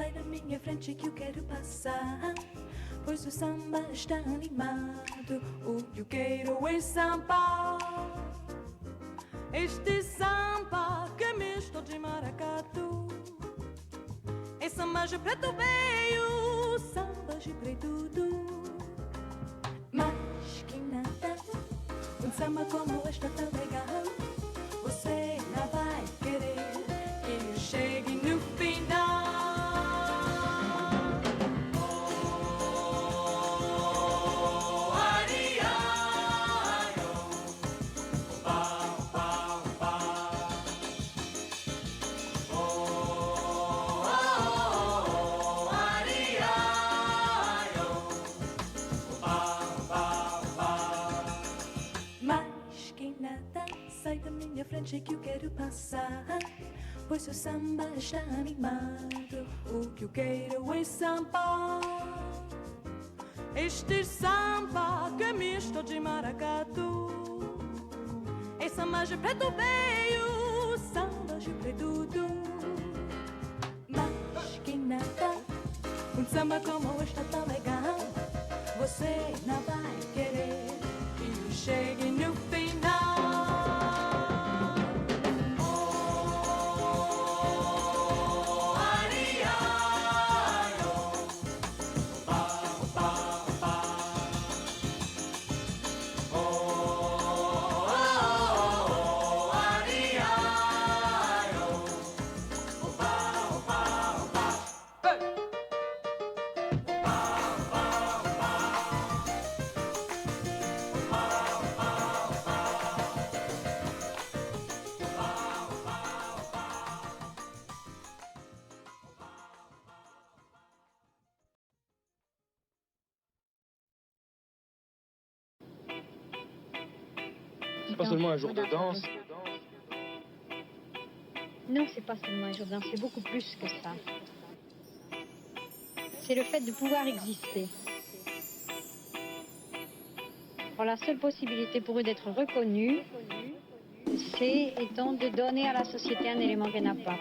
sai da minha frente que eu quero passar, pois o samba está animado. O que eu quero é samba. Este samba que é misto de maracatu, é samba de preto veio, samba de preto do. Mas que nada, um samba como este é tão legal, você não vai querer que eu chegue no final. Sai da minha frente que eu quero passar, pois o samba está animado. O que eu quero é samba. Este samba que é misto de maracatu, é samba de preto veio, samba de preto do. Mas que nada, um samba como este é tão legal, você não vai querer que eu chegue no final. C'est pas seulement un jour de danse. Non, c'est pas seulement un jour de danse, c'est beaucoup plus que ça. C'est le fait de pouvoir exister. Alors, la seule possibilité pour eux d'être reconnus, c'est, étant, de donner à la société un élément qu'elle n'a pas.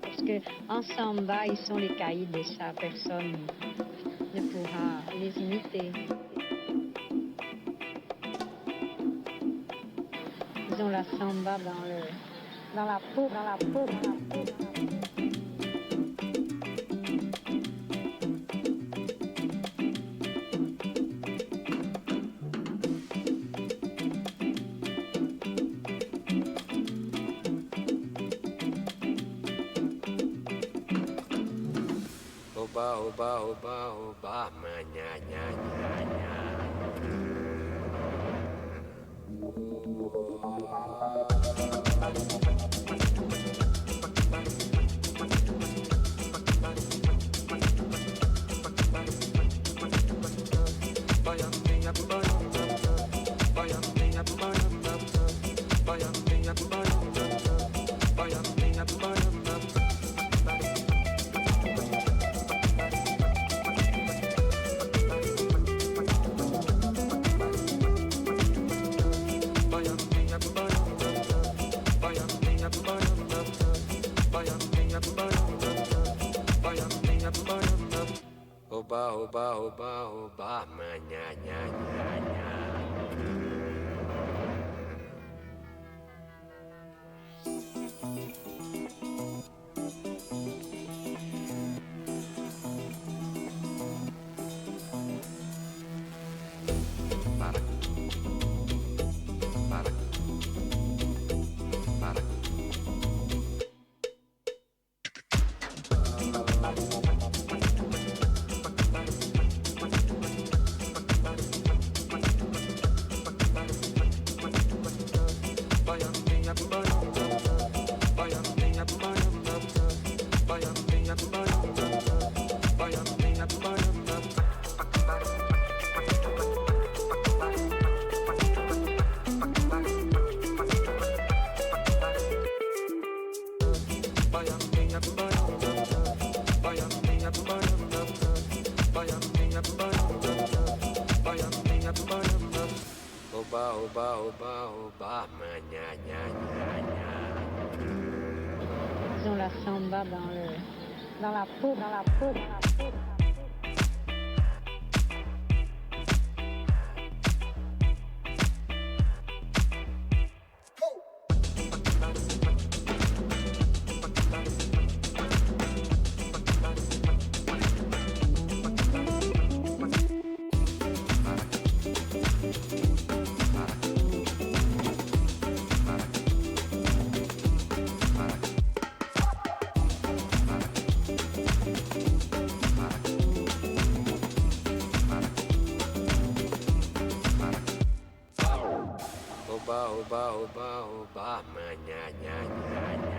Parce qu'en samba, ils sont les caïds et ça, personne ne pourra les imiter. Ils ont la samba dans la peau, dans la peau, dans la peau. Oba, oba, oba, oba, manha, nha, nha, nha. Oba, oba, oba, oba, manha, nha, nha, nha. Oba, oba, oba, oba, manha, nha, nha, nha. Ils ont la samba dans la peau, dans la peau, dans la peau. Oba, oba, oba, nya, nya, nya, nya.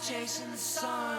chasing the sun.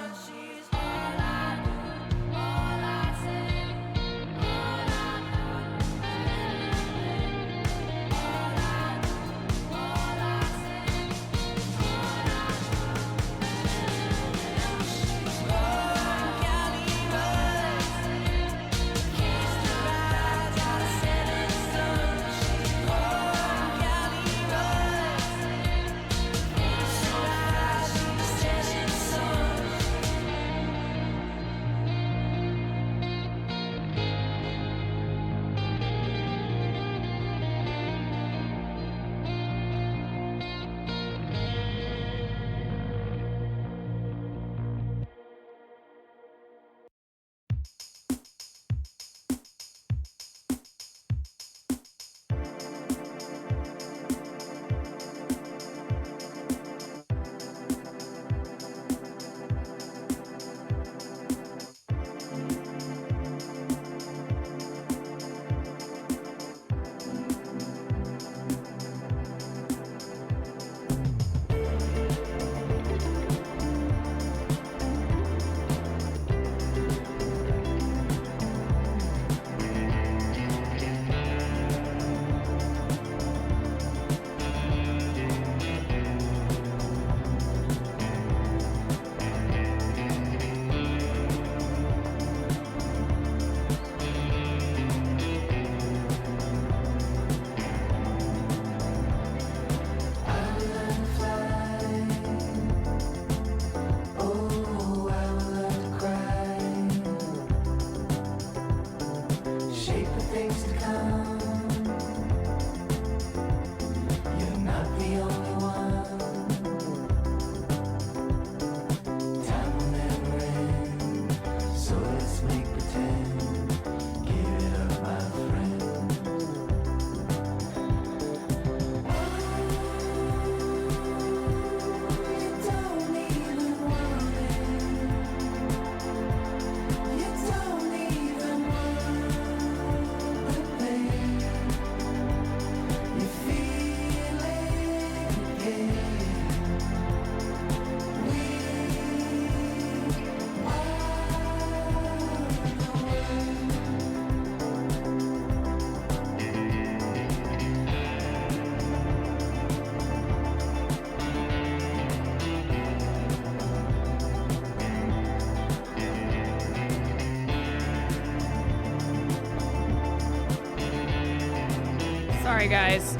Sorry, guys.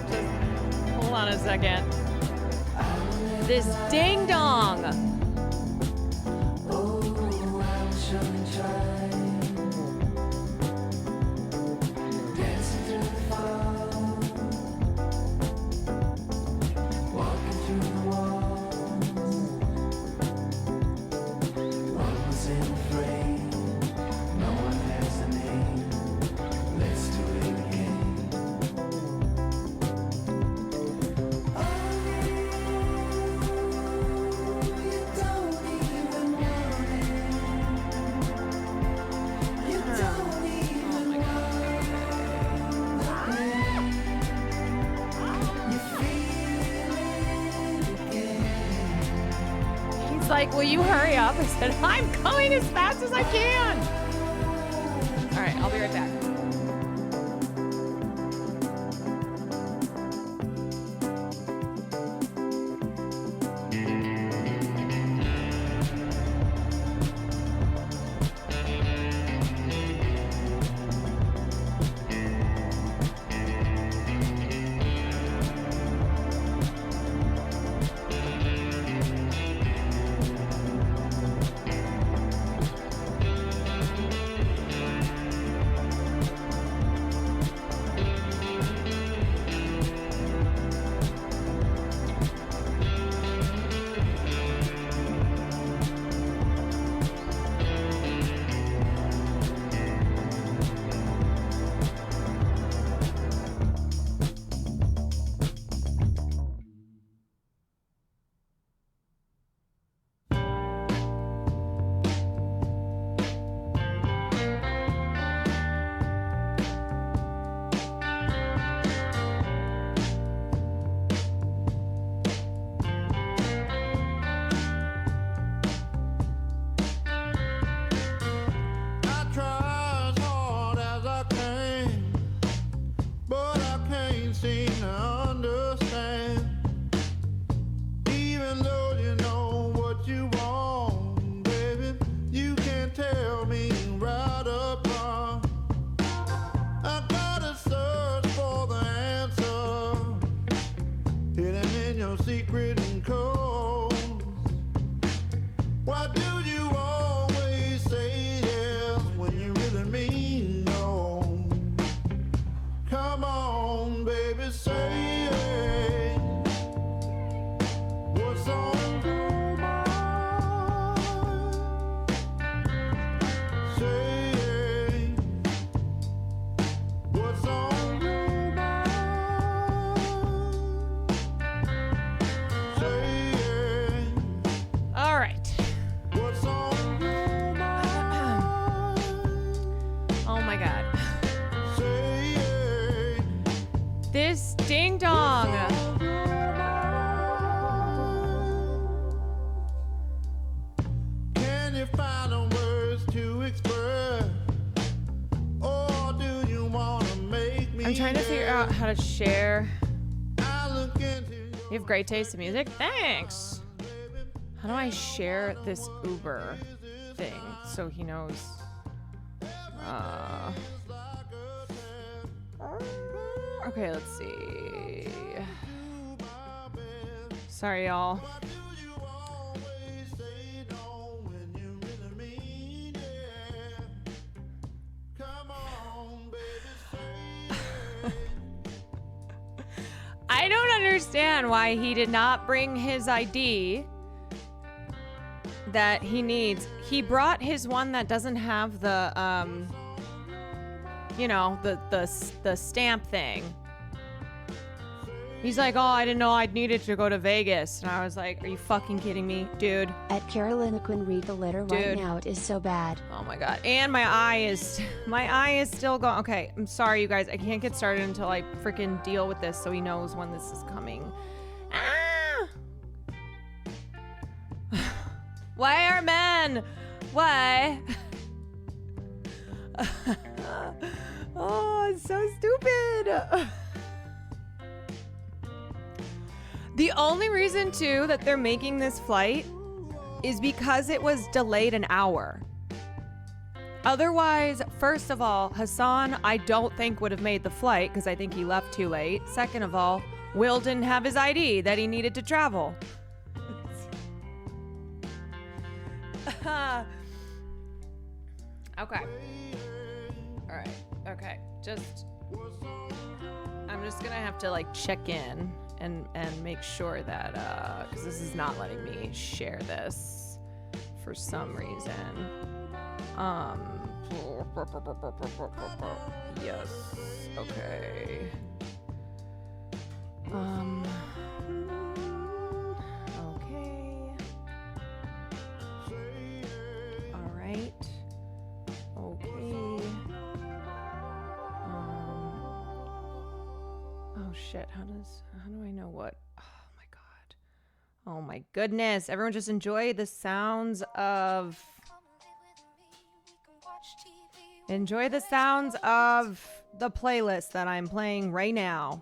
Just hold on a second. This ding dong. Like, will you hurry up? I said, I'm coming as fast as I can. All right, I'll be right back. This ding dong. Can you find the words to express? Or do you want to make me? I'm trying to figure out how to share. You have great taste in music. Thanks. How do I share this Uber thing so he knows? Okay, let's see. Sorry, y'all. I don't understand why he did not bring his ID that he needs. He brought his one that doesn't have the you know, the stamp thing. He's like, oh, I didn't know I'd need it to go to Vegas. And I was like, are you fucking kidding me, dude? At CarolineKwan, read the letter right now. It is so bad. Oh my god. And my eye is still going. Okay, I'm sorry, you guys. I can't get started until I freaking deal with this so he knows when this is coming. Ah! Why are men? Why? Oh, it's so stupid. The only reason, too, that they're making this flight is because it was delayed an hour. Otherwise, first of all, Hassan, I don't think would have made the flight because I think he left too late. Second of all, Will didn't have his ID that he needed to travel. Okay. All right. Okay. I'm just gonna have to like check in and make sure that because this is not letting me share this for some reason. Yes. Okay. Okay. All right. Okay. Oh shit. How do I know what? Oh my god. Oh my goodness. Everyone just enjoy the sounds of the playlist that I'm playing right now.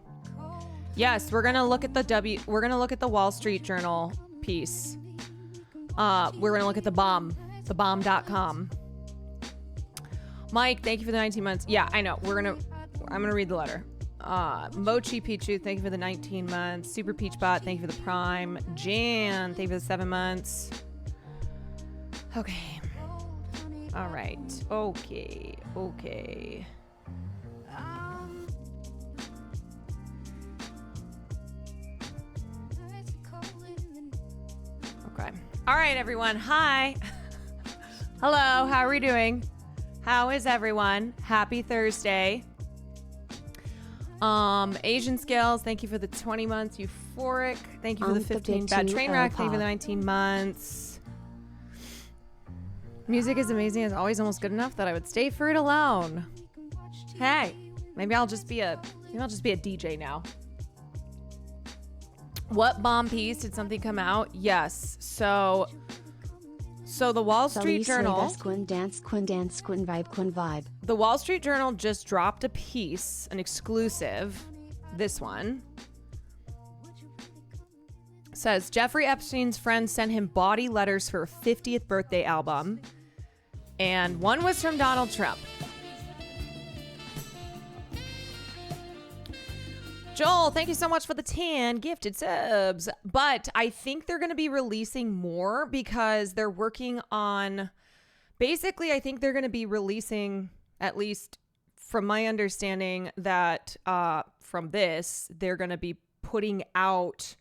Yes, we're gonna look at the Wall Street Journal piece. We're gonna look at the bomb.com. Mike, thank you for the 19 months. Yeah, I know. I'm gonna read the letter. Mochi Pichu, thank you for the 19 months. Super Peachbot, thank you for the Prime. Jan, thank you for the 7 months. Okay. All right. Okay. Okay. All right, everyone. Hi. Hello. How are we doing? How is everyone? Happy Thursday. Asian Scales, thank you for the 20 months. Euphoric, thank you for the 15. Bad Train Wreck, thank you for the 19 months. Music is amazing. It's always almost good enough that I would stay for it alone. Hey, maybe I'll just be a DJ now. What bomb piece? Did something come out? Yes. So the Wall Street Journal. The Wall Street Journal just dropped a piece, an exclusive. This one says Jeffrey Epstein's friends sent him bawdy letters for a 50th birthday album, and one was from Donald Trump. Joel, thank you so much for the 10 gifted subs. But I think they're going to be releasing more because they're working on... Basically, I think they're going to be releasing, at least from my understanding, that from this, they're going to be putting out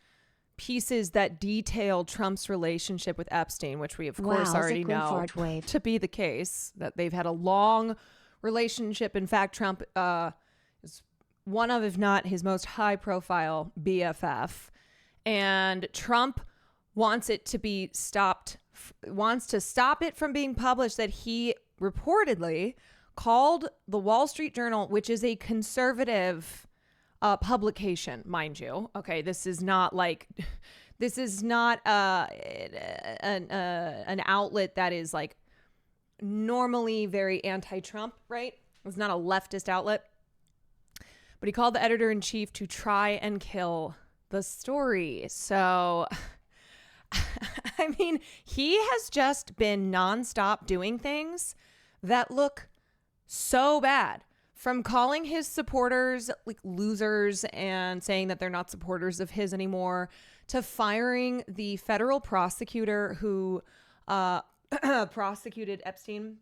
pieces that detail Trump's relationship with Epstein, which we, of course, already know to be the case, that they've had a long relationship. In fact, Trump... is one of, if not his most high-profile BFF, and Trump wants it to be stopped, wants to stop it from being published. That he reportedly called the Wall Street Journal, which is a conservative publication, mind you. Okay, this is not an outlet that is like normally very anti-Trump, right? It's not a leftist outlet. But he called the editor-in-chief to try and kill the story. So, I mean, he has just been nonstop doing things that look so bad. From calling his supporters like losers and saying that they're not supporters of his anymore, to firing the federal prosecutor who prosecuted Epstein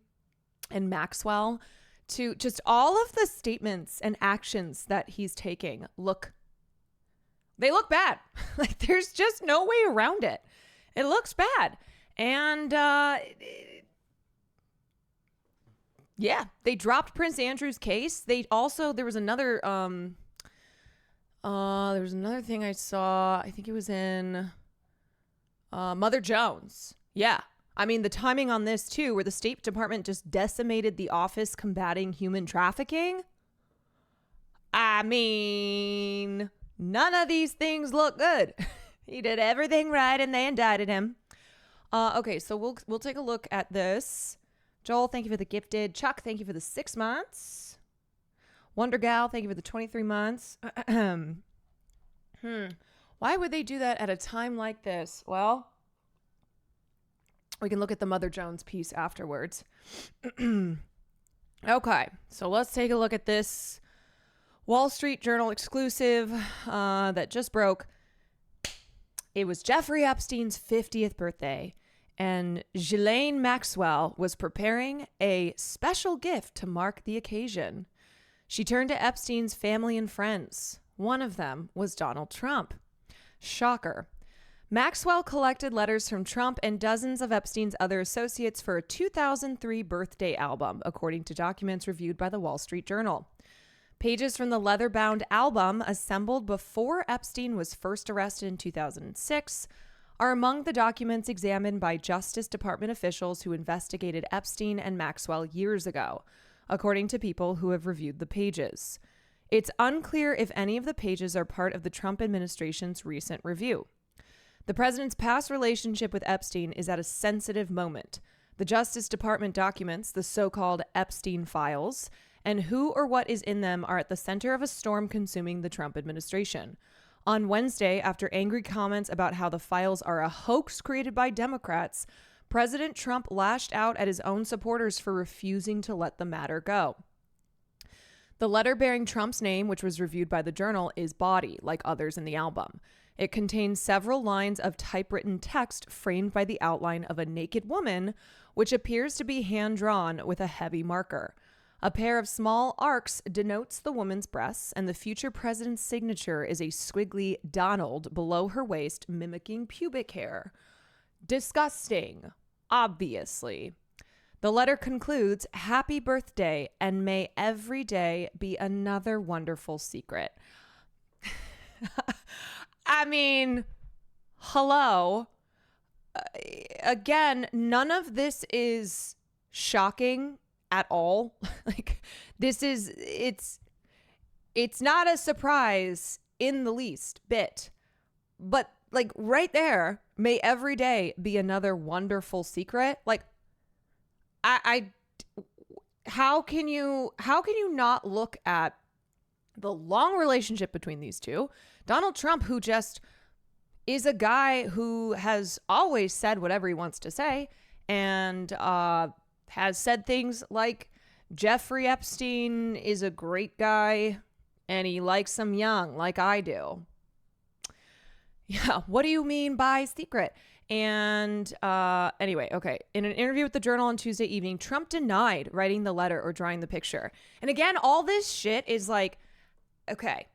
and Maxwell, to just all of the statements and actions that he's taking look bad. Like, there's just no way around it. It looks bad. And yeah, they dropped Prince Andrew's case. There was another thing I saw. I think it was in Mother Jones. Yeah. I mean, the timing on this, too, where the State Department just decimated the office combating human trafficking. I mean, none of these things look good. He did everything right and they indicted him. Okay, so we'll take a look at this. Joel, thank you for the gifted. Chuck, thank you for the 6 months. Wonder Gal, thank you for the 23 months. Why would they do that at a time like this? Well... We can look at the Mother Jones piece afterwards. Okay, so let's take a look at this Wall Street Journal exclusive that just broke. It was Jeffrey Epstein's 50th birthday, and Ghislaine Maxwell was preparing a special gift to mark the occasion. She turned to Epstein's family and friends. One of them was Donald Trump. Shocker. Maxwell collected letters from Trump and dozens of Epstein's other associates for a 2003 birthday album, according to documents reviewed by the Wall Street Journal. Pages from the leather-bound album, assembled before Epstein was first arrested in 2006, are among the documents examined by Justice Department officials who investigated Epstein and Maxwell years ago, according to people who have reviewed the pages. It's unclear if any of the pages are part of the Trump administration's recent review. The president's past relationship with Epstein is at a sensitive moment. The Justice Department documents, the so-called Epstein files, and who or what is in them are at the center of a storm consuming the Trump administration. On Wednesday, after angry comments about how the files are a hoax created by Democrats, President Trump lashed out at his own supporters for refusing to let the matter go. The letter bearing Trump's name, which was reviewed by the Journal, is bawdy, like others in the album. It contains several lines of typewritten text framed by the outline of a naked woman, which appears to be hand-drawn with a heavy marker. A pair of small arcs denotes the woman's breasts, and the future president's signature is a squiggly Donald below her waist, mimicking pubic hair. Disgusting, obviously. The letter concludes, "Happy birthday, and may every day be another wonderful secret." I mean, hello. Again, none of this is shocking at all. Like, it's not a surprise in the least bit. But like right there, may every day be another wonderful secret. Like, how can you not look at the long relationship between these two? Donald Trump, who just is a guy who has always said whatever he wants to say, and has said things like Jeffrey Epstein is a great guy and he likes him young like I do. Yeah, what do you mean by secret? And anyway, okay. In an interview with the Journal on Tuesday evening, Trump denied writing the letter or drawing the picture. And again, all this shit is like, okay,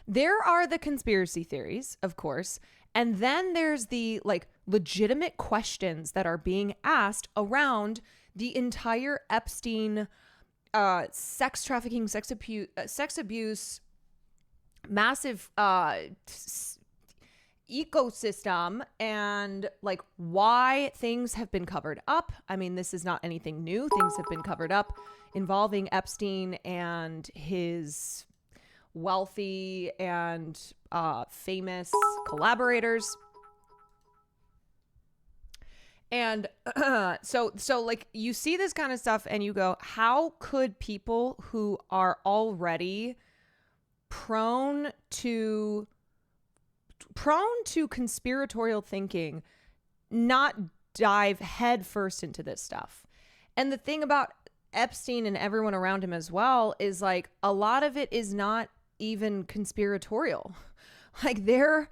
there are the conspiracy theories, of course. And then there's the like legitimate questions that are being asked around the entire Epstein sex trafficking, sex abuse, massive ecosystem, and like why things have been covered up. I mean, this is not anything new. Things have been covered up involving Epstein and his wealthy and famous collaborators. And so like you see this kind of stuff and you go, how could people who are already prone to conspiratorial thinking not dive head first into this stuff? And the thing about Epstein and everyone around him as well is like a lot of it is not even conspiratorial. Like there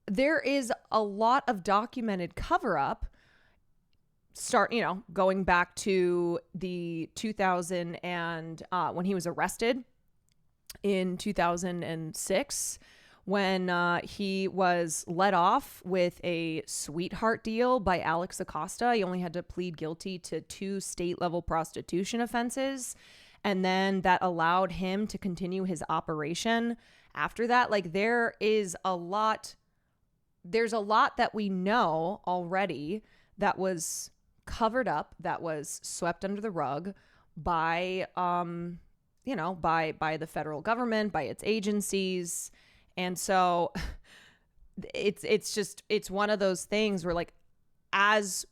is a lot of documented cover up, going back to the 2000 and when he was arrested in 2006, when he was let off with a sweetheart deal by Alex Acosta. He only had to plead guilty to 2 state-level prostitution offenses, and then that allowed him to continue his operation after that. Like there's a lot that we know already that was covered up, that was swept under the rug by by the federal government, by its agencies. And so it's one of those things where like as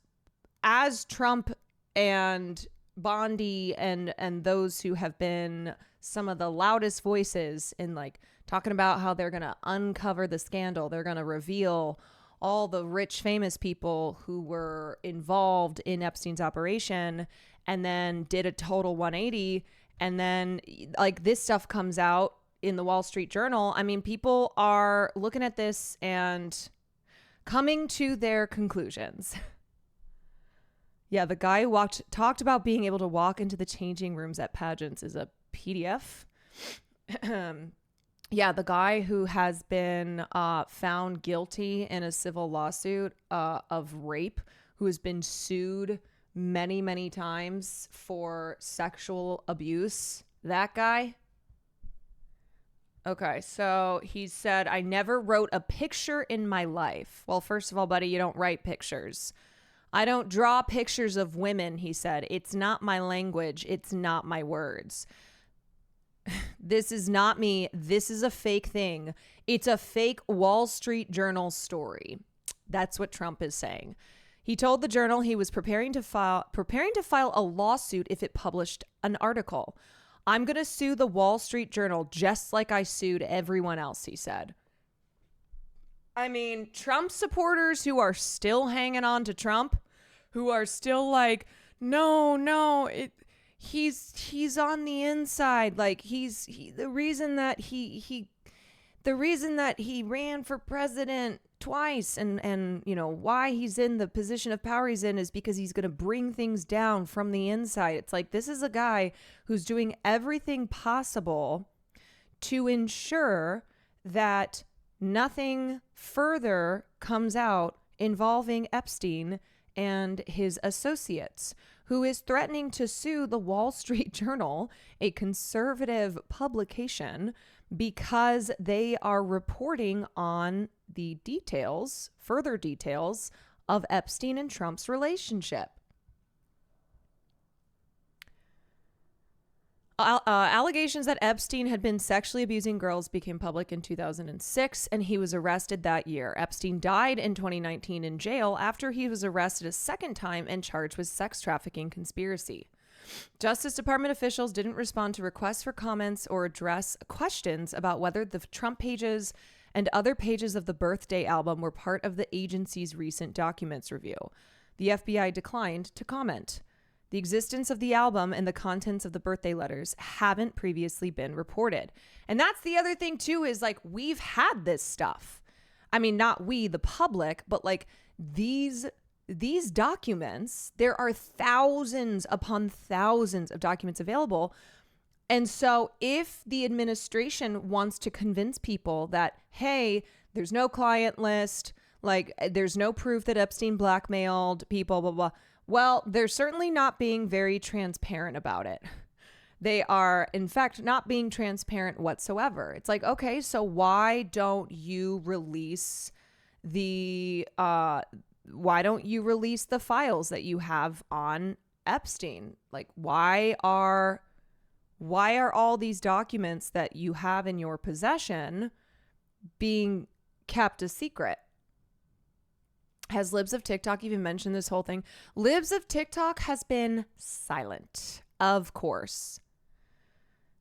Trump and Bondi and those who have been some of the loudest voices in like talking about how they're going to uncover the scandal, they're going to reveal all the rich, famous people who were involved in Epstein's operation, and then did a total 180. And then like this stuff comes out in the Wall Street Journal. I mean, people are looking at this and coming to their conclusions. Yeah, the guy who talked about being able to walk into the changing rooms at pageants is a PDF. Yeah, the guy who has been found guilty in a civil lawsuit of rape, who has been sued many, many times for sexual abuse. That guy. Okay, so he said, I never wrote a picture in my life. Well, first of all, buddy, you don't write pictures. I don't draw pictures of women, he said. It's not my language. It's not my words. This is not me. This is a fake thing. It's a fake Wall Street Journal story. That's what Trump is saying. He told the Journal he was preparing to file a lawsuit if it published an article. I'm going to sue the Wall Street Journal just like I sued everyone else, he said. I mean, Trump supporters who are still hanging on to Trump, who are still like, no, he's on the inside. Like the reason that he ran for president twice and you know why he's in the position of power he's in is because he's going to bring things down from the inside. It's like, this is a guy who's doing everything possible to ensure that nothing further comes out involving Epstein and his associates, who is threatening to sue the Wall Street Journal, a conservative publication, because they are reporting on the further details of Epstein and Trump's relationship. Allegations that Epstein had been sexually abusing girls became public in 2006, and he was arrested that year. Epstein died in 2019 in jail after he was arrested a second time and charged with sex trafficking conspiracy. Justice Department officials didn't respond to requests for comments or address questions about whether the Trump pages and other pages of the birthday album were part of the agency's recent documents review. The FBI declined to comment. The existence of the album and the contents of the birthday letters haven't previously been reported. And that's the other thing too, is like, we've had this stuff. I mean, not we, the public, but like these documents, there are thousands upon thousands of documents available. And so if the administration wants to convince people that, hey, there's no client list, like there's no proof that Epstein blackmailed people, blah, blah, well, they're certainly not being very transparent about it. They are, in fact, not being transparent whatsoever. It's like, okay, so why don't you release the files that you have on Epstein? Like, why are all these documents that you have in your possession being kept a secret? Has Libs of TikTok even mentioned this whole thing? Libs of TikTok has been silent, of course.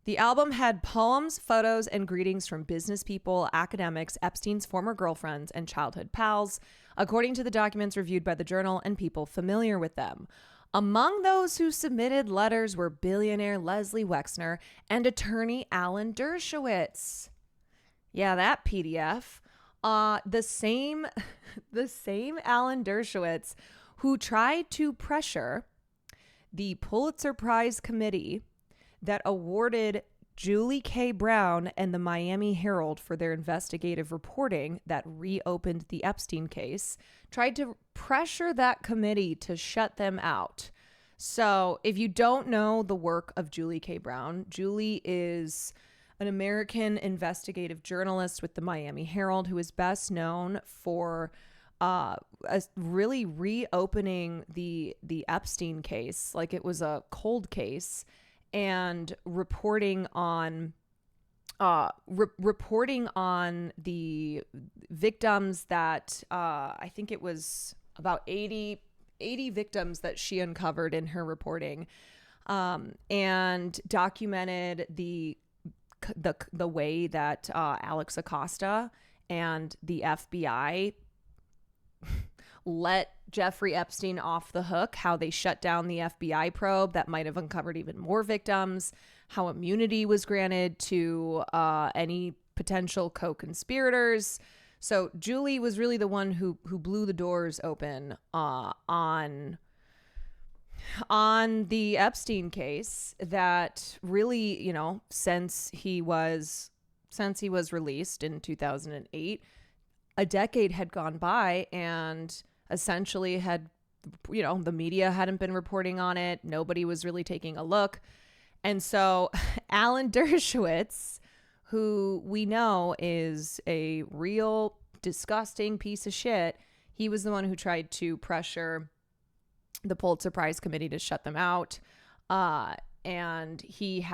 The album had poems, photos, and greetings from business people, academics, Epstein's former girlfriends, and childhood pals, according to the documents reviewed by the Journal and people familiar with them. Among those who submitted letters were billionaire Leslie Wexner and attorney Alan Dershowitz. Yeah, that PDF. The same Alan Dershowitz who tried to pressure the Pulitzer Prize committee that awarded Julie K. Brown and the Miami Herald for their investigative reporting that reopened the Epstein case, tried to pressure that committee to shut them out. So if you don't know the work of Julie K. Brown, Julie is an American investigative journalist with the Miami Herald who is best known for really reopening the Epstein case like it was a cold case, and reporting on the victims that I think it was about 80 victims that she uncovered in her reporting, and documented the way that Alex Acosta and the FBI let Jeffrey Epstein off the hook, how they shut down the FBI probe that might have uncovered even more victims, how immunity was granted to any potential co-conspirators. So Julie was really the one who blew the doors open on the Epstein case that really, you know, since he was released in 2008, a decade had gone by, and essentially had, you know, the media hadn't been reporting on it. Nobody was really taking a look. And so Alan Dershowitz, who we know is a real disgusting piece of shit, he was the one who tried to pressure the Pulitzer Prize committee to shut them out. And he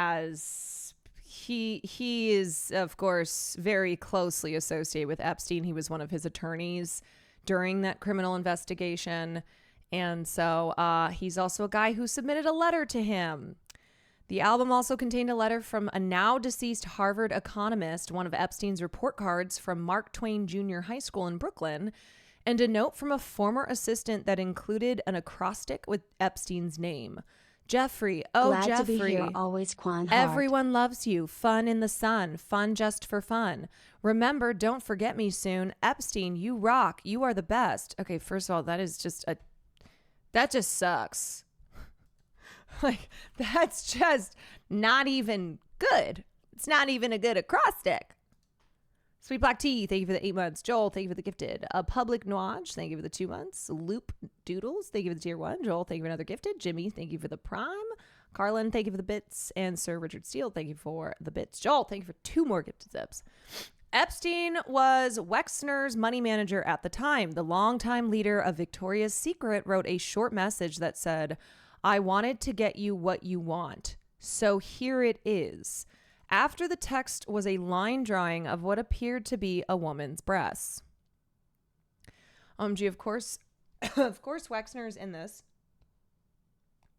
is, of course, very closely associated with Epstein. He was one of his attorneys during that criminal investigation. And so he's also a guy who submitted a letter to him. The album also contained a letter from a now deceased Harvard economist, one of Epstein's report cards from Mark Twain Junior High School in Brooklyn, and a note from a former assistant that included an acrostic with Epstein's name. Jeffrey, oh Glad Jeffrey, to be here, always Kwan. Everyone loves you. Fun in the sun. Fun just for fun. Remember, don't forget me soon. Epstein, you rock. You are the best. Okay, first of all, that just sucks. Like, that's just not even good. It's not even a good acrostic. Sweet Black Tea, thank you for the 8 months. Joel, thank you for the gifted. Public Nuage, thank you for the 2 months. Loop Doodles, thank you for the tier 1. Joel, thank you for another gifted. Jimmy, thank you for the prime. Carlin, thank you for the bits. And Sir Richard Steele, thank you for the bits. Joel, thank you for 2 more gifted subs. Epstein was Wexner's money manager at the time. The longtime leader of Victoria's Secret wrote a short message that said, "I wanted to get you what you want, so here it is." After the text was a line drawing of what appeared to be a woman's breasts. Of course, Wexner's in this.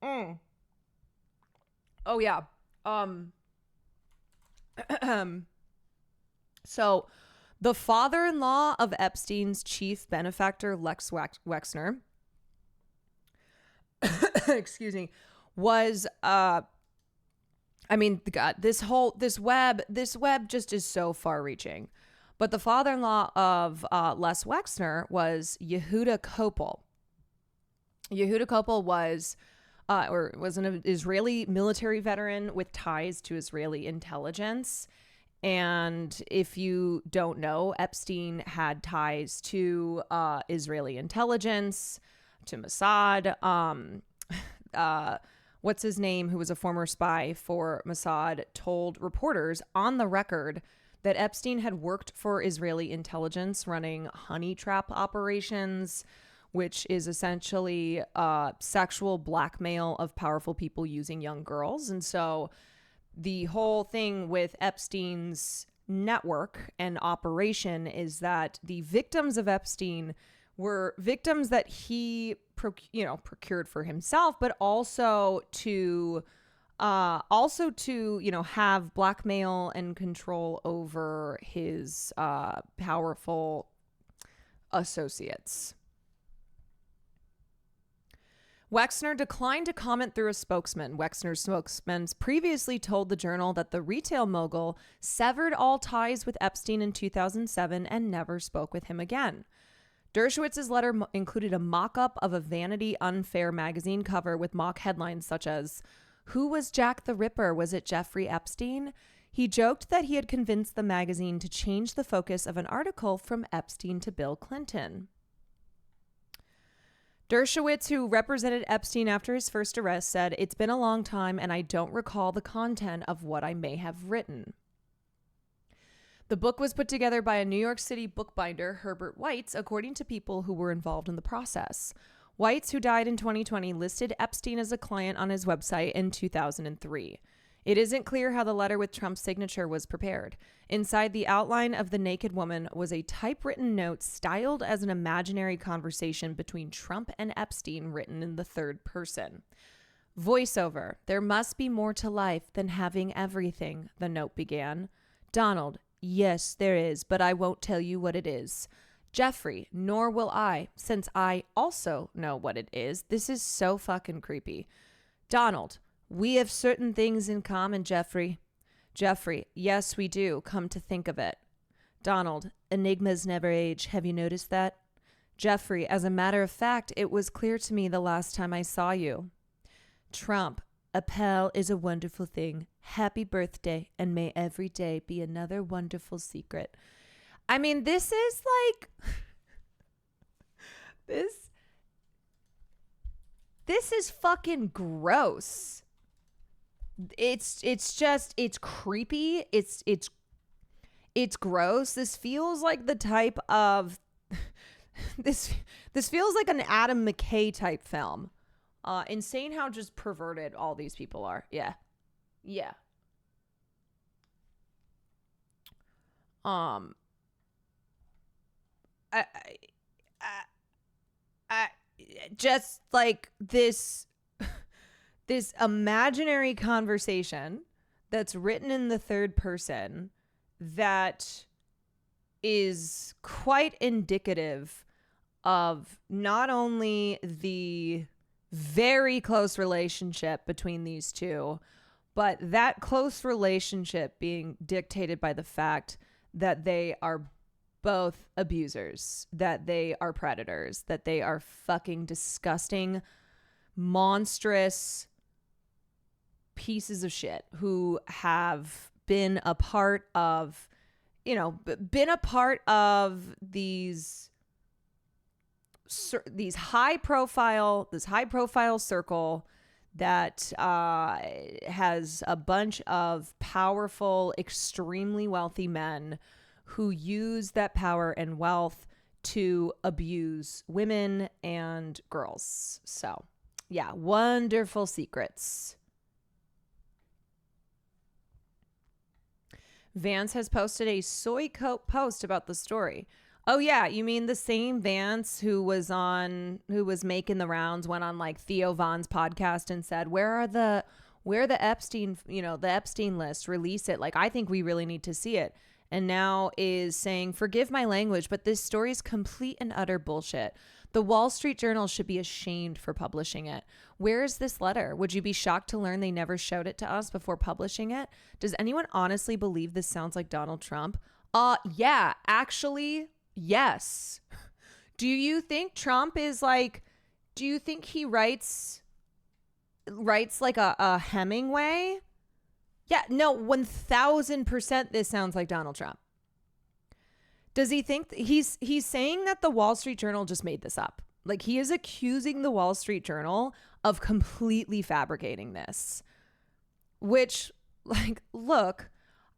Oh yeah. So the father-in-law of Epstein's chief benefactor, Lex Wexner, excuse me, was I mean, God, this web just is so far reaching. But the father-in-law of Les Wexner was Yehuda Kopel. Yehuda Kopel was an Israeli military veteran with ties to Israeli intelligence. And if you don't know, Epstein had ties to Israeli intelligence, to Mossad, what's his name, who was a former spy for Mossad, told reporters on the record that Epstein had worked for Israeli intelligence running honey trap operations, which is essentially sexual blackmail of powerful people using young girls. And so the whole thing with Epstein's network and operation is that the victims of Epstein were victims that he procured for himself, but also to have blackmail and control over his powerful associates. Wexner declined to comment through a spokesman. Wexner's spokesman previously told the Journal that the retail mogul severed all ties with Epstein in 2007 and never spoke with him again. Dershowitz's letter included a mock-up of a Vanity Unfair magazine cover with mock headlines such as, "Who was Jack the Ripper? Was it Jeffrey Epstein?" He joked that he had convinced the magazine to change the focus of an article from Epstein to Bill Clinton. Dershowitz, who represented Epstein after his first arrest, said, "It's been a long time and I don't recall the content of what I may have written." The book was put together by a New York City bookbinder, Herbert Weitz, according to people who were involved in the process. Weitz, who died in 2020, listed Epstein as a client on his website in 2003. It isn't clear how the letter with Trump's signature was prepared. Inside the outline of the naked woman was a typewritten note styled as an imaginary conversation between Trump and Epstein written in the third person. Voiceover, "There must be more to life than having everything," the note began. "Donald, yes, there is, but I won't tell you what it is. Jeffrey, nor will I, since I also know what it is. This is so fucking creepy. Donald, we have certain things in common, Jeffrey. Jeffrey, yes, we do, come to think of it. Donald, enigmas never age. Have you noticed that? Jeffrey, as a matter of fact, it was clear to me the last time I saw you. Trump, a pal is a wonderful thing. Happy birthday, and may every day be another wonderful secret. I mean, this is like... This is fucking gross. It's creepy. It's gross. This feels like the type of this feels like an Adam McKay type film. Insane how just perverted all these people are. Yeah. I just like this imaginary conversation that's written in the third person that is quite indicative of not only the very close relationship between these two, but that close relationship being dictated by the fact that they are both abusers, that they are predators, that they are fucking disgusting, monstrous pieces of shit who have been a part of, these high profile circle that has a bunch of powerful, extremely wealthy men who use that power and wealth to abuse women and girls. So, yeah, wonderful secrets. Vance has posted a soy coat post about the story. Oh yeah, you mean the same Vance who was making the rounds, went on like Theo Von's podcast and said, where the Epstein, the Epstein list, release it. Like, I think we really need to see it. And now is saying, forgive my language, but this story is complete and utter bullshit. The Wall Street Journal should be ashamed for publishing it. Where is this letter? Would you be shocked to learn they never showed it to us before publishing it? Does anyone honestly believe this sounds like Donald Trump? Yeah, actually, yes. Do you think Trump is like, do you think he writes like a Hemingway? Yeah, no, 1000% this sounds like Donald Trump. Does he think he's saying that the Wall Street Journal just made this up? Like, he is accusing the Wall Street Journal of completely fabricating this. Which, like, look,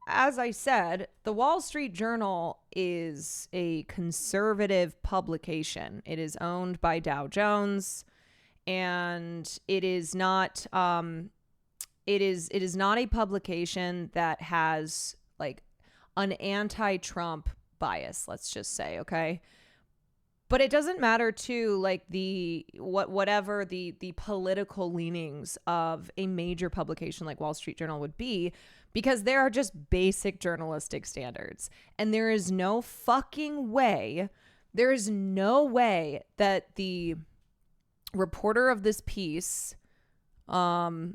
as I said, the Wall Street Journal is a conservative publication. It is owned by Dow Jones, and it is not it is not a publication that has like an anti-Trump bias, let's just say, okay? But it doesn't matter too, like whatever the political leanings of a major publication like Wall Street Journal would be, because there are just basic journalistic standards. And there is no fucking way, there is no way that the reporter of this piece, Khadija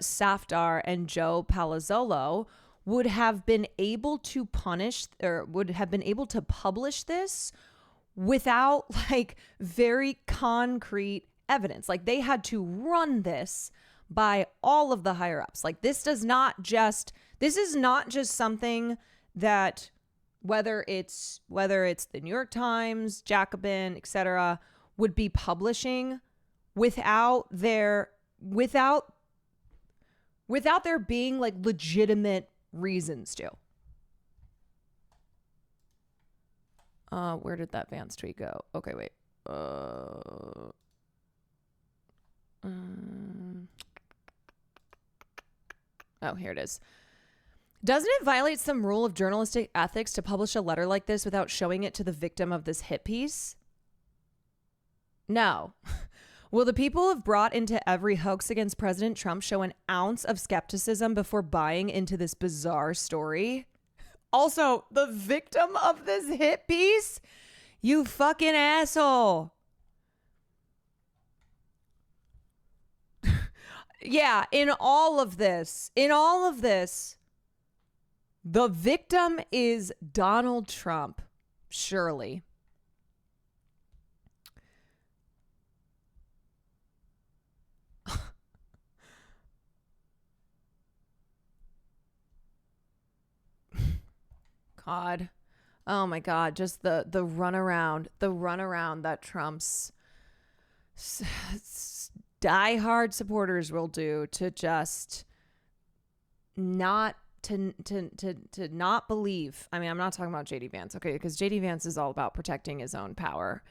Safdar and Joe Palazzolo, would have been able to publish this without like very concrete evidence. Like, they had to run this by all of the higher ups. Like, this is not just something that whether it's the New York Times, Jacobin, etc., would be publishing without there being like legitimate reasons to. Where did that Vance tweet go? Okay, wait. Oh, here it is. Doesn't it violate some rule of journalistic ethics to publish a letter like this without showing it to the victim of this hit piece? No. Will the people who have brought into every hoax against President Trump show an ounce of skepticism before buying into this bizarre story? Also, the victim of this hit piece, you fucking asshole. Yeah, in all of this, the victim is Donald Trump, surely. God. Oh my God, just the runaround that Trump's diehard supporters will do to just not to not believe. I mean, I'm not talking about JD Vance, okay, because JD Vance is all about protecting his own power.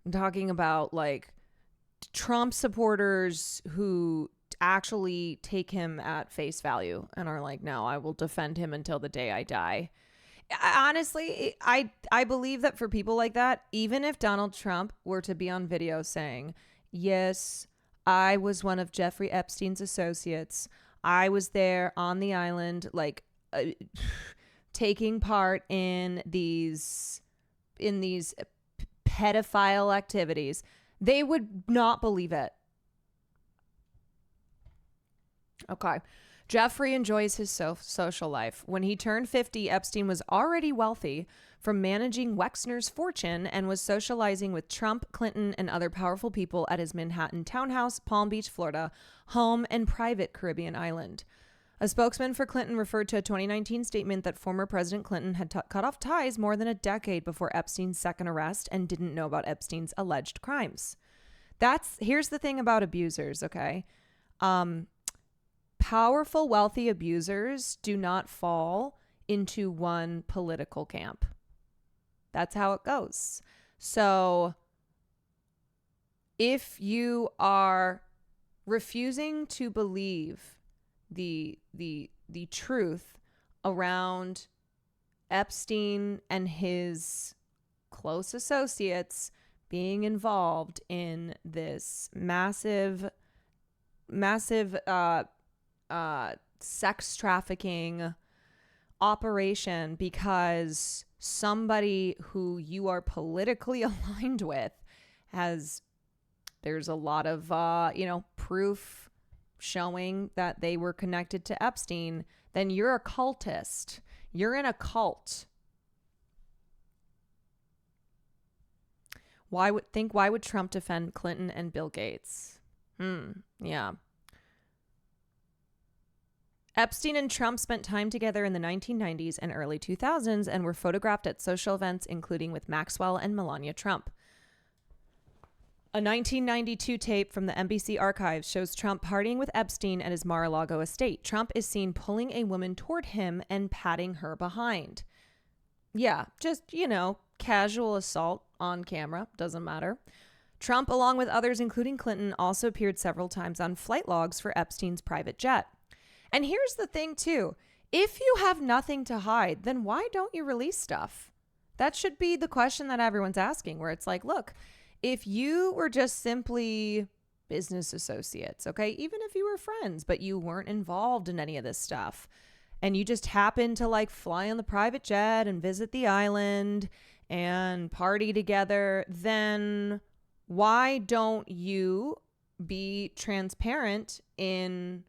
I'm talking about like Trump supporters who actually take him at face value and are like, no, I will defend him until the day I die. Honestly, I believe that for people like that, even if Donald Trump were to be on video saying, yes, I was one of Jeffrey Epstein's associates, I was there on the island, like taking part in these pedophile activities, they would not believe it. Okay. Jeffrey enjoys his social life. When he turned 50, Epstein was already wealthy from managing Wexner's fortune and was socializing with Trump, Clinton, and other powerful people at his Manhattan townhouse, Palm Beach, Florida, home and private Caribbean island. A spokesman for Clinton referred to a 2019 statement that former President Clinton had cut off ties more than a decade before Epstein's second arrest and didn't know about Epstein's alleged crimes. Here's the thing about abusers, okay? Powerful, wealthy abusers do not fall into one political camp. That's how it goes. So if you are refusing to believe the truth around Epstein and his close associates being involved in this massive sex trafficking operation because somebody who you are politically aligned with there's a lot of proof showing that they were connected to Epstein, then you're a cultist. You're in a cult. Why would Trump defend Clinton and Bill Gates? Yeah. Epstein and Trump spent time together in the 1990s and early 2000s and were photographed at social events, including with Maxwell and Melania Trump. A 1992 tape from the NBC archives shows Trump partying with Epstein at his Mar-a-Lago estate. Trump is seen pulling a woman toward him and patting her behind. Yeah, just, casual assault on camera. Doesn't matter. Trump, along with others, including Clinton, also appeared several times on flight logs for Epstein's private jet. And here's the thing, too. If you have nothing to hide, then why don't you release stuff? That should be the question that everyone's asking, where it's like, look, if you were just simply business associates, okay, even if you were friends, but you weren't involved in any of this stuff, and you just happened to like fly on the private jet and visit the island and party together, then why don't you be transparent in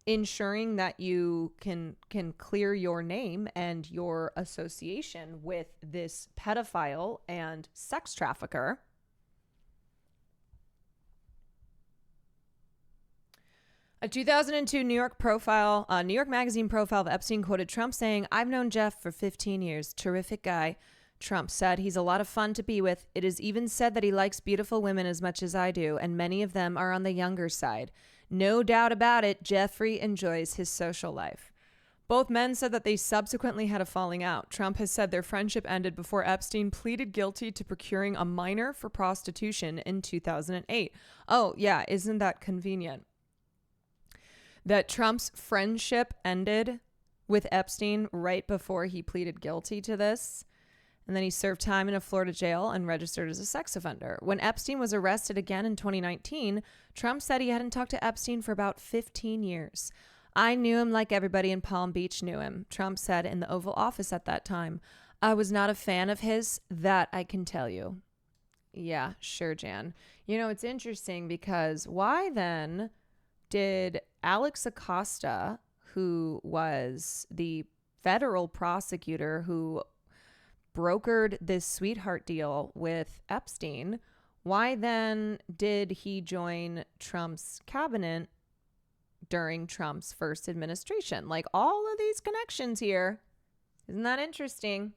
ensuring that you can clear your name and your association with this pedophile and sex trafficker? A 2002 New York Magazine profile of Epstein quoted Trump saying, "I've known Jeff for 15 years. Terrific guy." Trump said, "He's a lot of fun to be with. It is even said that he likes beautiful women as much as I do, and many of them are on the younger side. No doubt about it, Jeffrey enjoys his social life." Both men said that they subsequently had a falling out. Trump has said their friendship ended before Epstein pleaded guilty to procuring a minor for prostitution in 2008. Oh, yeah, isn't that convenient? That Trump's friendship ended with Epstein right before he pleaded guilty to this. And then he served time in a Florida jail and registered as a sex offender. When Epstein was arrested again in 2019, Trump said he hadn't talked to Epstein for about 15 years. I knew him like everybody in Palm Beach knew him, Trump said in the Oval Office at that time. I was not a fan of his, that I can tell you. Yeah, sure, Jan. You know, it's interesting because why then did Alex Acosta, who was the federal prosecutor who brokered this sweetheart deal with Epstein, why then did he join Trump's cabinet during Trump's first administration? Like all of these connections here. Isn't that interesting?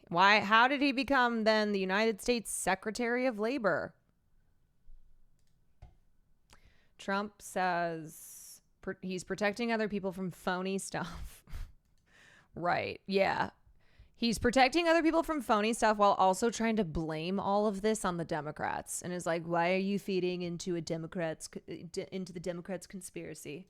Why? How did he become then the United States Secretary of Labor? Trump says he's protecting other people from phony stuff. Right. Yeah. He's protecting other people from phony stuff while also trying to blame all of this on the Democrats. And is like, why are you feeding into the Democrats' conspiracy?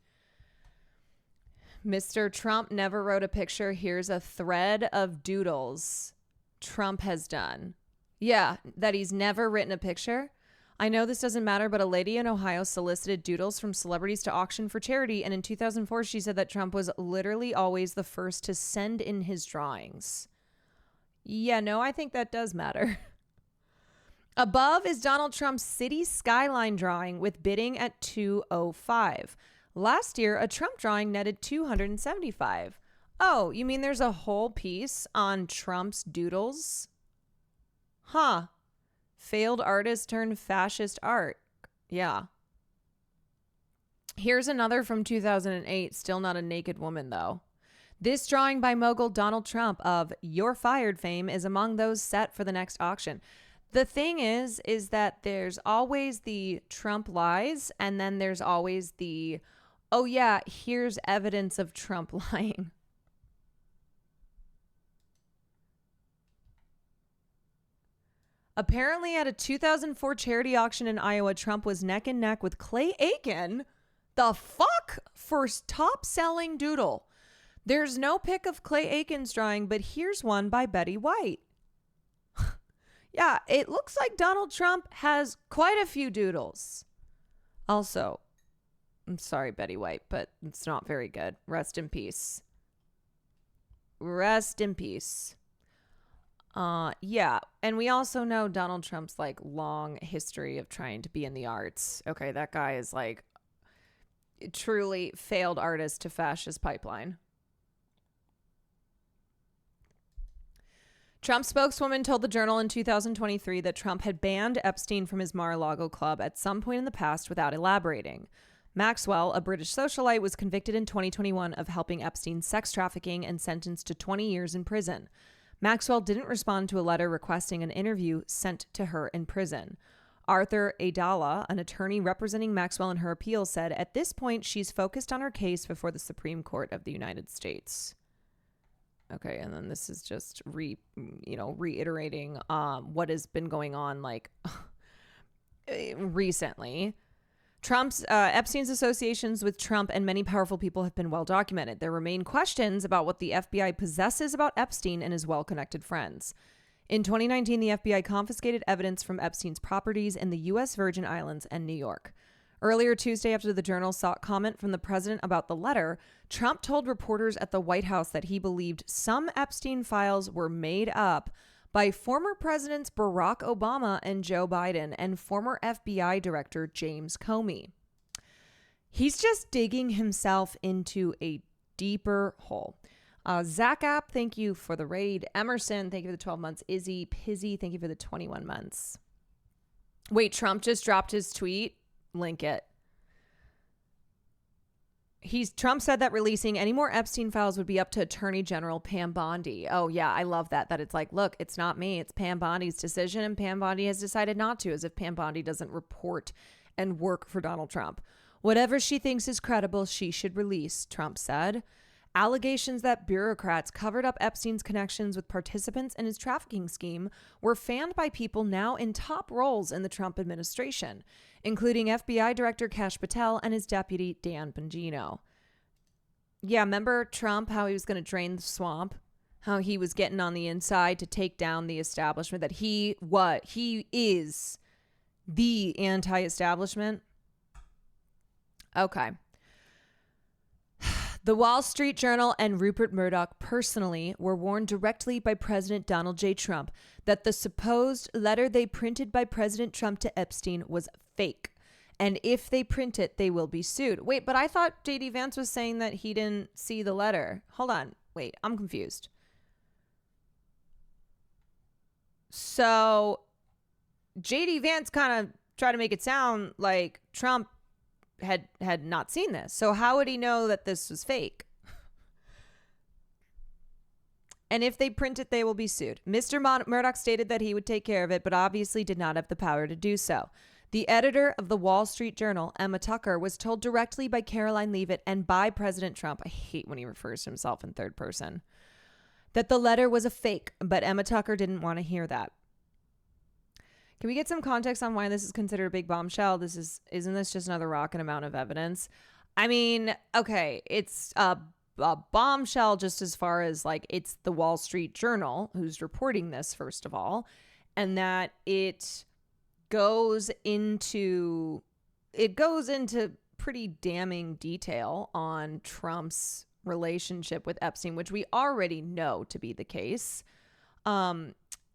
Mr. Trump never wrote a picture. Here's a thread of doodles Trump has done. Yeah, that he's never written a picture. I know this doesn't matter, but a lady in Ohio solicited doodles from celebrities to auction for charity. And in 2004, she said that Trump was literally always the first to send in his drawings. Yeah, no, I think that does matter. Above is Donald Trump's city skyline drawing with bidding at $205. Last year, a Trump drawing netted $275. Oh, you mean there's a whole piece on Trump's doodles? Huh. Failed artist turned fascist art. Yeah. Here's another from 2008, still not a naked woman, though. This drawing by mogul Donald Trump of You're Fired fame is among those set for the next auction. The thing is that there's always the Trump lies, and then there's always the, oh yeah, here's evidence of Trump lying. Apparently at a 2004 charity auction in Iowa, Trump was neck and neck with Clay Aiken, the fuck, for top selling doodle. There's no pic of Clay Aiken's drawing, but here's one by Betty White. Yeah, it looks like Donald Trump has quite a few doodles. Also, I'm sorry, Betty White, but it's not very good. Rest in peace. Rest in peace. Yeah. And we also know Donald Trump's like long history of trying to be in the arts. Okay. That guy is like truly failed artist to fascist pipeline. Trump spokeswoman told the Journal in 2023 that Trump had banned Epstein from his Mar-a-Lago club at some point in the past without elaborating. Maxwell, a British socialite, was convicted in 2021 of helping Epstein sex trafficking and sentenced to 20 years in prison. Maxwell didn't respond to a letter requesting an interview sent to her in prison. Arthur Adala, an attorney representing Maxwell in her appeal, said at this point she's focused on her case before the Supreme Court of the United States. Okay, and then this is just reiterating what has been going on like recently. Epstein's associations with Trump and many powerful people have been well documented. There remain questions about what the FBI possesses about Epstein and his well-connected friends. In 2019, the FBI confiscated evidence from Epstein's properties in the U.S. Virgin Islands and New York. Earlier Tuesday, after the Journal sought comment from the president about the letter, Trump told reporters at the White House that he believed some Epstein files were made up by former presidents Barack Obama and Joe Biden and former FBI director James Comey. He's just digging himself into a deeper hole. Zach App, thank you for the raid. Emerson, thank you for the 12 months. Izzy Pizzy, thank you for the 21 months. Wait, Trump just dropped his tweet? Link it. Trump said that releasing any more Epstein files would be up to Attorney General Pam Bondi. Oh yeah, I love that it's like, look, it's not me, it's Pam Bondi's decision, and Pam Bondi has decided not to, as if Pam Bondi doesn't report and work for Donald Trump. Whatever she thinks is credible, she should release, Trump said. Allegations that bureaucrats covered up Epstein's connections with participants in his trafficking scheme were fanned by people now in top roles in the Trump administration, including FBI Director Kash Patel and his deputy Dan Bongino. Yeah, remember Trump, how he was going to drain the swamp? How he was getting on the inside to take down the establishment, that he is the anti-establishment? Okay. The Wall Street Journal and Rupert Murdoch personally were warned directly by President Donald J. Trump that the supposed letter they printed by President Trump to Epstein was fake. And if they print it, they will be sued. Wait, but I thought J.D. Vance was saying that he didn't see the letter. Hold on. Wait, I'm confused. So J.D. Vance kind of tried to make it sound like Trump had not seen this. So how would he know that this was fake? And if they print it, they will be sued. Mr. Murdoch stated that he would take care of it, but obviously did not have the power to do so. The editor of the Wall Street Journal, Emma Tucker, was told directly by Caroline Leavitt and by President Trump, I hate when he refers to himself in third person, that the letter was a fake, but Emma Tucker didn't want to hear that. Can we get some context on why this is considered a big bombshell? Isn't this just another rocking amount of evidence? I mean, okay, it's a bombshell just as far as like it's the Wall Street Journal who's reporting this, first of all, and that it goes into pretty damning detail on Trump's relationship with Epstein, which we already know to be the case.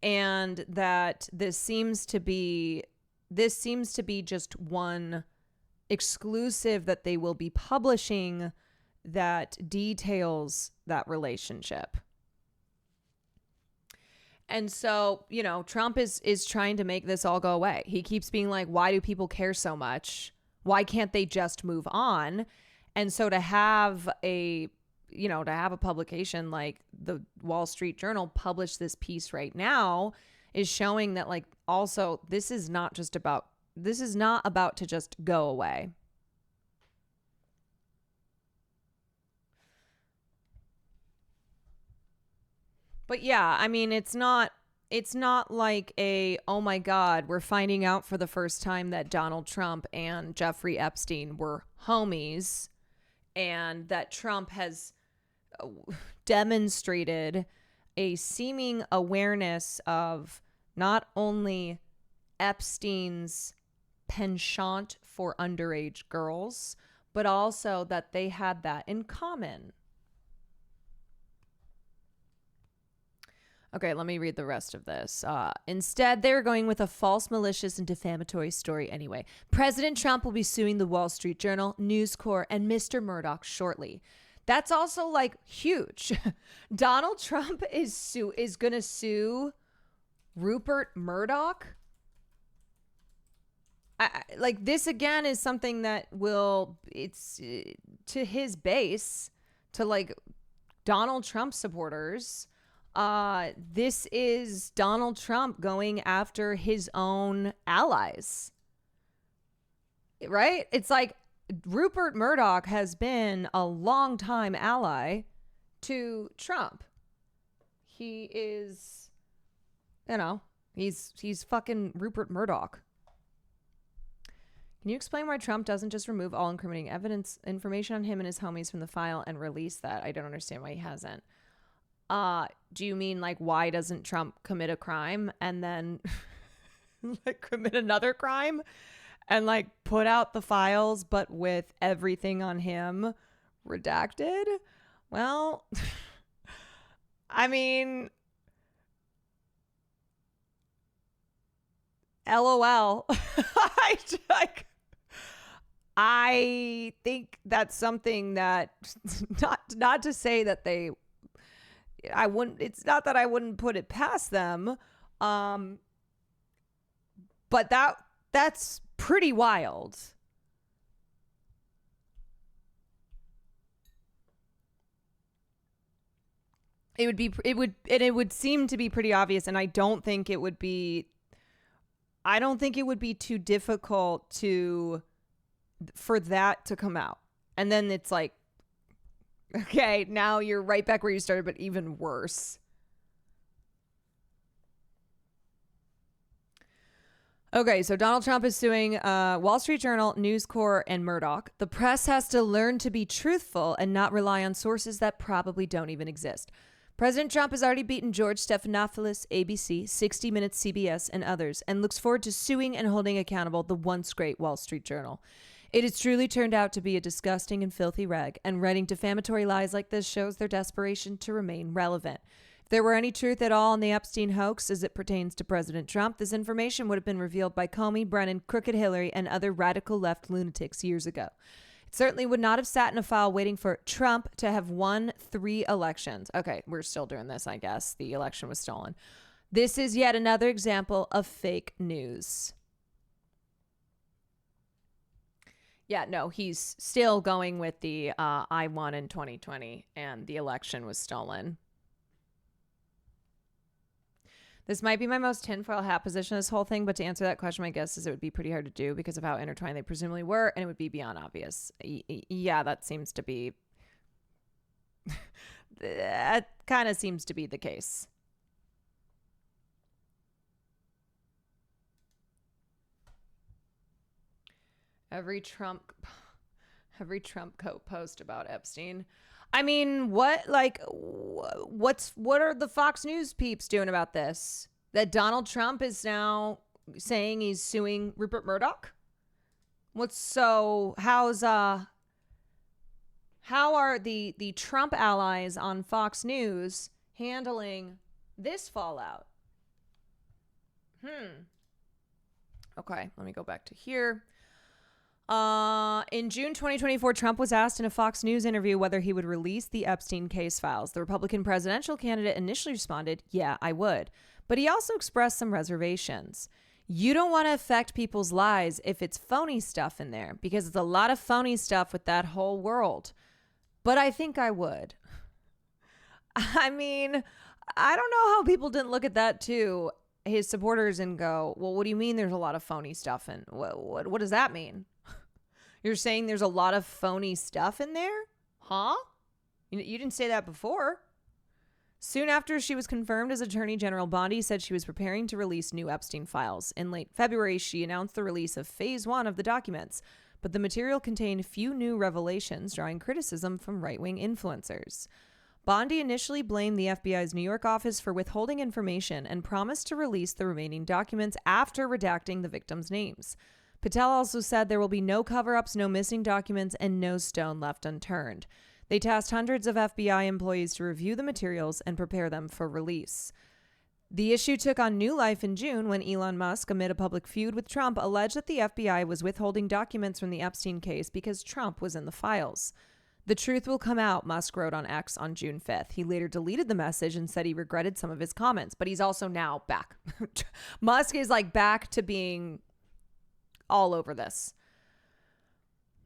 And that this seems to be just one exclusive that they will be publishing that details that relationship. And so, you know, Trump is trying to make this all go away. He keeps being like, why do people care so much? Why can't they just move on? And so to have a publication like the Wall Street Journal publish this piece right now is showing that, like, also this is not about to just go away. But yeah, I mean, it's not like oh my God, we're finding out for the first time that Donald Trump and Jeffrey Epstein were homies, and that Trump has demonstrated a seeming awareness of not only Epstein's penchant for underage girls, but also that they had that in common. Okay, let me read the rest of this. Instead, they're going with a false, malicious, and defamatory story anyway. President Trump will be suing the Wall Street Journal, News Corp, and Mr. Murdoch shortly. That's also like huge. Donald Trump is going to sue Rupert Murdoch. Like, this again is something that it's to his base, to like Donald Trump supporters. This is Donald Trump going after his own allies, right? It's like Rupert Murdoch has been a longtime ally to Trump. He is, he's fucking Rupert Murdoch. Can you explain why Trump doesn't just remove all incriminating information on him and his homies from the file and release that? I don't understand why he hasn't. Do you mean, like, why doesn't Trump commit a crime and then like commit another crime and like put out the files, but with everything on him redacted? Well, I mean, LOL. I think that's something that not to say that it's not that I wouldn't put it past them. But that's pretty wild. It would seem to be pretty obvious, and I don't think it would be too difficult for that to come out. And then it's like, okay, now you're right back where you started, but even worse. Okay, so Donald Trump is suing Wall Street Journal, News Corp, and Murdoch. The press has to learn to be truthful and not rely on sources that probably don't even exist. President Trump has already beaten George Stephanopoulos, ABC, 60 Minutes, CBS, and others, and looks forward to suing and holding accountable the once great Wall Street Journal. It has truly turned out to be a disgusting and filthy rag, and writing defamatory lies like this shows their desperation to remain relevant. If there were any truth at all in the Epstein hoax as it pertains to President Trump, this information would have been revealed by Comey, Brennan, Crooked Hillary, and other radical left lunatics years ago. It certainly would not have sat in a file waiting for Trump to have won 3 elections. Okay, we're still doing this, I guess. The election was stolen. This is yet another example of fake news. Yeah, no, he's still going with the I won in 2020 and the election was stolen. This might be my most tinfoil hat position this whole thing, but to answer that question, my guess is it would be pretty hard to do because of how intertwined they presumably were, and it would be beyond obvious. Yeah, that seems to be... that kind of seems to be the case. Every Trump post about Epstein. I mean, what are the Fox News peeps doing about this? That Donald Trump is now saying he's suing Rupert Murdoch? How are the Trump allies on Fox News handling this fallout? Okay, let me go back to here. In June 2024, Trump was asked in a Fox News interview whether he would release the Epstein case files. The Republican presidential candidate initially responded, "Yeah, I would." But he also expressed some reservations. You don't want to affect people's lives if it's phony stuff in there, because it's a lot of phony stuff with that whole world. But I think I would. I mean, I don't know how people didn't look at that too, his supporters, and go, well, what do you mean there's a lot of phony stuff? And what does that mean? You're saying there's a lot of phony stuff in there? Huh? You didn't say that before. Soon after she was confirmed as Attorney General, Bondi said she was preparing to release new Epstein files. In late February, she announced the release of Phase 1 of the documents, but the material contained few new revelations, drawing criticism from right-wing influencers. Bondi initially blamed the FBI's New York office for withholding information and promised to release the remaining documents after redacting the victims' names. Patel also said there will be no cover-ups, no missing documents, and no stone left unturned. They tasked hundreds of FBI employees to review the materials and prepare them for release. The issue took on new life in June when Elon Musk, amid a public feud with Trump, alleged that the FBI was withholding documents from the Epstein case because Trump was in the files. The truth will come out, Musk wrote on X on June 5th. He later deleted the message and said he regretted some of his comments, but he's also now back. Musk is like back to being all over this.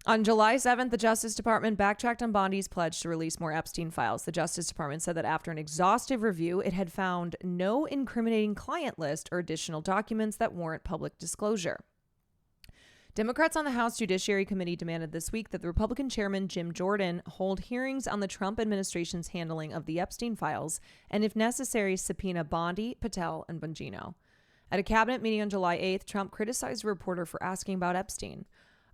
On July 7th, the Justice Department backtracked on Bondi's pledge to release more Epstein files. The Justice Department said that after an exhaustive review, it had found no incriminating client list or additional documents that warrant public disclosure. Democrats on the House Judiciary Committee demanded this week that the Republican chairman, Jim Jordan, hold hearings on the Trump administration's handling of the Epstein files and, if necessary, subpoena Bondi, Patel, and Bongino. At a cabinet meeting on July 8th, Trump criticized a reporter for asking about Epstein.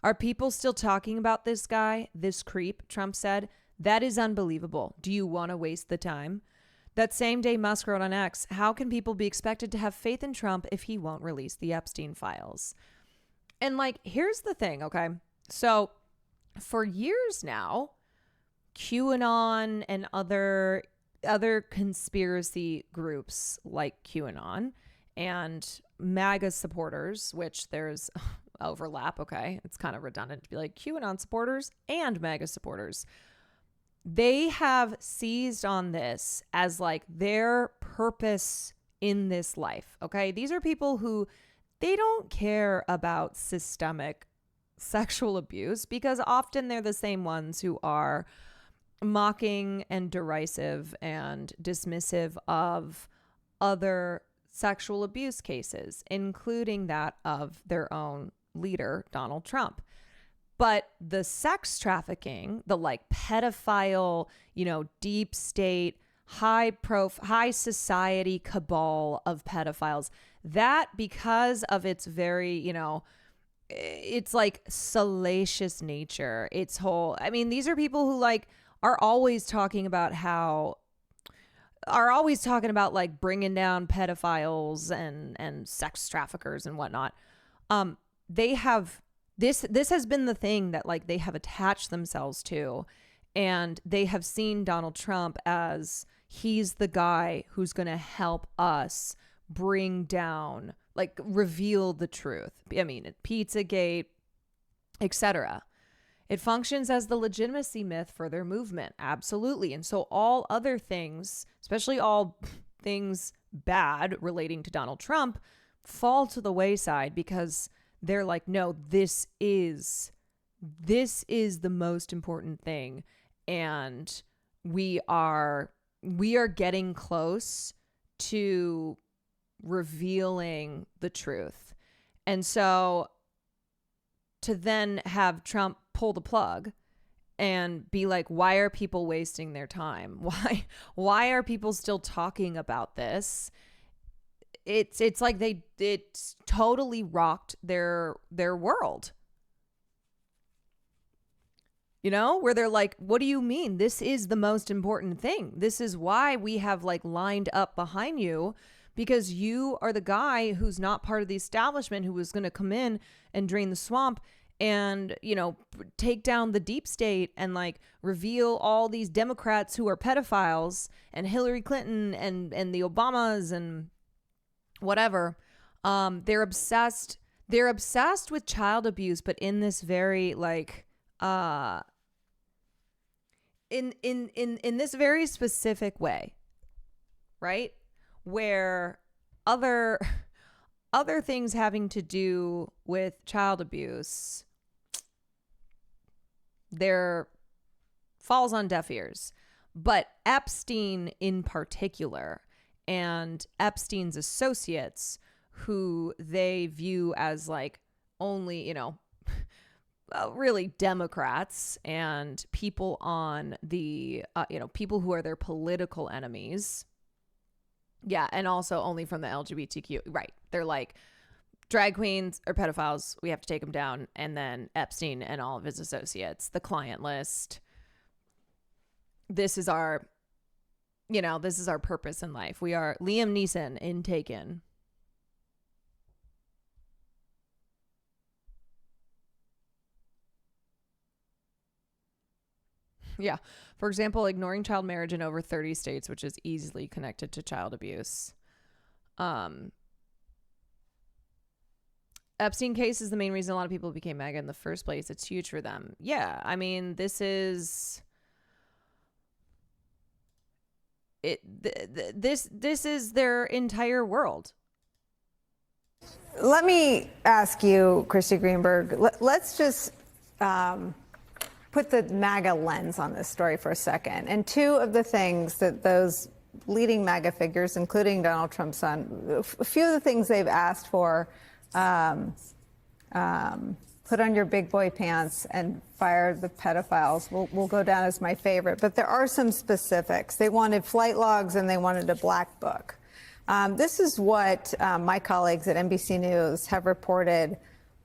Are people still talking about this guy, this creep? Trump said. That is unbelievable. Do you want to waste the time? That same day, Musk wrote on X, how can people be expected to have faith in Trump if he won't release the Epstein files? And here's the thing, okay? So for years now, QAnon and other conspiracy groups like QAnon and MAGA supporters, which there's overlap, okay? It's kind of redundant to be like QAnon supporters and MAGA supporters. They have seized on this as their purpose in this life, okay? These are people who, they don't care about systemic sexual abuse because often they're the same ones who are mocking and derisive and dismissive of other sexual abuse cases, including that of their own leader, Donald Trump. But the sex trafficking, the pedophile, deep state, high society cabal of pedophiles, that because of its very, it's salacious nature, its whole, these are people who are always talking about bringing down pedophiles and sex traffickers and whatnot. this has been the thing that like they have attached themselves to, and they have seen Donald Trump as he's the guy who's going to help us bring down, like reveal the truth. I mean, Pizzagate, etc. It functions as the legitimacy myth for their movement. Absolutely. And so all other things, especially all things bad relating to Donald Trump, fall to the wayside because they're like, no, this is the most important thing. And we are getting close to revealing the truth. And so to then have Trump pull the plug and be like, why are people wasting their time? Why are people still talking about this? It's like it's totally rocked their world. You know, where they're like, what do you mean? This is the most important thing. This is why we have like lined up behind you, because you are the guy who's not part of the establishment, who was going to come in and drain the swamp and, you know, take down the deep state and like reveal all these Democrats who are pedophiles and Hillary Clinton and the Obamas and whatever. They're obsessed with child abuse, but in this very like, in this very specific way, right? Where other things having to do with child abuse, there falls on deaf ears. But Epstein in particular, and Epstein's associates, who they view as like only, you know, really Democrats and people on the, people who are their political enemies. Yeah, and also only from the LGBTQ. Right. They're like, drag queens are pedophiles. We have to take them down. And then Epstein and all of his associates, the client list. This is our purpose in life. We are Liam Neeson in Taken. Yeah. For example, ignoring child marriage in over 30 states, which is easily connected to child abuse. Epstein case is the main reason a lot of people became MAGA in the first place. It's huge for them. Yeah. I mean, this is their entire world. Let me ask you, Christy Greenberg, let's just put the MAGA lens on this story for a second. And two of the things that those leading MAGA figures, including Donald Trump's son, a few of the things they've asked for, put on your big boy pants and fire the pedophiles, will go down as my favorite. But there are some specifics. They wanted flight logs and they wanted a black book. This is what my colleagues at NBC News have reported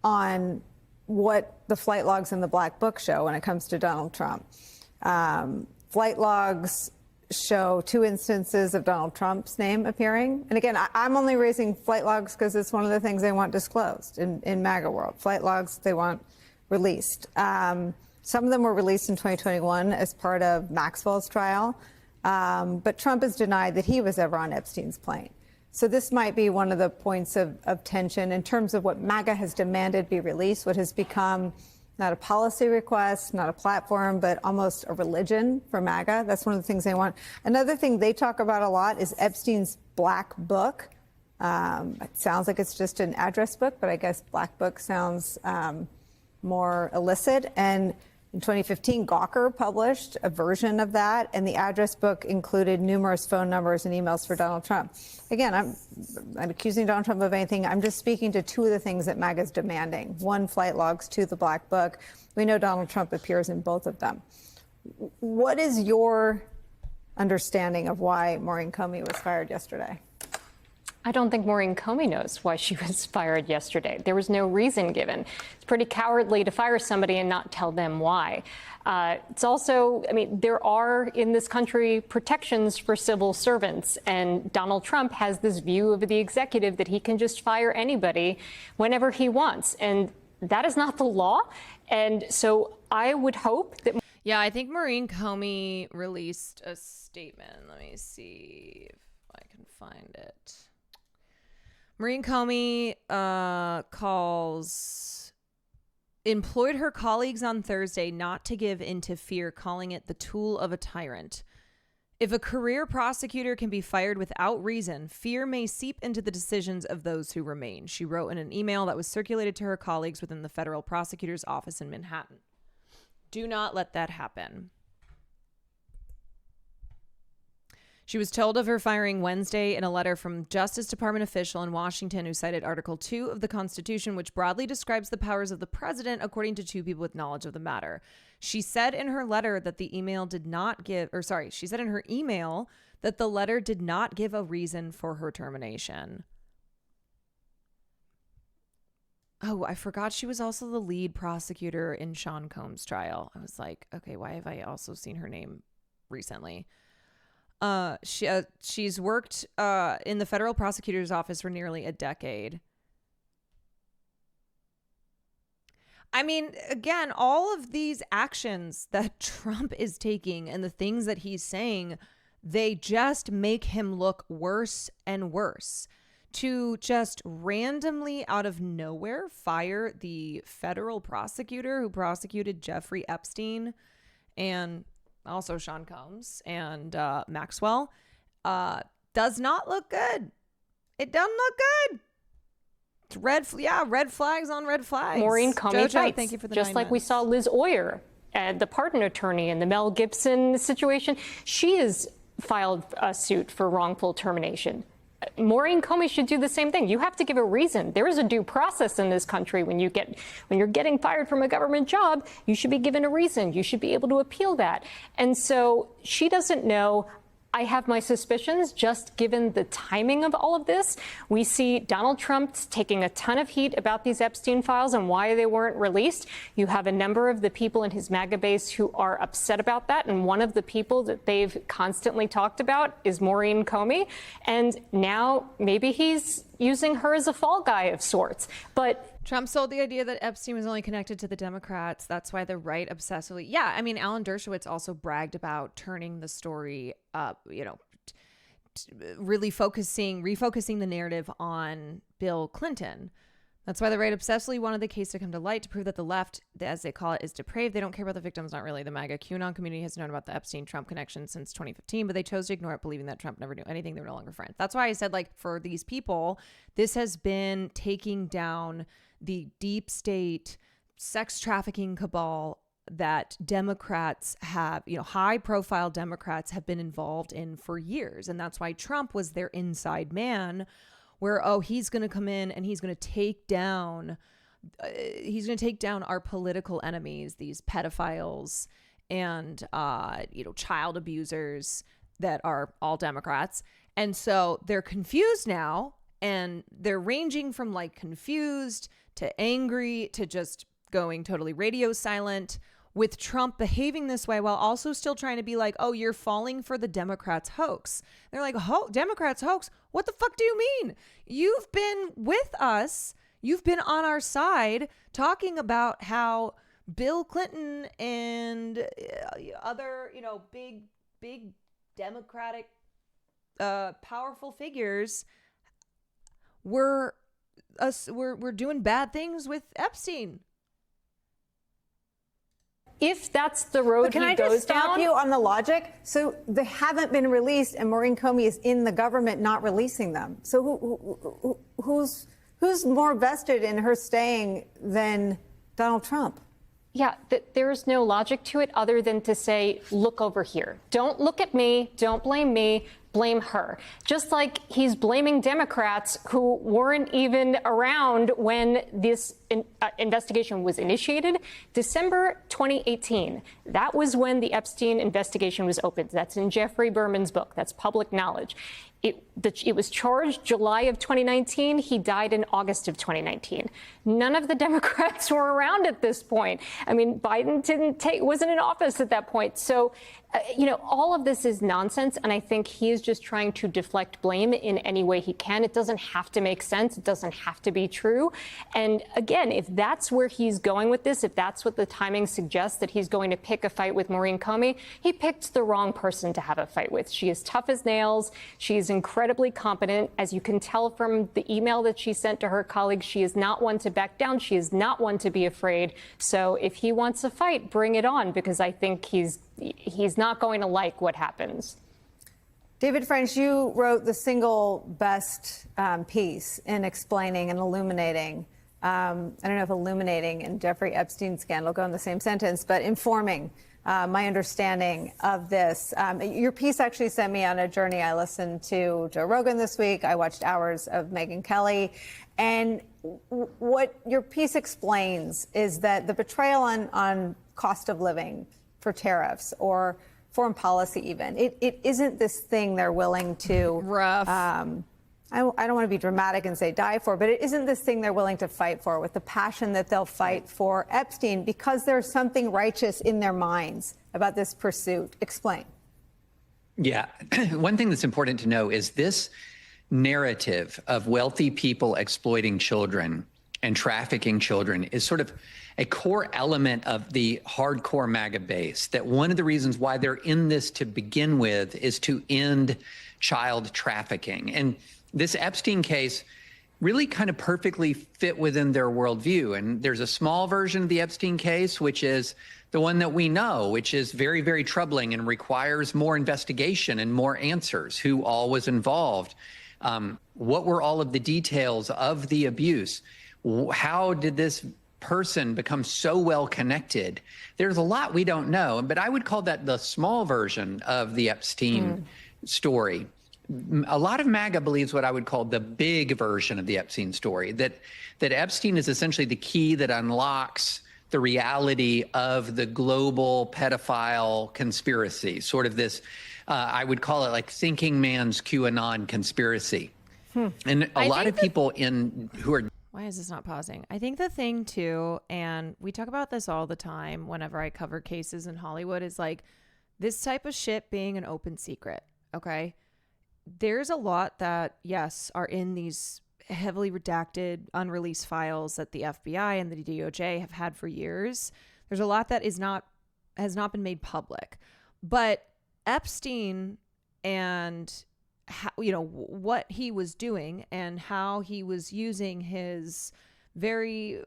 on what the flight logs and the black book show when it comes to Donald Trump. Flight logs show two instances of Donald Trump's name appearing. And again, I'm only raising flight logs because it's one of the things they want disclosed in MAGA world. Flight logs they want released. Some of them were released in 2021 as part of Maxwell's trial. But Trump has denied that he was ever on Epstein's plane. So this might be one of the points of tension in terms of what MAGA has demanded be released, what has become not a policy request, not a platform, but almost a religion for MAGA. That's one of the things they want. Another thing they talk about a lot is Epstein's black book. It sounds like it's just an address book, but I guess black book sounds more illicit. And in 2015, Gawker published a version of that, and the address book included numerous phone numbers and emails for Donald Trump. Again, I'm accusing Donald Trump of anything. I'm just speaking to two of the things that MAGA is demanding. One, flight logs. Two, the black book. We know Donald Trump appears in both of them. What is your understanding of why Maureen Comey was fired yesterday? I don't think Maureen Comey knows why she was fired yesterday. There was no reason given. It's pretty cowardly to fire somebody and not tell them why. It's also, I mean, there are in this country protections for civil servants, and Donald Trump has this view of the executive that he can just fire anybody whenever he wants. And That is not the law. And so I would hope that... Yeah, I think Maureen Comey released a statement. Let me see if I can find it. Maureen Comey employed her colleagues on Thursday not to give in to fear, calling it the tool of a tyrant. If a career prosecutor can be fired without reason, fear may seep into the decisions of those who remain, she wrote in an email that was circulated to her colleagues within the federal prosecutor's office in Manhattan. Do not let that happen. She was told of her firing Wednesday in a letter from Justice Department official in Washington who cited Article 2 of the Constitution, which broadly describes the powers of the president, according to two people with knowledge of the matter. She said in her letter that the email did not give, she said in her email that the letter did not give a reason for her termination. Oh, I forgot she was also the lead prosecutor in Sean Combs' trial. I was like, okay, why have I also seen her name recently? She's worked in the federal prosecutor's office for nearly a decade. I mean, again, all of these actions that Trump is taking and the things that he's saying, they just make him look worse and worse. To just randomly out of nowhere fire the federal prosecutor who prosecuted Jeffrey Epstein and also Sean Combs and Maxwell does not look good. It doesn't look good. It's red flags on red flags. Maureen Comey fights, thank you for the just 9 like we minutes. saw Liz Oyer, the pardon attorney in the Mel Gibson situation. She has filed a suit for wrongful termination. Maureen Comey should do the same thing. You have to give a reason. There is a due process in this country. When you're getting fired from a government job, you should be given a reason. You should be able to appeal that. And so she doesn't know. I have my suspicions, just given the timing of all of this. We see Donald Trump taking a ton of heat about these Epstein files and why they weren't released. You have a number of the people in his MAGA base who are upset about that. And one of the people that they've constantly talked about is Maureen Comey. And now maybe he's using her as a fall guy of sorts. But Trump sold the idea that Epstein was only connected to the Democrats. That's why the right obsessively. Yeah, I mean, Alan Dershowitz also bragged about turning the story up, really refocusing the narrative on Bill Clinton. That's why the right obsessively wanted the case to come to light to prove that the left, as they call it, is depraved. They don't care about the victims, not really. The MAGA QAnon community has known about the Epstein-Trump connection since 2015, but they chose to ignore it, believing that Trump never knew anything. They were no longer friends. That's why I said, for these people, this has been taking down the deep state sex trafficking cabal that Democrats have, high profile Democrats have been involved in for years. And that's why Trump was their inside man, where, he's going to come in and he's going to take down our political enemies, these pedophiles and, child abusers that are all Democrats. And so they're confused now, and they're ranging from confused to angry to just going totally radio silent with Trump behaving this way while also still trying to be like, oh, you're falling for the Democrats hoax. They're like, Democrats hoax? What the fuck do you mean? You've been with us. You've been on our side talking about how Bill Clinton and other, big Democratic powerful figures we're doing bad things with Epstein. If that's the road Can he I goes just stop down, you on the logic? So they haven't been released, and Maureen Comey is in the government not releasing them. So who's more vested in her staying than Donald Trump? Yeah, there's no logic to it other than to say, look over here. Don't look at me. Don't blame me. Blame her. Just like he's blaming Democrats who weren't even around when this investigation was initiated. December 2018. That was when the Epstein investigation was opened. That's in Jeffrey Berman's book. That's public knowledge. It was charged July of 2019. He died in August of 2019. None of the Democrats were around at this point. I mean, Biden wasn't in office at that point. So, all of this is nonsense. And I think he is just trying to deflect blame in any way he can. It doesn't have to make sense. It doesn't have to be true. And again, again, if that's where he's going with this, if that's what the timing suggests, that he's going to pick a fight with Maureen Comey, he picked the wrong person to have a fight with. She is tough as nails. She is incredibly competent. As you can tell from the email that she sent to her colleagues, she is not one to back down. She is not one to be afraid. So if he wants a fight, bring it on, because I think he's not going to like what happens. David French, you wrote the single best piece in explaining and illuminating, I don't know if illuminating and Jeffrey Epstein scandal go in the same sentence, but informing my understanding of this. Your piece actually sent me on a journey. I listened to Joe Rogan this week. I watched hours of Megyn Kelly. And what your piece explains is that the betrayal on cost of living for tariffs or foreign policy even, it isn't this thing they're willing to I don't want to be dramatic and say die for, but it isn't this thing they're willing to fight for with the passion that they'll fight for Epstein, because there's something righteous in their minds about this pursuit. Explain. Yeah. One thing that's important to know is this narrative of wealthy people exploiting children and trafficking children is sort of a core element of the hardcore MAGA base, that one of the reasons why they're in this to begin with is to end child trafficking. And this Epstein case really kind of perfectly fit within their worldview. And there's a small version of the Epstein case, which is the one that we know, which is very, very troubling and requires more investigation and more answers. Who all was involved? What were all of the details of the abuse? How did this person become so well connected? There's a lot we don't know, but I would call that the small version of the Epstein story. A lot of MAGA believes what I would call the big version of the Epstein story, that Epstein is essentially the key that unlocks the reality of the global pedophile conspiracy, sort of this, I would call it like thinking man's QAnon conspiracy. And a lot of people who are... Why is this not pausing? I think the thing too, and we talk about this all the time whenever I cover cases in Hollywood, is like this type of shit being an open secret. Okay. There's a lot that, yes, are in these heavily redacted, unreleased files that the FBI and the DOJ have had for years. There's a lot that has not been made public. But Epstein and how, what he was doing and how he was using his very,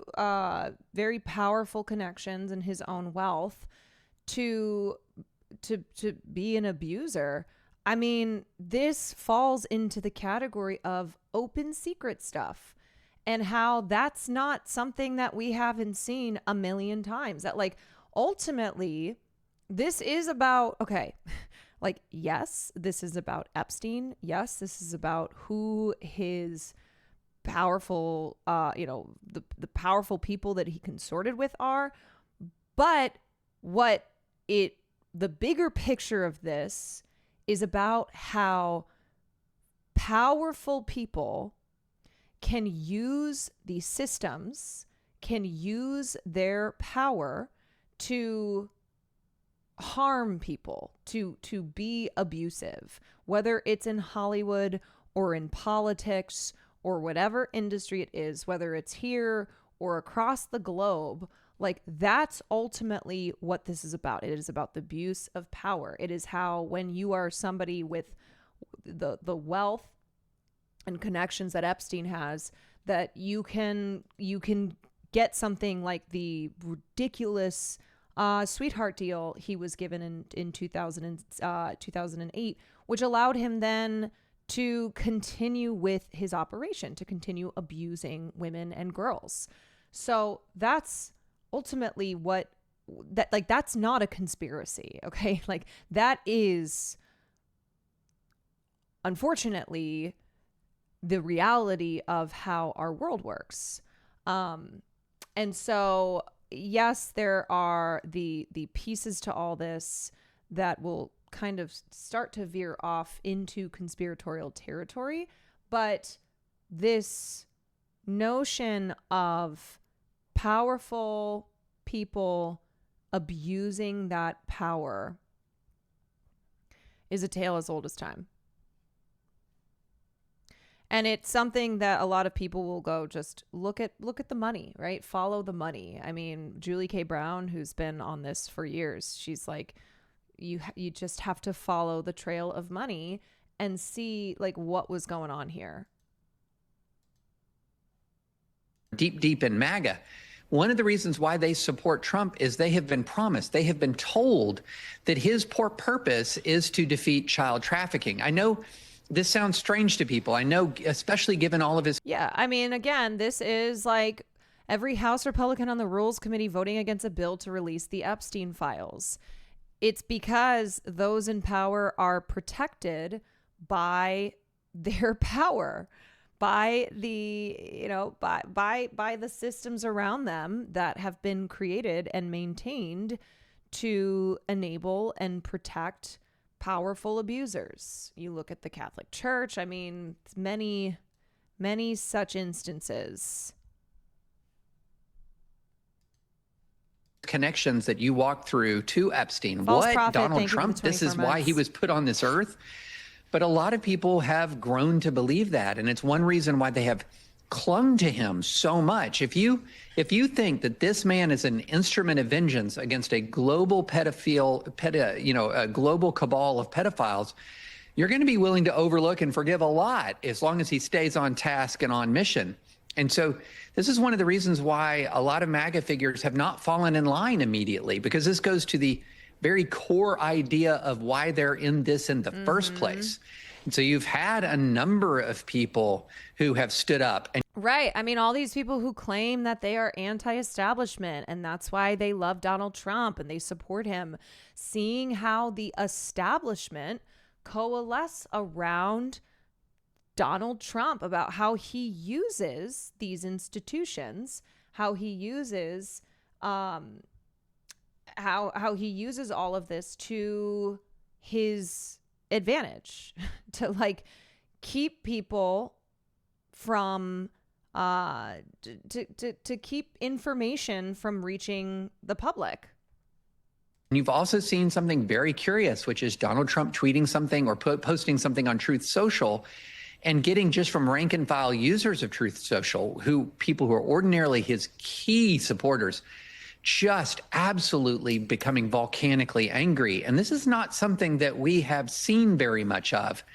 very powerful connections and his own wealth to be an abuser. I mean, this falls into the category of open secret stuff, and how that's not something that we haven't seen a million times. That, like, ultimately, this is about, okay, like, yes, this is about Epstein. Yes, this is about who his powerful, the powerful people that he consorted with are. But the bigger picture of this is about how powerful people can use these systems, can use their power to harm people, to be abusive, whether it's in Hollywood or in politics or whatever industry it is, whether it's here or across the globe. Like, that's ultimately what this is about. It is about the abuse of power. It is how, when you are somebody with the wealth and connections that Epstein has, that you can get something like the ridiculous sweetheart deal he was given in 2008, which allowed him then to continue with his operation, to continue abusing women and girls. So that's ultimately that's not a conspiracy. Okay. Like, that is unfortunately the reality of how our world works. And so, yes, there are the pieces to all this that will kind of start to veer off into conspiratorial territory, but this notion of powerful people abusing that power is a tale as old as time. And it's something that a lot of people will go, just look at the money, right? Follow the money. I mean, Julie K. Brown, who's been on this for years, she's like, you just have to follow the trail of money and see like what was going on here. Deep in MAGA. One of the reasons why they support Trump is they have been promised, they have been told that his purpose is to defeat child trafficking. I know this sounds strange to people. I know, especially given all of his. Yeah, I mean, again, this is like every House Republican on the Rules Committee voting against a bill to release the Epstein files. It's because those in power are protected by their power, by the, by the systems around them that have been created and maintained to enable and protect powerful abusers. You look at the Catholic Church. I mean, many such instances. Connections that you walk through to Epstein. False What? prophet, Donald Trump? This is why he was put on this earth. But a lot of people have grown to believe that. And it's one reason why they have clung to him so much. If you think that this man is an instrument of vengeance against a global a global cabal of pedophiles, you're going to be willing to overlook and forgive a lot as long as he stays on task and on mission. And so this is one of the reasons why a lot of MAGA figures have not fallen in line immediately, because this goes to the very core idea of why they're in this in the first place. And so you've had a number of people who have stood up. Right. I mean, all these people who claim that they are anti-establishment and that's why they love Donald Trump and they support him, seeing how the establishment coalesce around Donald Trump, about how he uses these institutions, how he uses how he uses all of this to his advantage, to like keep people from to keep information from reaching the public. And you've also seen something very curious, which is Donald Trump tweeting something or posting something on Truth Social and getting just from rank and file users of Truth Social, people who are ordinarily his key supporters, just absolutely becoming volcanically angry. And this is not something that we have seen very much of.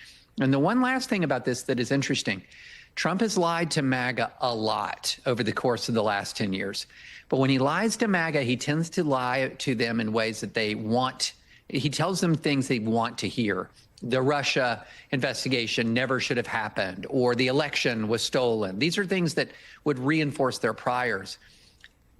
And the one last thing about this that is interesting, Trump has lied to MAGA a lot over the course of the last 10 years. But when he lies to MAGA, he tends to lie to them in ways that they want. He tells them things they want to hear. The Russia investigation never should have happened, or the election was stolen. These are things that would reinforce their priors.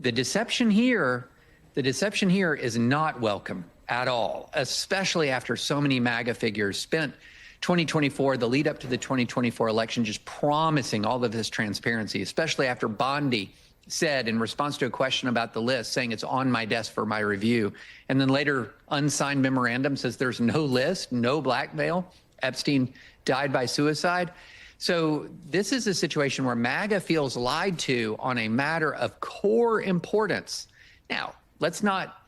The deception here is not welcome at all, especially after so many MAGA figures spent 2024, the lead up to the 2024 election, just promising all of this transparency, especially after Bondi said in response to a question about the list, saying it's on my desk for my review. And then later, unsigned memorandum says there's no list, no blackmail. Epstein died by suicide. So this is a situation where MAGA feels lied to on a matter of core importance. Now, let's not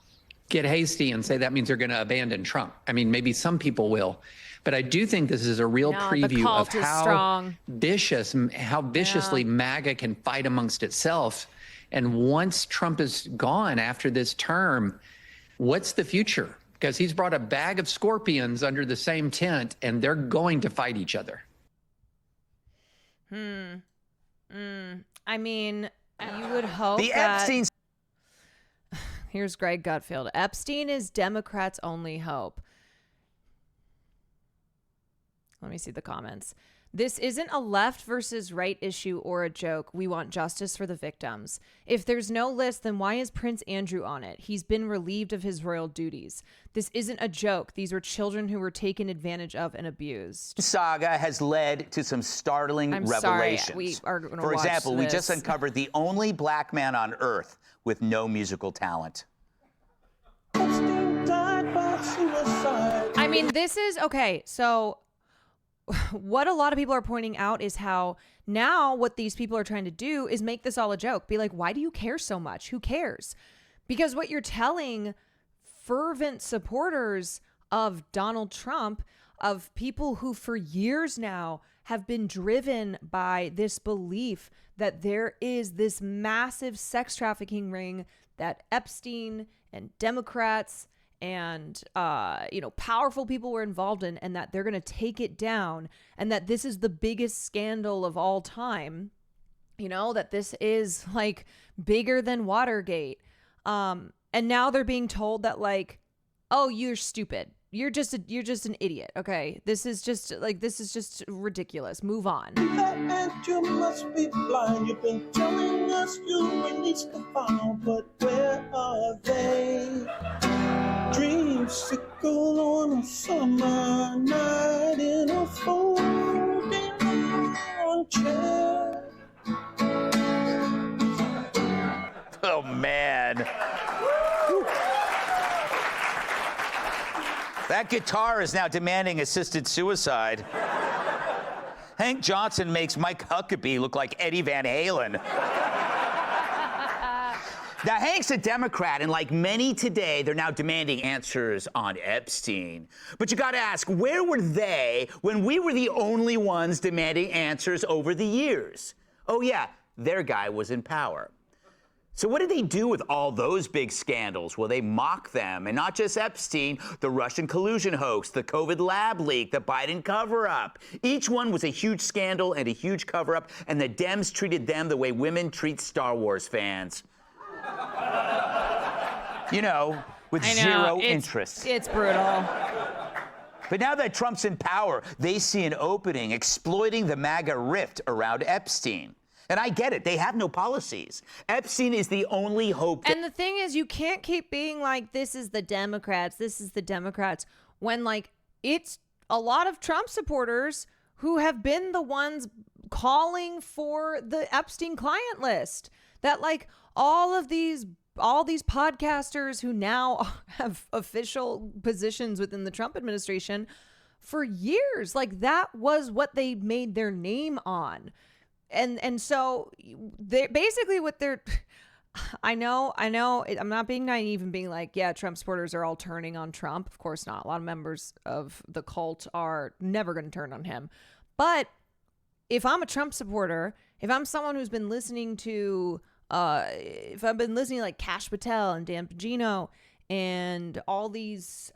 get hasty and say that means they're going to abandon Trump. I mean, maybe some people will. But I do think this is a real preview of how viciously MAGA can fight amongst itself. And once Trump is gone after this term, what's the future? Because he's brought a bag of scorpions under the same tent, and they're going to fight each other. I mean, you would hope the that... Epstein's. Here's Greg Gutfield. Epstein is Democrats' only hope. Let me see the comments. This isn't a left versus right issue or a joke. We want justice for the victims. If there's no list, then why is Prince Andrew on it? He's been relieved of his royal duties. This isn't a joke. These were children who were taken advantage of and abused. Saga has led to some startling revelations. Sorry, we are going to For watch example, we this. just uncovered the only black man on Earth with no musical talent. I mean, this is okay. So what a lot of people are pointing out is how now what these people are trying to do is make this all a joke. Be like, why do you care so much? Who cares? Because what you're telling fervent supporters of Donald Trump, of people who for years now have been driven by this belief that there is this massive sex trafficking ring that Epstein and Democrats and powerful people were involved in, and that they're going to take it down, and that this is the biggest scandal of all time. That this is like bigger than Watergate. And now they're being told that like, oh, you're stupid. You're just an idiot. Okay. This is just ridiculous. Move on. And you must be blind. You've been telling us you released the file, but where are they? Dreamsicle on a summer night in a folding armchair. Oh, man. That guitar is now demanding assisted suicide. Hank Johnson makes Mike Huckabee look like Eddie Van Halen. Now, Hank's a Democrat, and like many today, they're now demanding answers on Epstein. But you gotta ask, where were they when we were the only ones demanding answers over the years? Oh yeah, their guy was in power. So what did they do with all those big scandals? Well, they mock them, and not just Epstein, the Russian collusion hoax, the COVID lab leak, the Biden cover-up. Each one was a huge scandal and a huge cover-up, and the Dems treated them the way women treat Star Wars fans. With zero interest. It's brutal. But now that Trump's in power, they see an opening exploiting the MAGA rift around Epstein. And I get it. They have no policies. Epstein is the only hope. And the thing is, you can't keep being like, this is the Democrats, when like it's a lot of Trump supporters who have been the ones calling for the Epstein client list. That like all these podcasters who now have official positions within the Trump administration for years, like that was what they made their name on. And so they basically what they're, I know, I'm not being naive and being like, yeah, Trump supporters are all turning on Trump. Of course not. A lot of members of the cult are never going to turn on him. But if I'm a Trump supporter, if I'm someone who's been listening to, if I've been listening to like Kash Patel and Dan Bongino and all these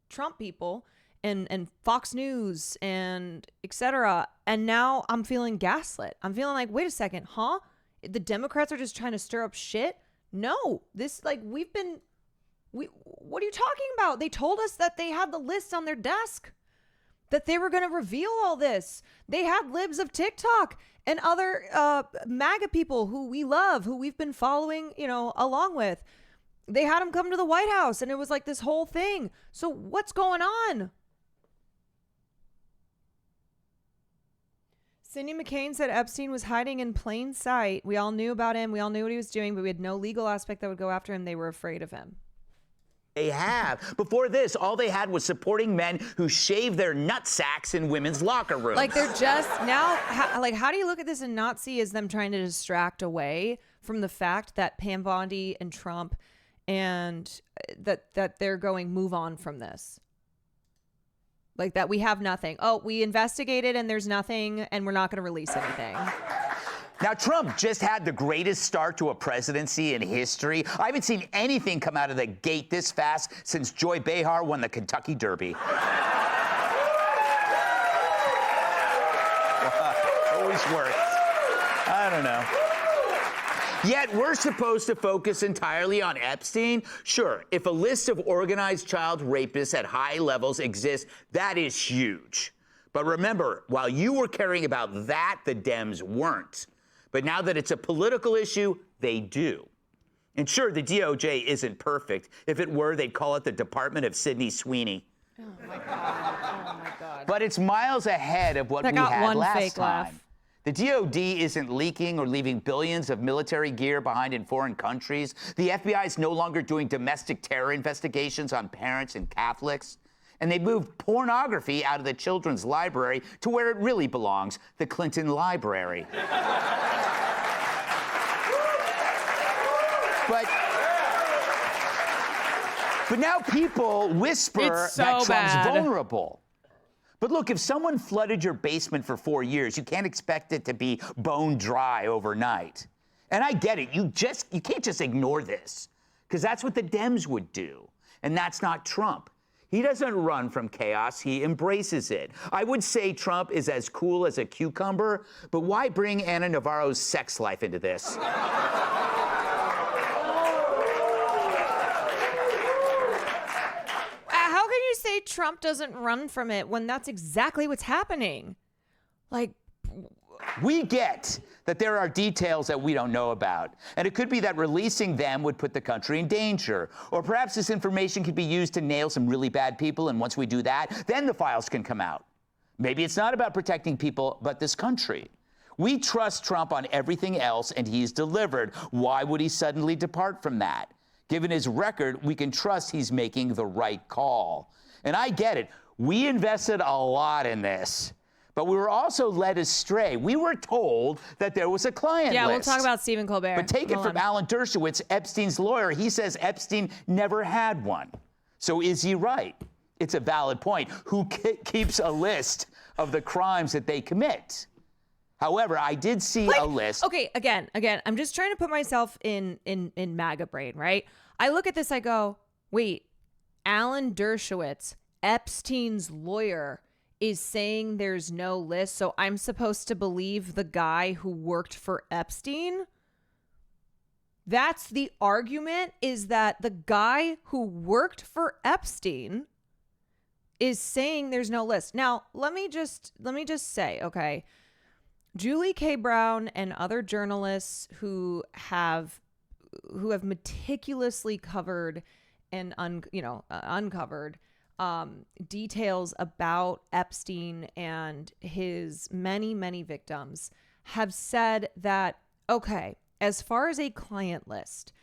Trump people and Fox News and etc. And now I'm feeling gaslit. I'm feeling like, wait a second, huh? The Democrats are just trying to stir up shit? No, this like what are you talking about? They told us that they had the list on their desk, that they were going to reveal all this. They had libs of TikTok and other MAGA people who we love, who we've been following, along with. They had them come to the White House and it was like this whole thing. So what's going on? Cindy McCain said Epstein was hiding in plain sight. We all knew about him. We all knew what he was doing, but we had no legal aspect that would go after him. They were afraid of him. They have. Before this, all they had was supporting men who shave their nut sacks in women's locker rooms. Like they're just now, how do you look at this and not see as them trying to distract away from the fact that Pam Bondi and Trump and that they're going, move on from this? Like that we have nothing. Oh, we investigated and there's nothing and we're not going to release anything. Now, Trump just had the greatest start to a presidency in history. I haven't seen anything come out of the gate this fast since Joy Behar won the Kentucky Derby. Always works. I don't know. Yet we're supposed to focus entirely on Epstein? Sure, if a list of organized child rapists at high levels exists, that is huge. But remember, while you were caring about that, the Dems weren't. But now that it's a political issue, they do. And sure, the DOJ isn't perfect. If it were, they'd call it the Department of Sydney Sweeney. Oh, my God. Oh, my God. But it's miles ahead of what we had last time. Laugh. The DOD isn't leaking or leaving billions of military gear behind in foreign countries. The FBI is no longer doing domestic terror investigations on parents and Catholics. And they moved pornography out of the children's library to where it really belongs, the Clinton Library. But now people whisper that Trump's vulnerable. But look, if someone flooded your basement for 4 years, you can't expect it to be bone dry overnight. And I get it. You can't just ignore this, because that's what the Dems would do. And that's not Trump. He doesn't run from chaos. He embraces it. I would say Trump is as cool as a cucumber, but why bring Ana Navarro's sex life into this? How can you say Trump doesn't run from it when that's exactly what's happening? Like, we get that there are details that we don't know about, and it could be that releasing them would put the country in danger. Or perhaps this information could be used to nail some really bad people, and once we do that, then the files can come out. Maybe it's not about protecting people, but this country. We trust Trump on everything else, and he's delivered. Why would he suddenly depart from that? Given his record, we can trust he's making the right call. And I get it. We invested a lot in this. But we were also led astray. We were told that there was a client list. We'll talk about Stephen Colbert. But take it from Alan Dershowitz, Epstein's lawyer. He says Epstein never had one. So is he right? It's a valid point. Who keeps a list of the crimes that they commit? However, I did see a list. Okay, again, I'm just trying to put myself in MAGA brain, right? I look at this, I go, wait, Alan Dershowitz, Epstein's lawyer, is saying there's no list, so I'm supposed to believe the guy who worked for Epstein? That's the argument, is that the guy who worked for Epstein is saying there's no list. Now, let me just say, okay, Julie K. Brown and other journalists who have meticulously covered and uncovered details about Epstein and his many, many victims have said that, okay, as far as a client list,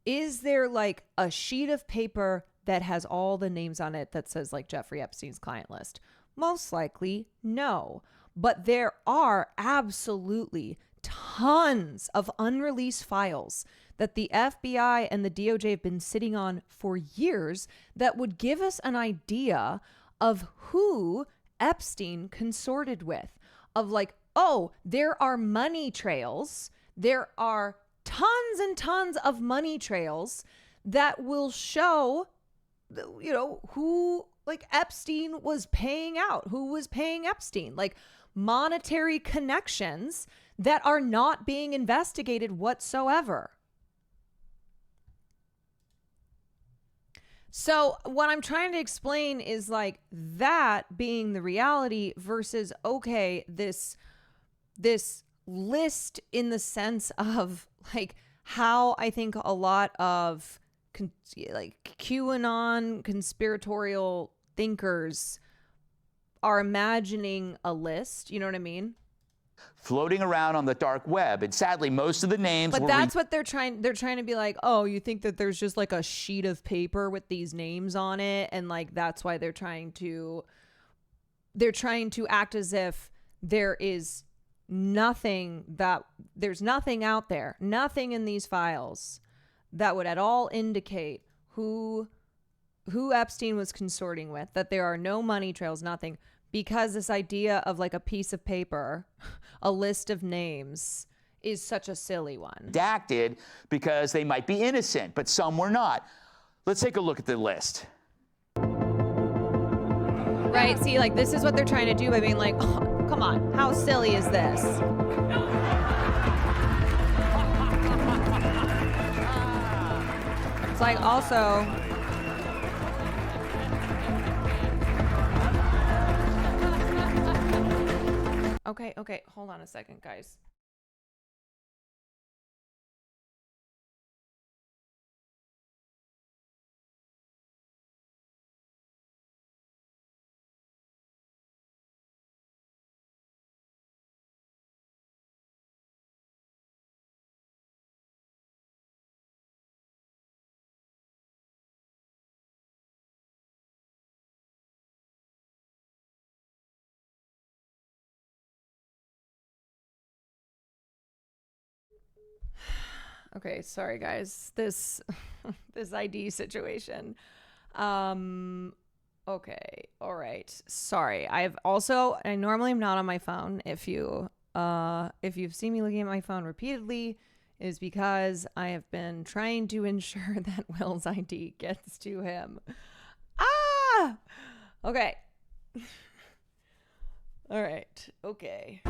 is there like a sheet of paper that has all the names on it that says like Jeffrey Epstein's client list? Most likely, no. But there are absolutely tons of unreleased files that the FBI and the DOJ have been sitting on for years that would give us an idea of who Epstein consorted with. Of like, oh, there are money trails. There are tons and tons of money trails that will show, who like Epstein was paying out, who was paying Epstein, like monetary connections that are not being investigated whatsoever. So what I'm trying to explain is like that being the reality versus, okay, this list in the sense of like how I think a lot of like QAnon conspiratorial thinkers are imagining a list. You know what I mean? Floating around on the dark web, and sadly most of the names but that's what they're trying to be like, oh, you think that there's just like a sheet of paper with these names on it, and like that's why they're trying to act as if there's nothing out there, nothing in these files that would at all indicate who Epstein was consorting with, that there are no money trails, nothing. Because this idea of like a piece of paper, a list of names, is such a silly one. Redacted because they might be innocent, but some were not. Let's take a look at the list. Right, see, like this is what they're trying to do by being like, oh, come on, how silly is this? It's like also... Okay, hold on a second, guys. Okay, sorry guys. This ID situation. Okay. All right. Sorry. I normally am not on my phone. If you've seen me looking at my phone repeatedly, is because I have been trying to ensure that Will's ID gets to him. Okay. All right. Okay.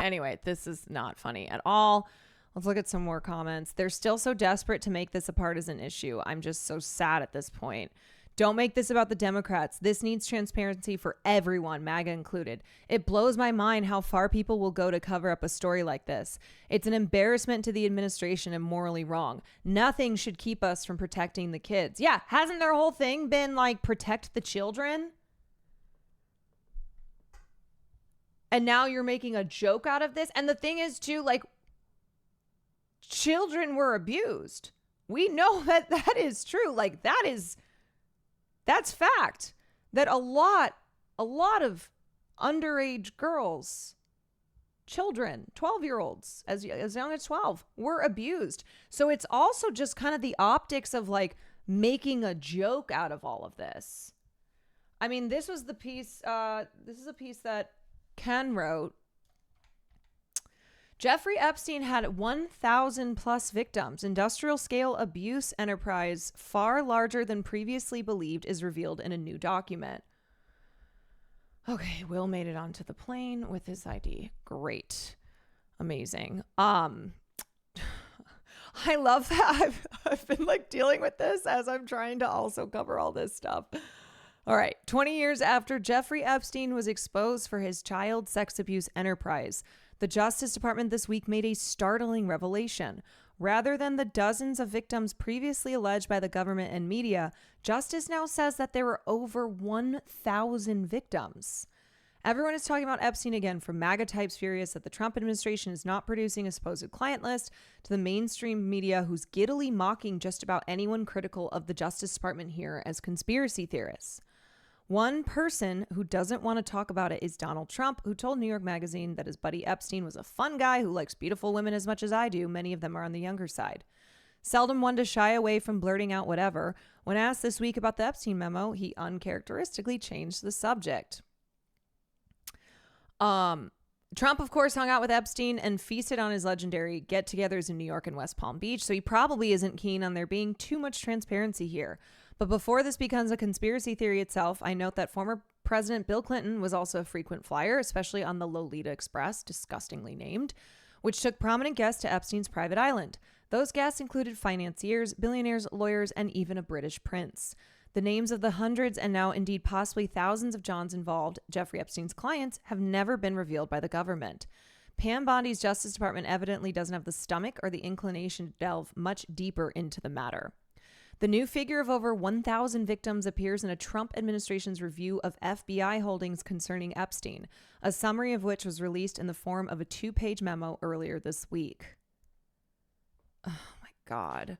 Anyway, this is not funny at all. Let's look at some more comments. They're still so desperate to make this a partisan issue. I'm just so sad at this point. Don't make this about the Democrats. This needs transparency for everyone, MAGA included. It blows my mind how far people will go to cover up a story like this. It's an embarrassment to the administration and morally wrong. Nothing should keep us from protecting the kids. Yeah, hasn't their whole thing been like protect the children? And now you're making a joke out of this. And the thing is too, like, children were abused. We know that is true. Like that's fact. That a lot of underage girls, children, 12-year-olds, as young as 12, were abused. So it's also just kind of the optics of like making a joke out of all of this. I mean, this was the piece, this is a piece that Ken wrote. Jeffrey Epstein had 1,000 plus victims. Industrial scale abuse enterprise far larger than previously believed is revealed in a new document. Okay, Will made it onto the plane with his ID. Great. Amazing. I love that I've been like dealing with this as I'm trying to also cover all this stuff. All right, 20 years after Jeffrey Epstein was exposed for his child sex abuse enterprise, the Justice Department this week made a startling revelation. Rather than the dozens of victims previously alleged by the government and media, Justice now says that there were over 1,000 victims. Everyone is talking about Epstein again, from MAGA types furious that the Trump administration is not producing a supposed client list to the mainstream media who's giddily mocking just about anyone critical of the Justice Department here as conspiracy theorists. One person who doesn't want to talk about it is Donald Trump, who told New York Magazine that his buddy Epstein was a fun guy who likes beautiful women as much as I do. Many of them are on the younger side. Seldom one to shy away from blurting out whatever. When asked this week about the Epstein memo, he uncharacteristically changed the subject. Trump, of course, hung out with Epstein and feasted on his legendary get-togethers in New York and West Palm Beach, so he probably isn't keen on there being too much transparency here. But before this becomes a conspiracy theory itself, I note that former President Bill Clinton was also a frequent flyer, especially on the Lolita Express, disgustingly named, which took prominent guests to Epstein's private island. Those guests included financiers, billionaires, lawyers, and even a British prince. The names of the hundreds and now indeed possibly thousands of Johns involved, Jeffrey Epstein's clients, have never been revealed by the government. Pam Bondi's Justice Department evidently doesn't have the stomach or the inclination to delve much deeper into the matter. The new figure of over 1,000 victims appears in a Trump administration's review of FBI holdings concerning Epstein, a summary of which was released in the form of a 2-page memo earlier this week. Oh my God.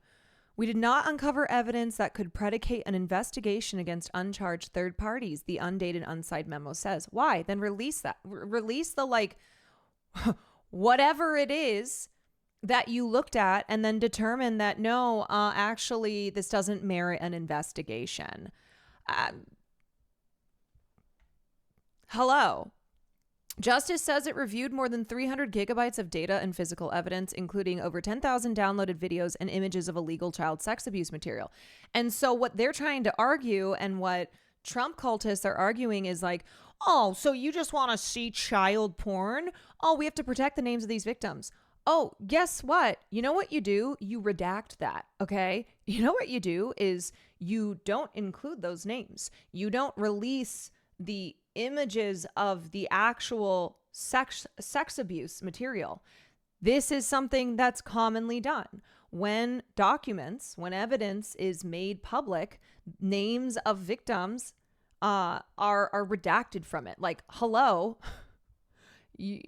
We did not uncover evidence that could predicate an investigation against uncharged third parties, the undated, unsigned memo says. Why? Then release that. Release the, like, whatever it is that you looked at and then determine that, no, actually, this doesn't merit an investigation. Hello. Justice says it reviewed more than 300 gigabytes of data and physical evidence, including over 10,000 downloaded videos and images of illegal child sex abuse material. And so what they're trying to argue and what Trump cultists are arguing is like, oh, so you just want to see child porn? Oh, we have to protect the names of these victims. Oh, guess what? You know what you do? You redact that, okay? You know what you do is you don't include those names. You don't release the images of the actual sex abuse material. This is something that's commonly done. When evidence is made public, names of victims are redacted from it. Like, hello, do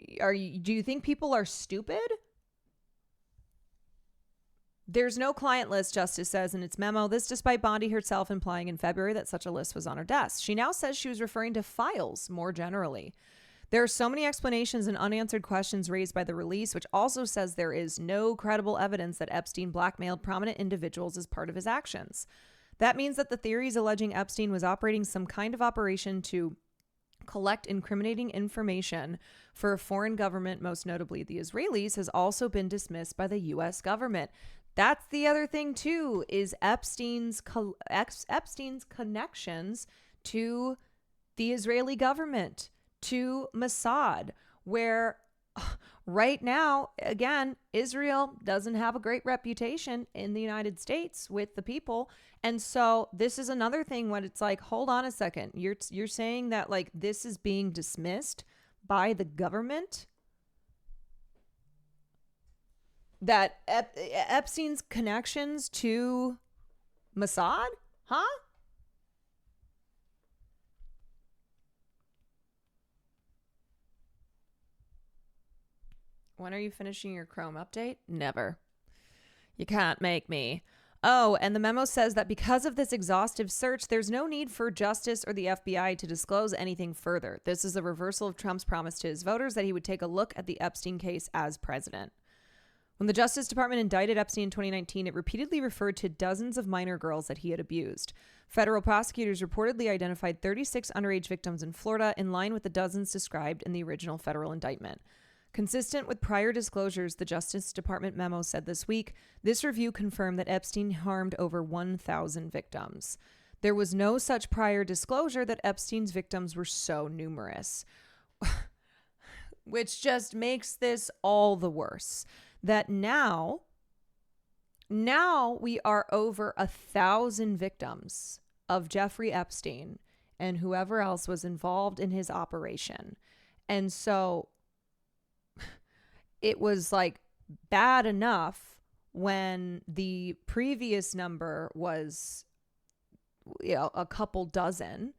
you think people are stupid? There's no client list, Justice says in its memo. This despite Bondi herself implying in February that such a list was on her desk. She now says she was referring to files more generally. There are so many explanations and unanswered questions raised by the release, which also says there is no credible evidence that Epstein blackmailed prominent individuals as part of his actions. That means that the theories alleging Epstein was operating some kind of operation to collect incriminating information for a foreign government, most notably the Israelis, has also been dismissed by the U.S. government. That's the other thing, too, is Epstein's connections to the Israeli government, to Mossad, where right now, again, Israel doesn't have a great reputation in the United States with the people. And so this is another thing when it's like, hold on a second. You're saying that like this is being dismissed by the government? That Epstein's connections to Mossad? Huh? When are you finishing your Chrome update? Never. You can't make me. Oh, and the memo says that because of this exhaustive search, there's no need for Justice or the FBI to disclose anything further. This is a reversal of Trump's promise to his voters that he would take a look at the Epstein case as president. When the Justice Department indicted Epstein in 2019, it repeatedly referred to dozens of minor girls that he had abused. Federal prosecutors reportedly identified 36 underage victims in Florida, in line with the dozens described in the original federal indictment. Consistent with prior disclosures, the Justice Department memo said this week, this review confirmed that Epstein harmed over 1,000 victims. There was no such prior disclosure that Epstein's victims were so numerous, which just makes this all the worse. That now we are over 1,000 victims of Jeffrey Epstein and whoever else was involved in his operation. And so it was like bad enough when the previous number was, a couple dozen,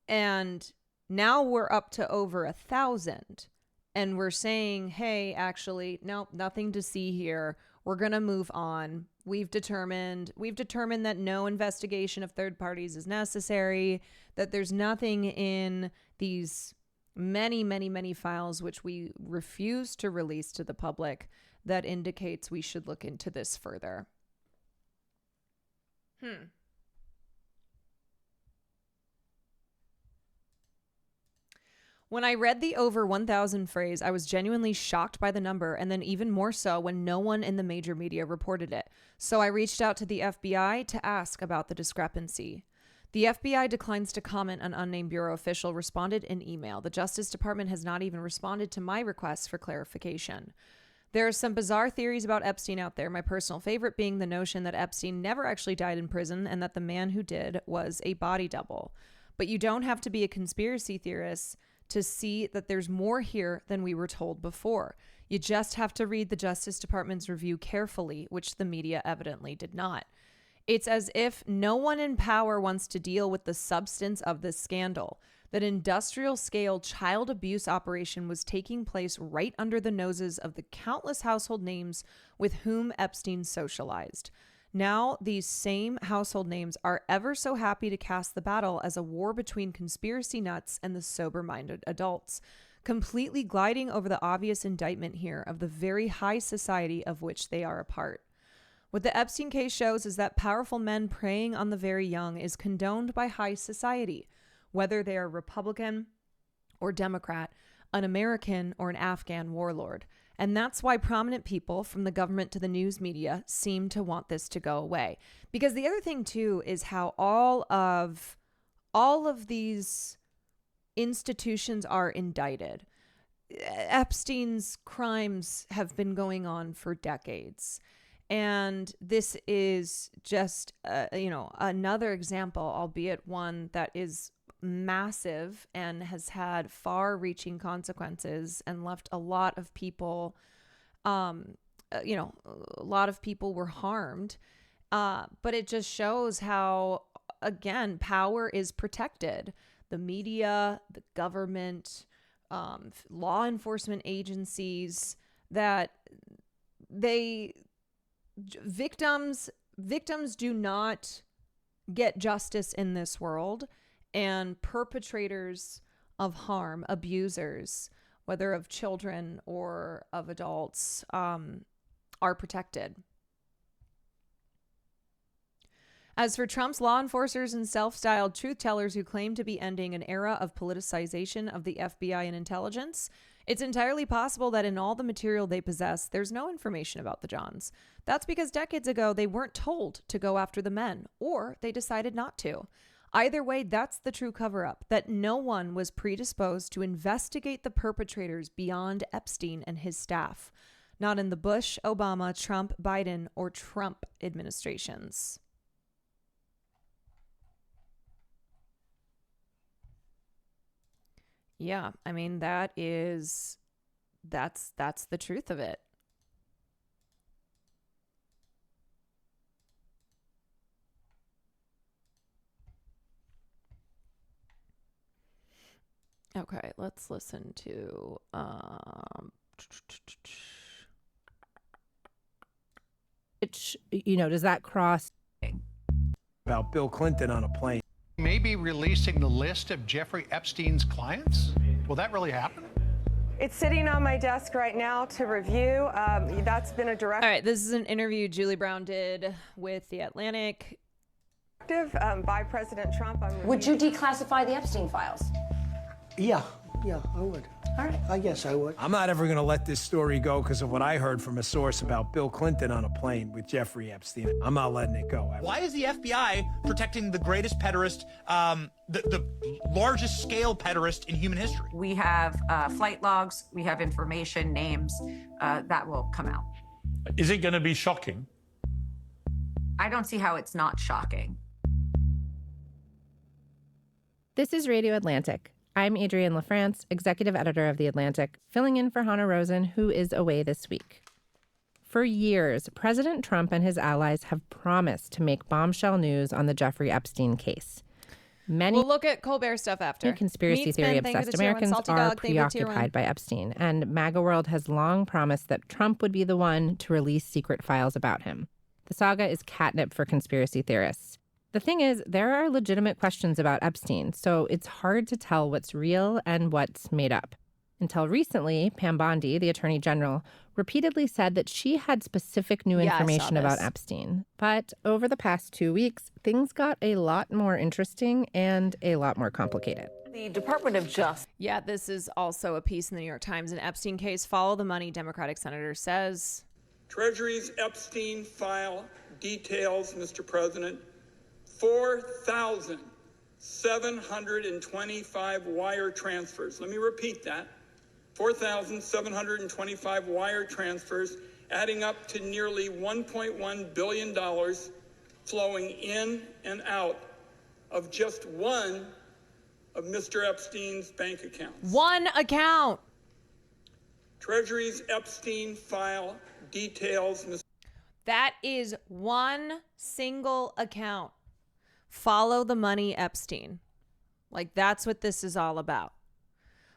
and now we're up to over 1,000, and we're saying, hey, actually, nope, nothing to see here. We're going to move on. We've determined that no investigation of third parties is necessary, that there's nothing in these many files which we refuse to release to the public that indicates we should look into this further. When I read the over 1,000 phrase, I was genuinely shocked by the number, and then even more so when no one in the major media reported it. So I reached out to the FBI to ask about the discrepancy. The FBI declines to comment, an unnamed bureau official responded in email. The Justice Department has not even responded to my requests for clarification. There are some bizarre theories about Epstein out there, my personal favorite being the notion that Epstein never actually died in prison and that the man who did was a body double. But you don't have to be a conspiracy theorist to see that there's more here than we were told before. You just have to read the Justice Department's review carefully, which the media evidently did not. It's as if no one in power wants to deal with the substance of this scandal. That industrial-scale child abuse operation was taking place right under the noses of the countless household names with whom Epstein socialized. Now, these same household names are ever so happy to cast the battle as a war between conspiracy nuts and the sober-minded adults, completely gliding over the obvious indictment here of the very high society of which they are a part. What the Epstein case shows is that powerful men preying on the very young is condoned by high society, whether they are Republican or Democrat, an American or an Afghan warlord. And that's why prominent people, from the government to the news media, seem to want this to go away. Because the other thing, too, is how all of these institutions are indicted. Epstein's crimes have been going on for decades. And this is just, another example, albeit one that is massive and has had far-reaching consequences and left a lot of people, a lot of people were harmed. But it just shows how, again, power is protected. The media, the government, law enforcement agencies, that victims do not get justice in this world, and perpetrators of harm, abusers, whether of children or of adults, are protected. As for Trump's law enforcers and self-styled truth tellers who claim to be ending an era of politicization of the FBI and intelligence, it's entirely possible that in all the material they possess, there's no information about the Johns. That's because decades ago, they weren't told to go after the men, or they decided not to. Either way, that's the true cover-up, that no one was predisposed to investigate the perpetrators beyond Epstein and his staff. Not in the Bush, Obama, Trump, Biden, or Trump administrations. Yeah, I mean, that's the truth of it. Okay, let's listen to does that cross about Bill Clinton on a plane? Maybe releasing the list of Jeffrey Epstein's clients? Will that really happen? It's sitting on my desk right now to review. That's been a direct. All right, this is an interview Julie Brown did with The Atlantic. By President Trump. Would you declassify the Epstein files? Yeah, I would. All right. I guess I would. I'm not ever going to let this story go because of what I heard from a source about Bill Clinton on a plane with Jeffrey Epstein. I'm not letting it go. Why is the FBI protecting the greatest pederast, the largest scale pederast in human history? We have flight logs, we have information, names, that will come out. Is it going to be shocking? I don't see how it's not shocking. This is Radio Atlantic. I'm Adrienne LaFrance, executive editor of The Atlantic, filling in for Hannah Rosen, who is away this week. For years, President Trump and his allies have promised to make bombshell news on the Jeffrey Epstein case. We'll look at Colbert stuff after. Conspiracy theory-obsessed Americans are preoccupied by Epstein, and MAGA World has long promised that Trump would be the one to release secret files about him. The saga is catnip for conspiracy theorists. The thing is, there are legitimate questions about Epstein, so it's hard to tell what's real and what's made up. Until recently, Pam Bondi, the Attorney General, repeatedly said that she had specific new information about Epstein. But over the past 2 weeks, things got a lot more interesting and a lot more complicated. The Department of Justice. Yeah, this is also a piece in the New York Times. An Epstein case, follow the money, Democratic senator says. Treasury's Epstein file details, Mr. President, 4,725 wire transfers. Let me repeat that. 4,725 wire transfers, adding up to nearly $1.1 billion flowing in and out of just one of Mr. Epstein's bank accounts. One account. Treasury's Epstein file details. That is one single account. Follow the money, Epstein. Like, that's what this is all about.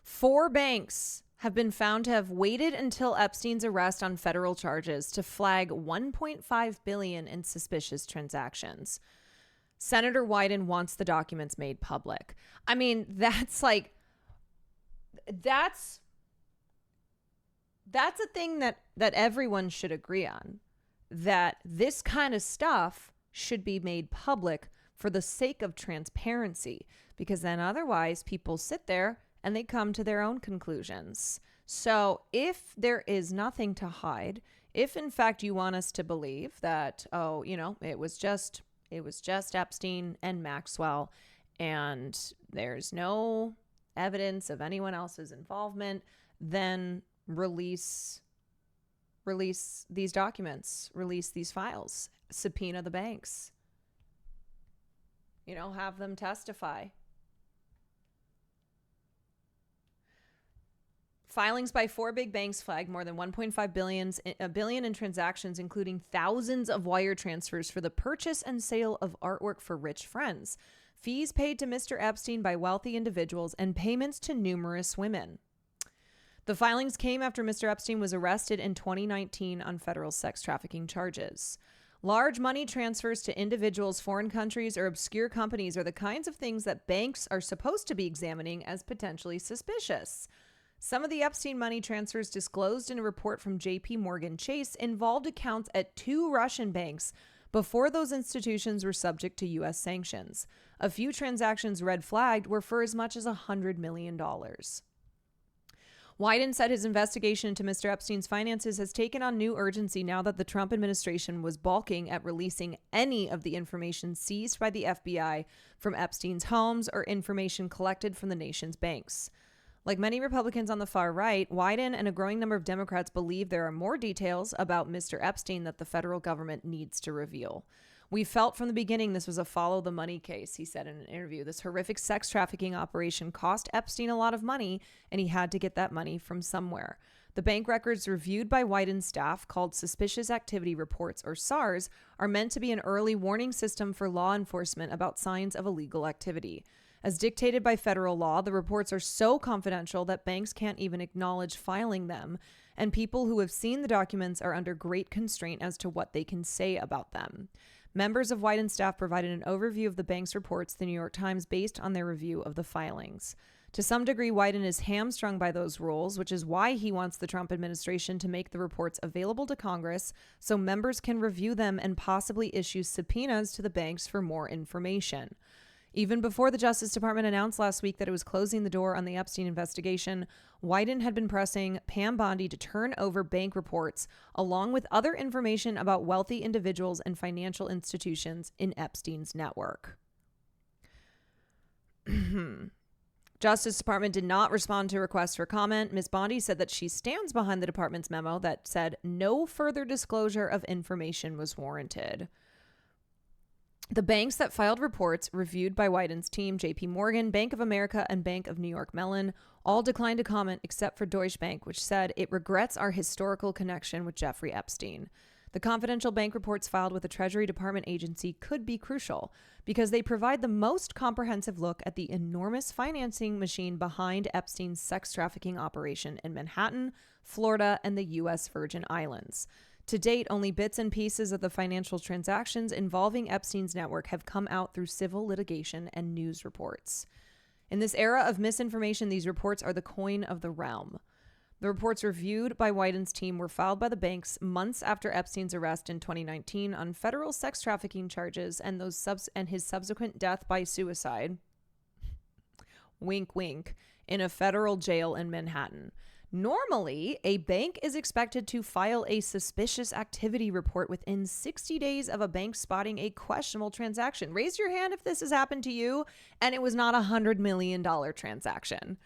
4 banks have been found to have waited until Epstein's arrest on federal charges to flag $1.5 billion in suspicious transactions. Senator Wyden wants the documents made public. I mean, that's a thing that everyone should agree on, that this kind of stuff should be made public for the sake of transparency, because then otherwise people sit there and they come to their own conclusions. So if there is nothing to hide, if in fact you want us to believe that, it was just Epstein and Maxwell and there's no evidence of anyone else's involvement, then release these documents, release these files, subpoena the banks. Have them testify. Filings by 4 big banks flagged more than $1.5 billion in transactions, including thousands of wire transfers for the purchase and sale of artwork for rich friends, fees paid to Mr. Epstein by wealthy individuals, and payments to numerous women. The filings came after Mr. Epstein was arrested in 2019 on federal sex trafficking charges. Large money transfers to individuals, foreign countries, or obscure companies are the kinds of things that banks are supposed to be examining as potentially suspicious. Some of the Epstein money transfers disclosed in a report from J.P. Morgan Chase involved accounts at 2 Russian banks, before those institutions were subject to U.S. sanctions. A few transactions red flagged were for as much as $100 million. Wyden said his investigation into Mr. Epstein's finances has taken on new urgency now that the Trump administration was balking at releasing any of the information seized by the FBI from Epstein's homes or information collected from the nation's banks. Like many Republicans on the far right, Wyden and a growing number of Democrats believe there are more details about Mr. Epstein that the federal government needs to reveal. We felt from the beginning this was a follow the money case, he said in an interview. This horrific sex trafficking operation cost Epstein a lot of money, and he had to get that money from somewhere. The bank records reviewed by Wyden's staff, called Suspicious Activity Reports, or SARS, are meant to be an early warning system for law enforcement about signs of illegal activity. As dictated by federal law, the reports are so confidential that banks can't even acknowledge filing them, and people who have seen the documents are under great constraint as to what they can say about them. Members of Wyden's staff provided an overview of the bank's reports to the New York Times based on their review of the filings. To some degree, Wyden is hamstrung by those rules, which is why he wants the Trump administration to make the reports available to Congress so members can review them and possibly issue subpoenas to the banks for more information. Even before the Justice Department announced last week that it was closing the door on the Epstein investigation, Wyden had been pressing Pam Bondi to turn over bank reports along with other information about wealthy individuals and financial institutions in Epstein's network. Justice Department did not respond to requests for comment. Ms. Bondi said that she stands behind the department's memo that said no further disclosure of information was warranted. The banks that filed reports reviewed by Wyden's team, JP Morgan, Bank of America, and Bank of New York Mellon, all declined to comment except for Deutsche Bank, which said it regrets our historical connection with Jeffrey Epstein. The confidential bank reports filed with the Treasury Department agency could be crucial because they provide the most comprehensive look at the enormous financing machine behind Epstein's sex trafficking operation in Manhattan, Florida, and the U.S. Virgin Islands. To date, only bits and pieces of the financial transactions involving Epstein's network have come out through civil litigation and news reports. In this era of misinformation, these reports are the coin of the realm. The reports reviewed by Wyden's team were filed by the banks months after Epstein's arrest in 2019 on federal sex trafficking charges and his subsequent death by suicide. Wink, wink, in a federal jail in Manhattan. Normally, a bank is expected to file a suspicious activity report within 60 days of a bank spotting a questionable transaction. Raise your hand if this has happened to you and it was not a $100 million transaction,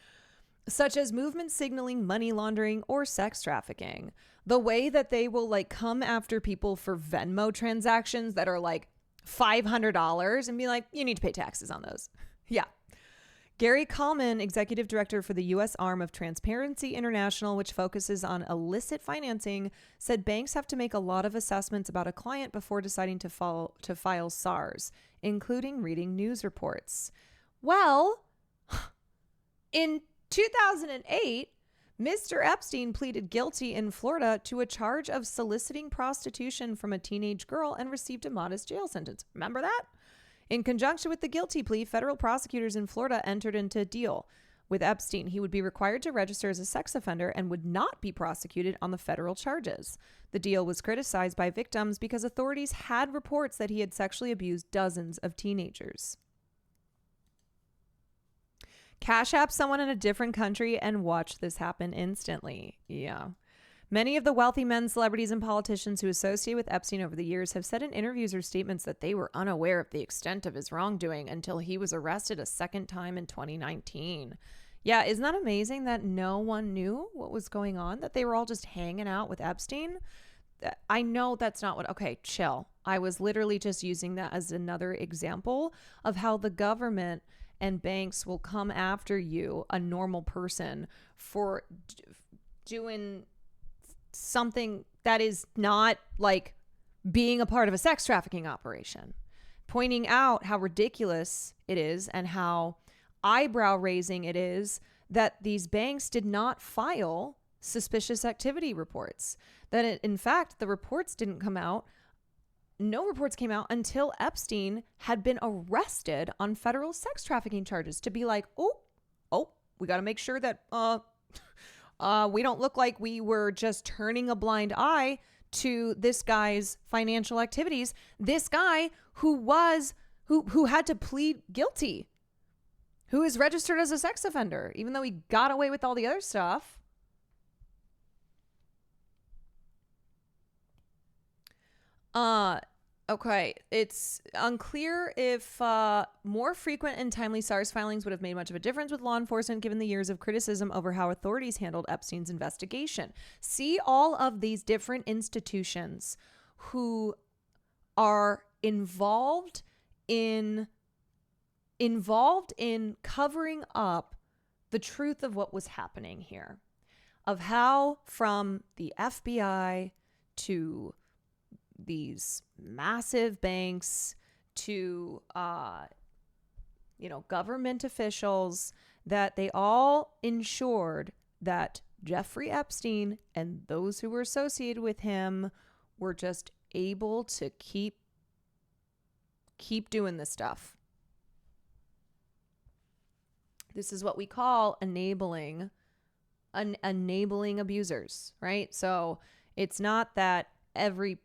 such as movement signaling, money laundering, or sex trafficking. The way that they will come after people for Venmo transactions that are $500 and be like, you need to pay taxes on those. Yeah. Gary Kallman, executive director for the U.S. arm of Transparency International, which focuses on illicit financing, said banks have to make a lot of assessments about a client before deciding to file SARS, including reading news reports. Well, in 2008, Mr. Epstein pleaded guilty in Florida to a charge of soliciting prostitution from a teenage girl and received a modest jail sentence. Remember that? In conjunction with the guilty plea, federal prosecutors in Florida entered into a deal with Epstein. He would be required to register as a sex offender and would not be prosecuted on the federal charges. The deal was criticized by victims because authorities had reports that he had sexually abused dozens of teenagers. Cash app someone in a different country and watch this happen instantly. Yeah. Many of the wealthy men, celebrities, and politicians who associate with Epstein over the years have said in interviews or statements that they were unaware of the extent of his wrongdoing until he was arrested a second time in 2019. Yeah, isn't that amazing that no one knew what was going on? That they were all just hanging out with Epstein? I know that's not what... Okay, chill. I was literally just using that as another example of how the government and banks will come after you, a normal person, for doing something that is not being a part of a sex trafficking operation, pointing out how ridiculous it is and how eyebrow raising it is that these banks did not file suspicious activity reports, that in fact, the reports didn't come out. No reports came out until Epstein had been arrested on federal sex trafficking charges to be like, oh, we got to make sure that, we don't look like we were just turning a blind eye to this guy's financial activities. This guy who had to plead guilty, who is registered as a sex offender, even though he got away with all the other stuff. Okay, it's unclear if more frequent and timely SARS filings would have made much of a difference with law enforcement given the years of criticism over how authorities handled Epstein's investigation. See all of these different institutions who are involved in covering up the truth of what was happening here, of how from the FBI to these massive banks to government officials, that they all ensured that Jeffrey Epstein and those who were associated with him were just able to keep doing this stuff. This is what we call enabling abusers, right? So it's not that every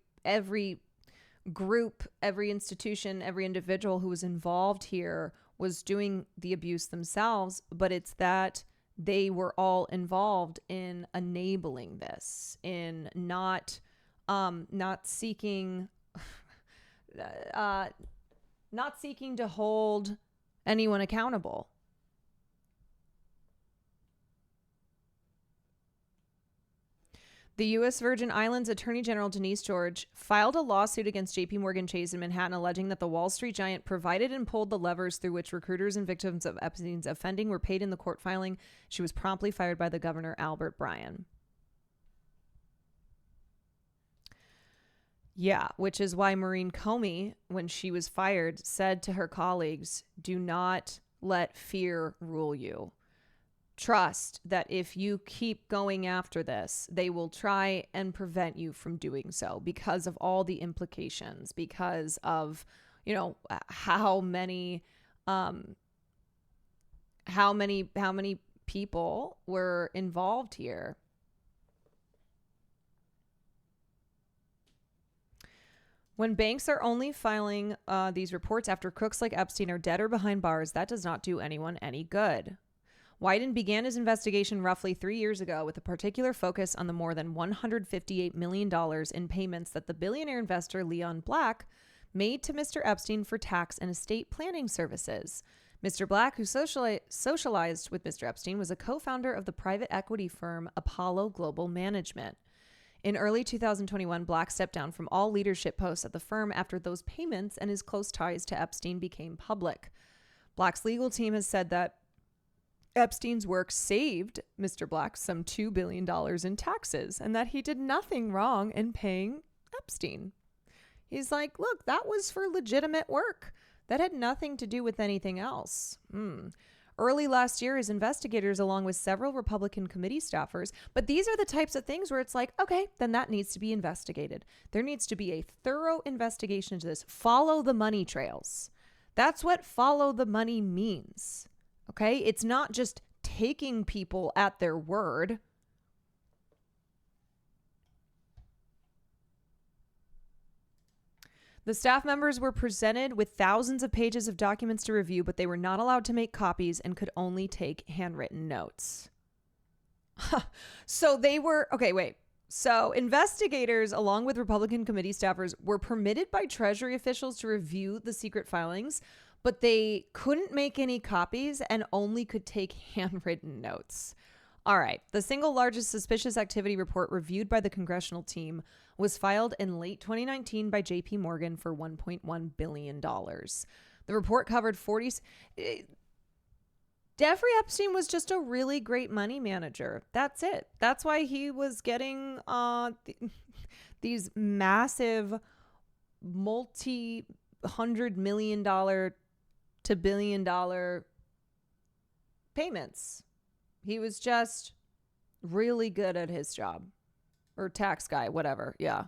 group, every institution, every individual who was involved here was doing the abuse themselves, but it's that they were all involved in enabling this, in not seeking to hold anyone accountable. The U.S. Virgin Islands Attorney General Denise George filed a lawsuit against J.P. Morgan Chase in Manhattan alleging that the Wall Street giant provided and pulled the levers through which recruiters and victims of Epstein's offending were paid in the court filing. She was promptly fired by the governor, Albert Bryan. Yeah, which is why Maureen Comey, when she was fired, said to her colleagues, do not let fear rule you. Trust that if you keep going after this, they will try and prevent you from doing so because of all the implications, because of, how many people were involved here. When banks are only filing these reports after crooks like Epstein are dead or behind bars, that does not do anyone any good. Wyden began his investigation roughly 3 years ago with a particular focus on the more than $158 million in payments that the billionaire investor Leon Black made to Mr. Epstein for tax and estate planning services. Mr. Black, who socialized with Mr. Epstein, was a co-founder of the private equity firm Apollo Global Management. In early 2021, Black stepped down from all leadership posts at the firm after those payments and his close ties to Epstein became public. Black's legal team has said that Epstein's work saved Mr. Black some $2 billion in taxes and that he did nothing wrong in paying Epstein. He's like, look, that was for legitimate work. That had nothing to do with anything else. Early last year, his investigators, along with several Republican committee staffers, but these are the types of things where it's like, okay, then that needs to be investigated. There needs to be a thorough investigation into this. Follow the money trails. That's what follow the money means. Okay? It's not just taking people at their word. The staff members were presented with thousands of pages of documents to review, but they were not allowed to make copies and could only take handwritten notes. So they were, okay, wait. So investigators, along with Republican committee staffers, were permitted by Treasury officials to review the secret filings, but they couldn't make any copies and only could take handwritten notes. All right. The single largest suspicious activity report reviewed by the congressional team was filed in late 2019 by JP Morgan for $1.1 billion. The report covered Jeffrey Epstein was just a really great money manager. That's it. That's why he was getting these massive multi-$100 million to $1 billion payments. He was just really good at his job. Or tax guy, whatever. Yeah.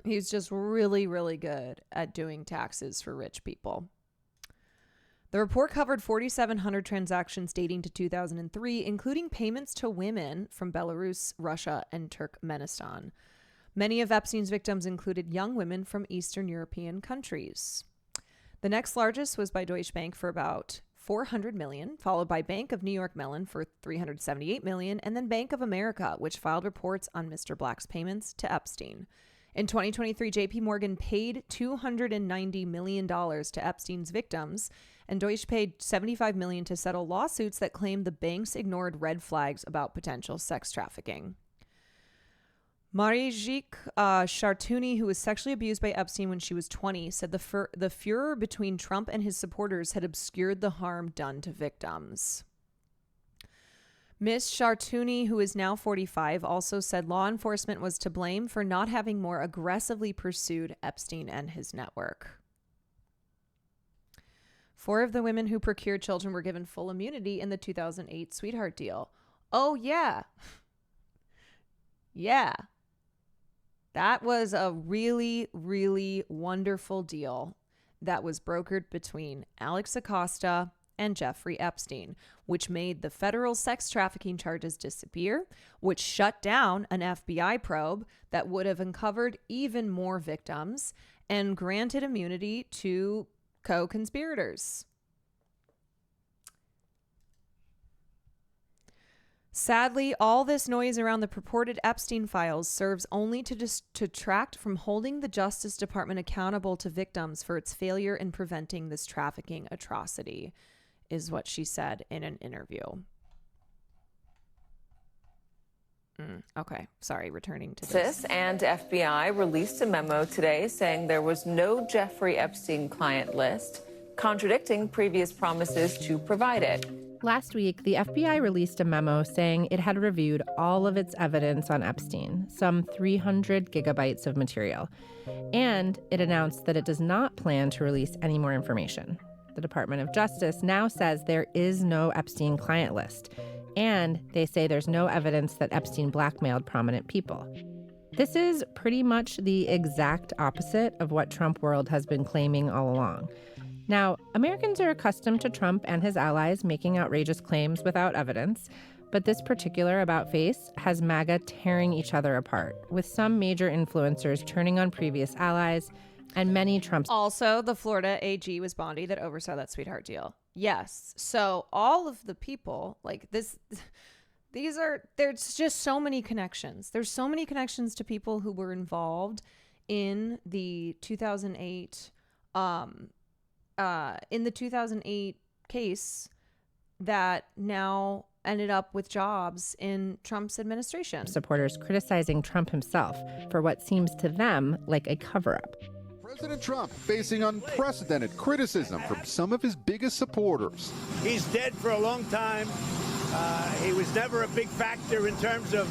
He's just really, really good at doing taxes for rich people. The report covered 4,700 transactions dating to 2003, including payments to women from Belarus, Russia, and Turkmenistan. Many of Epstein's victims included young women from Eastern European countries. The next largest was by Deutsche Bank for about $400 million, followed by Bank of New York Mellon for $378 million, and then Bank of America, which filed reports on Mr. Black's payments to Epstein. In 2023, JP Morgan paid $290 million to Epstein's victims, and Deutsche paid $75 million to settle lawsuits that claimed the banks ignored red flags about potential sex trafficking. Marijik Chartouni, who was sexually abused by Epstein when she was 20, said the furor between Trump and his supporters had obscured the harm done to victims. Miss Chartouni, who is now 45, also said law enforcement was to blame for not having more aggressively pursued Epstein and his network. 4 of the women who procured children were given full immunity in the 2008 sweetheart deal. Oh, yeah. Yeah. That was a really, really wonderful deal that was brokered between Alex Acosta and Jeffrey Epstein, which made the federal sex trafficking charges disappear, which shut down an FBI probe that would have uncovered even more victims, and granted immunity to co-conspirators. Sadly, all this noise around the purported Epstein files serves only to detract from holding the Justice Department accountable to victims for its failure in preventing this trafficking atrocity, is what she said in an interview. Okay, sorry, returning to this. And FBI released a memo today saying there was no Jeffrey Epstein client list, contradicting previous promises to provide it. Last week, the FBI released a memo saying it had reviewed all of its evidence on Epstein, some 300 gigabytes of material, and it announced that it does not plan to release any more information. The Department of Justice now says there is no Epstein client list, and they say there's no evidence that Epstein blackmailed prominent people. This is pretty much the exact opposite of what Trump world has been claiming all along. Now, Americans are accustomed to Trump and his allies making outrageous claims without evidence, but this particular about-face has MAGA tearing each other apart, with some major influencers turning on previous allies and many Trump. Also, the Florida AG was Bondi that oversaw that sweetheart deal. Yes. So all of the people like this, there's just so many connections. There's so many connections to people who were involved in the 2008 case that now ended up with jobs in Trump's administration. Supporters criticizing Trump himself for what seems to them like a cover-up. President Trump facing unprecedented criticism from some of his biggest supporters. He's dead for a long time. He was never a big factor in terms of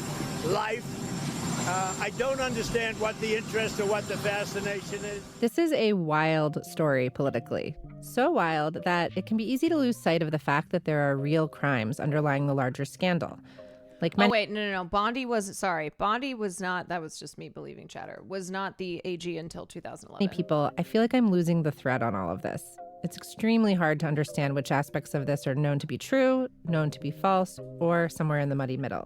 life. I don't understand what the interest or what the fascination is. This is a wild story politically. So wild that it can be easy to lose sight of the fact that there are real crimes underlying the larger scandal. Bondi was not, that was just me believing chatter, was not the AG until 2011. Many people, I feel like I'm losing the thread on all of this. It's extremely hard to understand which aspects of this are known to be true, known to be false, or somewhere in the muddy middle.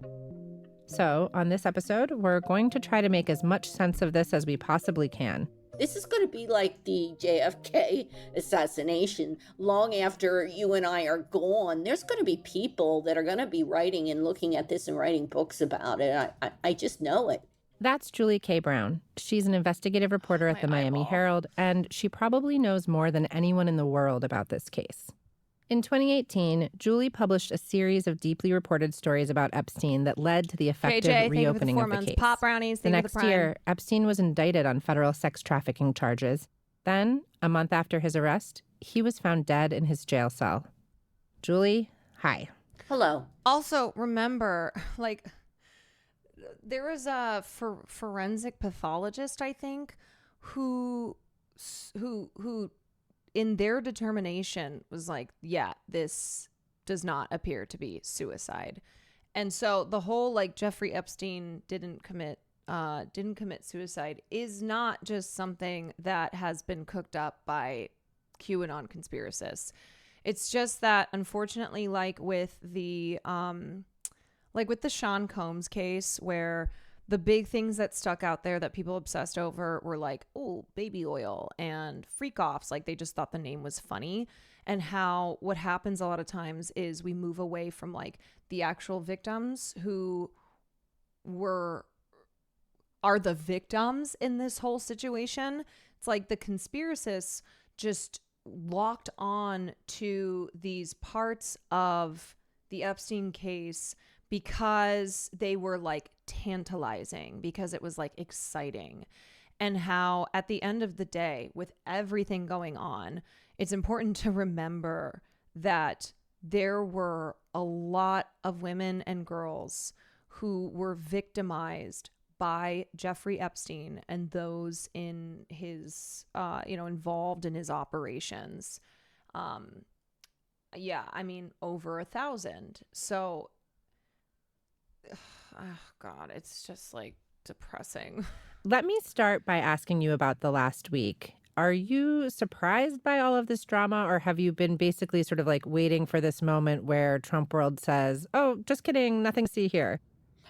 So, on this episode, we're going to try to make as much sense of this as we possibly can. This is going to be like the JFK assassination. Long after you and I are gone, there's going to be people that are going to be writing and looking at this and writing books about it. I just know it. That's Julie K. Brown. She's an investigative reporter at the Miami Herald, and she probably knows more than anyone in the world about this case. In 2018, Julie published a series of deeply reported stories about Epstein that led to the effective reopening of the case. Pop brownies, the next year, Epstein was indicted on federal sex trafficking charges. Then, a month after his arrest, he was found dead in his jail cell. Julie, hi. Hello. Also, remember, there was a forensic pathologist, I think, who in their determination was like, yeah, this does not appear to be suicide. And so the whole Jeffrey Epstein didn't commit suicide is not just something that has been cooked up by QAnon conspiracists. It's just that, unfortunately, like with the Sean Combs case, where the big things that stuck out there that people obsessed over were like, oh, baby oil and freak offs. Like, they just thought the name was funny. And how what happens a lot of times is we move away from like the actual victims who are the victims in this whole situation. It's like the conspiracists just locked on to these parts of the Epstein case because they were like tantalizing, because it was like exciting. And how at the end of the day, with everything going on, it's important to remember that there were a lot of women and girls who were victimized by Jeffrey Epstein and those in his, involved in his operations. Over 1,000. So, oh God, it's just like depressing. Let me start by asking you about the last week. Are you surprised by all of this drama, or have you been basically sort of like waiting for this moment where Trump world says, oh, just kidding, nothing to see here?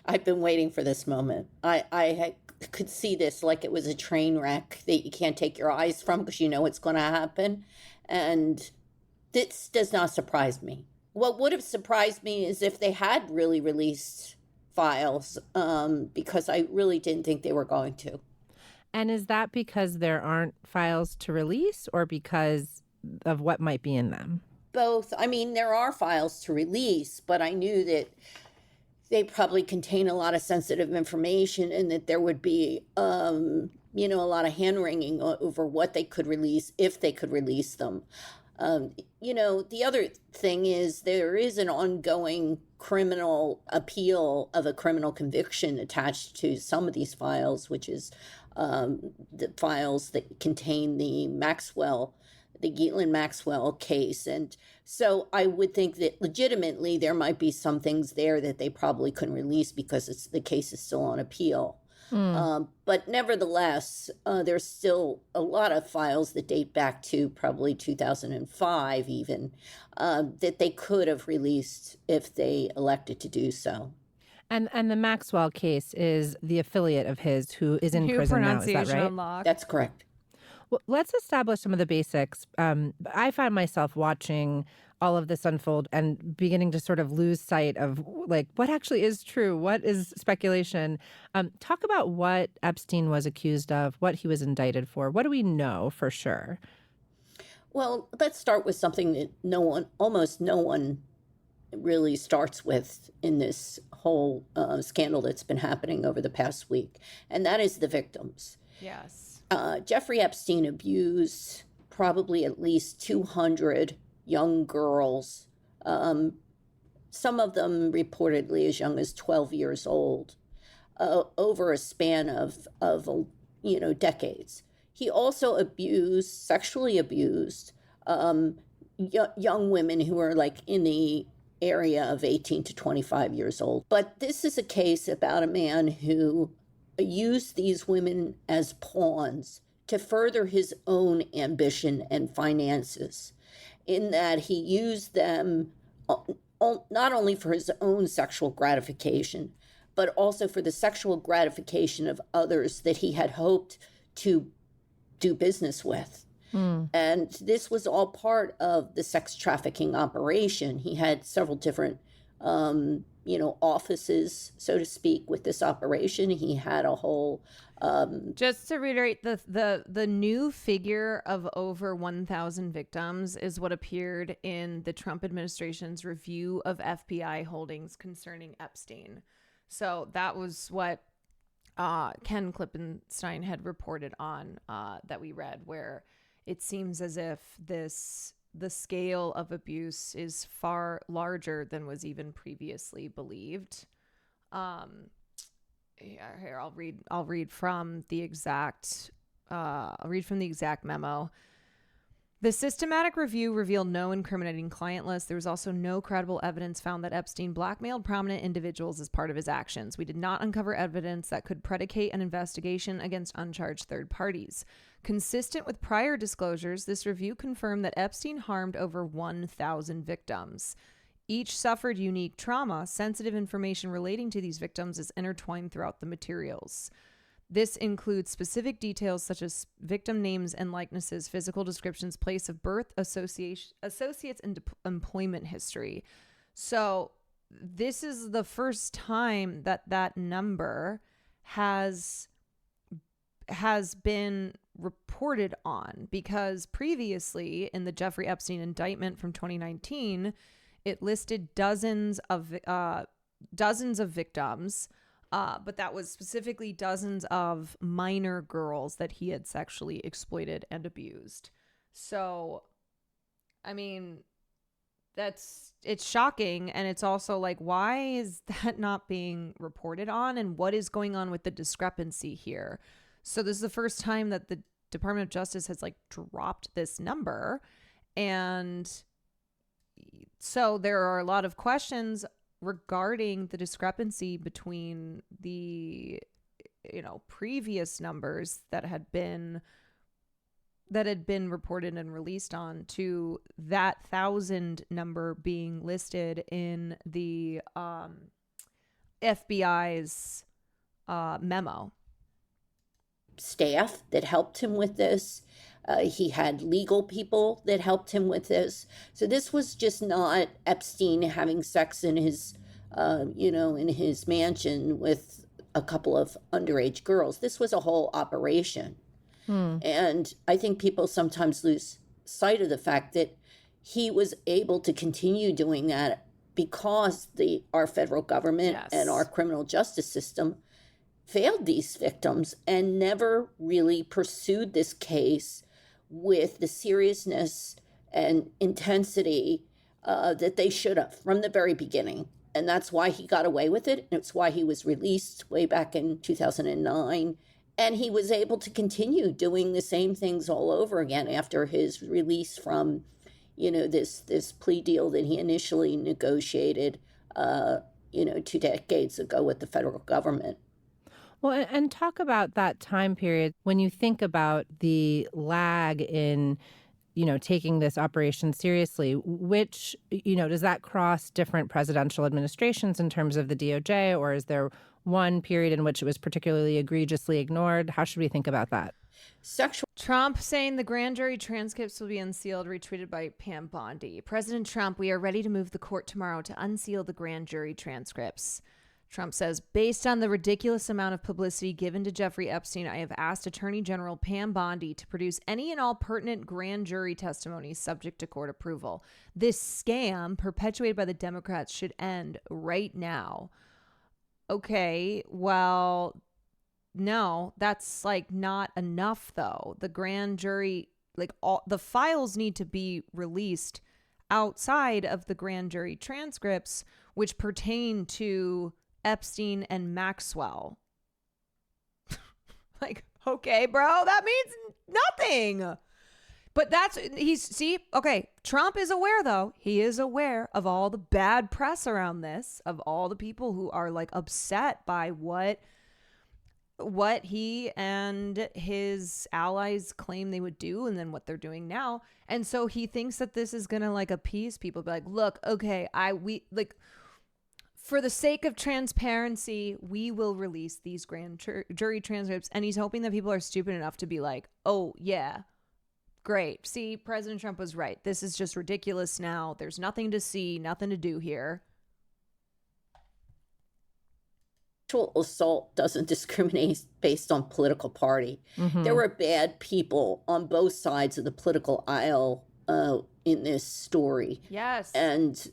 I've been waiting for this moment. I could see this like it was a train wreck that you can't take your eyes from because you know it's going to happen. And this does not surprise me. What would have surprised me is if they had really released files, because I really didn't think they were going to. And is that because there aren't files to release, or because of what might be in them? Both. I mean, there are files to release, but I knew that they probably contain a lot of sensitive information and that there would be, a lot of hand-wringing over what they could release, if they could release them. The other thing is there is an ongoing criminal appeal of a criminal conviction attached to some of these files, which is the files that contain the Ghislaine Maxwell case. And so I would think that legitimately there might be some things there that they probably couldn't release because the case is still on appeal. But nevertheless, there's still a lot of files that date back to probably 2005 even, that they could have released if they elected to do so. And the Maxwell case is the affiliate of his who is in prison now, is that right? Unlocked. That's correct. Well, let's establish some of the basics. I find myself watching all of this unfold and beginning to sort of lose sight of like what actually is true, what is speculation. Talk about what Epstein was accused of, what he was indicted for. What do we know for sure? Well, let's start with something that almost no one really starts with in this whole scandal that's been happening over the past week, and that is the victims. Yes. Jeffrey Epstein abused probably at least 200 young girls, some of them reportedly as young as 12 years old, over a span of decades. He also sexually abused young women who are like in the area of 18 to 25 years old. But this is a case about a man who used these women as pawns to further his own ambition and finances, in that he used them not only for his own sexual gratification, but also for the sexual gratification of others that he had hoped to do business with. And this was all part of the sex trafficking operation. He had several different offices, so to speak, with this operation. He had a whole... Just to reiterate, the new figure of over 1,000 victims is what appeared in the Trump administration's review of FBI holdings concerning Epstein. So that was what Ken Klippenstein had reported on that we read, where it seems as if the scale of abuse is far larger than was even previously believed. Here, I'll read from the exact memo. The systematic review revealed no incriminating client list. There was also no credible evidence found that Epstein blackmailed prominent individuals as part of his actions. We did not uncover evidence that could predicate an investigation against uncharged third parties. Consistent with prior disclosures, this review confirmed that Epstein harmed over 1,000 victims. Each suffered unique trauma. Sensitive information relating to these victims is intertwined throughout the materials. This includes specific details such as victim names and likenesses, physical descriptions, place of birth, associates, and employment history. So this is the first time that number has been reported on, because previously in the Jeffrey Epstein indictment from 2019, it listed dozens of victims. But that was specifically dozens of minor girls that he had sexually exploited and abused. So, I mean, it's shocking. And it's also like, why is that not being reported on? And what is going on with the discrepancy here? So this is the first time that the Department of Justice has like dropped this number. And so there are a lot of questions regarding the discrepancy between the previous numbers that had been reported and released on to that 1,000 number being listed in the FBI's memo. Staff that helped him with this. He had legal people that helped him with this. So this was just not Epstein having sex in his, in his mansion with a couple of underage girls. This was a whole operation. And I think people sometimes lose sight of the fact that he was able to continue doing that because our federal government and our criminal justice system failed these victims and never really pursued this case with the seriousness and intensity that they should have from the very beginning. And that's why he got away with it. And it's why he was released way back in 2009. And he was able to continue doing the same things all over again after his release from, this plea deal that he initially negotiated, 2 decades ago with the federal government. Well, and talk about that time period when you think about the lag in, taking this operation seriously, which, does that cross different presidential administrations in terms of the DOJ, or is there one period in which it was particularly egregiously ignored? How should we think about that? Trump saying the grand jury transcripts will be unsealed, retweeted by Pam Bondi. President Trump, we are ready to move the court tomorrow to unseal the grand jury transcripts. Trump says, based on the ridiculous amount of publicity given to Jeffrey Epstein, I have asked Attorney General Pam Bondi to produce any and all pertinent grand jury testimony subject to court approval. This scam perpetuated by the Democrats should end right now. Okay, well, no, that's not enough though. The grand jury, all the files need to be released outside of the grand jury transcripts, which pertain to Epstein and Maxwell. Okay, bro, that means nothing. But Trump is aware though. He is aware of all the bad press around this, of all the people who are upset by what he and his allies claim they would do and then what they're doing now. And so he thinks that this is going to appease people, be like, look, okay, for the sake of transparency, we will release these grand jury transcripts. And he's hoping that people are stupid enough to be like, oh, yeah, great. See, President Trump was right. This is just ridiculous now. There's nothing to see, nothing to do here. Sexual assault doesn't discriminate based on political party. There were bad people on both sides of the political aisle in this story. Yes. And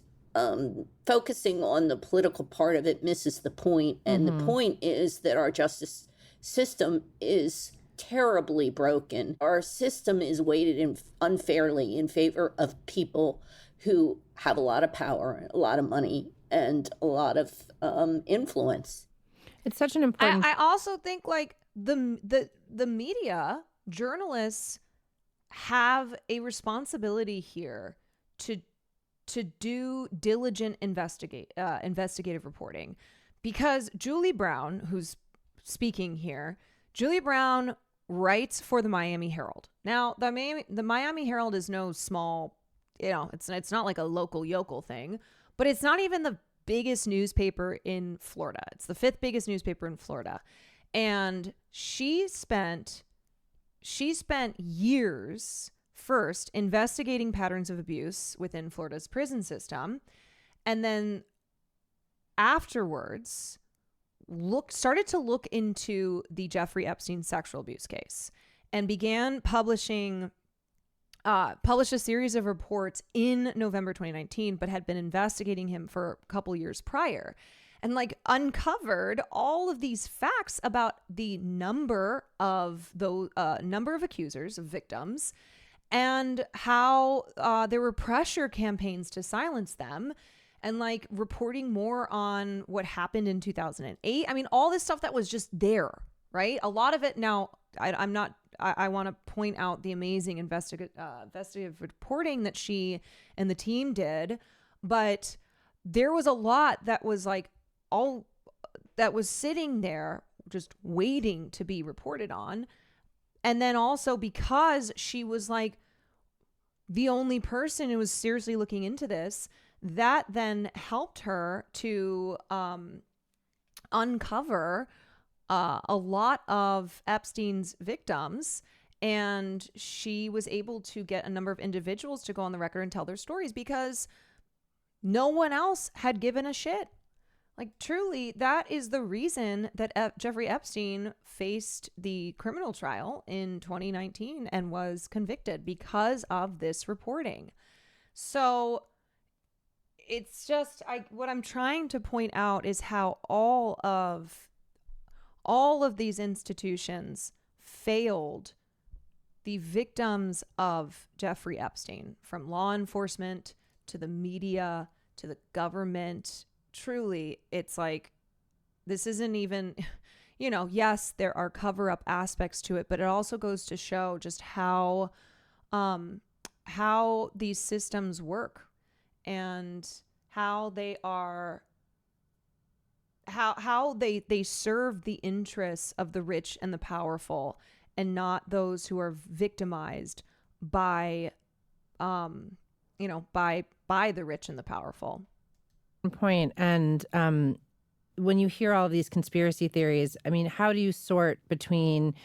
focusing on the political part of it misses the point. And the point is that our justice system is terribly broken. Our system is weighted unfairly in favor of people who have a lot of power, a lot of money, and a lot of influence. It's such an important... I also think the media, journalists have a responsibility here to do diligent investigative reporting, because Julie Brown, who's speaking here, Julie Brown writes for the Miami Herald. Now, the Miami Herald is no small, it's not like a local yokel thing, but it's not even the biggest newspaper in Florida. It's the 5th biggest newspaper in Florida. And she spent years first investigating patterns of abuse within Florida's prison system, and then afterwards started to look into the Jeffrey Epstein sexual abuse case, and began published a series of reports in November 2019, but had been investigating him for a couple years prior, and uncovered all of these facts about the number of accusers, of victims, and how there were pressure campaigns to silence them, and reporting more on what happened in 2008. I mean, all this stuff that was just there, right? A lot of it now, I want to point out the amazing investigative reporting that she and the team did, but there was a lot that was that was sitting there just waiting to be reported on. And then also because she was the only person who was seriously looking into this, that then helped her to uncover a lot of Epstein's victims. And she was able to get a number of individuals to go on the record and tell their stories, because no one else had given a shit. Truly, that is the reason that Jeffrey Epstein faced the criminal trial in 2019 and was convicted, because of this reporting. So it's just, what I'm trying to point out is how all of these institutions failed the victims of Jeffrey Epstein, from law enforcement to the media to the government. Truly, it's this isn't even, yes, there are cover-up aspects to it, but it also goes to show just how these systems work, and how they are, how they serve the interests of the rich and the powerful, and not those who are victimized by the rich and the powerful. Point. And when you hear all of these conspiracy theories, I mean, how do you sort between,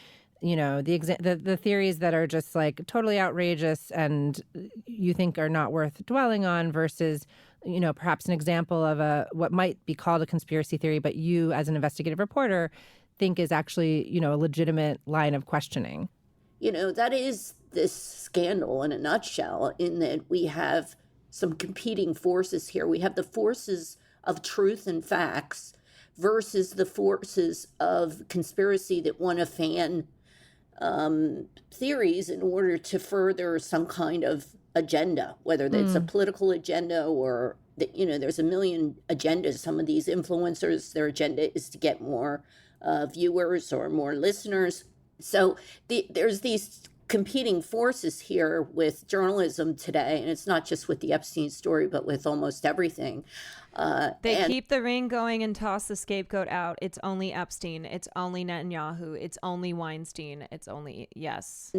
the theories that are just totally outrageous and you think are not worth dwelling on, versus, perhaps an example of what might be called a conspiracy theory, but you as an investigative reporter think is actually, a legitimate line of questioning? That is this scandal in a nutshell, in that we have some competing forces here. We have the forces of truth and facts versus the forces of conspiracy that want to fan theories in order to further some kind of agenda, whether that's a political agenda or, there's a million agendas. Some of these influencers, their agenda is to get more viewers or more listeners. So there's these competing forces here with journalism today, and it's not just with the Epstein story, but with almost everything. They keep the ring going and toss the scapegoat out. It's only Epstein. It's only Netanyahu. It's only Weinstein. It's only, yes.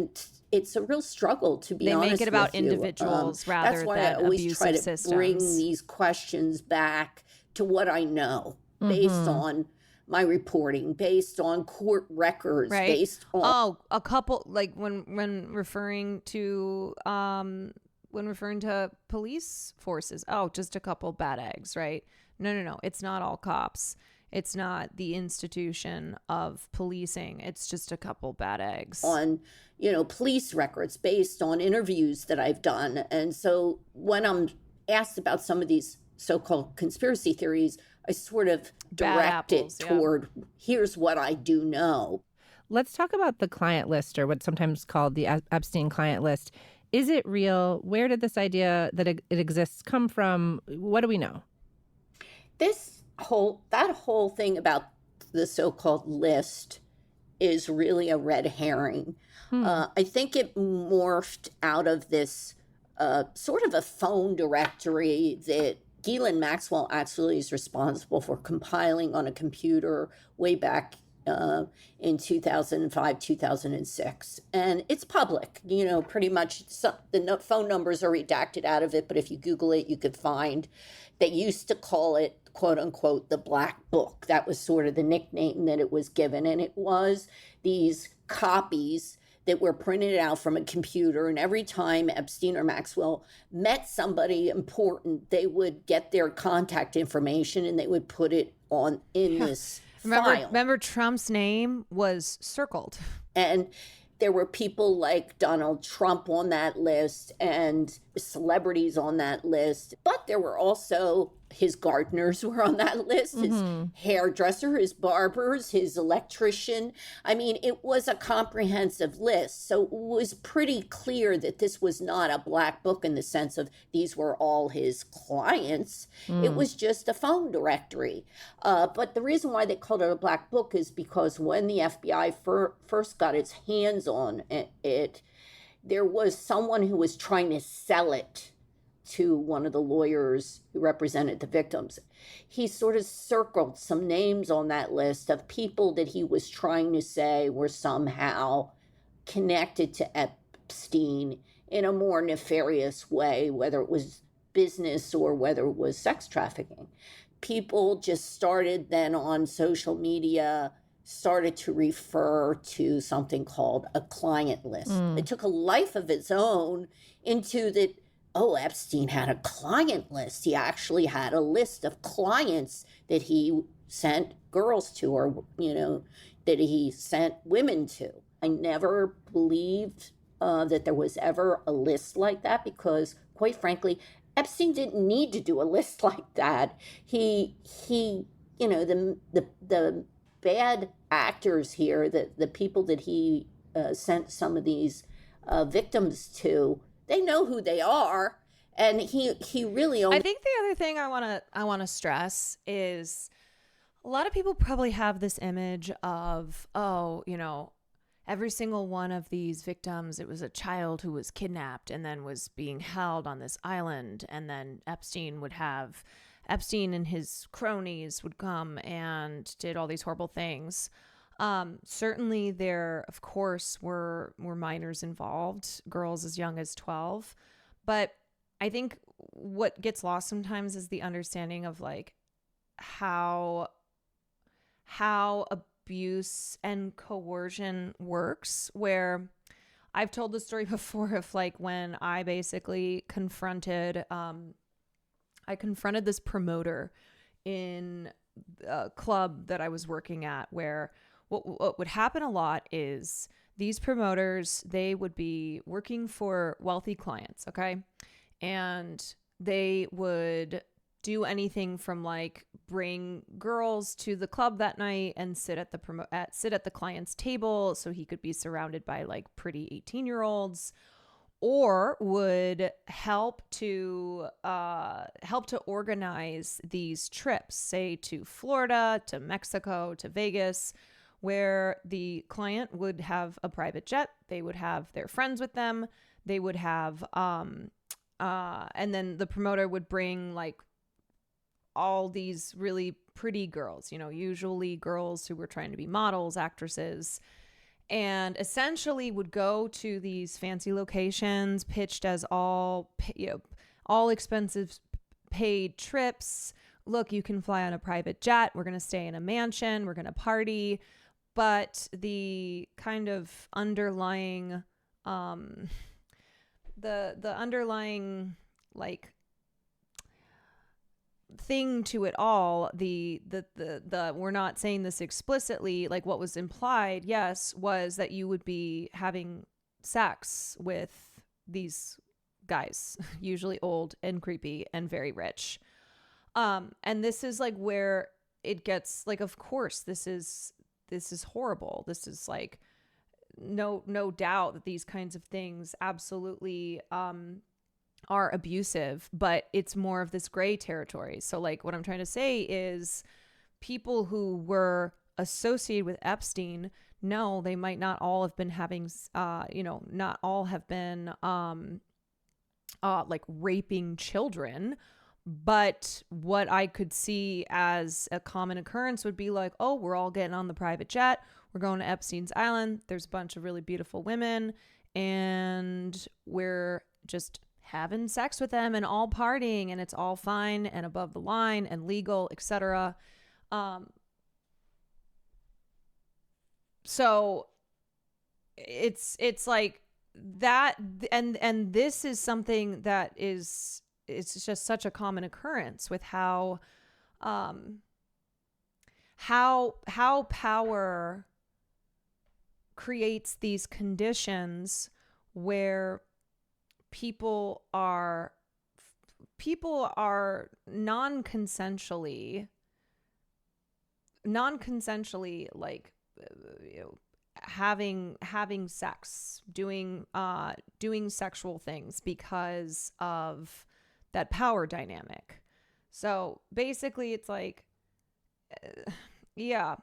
It's a real struggle, to be honest. They make it about with you. individuals rather That's why than I always try to systems. bring these questions back to what I know, based on my reporting, based on court records, right? Based on a couple, when referring to police forces, just a couple bad eggs, right? No, it's not all cops. It's not the institution of policing. It's just a couple bad eggs. On, police records, based on interviews that I've done. And so when I'm asked about some of these so-called conspiracy theories, I sort of direct it toward, here's what I do know. Let's talk about the client list, or what's sometimes called the Epstein client list. Is it real? Where did this idea that it exists come from? What do we know? That whole thing about the so-called list is really a red herring. I think it morphed out of this sort of a phone directory that Ghislaine Maxwell actually is responsible for compiling on a computer way back in 2005, 2006. And it's public, you know, pretty much the phone numbers are redacted out of it, but if you Google it, you could find they used to call it, quote unquote, the Black Book. That was sort of the nickname that it was given. And it was these copies that were printed out from a computer. And every time Epstein or Maxwell met somebody important, they would get their contact information and they would put it on in this file. Remember Trump's name was circled. And there were people like Donald Trump on that list and celebrities on that list. But there were also his gardeners were on that list, his hairdresser, his barbers, his electrician. I mean, it was a comprehensive list. So it was pretty clear that this was not a black book in the sense of these were all his clients. It was just a phone directory. But the reason why they called it a black book is because when the FBI first got its hands on it, there was someone who was trying to sell it to one of the lawyers who represented the victims. He sort of circled some names on that list of people that he was trying to say were somehow connected to Epstein in a more nefarious way, whether it was business or whether it was sex trafficking. People just started then on social media, started to refer to something called a client list. It took a life of its own into that. Oh, Epstein had a client list. He actually had a list of clients that he sent girls to, or, you know, that he sent women to. I never believed that there was ever a list like that because, quite frankly, Epstein didn't need to do a list like that. He you know, the bad actors here, the people that he sent some of these victims to, they know who they are, and he really only. I think the other thing I want to stress is a lot of people probably have this image of, oh, you know, every single one of these victims, it was a child who was kidnapped and then was being held on this island, and then Epstein and his cronies would come and did all these horrible things. Certainly there, of course, were minors involved, girls as young as 12. But I think what gets lost sometimes is the understanding of like how abuse and coercion works, where I've told the story before of like when I basically confronted this promoter in a club that I was working at, where what would happen a lot is these promoters, they would be working for wealthy clients, okay? And they would do anything from like bring girls to the club that night and sit at the client's table so he could be surrounded by like pretty 18-year-olds, or would help to organize these trips, say to Florida, to Mexico, to Vegas, where the client would have a private jet. They would have their friends with them. They would have, and then the promoter would bring like all these really pretty girls, you know, usually girls who were trying to be models, actresses, and essentially would go to these fancy locations pitched as all expenses paid trips. Look, you can fly on a private jet. We're going to stay in a mansion. We're going to party. But the kind of underlying, the underlying like thing to it all, the we're not saying this explicitly, like what was implied, yes, was that you would be having sex with these guys, usually old and creepy and very rich. And this is like where it gets like, of course, this is horrible. This is like no doubt that these kinds of things absolutely are abusive, but it's more of this gray territory. So like what I'm trying to say is people who were associated with Epstein no, they might not all have been having, not all have been like raping children. But what I could see as a common occurrence would be like, oh, we're all getting on the private jet. We're going to Epstein's Island. There's a bunch of really beautiful women, and we're just having sex with them and all partying, and it's all fine and above the line and legal, etc. So it's like that, and this is something that is, it's just such a common occurrence with how power creates these conditions where people are non-consensually like having sex, doing sexual things because of that power dynamic. So basically it's like, yeah,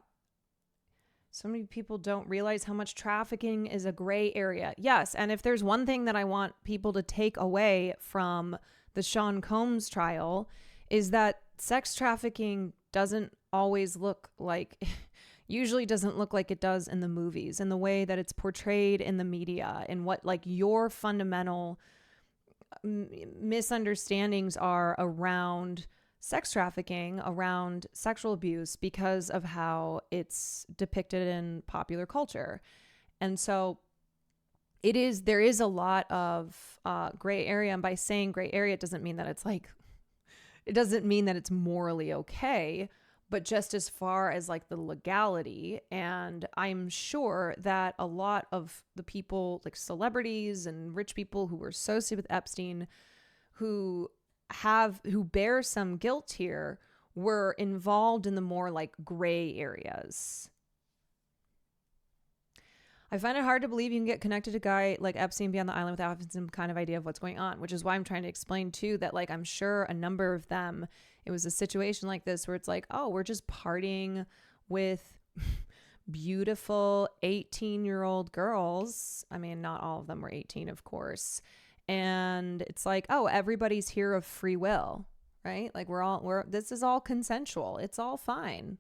so many people don't realize how much trafficking is a gray area. Yes, and if there's one thing that I want people to take away from the Sean Combs trial, is that sex trafficking doesn't always look like, usually doesn't look like it does in the movies, in the way that it's portrayed in the media, and what like your fundamental misunderstandings are around sex trafficking, around sexual abuse, because of how it's depicted in popular culture. And so there is a lot of gray area. And by saying gray area, it doesn't mean that it's like, it doesn't mean that it's morally okay, but just as far as like the legality. And I'm sure that a lot of the people, like celebrities and rich people who were associated with Epstein, who bear some guilt here, were involved in the more like gray areas. I find it hard to believe you can get connected to a guy like Epstein, be on the island without having some kind of idea of what's going on, which is why I'm trying to explain too that like I'm sure a number of them, it was a situation like this where it's like, oh, we're just partying with beautiful 18-year-old girls. I mean, not all of them were 18, of course. And it's like, oh, everybody's here of free will, right? Like this is all consensual. It's all fine.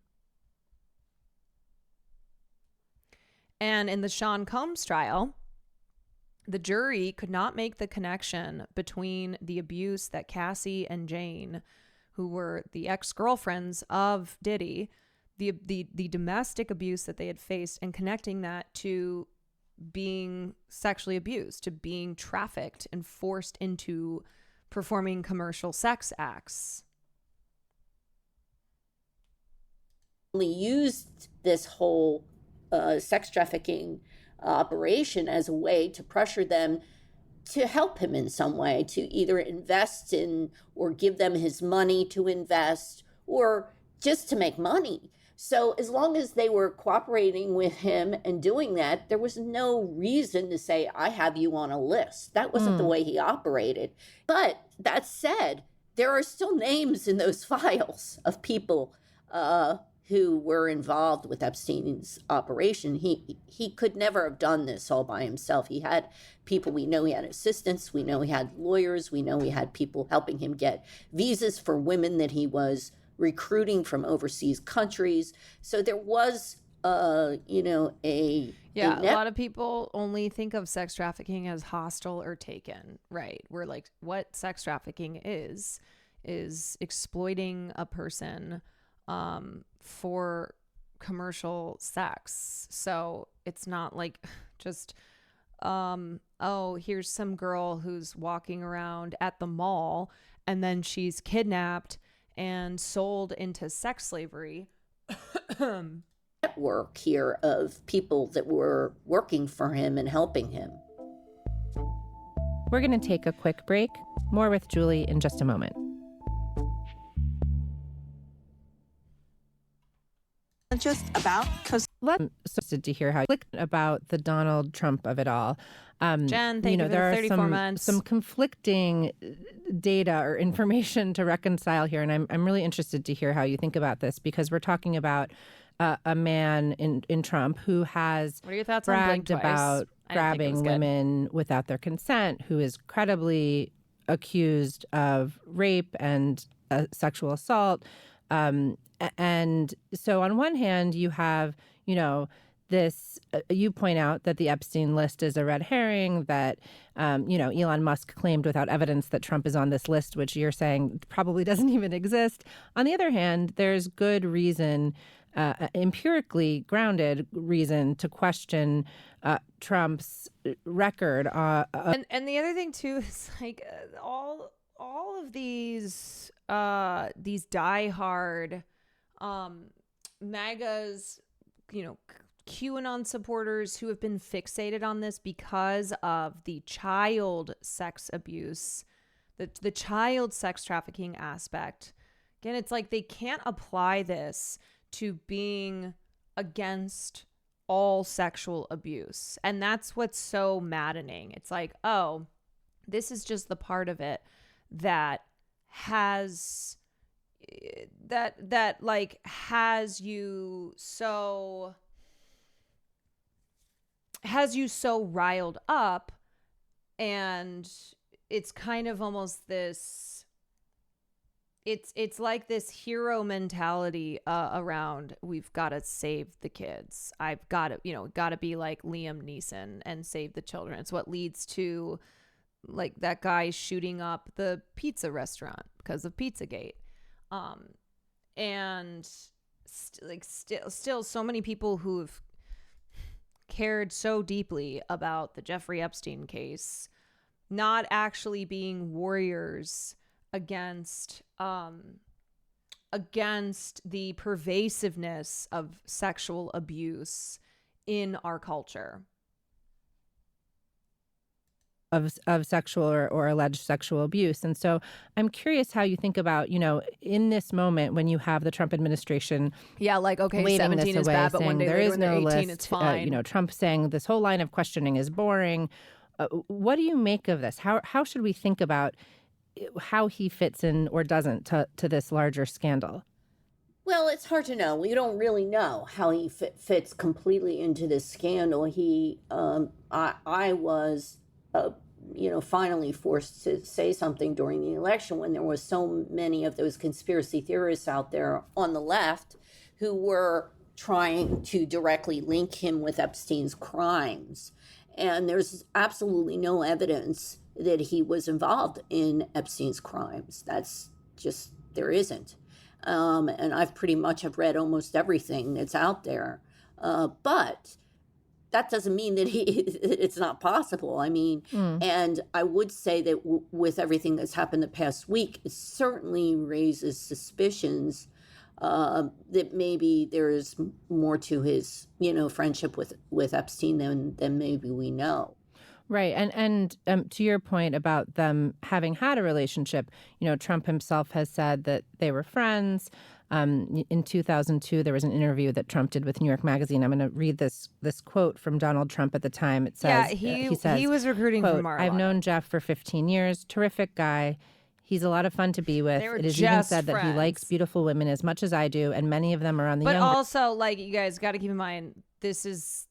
And in the Sean Combs trial, the jury could not make the connection between the abuse that Cassie and Jane, who were the ex-girlfriends of Diddy, the domestic abuse that they had faced, and connecting that to being sexually abused, to being trafficked and forced into performing commercial sex acts. Used this whole sex trafficking operation as a way to pressure them to help him in some way, to either invest in or give them his money to invest, or just to make money. So as long as they were cooperating with him and doing that, there was no reason to say, I have you on a list. That wasn't the way he operated. But that said, there are still names in those files of people who were involved with Epstein's operation. He could never have done this all by himself. He had people, we know he had assistants, we know he had lawyers, we know he had people helping him get visas for women that he was recruiting from overseas countries. So there was, a lot of people only think of sex trafficking as hostile or taken, right? We're like, what sex trafficking is exploiting a person for commercial sex. So it's not like just, here's some girl who's walking around at the mall and then she's kidnapped and sold into sex slavery. Network here of people that were working for him and helping him. We're going to take a quick break. More with Julie in just a moment. Just about because I'm interested to hear how you about the Donald Trump of it all. Jen, thank you for there the 34 are months. some conflicting data or information to reconcile here, and I'm really interested to hear how you think about this, because we're talking about a man in Trump who has What are your thoughts on Blink bragged Twice? about I didn't think it was grabbing good. women without their consent, who is credibly accused of rape and sexual assault. And so on one hand, you have, this, you point out that the Epstein list is a red herring, that, Elon Musk claimed without evidence that Trump is on this list, which you're saying probably doesn't even exist. On the other hand, there's good reason, empirically grounded reason to question Trump's record. And the other thing too is like all of these diehard MAGAs, QAnon supporters who have been fixated on this because of the child sex abuse, the child sex trafficking aspect. Again, it's like they can't apply this to being against all sexual abuse. And that's what's so maddening. It's like, oh, this is just the part of it that has has you so riled up, and it's kind of almost this, it's like this hero mentality around, we've got to save the kids. I've got to, got to be like Liam Neeson and save the children. It's what leads to like that guy shooting up the pizza restaurant because of Pizzagate. And still so many people who've cared so deeply about the Jeffrey Epstein case not actually being warriors against the pervasiveness of sexual abuse in our culture. Of sexual or alleged sexual abuse. And so I'm curious how you think about, in this moment when you have the Trump administration. Yeah, like, okay, waving 17 this is away, bad, but one saying day there later is when they're no 18, list, it's fine. Trump saying this whole line of questioning is boring. What do you make of this? How should we think about how he fits in or doesn't to this larger scandal? Well, it's hard to know. We don't really know how he fits completely into this scandal. I was, finally forced to say something during the election when there was so many of those conspiracy theorists out there on the left who were trying to directly link him with Epstein's crimes. And there's absolutely no evidence that he was involved in Epstein's crimes. That's just, there isn't. And I've pretty much have read almost everything that's out there. But that doesn't mean that it's not possible. I mean, and I would say that with everything that's happened the past week, it certainly raises suspicions that maybe there is more to his, friendship with Epstein than maybe we know. Right. And to your point about them having had a relationship, Trump himself has said that they were friends. In 2002, there was an interview that Trump did with New York Magazine. I'm going to read this quote from Donald Trump at the time. It says, he says, he was recruiting quote, for Mar-a-Lago. I've known Jeff for 15 years. Terrific guy. He's a lot of fun to be with. They were It is even just said that he likes friends. beautiful women as much as I do, and many of them are on the But younger. also, like, you guys got to keep in mind, this is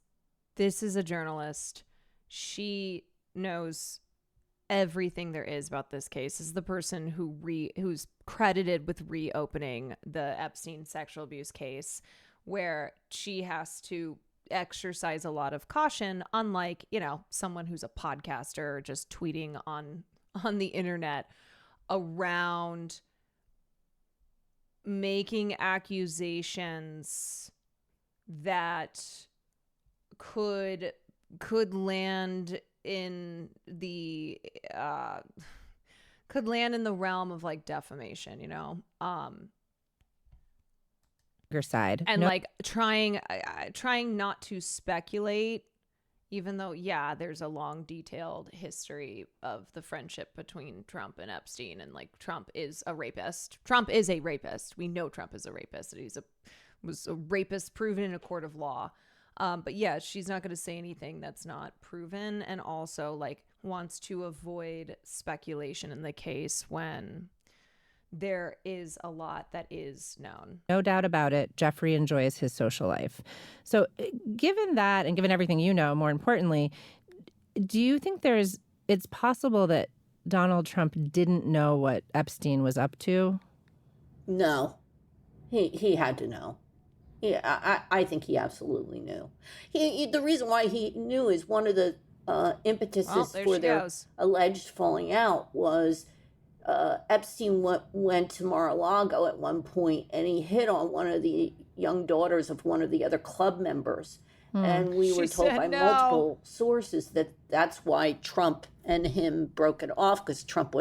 a journalist. She knows everything there is about this case. This is the person who's credited with reopening the Epstein sexual abuse case, where she has to exercise a lot of caution, unlike, someone who's a podcaster just tweeting on the internet around making accusations that could land in the realm of like defamation, your side. and like trying not to speculate, even though there's a long detailed history of the friendship between Trump and Epstein, and like Trump is a rapist. We know Trump is a rapist, and was a rapist proven in a court of law. But she's not going to say anything that's not proven, and also like wants to avoid speculation in the case when there is a lot that is known. No doubt about it, Jeffrey enjoys his social life. So given that, and given everything you know, more importantly, do you think it's possible that Donald Trump didn't know what Epstein was up to? No, he had to know. Yeah, I think he absolutely knew. The reason why he knew is one of the impetuses for their alleged falling out was Epstein went to Mar-a-Lago at one point, and he hit on one of the young daughters of one of the other club members. And we were told by multiple sources that that's why Trump and him broke it off, because Trump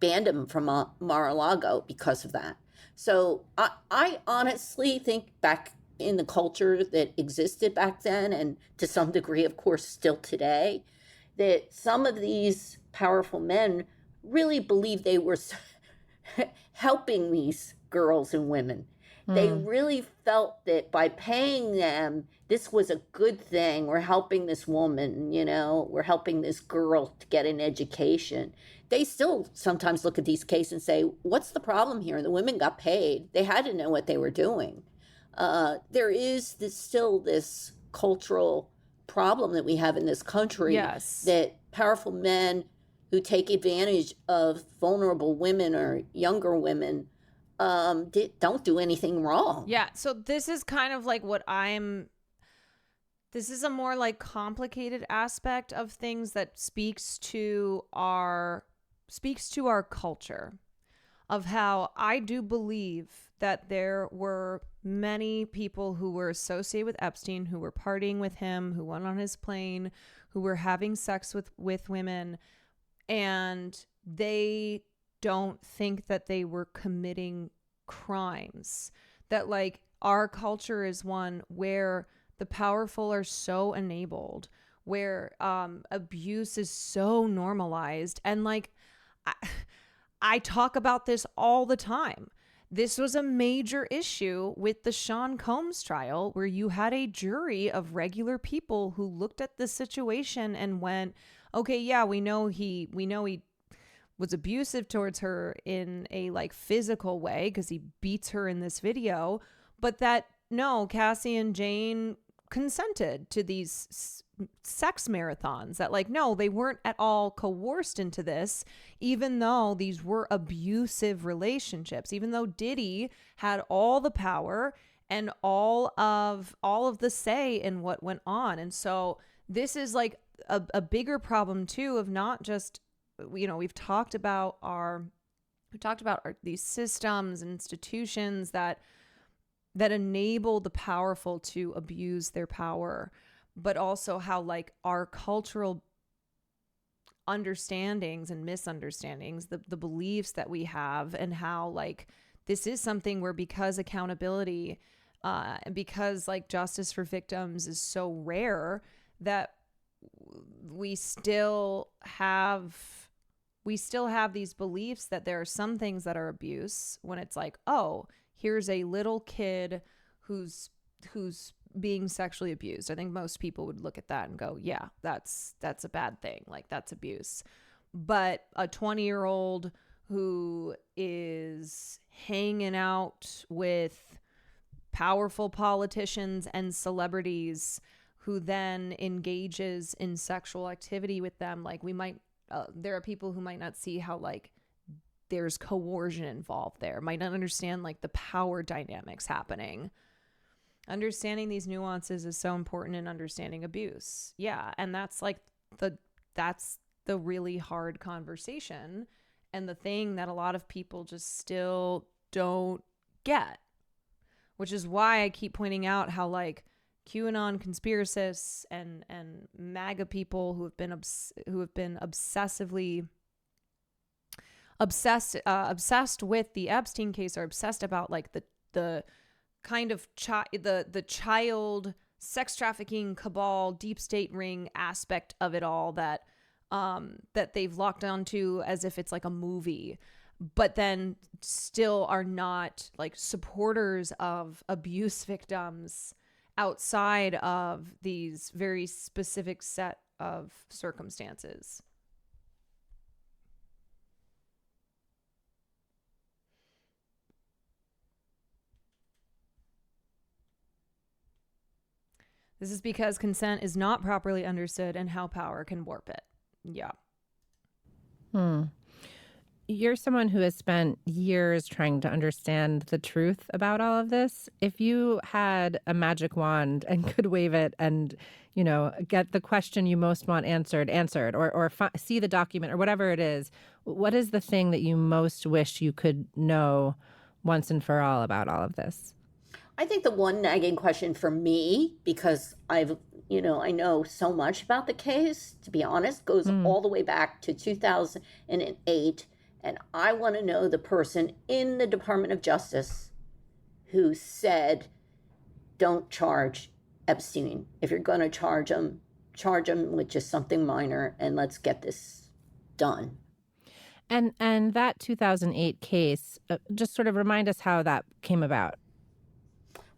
banned him from Mar-a-Lago because of that. So I honestly think back in the culture that existed back then, and to some degree, of course, still today, that some of these powerful men really believed they were helping these girls and women. They really felt that by paying them, this was a good thing. We're helping this woman, we're helping this girl to get an education. They still sometimes look at these cases and say, what's the problem here? The women got paid. They had to know what they were doing. There is still this cultural problem that we have in this country, that powerful men who take advantage of vulnerable women or younger women don't do anything wrong. Yeah, so this is kind of like this is a more like complicated aspect of things that speaks to our culture, of how I do believe that there were many people who were associated with Epstein, who were partying with him, who went on his plane, who were having sex with women, and they don't think that they were committing crimes. That like our culture is one where the powerful are so enabled, where abuse is so normalized. And like I talk about this all the time. This was a major issue with the Sean Combs trial, where you had a jury of regular people who looked at the situation and went, okay, yeah, we know he was abusive towards her in a like physical way because he beats her in this video, but that no, Cassie and Jane consented to these sex marathons, that like, no, they weren't at all coerced into this, even though these were abusive relationships, even though Diddy had all the power and all of the say in what went on. And so this is like a bigger problem too, of not just, we've talked about these systems and institutions that enable the powerful to abuse their power, but also how like our cultural understandings and misunderstandings, the beliefs that we have, and how like this is something where, because accountability and because like justice for victims is so rare, that we still have these beliefs that there are some things that are abuse, when it's like, oh, here's a little kid who's being sexually abused. I think most people would look at that and go, yeah, that's a bad thing. Like, that's abuse. But a 20-year-old who is hanging out with powerful politicians and celebrities, who then engages in sexual activity with them, like there are people who might not see how like there's coercion involved there, might not understand like the power dynamics happening. Understanding these nuances is so important in understanding abuse. Yeah. And that's like that's the really hard conversation, and the thing that a lot of people just still don't get, which is why I keep pointing out how like QAnon conspiracists and MAGA people who have been obsessively obsessed with the Epstein case are obsessed about like the kind of the child sex trafficking cabal, deep state ring aspect of it all, that they've locked onto as if it's like a movie, but then still are not like supporters of abuse victims outside of these very specific set of circumstances. This is because consent is not properly understood and how power can warp it. Yeah. You're someone who has spent years trying to understand the truth about all of this. If you had a magic wand and could wave it and, get the question you most want answered, or see the document or whatever it is, what is the thing that you most wish you could know once and for all about all of this? I think the one nagging question for me, because I know so much about the case, to be honest, goes all the way back to 2008. And I want to know the person in the Department of Justice who said, don't charge Epstein. If you're going to charge him with just something minor and let's get this done. And that 2008 case, just sort of remind us how that came about.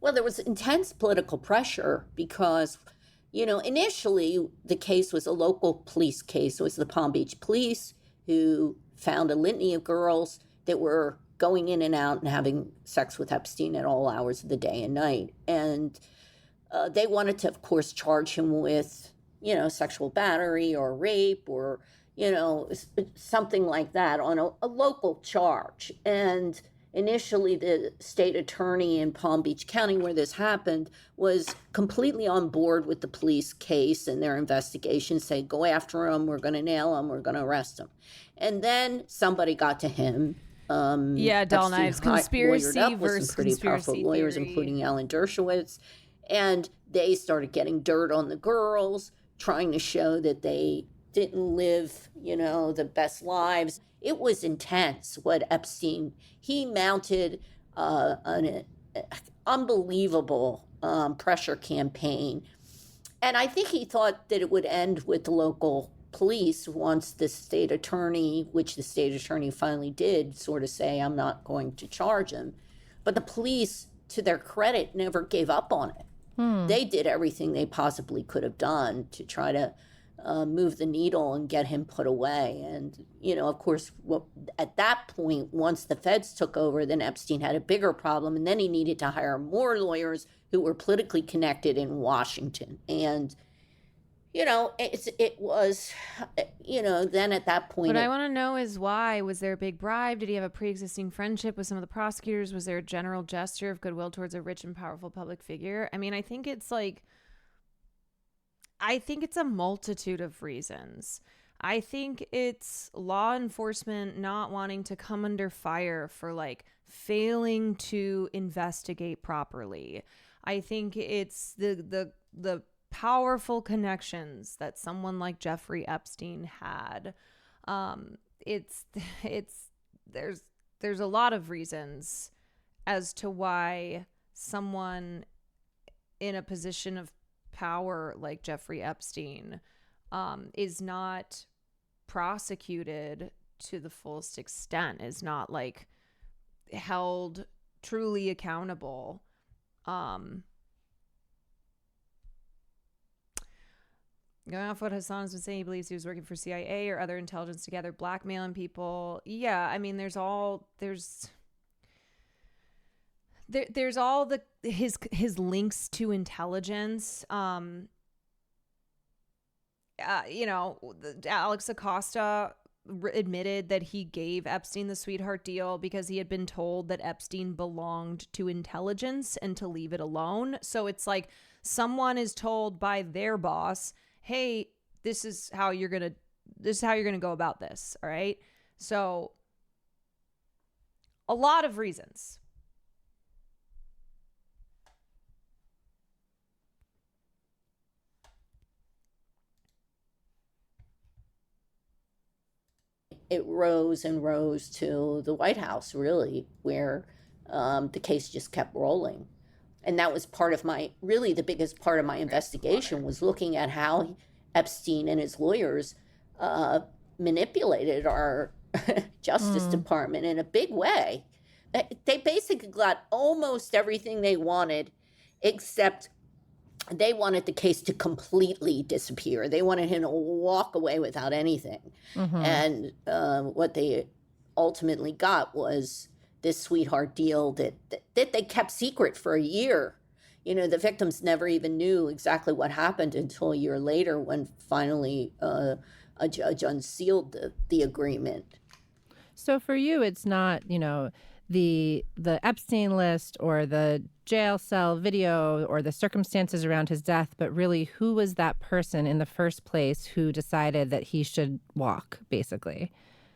Well, there was intense political pressure because, initially the case was a local police case. It was the Palm Beach police who found a litany of girls that were going in and out and having sex with Epstein at all hours of the day and night. And they wanted to, of course, charge him with, sexual battery or rape or, something like that on a local charge. And initially, the state attorney in Palm Beach County, where this happened, was completely on board with the police case and their investigation, saying, go after him, we're going to nail him, we're going to arrest him. And then somebody got to him. Doll Knives, conspiracy versus pretty powerful lawyers, theory. including Alan Dershowitz. And they started getting dirt on the girls, trying to show that they didn't live, the best lives. It was intense what Epstein, he mounted an unbelievable pressure campaign. And I think he thought that it would end with the local police once the state attorney, which the state attorney finally did, sort of say, I'm not going to charge him. But the police, to their credit, never gave up on it. They did everything they possibly could have done to try to move the needle and get him put away. And, of course, at that point, once the feds took over, then Epstein had a bigger problem. And then he needed to hire more lawyers who were politically connected in Washington. And, it was, then at that point. What I want to know is why. Was there a big bribe? Did he have a pre-existing friendship with some of the prosecutors? Was there a general gesture of goodwill towards a rich and powerful public figure? I mean, I think it's a multitude of reasons. I think it's law enforcement not wanting to come under fire for failing to investigate properly. I think it's the powerful connections that someone like Jeffrey Epstein had. There's a lot of reasons as to why someone in a position of power like Jeffrey Epstein is not prosecuted to the fullest extent, is not held truly accountable. Going off what Hassan has been saying, he believes he was working for CIA or other intelligence together, blackmailing people. Yeah, I mean, there's all his links to intelligence. Alex Acosta admitted that he gave Epstein the sweetheart deal because he had been told that Epstein belonged to intelligence and to leave it alone. So it's someone is told by their boss, hey, this is how you're gonna go about this. All right. So a lot of reasons. It rose and rose to the White House, really, where the case just kept rolling. And that was the biggest part of my investigation was looking at how Epstein and his lawyers manipulated our Justice Department in a big way. They basically got almost everything they wanted, except they wanted the case to completely disappear. They wanted him to walk away without anything. And what they ultimately got was this sweetheart deal that they kept secret for a year. the victims never even knew exactly what happened until a year later when finally a judge unsealed the agreement. So for you, it's not, the Epstein list or the jail cell video or the circumstances around his death, but really who was that person in the first place who decided that he should walk, basically?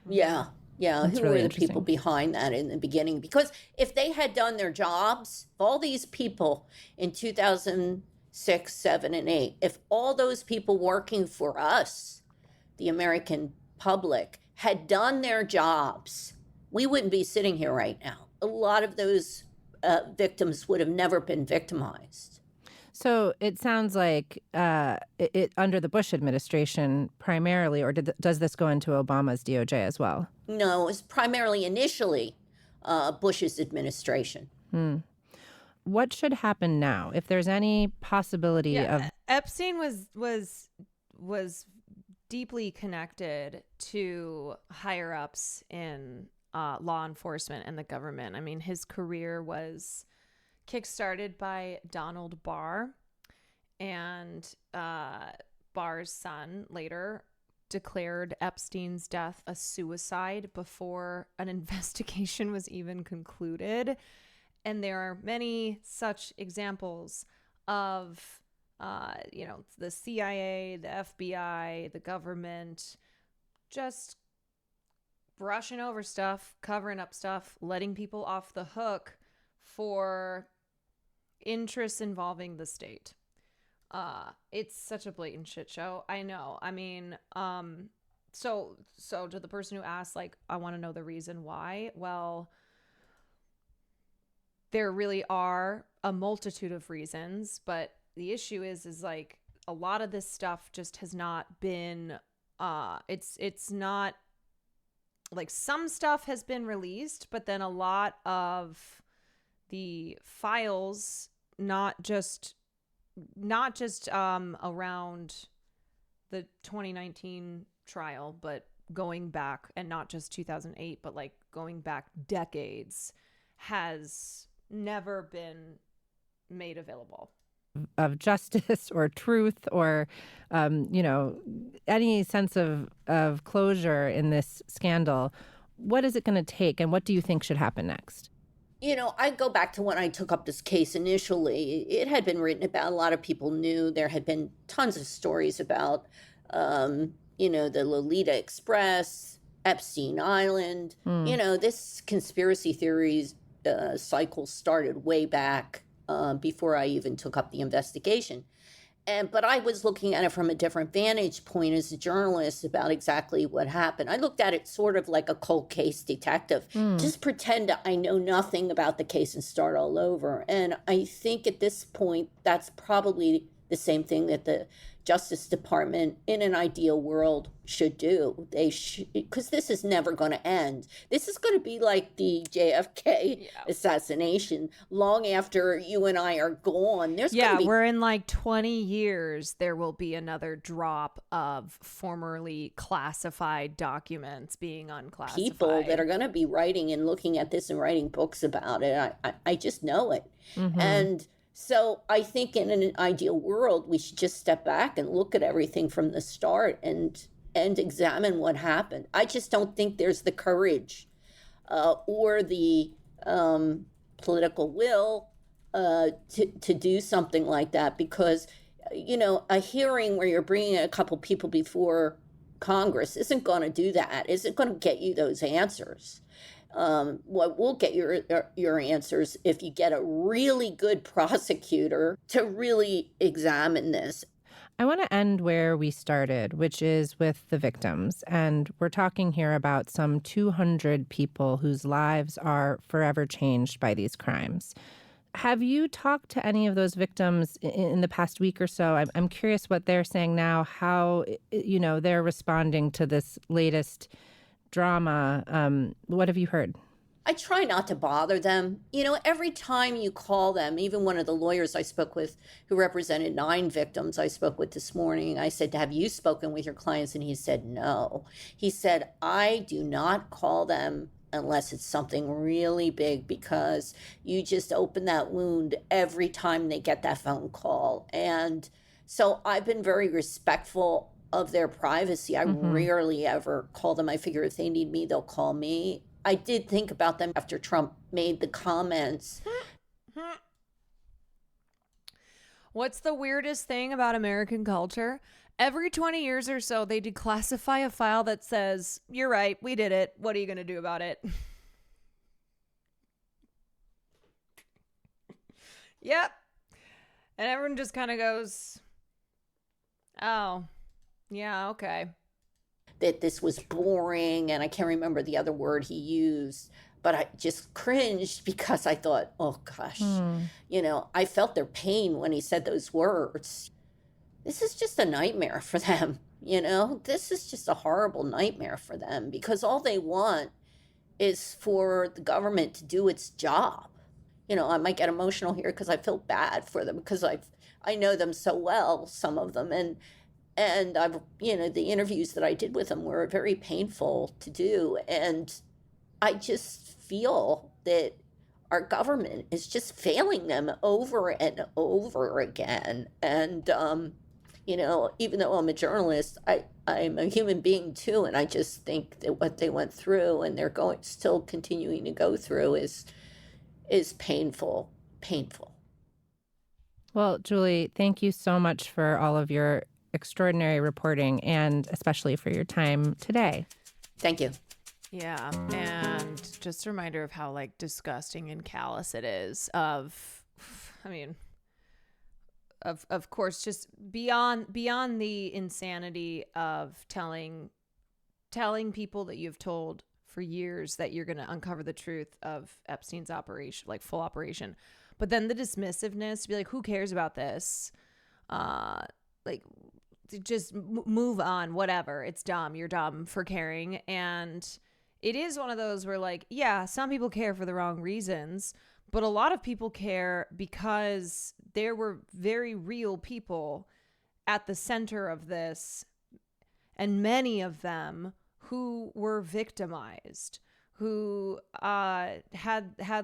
Yeah. That's Who really were the people interesting. behind that in the beginning? Because if they had done their jobs, all these people in 2006, 7, and 8, if all those people working for us, the American public, had done their jobs, we wouldn't be sitting here right now. A lot of those victims would have never been victimized. So it sounds like it under the Bush administration primarily, or does this go into Obama's DOJ as well? No, it's primarily initially Bush's administration. What should happen now? If there's any possibility of Epstein was deeply connected to higher ups in law enforcement and the government. I mean, his career was kickstarted by Donald Barr, and Barr's son later declared Epstein's death a suicide before an investigation was even concluded. And there are many such examples of, the CIA, the FBI, the government, just brushing over stuff, covering up stuff, letting people off the hook for interests involving the state. It's such a blatant shit show. I know. I mean, so to the person who asked, like, I want to know the reason why. Well, there really are a multitude of reasons, but the issue is like a lot of this stuff just has not been, it's not like some stuff has been released, but then a lot of the files, not just around the 2019 trial, but going back, and not just 2008, but like going back decades, has never been made available. Of justice or truth or, any sense of closure in this scandal. What is it going to take, and what do you think should happen next? I go back to when I took up this case initially. It had been written about. A lot of people knew. There had been tons of stories about, the Lolita Express, Epstein Island. This conspiracy theories cycle started way back before I even took up the investigation. But I was looking at it from a different vantage point as a journalist about exactly what happened. I looked at it sort of like a cold case detective. Just pretend I know nothing about the case and start all over. And I think at this point, that's probably the same thing that the Justice Department in an ideal world should do. They should, because this is never going to end. This is going to be like the JFK assassination. Long after you and I are gone, there's going to be... we're in like 20 years, there will be another drop of formerly classified documents being unclassified. People that are going to be writing and looking at this and writing books about it. I just know it. And so I think in an ideal world, we should just step back and look at everything from the start and examine what happened. I just don't think there's the courage or the political will to do something like that, because, a hearing where you're bringing a couple people before Congress isn't going to do that. Isn't going to get you those answers. What will get your answers if you get a really good prosecutor to really examine this. I want to end where we started, which is with the victims. And we're talking here about some 200 people whose lives are forever changed by these crimes. Have you talked to any of those victims in the past week or so? I'm curious what they're saying now, how, they're responding to this latest drama. What have you heard? I try not to bother them. Every time you call them, even one of the lawyers I spoke with who represented 9 victims I spoke with this morning, I said, have you spoken with your clients? And he said, no. He said, I do not call them unless it's something really big, because you just open that wound every time they get that phone call. And so I've been very respectful of their privacy. I rarely ever call them. I figure if they need me, they'll call me. I did think about them after Trump made the comments. What's the weirdest thing about American culture? Every 20 years or so, they declassify a file that says, you're right, we did it. What are you going to do about it? Yep. And everyone just kind of goes, oh, yeah, okay. That this was boring, and I can't remember the other word he used, but I just cringed because I thought, oh gosh, I felt their pain when he said those words. This is just a nightmare for them, This is just a horrible nightmare for them, because all they want is for the government to do its job. I might get emotional here because I feel bad for them, because I know them so well, some of them, and I've, the interviews that I did with them were very painful to do, and I just feel that our government is just failing them over and over again. And even though I'm a journalist, I'm a human being too, and I just think that what they went through and they're still continuing to go through is painful. Well, Julie, thank you so much for all of your extraordinary reporting, and especially for your time today. Thank you. Yeah, and just a reminder of how disgusting and callous it is of course, just beyond the insanity of telling people that you've told for years that you're going to uncover the truth of Epstein's operation, full operation. But then the dismissiveness to be like, who cares about this? Just move on, whatever. It's dumb. You're dumb for caring. And it is one of those where yeah, some people care for the wrong reasons, but a lot of people care because there were very real people at the center of this, and many of them who were victimized, who had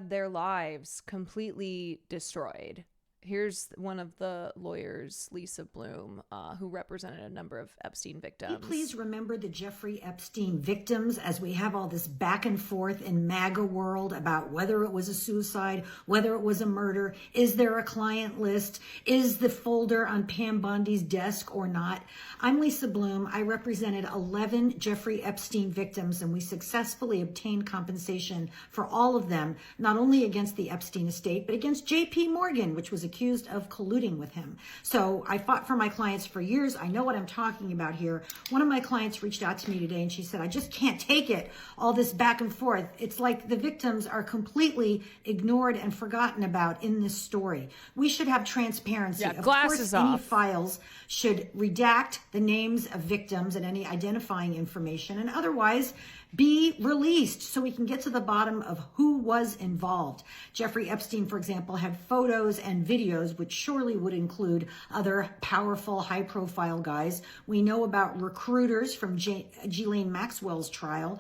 their lives completely destroyed. Here's one of the lawyers, Lisa Bloom, who represented a number of Epstein victims. Please remember the Jeffrey Epstein victims as we have all this back and forth in MAGA world about whether it was a suicide, whether it was a murder. Is there a client list? Is the folder on Pam Bondi's desk or not? I'm Lisa Bloom. I represented 11 Jeffrey Epstein victims, and we successfully obtained compensation for all of them, not only against the Epstein estate, but against J.P. Morgan, which was accused of colluding with him. So I fought for my clients for years. I know what I'm talking about here. One of my clients reached out to me today and she said, I just can't take it, all this back and forth. It's like the victims are completely ignored and forgotten about in this story. We should have transparency. Yeah, of glasses course, off. any files should redact the names of victims and any identifying information, and otherwise be released so we can get to the bottom of who was involved. Jeffrey Epstein, for example, had photos and videos, which surely would include other powerful, high-profile guys. We know about recruiters from Ghislaine Maxwell's trial.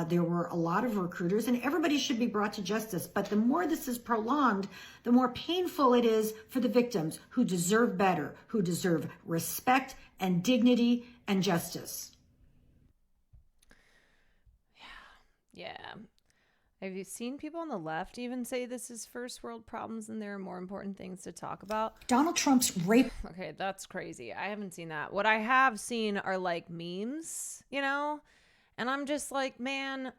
There were a lot of recruiters, and everybody should be brought to justice. But the more this is prolonged, the more painful it is for the victims who deserve better, who deserve respect and dignity and justice. Yeah. Have you seen people on the left even say this is first world problems and there are more important things to talk about? Donald Trump's rape. Okay, that's crazy. I haven't seen that. What I have seen are memes, and I'm just like, man,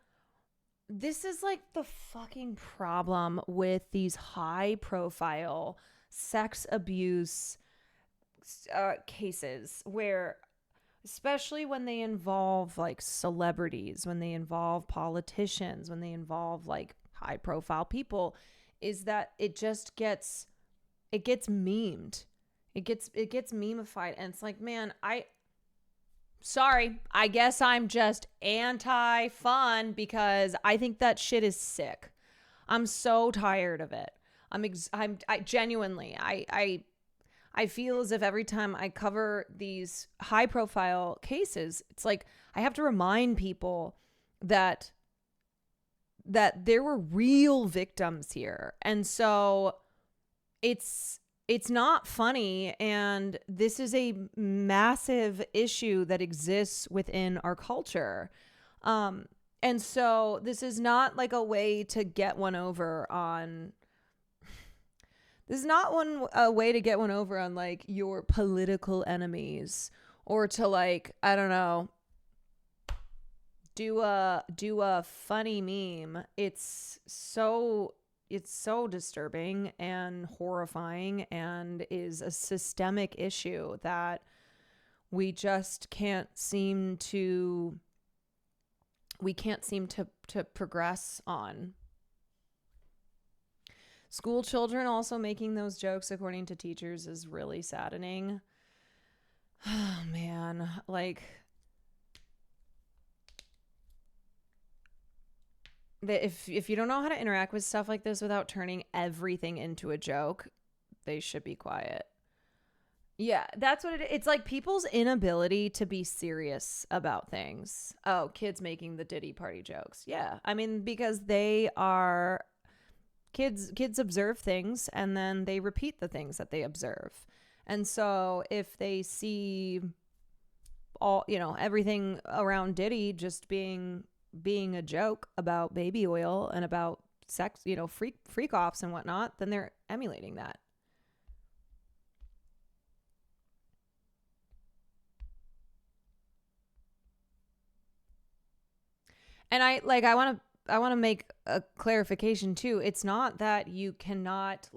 this is the fucking problem with these high profile sex abuse cases where, especially when they involve celebrities, when they involve politicians, when they involve high profile people, is that it gets memed. It gets memeified. And it's like, man, sorry, I guess I'm just anti-fun because I think that shit is sick. I'm so tired of it. I genuinely feel as if every time I cover these high profile cases, it's like I have to remind people that that there were real victims here. And so it's not funny, and this is a massive issue that exists within our culture. And so this is not like a way to get one over on a way to get one over on like your political enemies, or to like, I don't know, do a funny meme. It's so disturbing and horrifying, and is a systemic issue that we just can't seem to progress on. School children also making those jokes, according to teachers, is really saddening. Oh man, like if you don't know how to interact with stuff like this without turning everything into a joke, they should be quiet. Yeah, that's what it's like, people's inability to be serious about things. Oh, kids making the Diddy party jokes. Yeah, I mean, because they are kids observe things and then they repeat the things that they observe. And so if they see all, everything around Diddy just being a joke about baby oil and about sex, freak offs and whatnot, then they're emulating that. And I want to make a clarification too. It's not that you cannot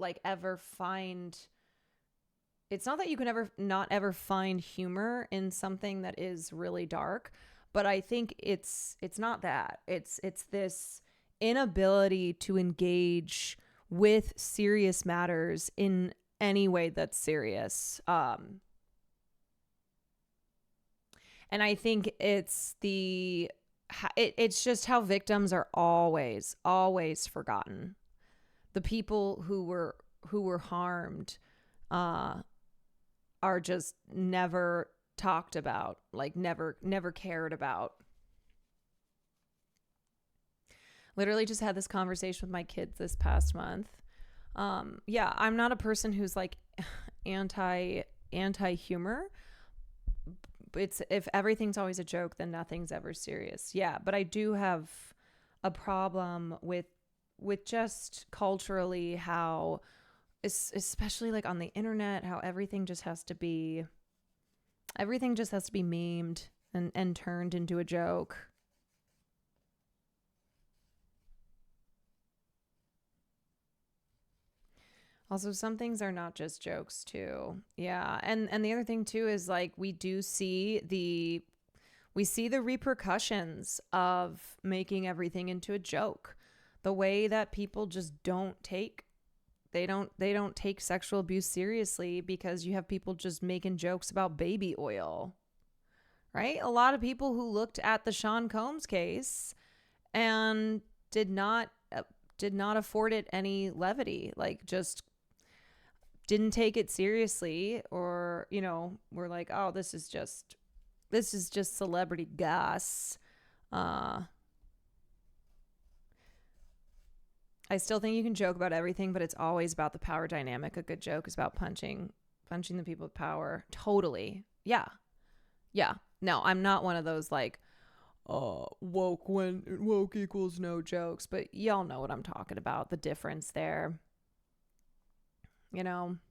it's not that you can not ever find humor in something that is really dark, but I think it's not that. It's this inability to engage with serious matters in any way that's serious. And I think it's it's just how victims are always forgotten. The people who were harmed are just never talked about, like never cared about. Literally just had this conversation with my kids this past month. Yeah, I'm not a person who's like anti humor. It's, if everything's always a joke, then nothing's ever serious. Yeah, but I do have a problem with just culturally how, especially like on the internet, how everything just has to be memed and turned into a joke. Also, some things are not just jokes too. Yeah. And the other thing too is like, we see the repercussions of making everything into a joke. The way that people just don't take sexual abuse seriously because you have people just making jokes about baby oil. Right? A lot of people who looked at the Sean Combs case and did not afford it any levity, like just didn't take it seriously, or were like, oh, this is just celebrity goss. I still think you can joke about everything, but it's always about the power dynamic. A good joke is about punching the people with power. Totally. Yeah. No, I'm not one of those like, woke equals no jokes, but y'all know what I'm talking about. The difference there. And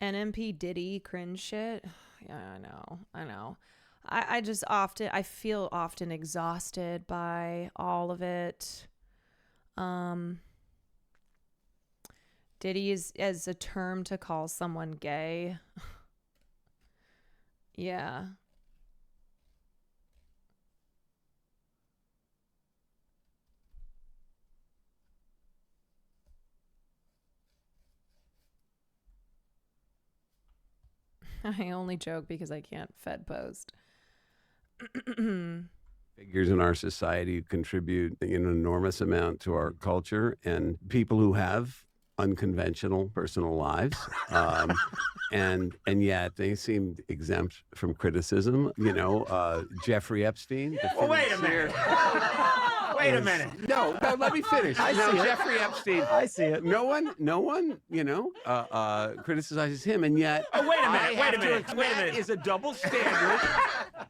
MP Diddy cringe shit. Yeah, I know. I just feel often exhausted by all of it. Diddy is as a term to call someone gay. Yeah. I only joke because I can't Fed post. Figures in our society contribute an enormous amount to our culture, and people who have unconventional personal lives, and yet they seemed exempt from criticism. Jeffrey Epstein. Well, wait a minute. Wait a minute. No, let me finish. I see it. Jeffrey Epstein. I see it. No one, criticizes him, and yet. Oh, wait a minute. That is a double standard.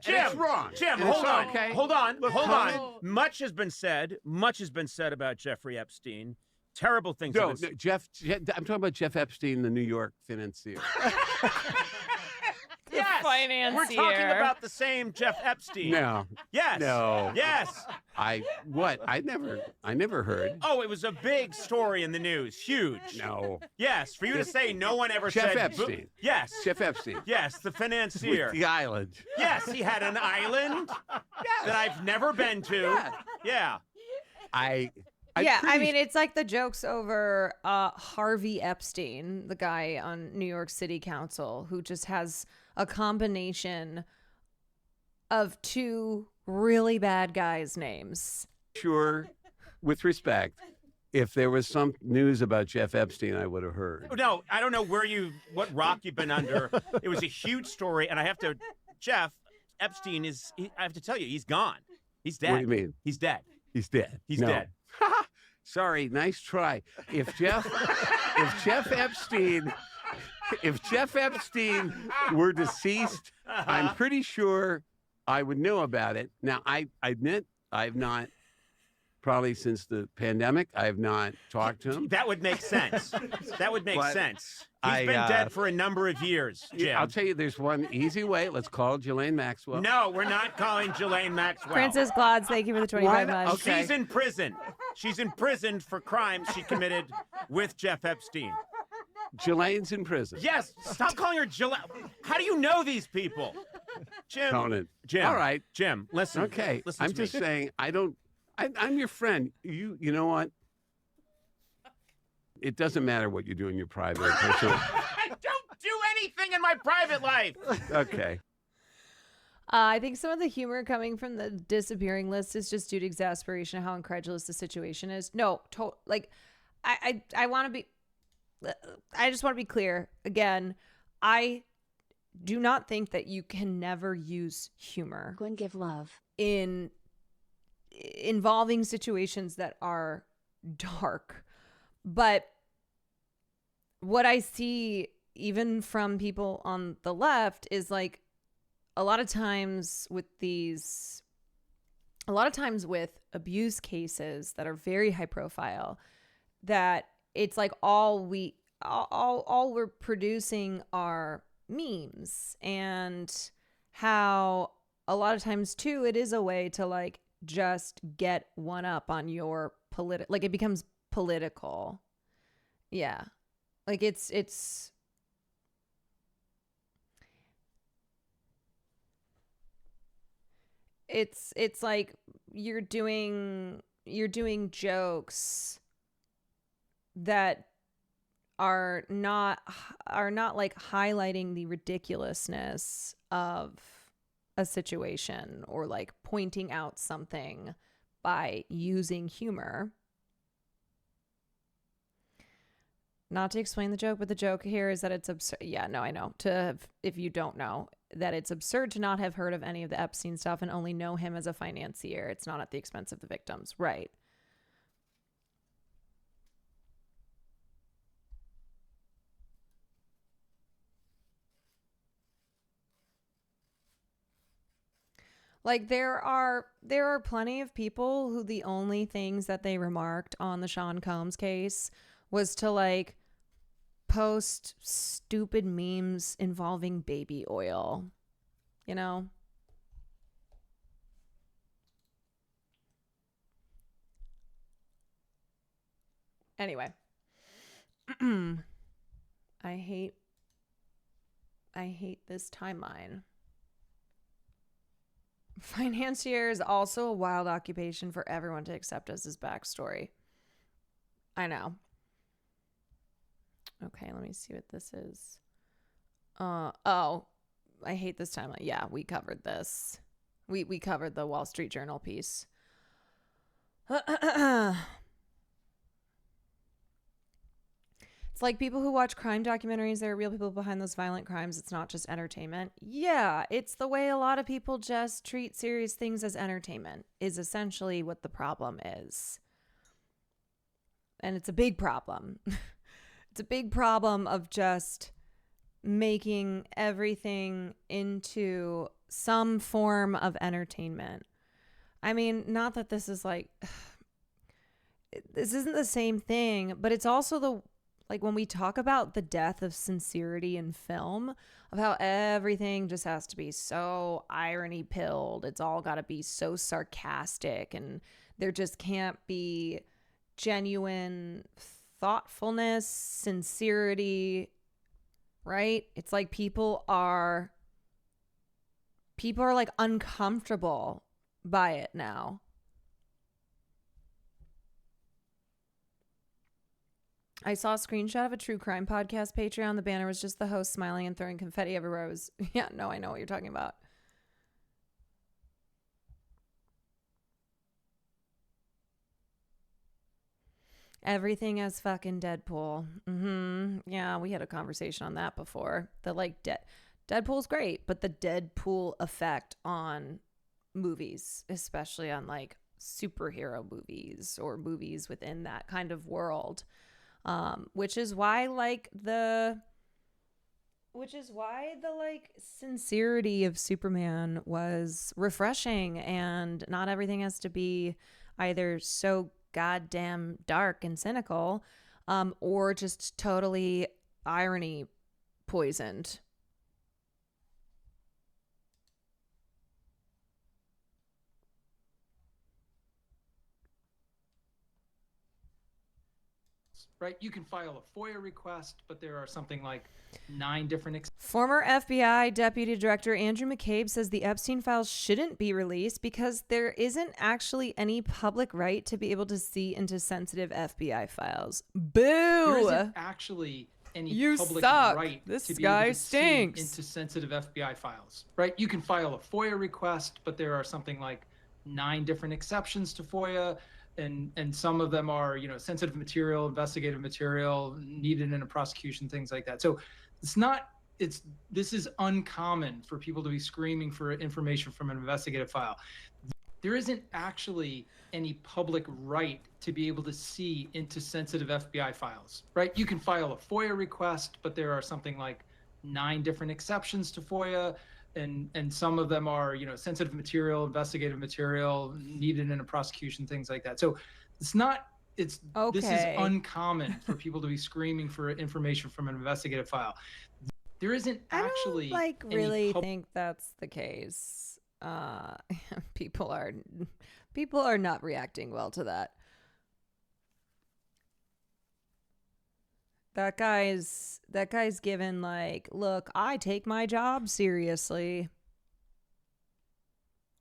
Jim, and it's wrong. Jim, And it's hold on. okay. Hold on. Much has been said. Much has been said about Jeffrey Epstein. Terrible things. No, Jeff. I'm talking about Jeff Epstein, the New York financier. Yes. Financier. We're talking about the same Jeff Epstein. No. Yes. No. Yes. I never heard. Oh, it was a big story in the news. Huge. No. Yes. For you to say no one ever Jeff said. Epstein. Yes. Jeff Epstein. Yes, the financier. With the island. Yes, he had an island that I've never been to. Yeah. I mean, it's like the jokes over Harvey Epstein, the guy on New York City Council, who just has a combination of two really bad guys' names. Sure, with respect, if there was some news about Jeff Epstein, I would have heard. No, I don't know what rock you've been under. It was a huge story, and Jeff Epstein I have to tell you, he's gone. He's dead. What do you mean? He's dead. He's dead. He's dead. Sorry, nice try. If Jeff Epstein were deceased, I'm pretty sure I would know about it. Now, I admit I've not, probably since the pandemic, I have not talked to him. That would make sense. That would make sense. He's been dead for a number of years, Jim. I'll tell you, there's one easy way. Let's call Ghislaine Maxwell. No, we're not calling Ghislaine Maxwell. Princess Glads, thank you for the 25 months. Okay. She's in prison. She's in prison for crimes she committed with Jeff Epstein. Ghislaine's in prison. Yes. Stop calling her Ghislaine. How do you know these people? Jim. Conan. Jim. All right. Jim, listen. Okay. Listen I'm to me. just saying, I'm your friend. You know what? It doesn't matter what you do in your private or personal. I don't do anything in my private life. Okay. I think some of the humor coming from the disappearing list is just due to exasperation of how incredulous the situation is. No, I want to be. I just want to be clear again. I do not think that you can never use humor. Go and give love in involving situations that are dark. But what I see even from people on the left is like a lot of times with abuse cases that are very high profile, that it's like all we're producing are memes, and how a lot of times too it is a way to like just get one up on your like it becomes political. Yeah. Like it's like you're doing jokes that are not like highlighting the ridiculousness of a situation or like pointing out something by using humor. Not to explain the joke, but the joke here is that it's absurd. Yeah, no, I know. If you don't know, that it's absurd to not have heard of any of the Epstein stuff and only know him as a financier. It's not at the expense of the victims. Right. Like there are plenty of people who the only things that they remarked on the Sean Combs case was to like post stupid memes involving baby oil, you know? Anyway, I hate this timeline. Financier is also a wild occupation for everyone to accept as his backstory. I know. Okay, let me see what this is. Oh, I hate this timeline. Yeah, we covered this. We covered the Wall Street Journal piece. It's like people who watch crime documentaries, there are real people behind those violent crimes. It's not just entertainment. Yeah, it's the way a lot of people just treat serious things as entertainment is essentially what the problem is. And it's a big problem. It's a big problem of just making everything into some form of entertainment. I mean, not that this is like, this isn't the same thing, but it's also like when we talk about the death of sincerity in film, of how everything just has to be so irony pilled. It's all got to be so sarcastic, and there just can't be genuine thoughtfulness, sincerity, right? It's like people are like uncomfortable by it now. I saw a screenshot of a true crime podcast Patreon. The banner was just the host smiling and throwing confetti everywhere. I was, yeah, no, I know what you're talking about. Everything as fucking Deadpool. Yeah, we had a conversation on that before. The like Deadpool's great, but the Deadpool effect on movies, especially on like superhero movies or movies within that kind of world. Which is why the sincerity of Superman was refreshing, and not everything has to be either so goddamn dark and cynical, or just totally irony poisoned. Right? You can file a FOIA request, but there are something like 9 different... Former FBI Deputy Director Andrew McCabe says the Epstein files shouldn't be released because there isn't actually any public right to be able to see into sensitive FBI files. Boo! There isn't actually any public right this to be guy able to stinks. see into sensitive FBI files. Right? You can file a FOIA request, but there are something like 9 different exceptions to FOIA. And some of them are, sensitive material, investigative material needed in a prosecution, things like that. So this is uncommon for people to be screaming for information from an investigative file. There isn't actually any public right to be able to see into sensitive FBI files, right? You can file a FOIA request, but there are something like 9 different exceptions to FOIA. And some of them are, sensitive material, investigative material needed in a prosecution, things like that. So this is uncommon for people to be screaming for information from an investigative file. There isn't actually I don't really think that's the case. People are not reacting well to that. That guy's given like, look, I take my job seriously.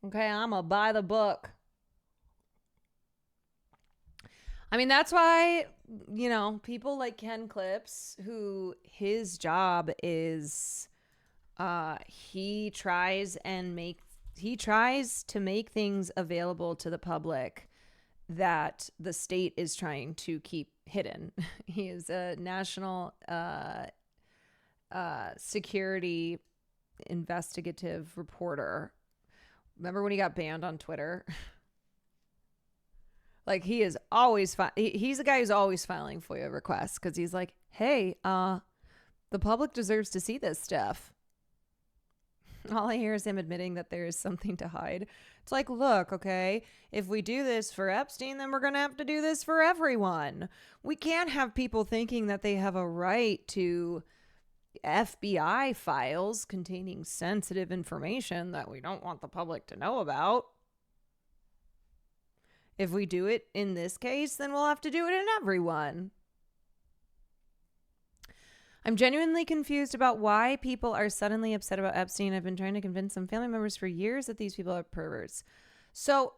Okay, I'm gonna buy the book. I mean, that's why, people like Ken Clips, who his job is, he tries to make things available to the public that the state is trying to keep hidden. He is a national security investigative reporter. Remember when he got banned on Twitter? Like, he is always he's the guy who's always filing FOIA requests because he's like, hey, the public deserves to see this stuff. All I hear is him admitting that there is something to hide. It's like, look, okay, if we do this for Epstein, then we're going to have to do this for everyone. We can't have people thinking that they have a right to FBI files containing sensitive information that we don't want the public to know about. If we do it in this case, then we'll have to do it in everyone. I'm genuinely confused about why people are suddenly upset about Epstein. I've been trying to convince some family members for years that these people are perverts. So,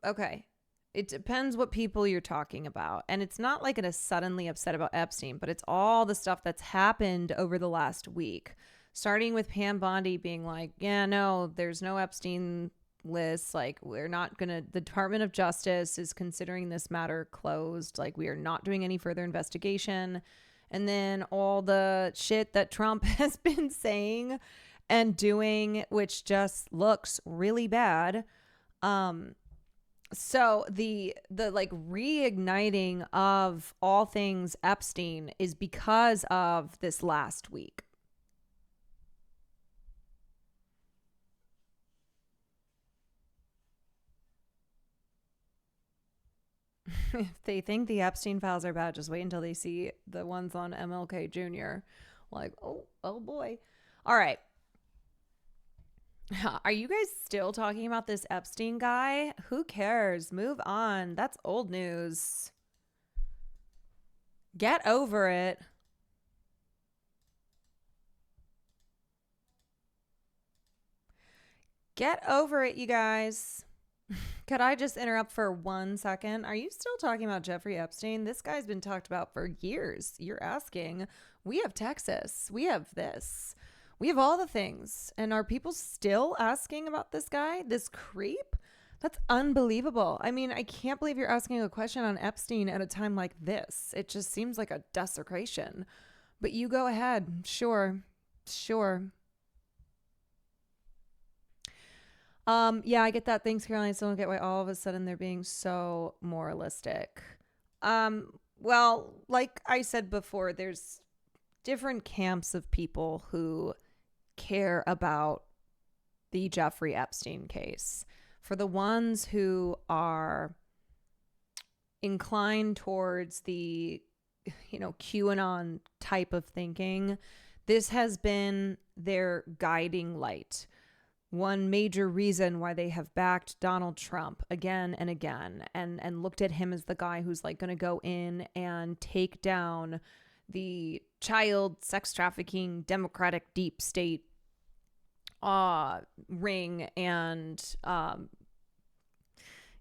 okay, it depends what people you're talking about. And it's not like it is suddenly upset about Epstein, but it's all the stuff that's happened over the last week. Starting with Pam Bondi being like, yeah, no, there's no Epstein list. Like, the Department of Justice is considering this matter closed. Like, we are not doing any further investigation. And then all the shit that Trump has been saying and doing, which just looks really bad. So the like reigniting of all things Epstein is because of this last week. If they think the Epstein files are bad, just wait until they see the ones on MLK Jr. Like, oh boy. All right. Are you guys still talking about this Epstein guy? Who cares? Move on. That's old news. Get over it. Get over it, you guys. Could I just interrupt for 1 second? Are you still talking about Jeffrey Epstein? This guy's been talked about for years. You're asking. We have Texas. We have this. We have all the things. And are people still asking about this guy? This creep? That's unbelievable. I mean, I can't believe you're asking a question on Epstein at a time like this. It just seems like a desecration. But you go ahead. Sure. Yeah, I get that. Thanks, Caroline. I still don't get why all of a sudden they're being so moralistic. Well, like I said before, there's different camps of people who care about the Jeffrey Epstein case. For the ones who are inclined towards the, QAnon type of thinking, this has been their guiding light. One major reason why they have backed Donald Trump again and again and looked at him as the guy who's like going to go in and take down the child sex trafficking Democratic deep state ring and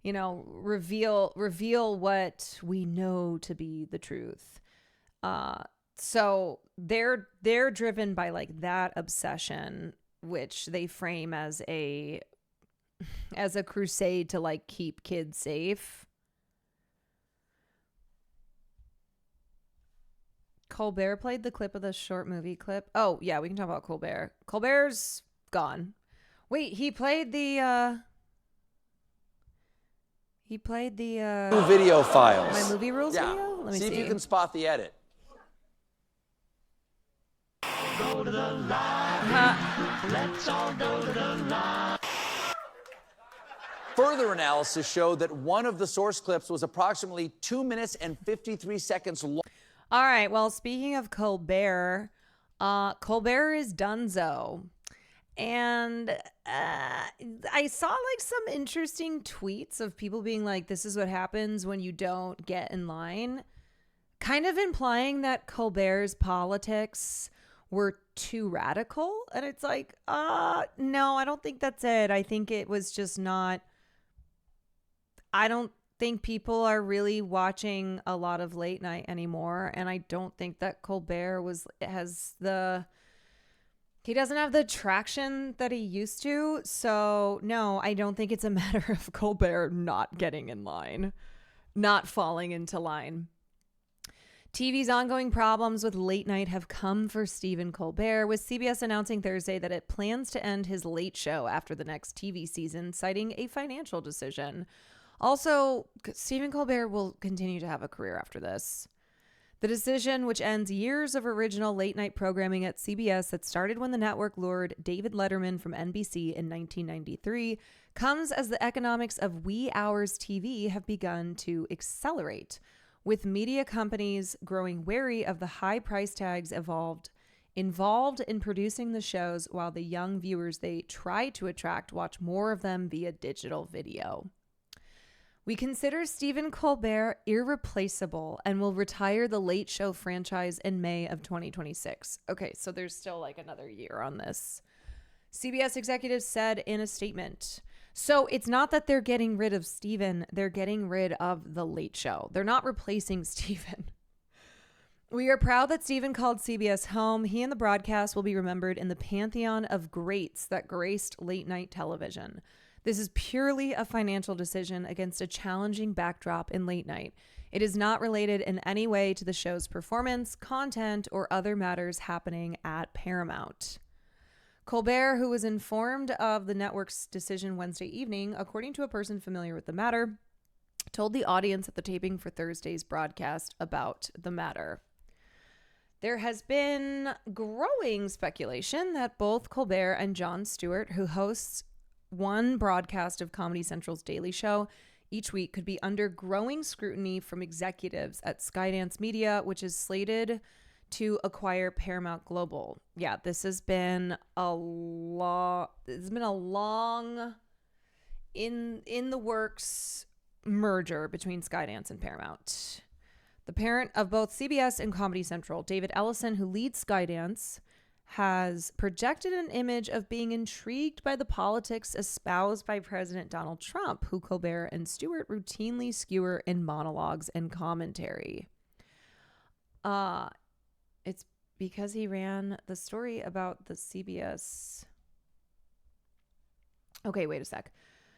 reveal what we know to be the truth. So they're driven by like that obsession, which they frame as a crusade to like keep kids safe. Colbert played the clip of the short movie clip. Oh yeah, we can talk about Colbert. Colbert's gone. Wait, he played the video files. My movie rules video? Let me see if you can spot the edit. Go to the line. Let's all go to the line. Further analysis showed that one of the source clips was approximately 2 minutes and 53 seconds long. All right. Well, speaking of Colbert, Colbert is donezo. And I saw like some interesting tweets of people being like, this is what happens when you don't get in line. Kind of implying that Colbert's politics were too radical. And it's like, no, I don't think that's it. I think it was just not. I don't think people are really watching a lot of late night anymore. And I don't think that Colbert he doesn't have the traction that he used to. So no, I don't think it's a matter of Colbert not getting in line, not falling into line. TV's ongoing problems with late night have come for Stephen Colbert, with CBS announcing Thursday that it plans to end his late show after the next TV season, citing a financial decision. Also, Stephen Colbert will continue to have a career after this. The decision, which ends years of original late-night programming at CBS that started when the network lured David Letterman from NBC in 1993, comes as the economics of wee hours TV have begun to accelerate, with media companies growing wary of the high price tags involved in producing the shows, while the young viewers they try to attract watch more of them via digital video. We consider Stephen Colbert irreplaceable and will retire the Late Show franchise in May of 2026. Okay, so there's still like another year on this. CBS executives said in a statement. So it's not that they're getting rid of Stephen, they're getting rid of the Late Show. They're not replacing Stephen. We are proud that Stephen called CBS home. He and the broadcast will be remembered in the pantheon of greats that graced late night television. This is purely a financial decision against a challenging backdrop in late night. It is not related in any way to the show's performance, content, or other matters happening at Paramount. Colbert, who was informed of the network's decision Wednesday evening, according to a person familiar with the matter, told the audience at the taping for Thursday's broadcast about the matter. There has been growing speculation that both Colbert and Jon Stewart, who hosts one broadcast of Comedy Central's Daily Show each week, could be under growing scrutiny from executives at Skydance Media, which is slated to acquire Paramount Global. Yeah, this has been a long in the works merger between Skydance and Paramount. The parent of both CBS and Comedy Central, David Ellison, who leads Skydance, has projected an image of being intrigued by the politics espoused by President Donald Trump, who Colbert and Stewart routinely skewer in monologues and commentary. It's because he ran the story about the CBS. Okay, wait a sec.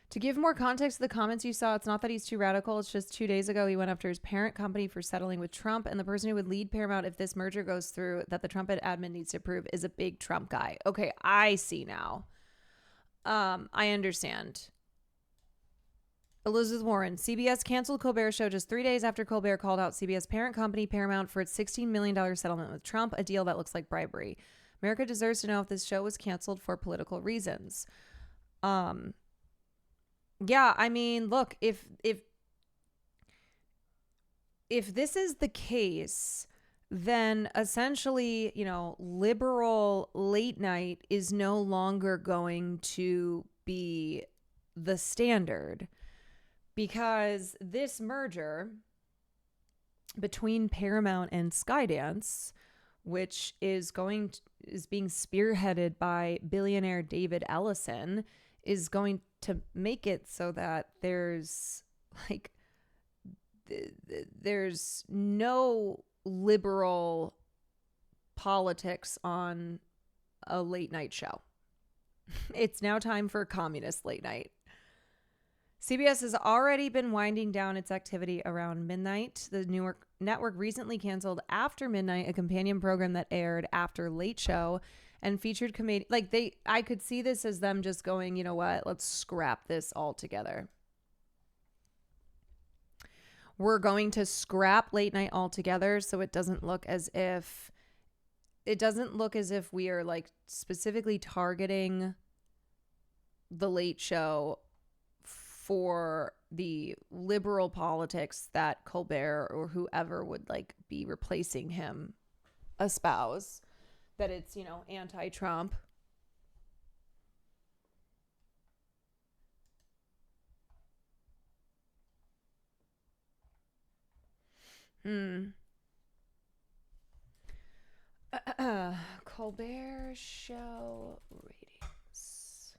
To give more context to the comments you saw, it's not that he's too radical. It's just 2 days ago, he went after his parent company for settling with Trump, and the person who would lead Paramount if this merger goes through that the Trump admin needs to approve is a big Trump guy. Okay, I see now. I understand. Elizabeth Warren, CBS canceled Colbert's show just 3 days after Colbert called out CBS parent company Paramount for its $16 million settlement with Trump, a deal that looks like bribery. America deserves to know if this show was canceled for political reasons. Yeah, I mean, look, if this is the case, then essentially, liberal late night is no longer going to be the standard, because this merger between Paramount and Skydance, which is being spearheaded by billionaire David Ellison, is going to make it so that there's no liberal politics on a late night show. It's now time for communist late night. CBS has already been winding down its activity around midnight. The New York network recently canceled After Midnight, a companion program that aired after Late Show and featured comedians. I could see this as them just going, you know what, let's scrap this altogether. We're going to scrap late night altogether, so it doesn't look as if we are specifically targeting the Late Show for the liberal politics that Colbert or whoever would be replacing him espouse. That it's, anti-Trump. Colbert show ratings.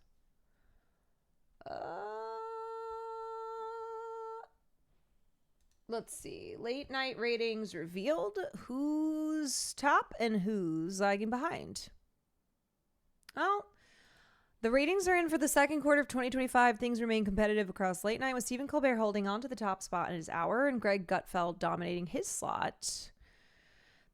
Let's see. Late night ratings revealed. Who's top and who's lagging behind? Oh, the ratings are in for the second quarter of 2025. Things remain competitive across late night, with Stephen Colbert holding on to the top spot in his hour and Greg Gutfeld dominating his slot.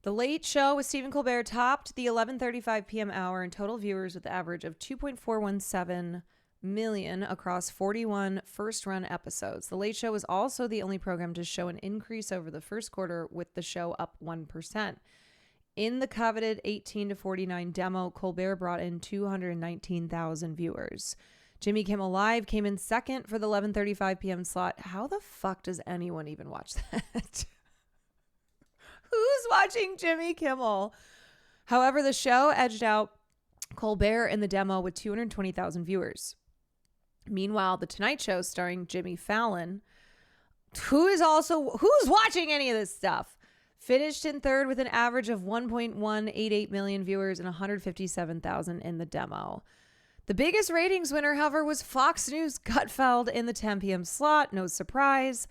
The Late Show with Stephen Colbert topped the 11:35 p.m. hour in total viewers with an average of 2.417 million across 41 first-run episodes. The Late Show was also the only program to show an increase over the first quarter, with the show up 1%. In the coveted 18 to 49 demo, Colbert brought in 219,000 viewers. Jimmy Kimmel Live came in second for the 11:35 p.m. slot. How the fuck does anyone even watch that? Who's watching Jimmy Kimmel? However, the show edged out Colbert in the demo with 220,000 viewers. Meanwhile, The Tonight Show, starring Jimmy Fallon, who's watching any of this stuff, finished in third with an average of 1.188 million viewers and 157,000 in the demo. The biggest ratings winner, however, was Fox News' Gutfeld in the 10 p.m. slot. No surprise.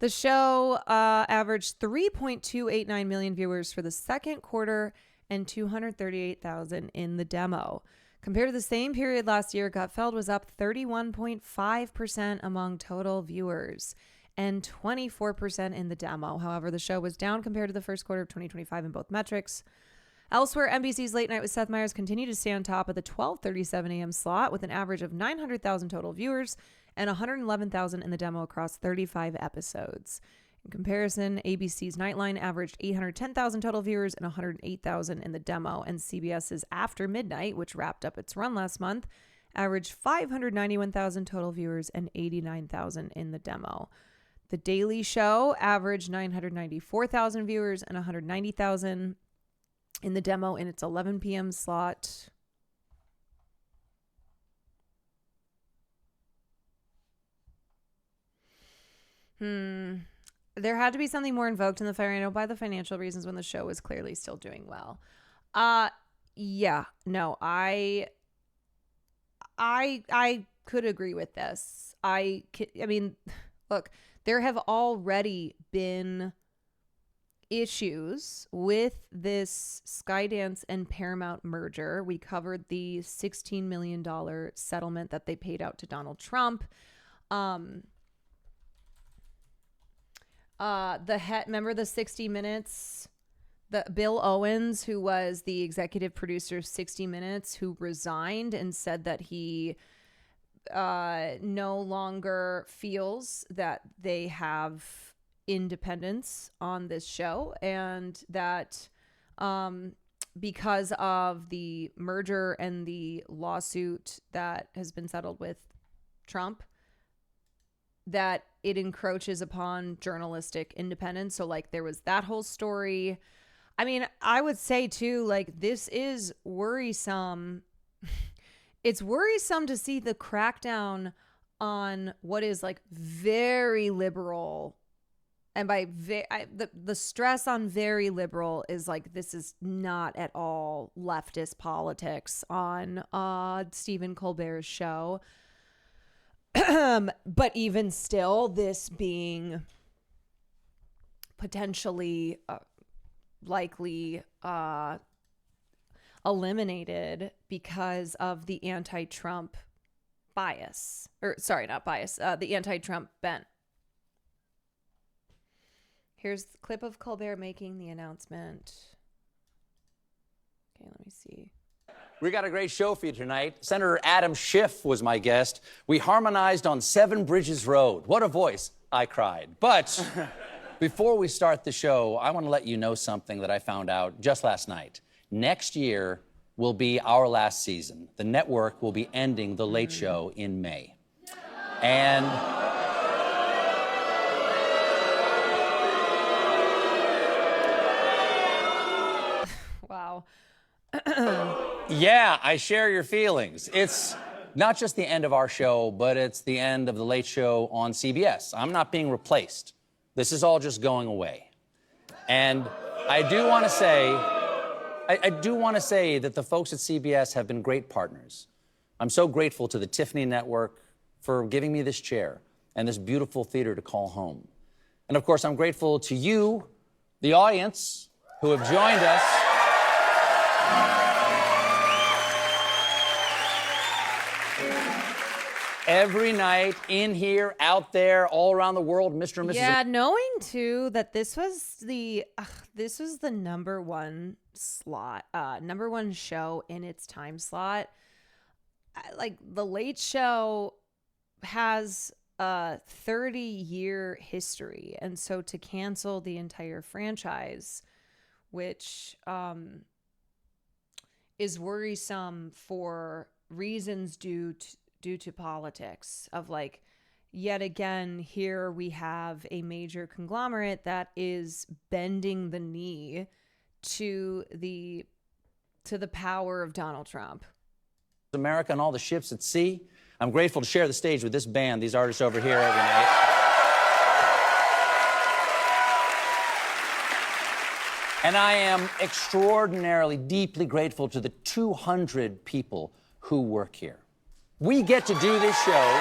The show averaged 3.289 million viewers for the second quarter and 238,000 in the demo. Compared to the same period last year, Gutfeld was up 31.5% among total viewers and 24% in the demo. However, the show was down compared to the first quarter of 2025 in both metrics. Elsewhere, NBC's Late Night with Seth Meyers continued to stay on top of the 12:37 a.m. slot with an average of 900,000 total viewers and 111,000 in the demo across 35 episodes. In comparison, ABC's Nightline averaged 810,000 total viewers and 108,000 in the demo, and CBS's After Midnight, which wrapped up its run last month, averaged 591,000 total viewers and 89,000 in the demo. The Daily Show averaged 994,000 viewers and 190,000 in the demo in its 11 p.m. slot. There had to be something more invoked in the fire, I know, by the financial reasons when the show was clearly still doing well. Yeah, no, I could agree with this. I mean, look, there have already been issues with this Skydance and Paramount merger. We covered the $16 million settlement that they paid out to Donald Trump. Remember the 60 Minutes, the Bill Owens, who was the executive producer of 60 Minutes, who resigned and said that he no longer feels that they have independence on this show, and that because of the merger and the lawsuit that has been settled with Trump, that it encroaches upon journalistic independence. So like there was that whole story. I mean, I would say too, like, this is worrisome. It's worrisome to see the crackdown on what is like very liberal. And by the stress on very liberal is like, this is not at all leftist politics on Stephen Colbert's show. But even still, this being potentially likely eliminated because of the anti-Trump bias, or sorry, not bias, the anti-Trump bent. Here's the clip of Colbert making the announcement. Okay, let me see. We got a great show for you tonight. Senator Adam Schiff was my guest. We harmonized on 7 Bridges Road. What a voice, I cried. But before we start the show, I want to let you know something that I found out just last night. Next year will be our last season. The network will be ending The Late Show in May. And wow. yeah, I share your feelings. It's not just the end of our show, but it's the end of The Late Show on CBS. I'm not being replaced. This is all just going away. And I do want to say, that the folks at CBS have been great partners. I'm so grateful to the Tiffany Network for giving me this chair and this beautiful theater to call home. And of course, I'm grateful to you, the audience, who have joined us. Every night, in here, out there, all around the world, Mr. and Mrs. Yeah, knowing too that this was the number one slot, number one show in its time slot. Like, The Late Show has a 30-year history, and so to cancel the entire franchise, which is worrisome for reasons due to politics, of like, yet again, here we have a major conglomerate that is bending the knee to the power of Donald Trump. America and all the ships at sea. I'm grateful to share the stage with this band, these artists over here every night. And I am extraordinarily, deeply grateful to the 200 people who work here. We get to do this show.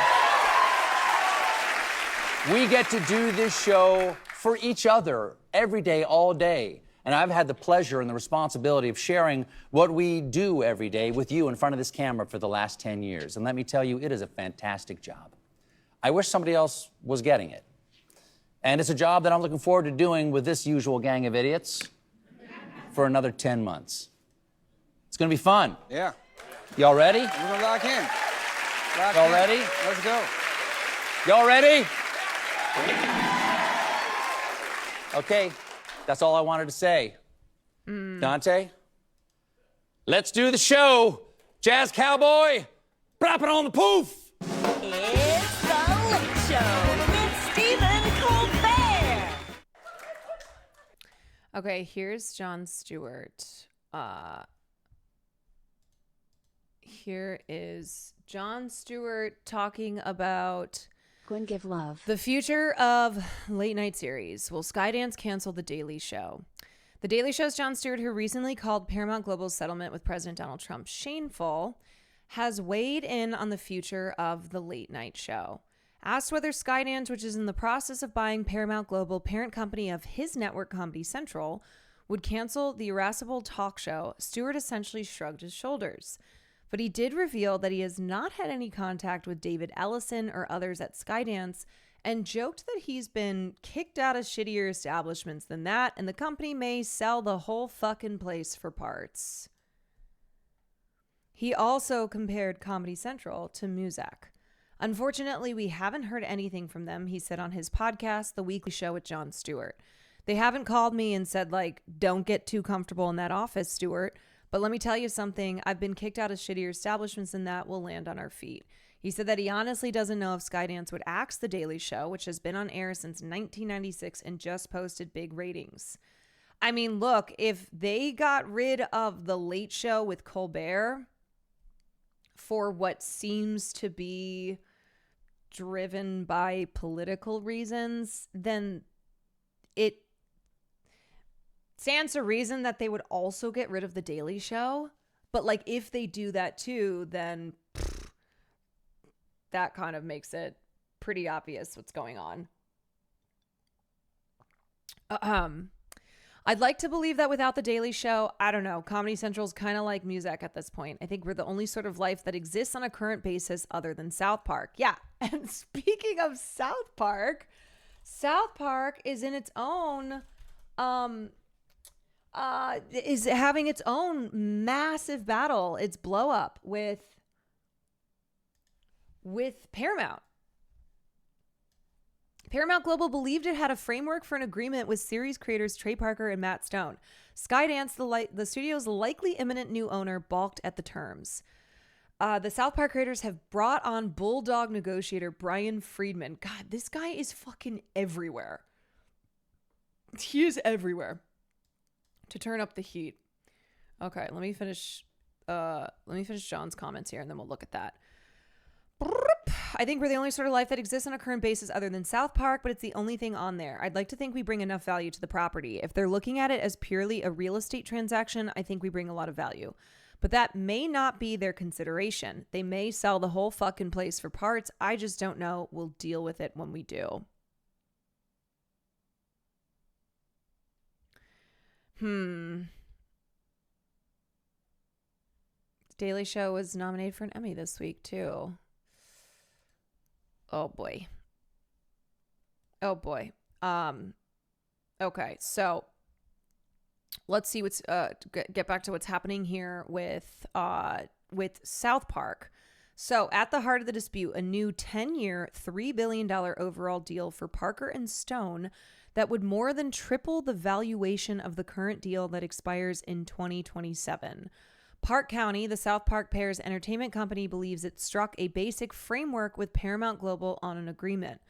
We get to do this show for each other every day, all day. And I've had the pleasure and the responsibility of sharing what we do every day with you in front of this camera for the last 10 years. And let me tell you, it is a fantastic job. I wish somebody else was getting it. And it's a job that I'm looking forward to doing with this usual gang of idiots for another 10 months. It's going to be fun. Yeah. Y'all ready? We're going to lock in. Y'all ready? Let's go. Y'all ready? Okay, that's all I wanted to say. Dante, let's do the show. Jazz cowboy, drop it on the poof. It's the Late Show with Stephen Colbert. Okay, here's Jon Stewart. Here is Jon Stewart talking about Give love. The future of late night series. Will Skydance cancel The Daily Show? The Daily Show's Jon Stewart, who recently called Paramount Global's settlement with President Donald Trump shameful, has weighed in on the future of the late night show. Asked whether Skydance, which is in the process of buying Paramount Global, parent company of his network Comedy Central, would cancel the irascible talk show, Stewart essentially shrugged his shoulders. But he did reveal that he has not had any contact with David Ellison or others at Skydance, and joked that he's been kicked out of shittier establishments than that, and the company may sell the whole fucking place for parts. He also compared Comedy Central to Muzak. Unfortunately, we haven't heard anything from them, he said on his podcast, The Weekly Show with Jon Stewart. They haven't called me and said, like, don't get too comfortable in that office, Stewart. But let me tell you something, I've been kicked out of shittier establishments and that will land on our feet. He said that he honestly doesn't know if Skydance would axe The Daily Show, which has been on air since 1996 and just posted big ratings. I mean, look, if they got rid of The Late Show with Colbert for what seems to be driven by political reasons, then it stands to reason that they would also get rid of The Daily Show. But like, if they do that too, then that kind of makes it pretty obvious what's going on. I'd like to believe that without The Daily Show, I don't know, Comedy Central's kind of like Muzak at this point. I think we're the only sort of life that exists on a current basis other than South Park. Yeah, and speaking of South Park is in its own is having its own massive battle, its blow up with Paramount. Paramount Global believed it had a framework for an agreement with series creators Trey Parker and Matt Stone. Skydance, the studio's likely imminent new owner, balked at the terms. The South Park creators have brought on bulldog negotiator Brian Friedman. God, this guy is fucking everywhere. He is everywhere. To turn up the heat. Okay, let me finish John's comments here and then we'll look at that. I think we're the only sort of life that exists on a current basis other than South Park, but it's the only thing on there. I'd like to think we bring enough value to the property. If they're looking at it as purely a real estate transaction, I think we bring a lot of value. But that may not be their consideration. They may sell the whole fucking place for parts. I just don't know. We'll deal with it when we do. Daily Show was nominated for an Emmy this week, too. Oh, boy. Okay, so let's see what's get back to what's happening here with South Park. So at the heart of the dispute, a new 10-year, $3 billion overall deal for Parker and Stone that would more than triple the valuation of the current deal that expires in 2027. Park County, the South Park Pair's entertainment company, believes it struck a basic framework with Paramount Global on an agreement.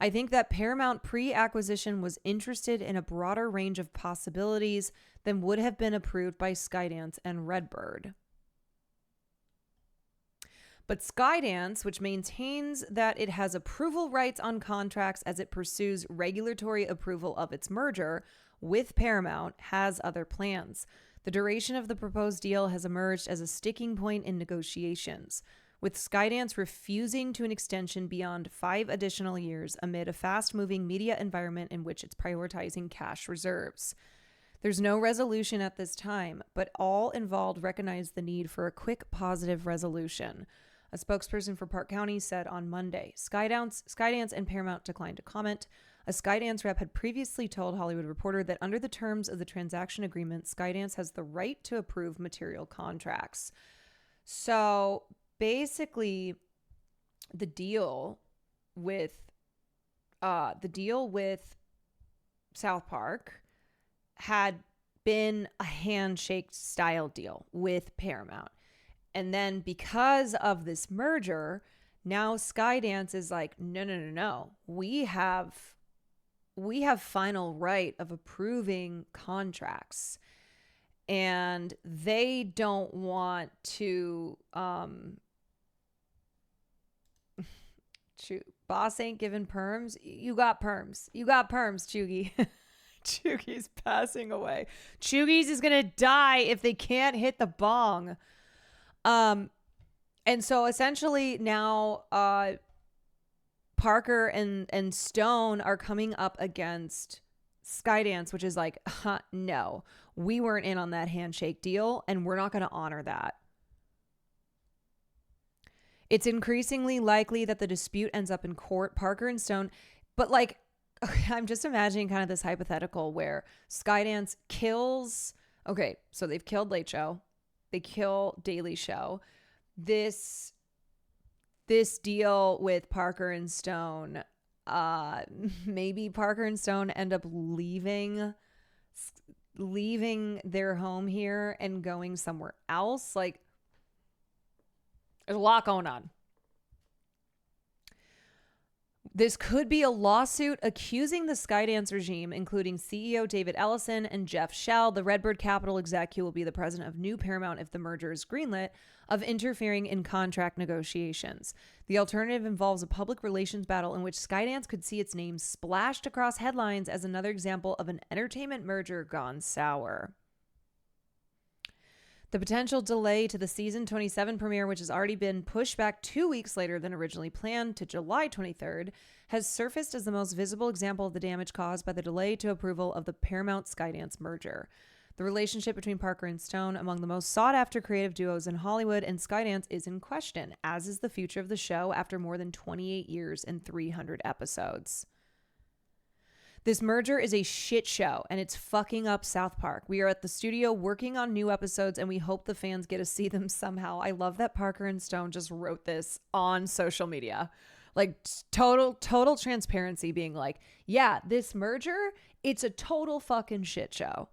I think that Paramount pre-acquisition was interested in a broader range of possibilities than would have been approved by Skydance and Redbird. But Skydance, which maintains that it has approval rights on contracts as it pursues regulatory approval of its merger with Paramount, has other plans. The duration of the proposed deal has emerged as a sticking point in negotiations, with Skydance refusing to an extension beyond 5 additional years amid a fast-moving media environment in which it's prioritizing cash reserves. There's no resolution at this time, but all involved recognize the need for a quick positive resolution. A spokesperson for Park County said on Monday. Skydance and Paramount declined to comment. A Skydance rep had previously told Hollywood Reporter that under the terms of the transaction agreement, Skydance has the right to approve material contracts. So basically, the deal with South Park had been a handshake style deal with Paramount. And then because of this merger, now Skydance is like, no. We have final right of approving contracts. And they don't want to boss ain't giving perms. You got perms, Chugi. Chugi's passing away. Chugi's is gonna die if they can't hit the bong. And so essentially now Parker and Stone are coming up against Skydance, which is like, no, we weren't in on that handshake deal and we're not going to honor that. It's increasingly likely that the dispute ends up in court. Parker and Stone, but like, I'm just imagining kind of this hypothetical where Skydance kills, okay, so they've killed Late Show. They kill Daily Show. This deal with Parker and Stone, maybe Parker and Stone end up leaving their home here and going somewhere else. Like, there's a lot going on. This could be a lawsuit accusing the Skydance regime, including CEO David Ellison and Jeff Shell, the Redbird Capital exec who will be the president of New Paramount if the merger is greenlit, of interfering in contract negotiations. The alternative involves a public relations battle in which Skydance could see its name splashed across headlines as another example of an entertainment merger gone sour. The potential delay to the season 27 premiere, which has already been pushed back 2 weeks later than originally planned to July 23rd, has surfaced as the most visible example of the damage caused by the delay to approval of the Paramount-Skydance merger. The relationship between Parker and Stone, among the most sought-after creative duos in Hollywood, and Skydance is in question, as is the future of the show after more than 28 years and 300 episodes. This merger is a shit show, and it's fucking up South Park. We are at the studio working on new episodes, and we hope the fans get to see them somehow. I love that Parker and Stone just wrote this on social media. Like, total transparency, being like, yeah, this merger, it's a total fucking shit show.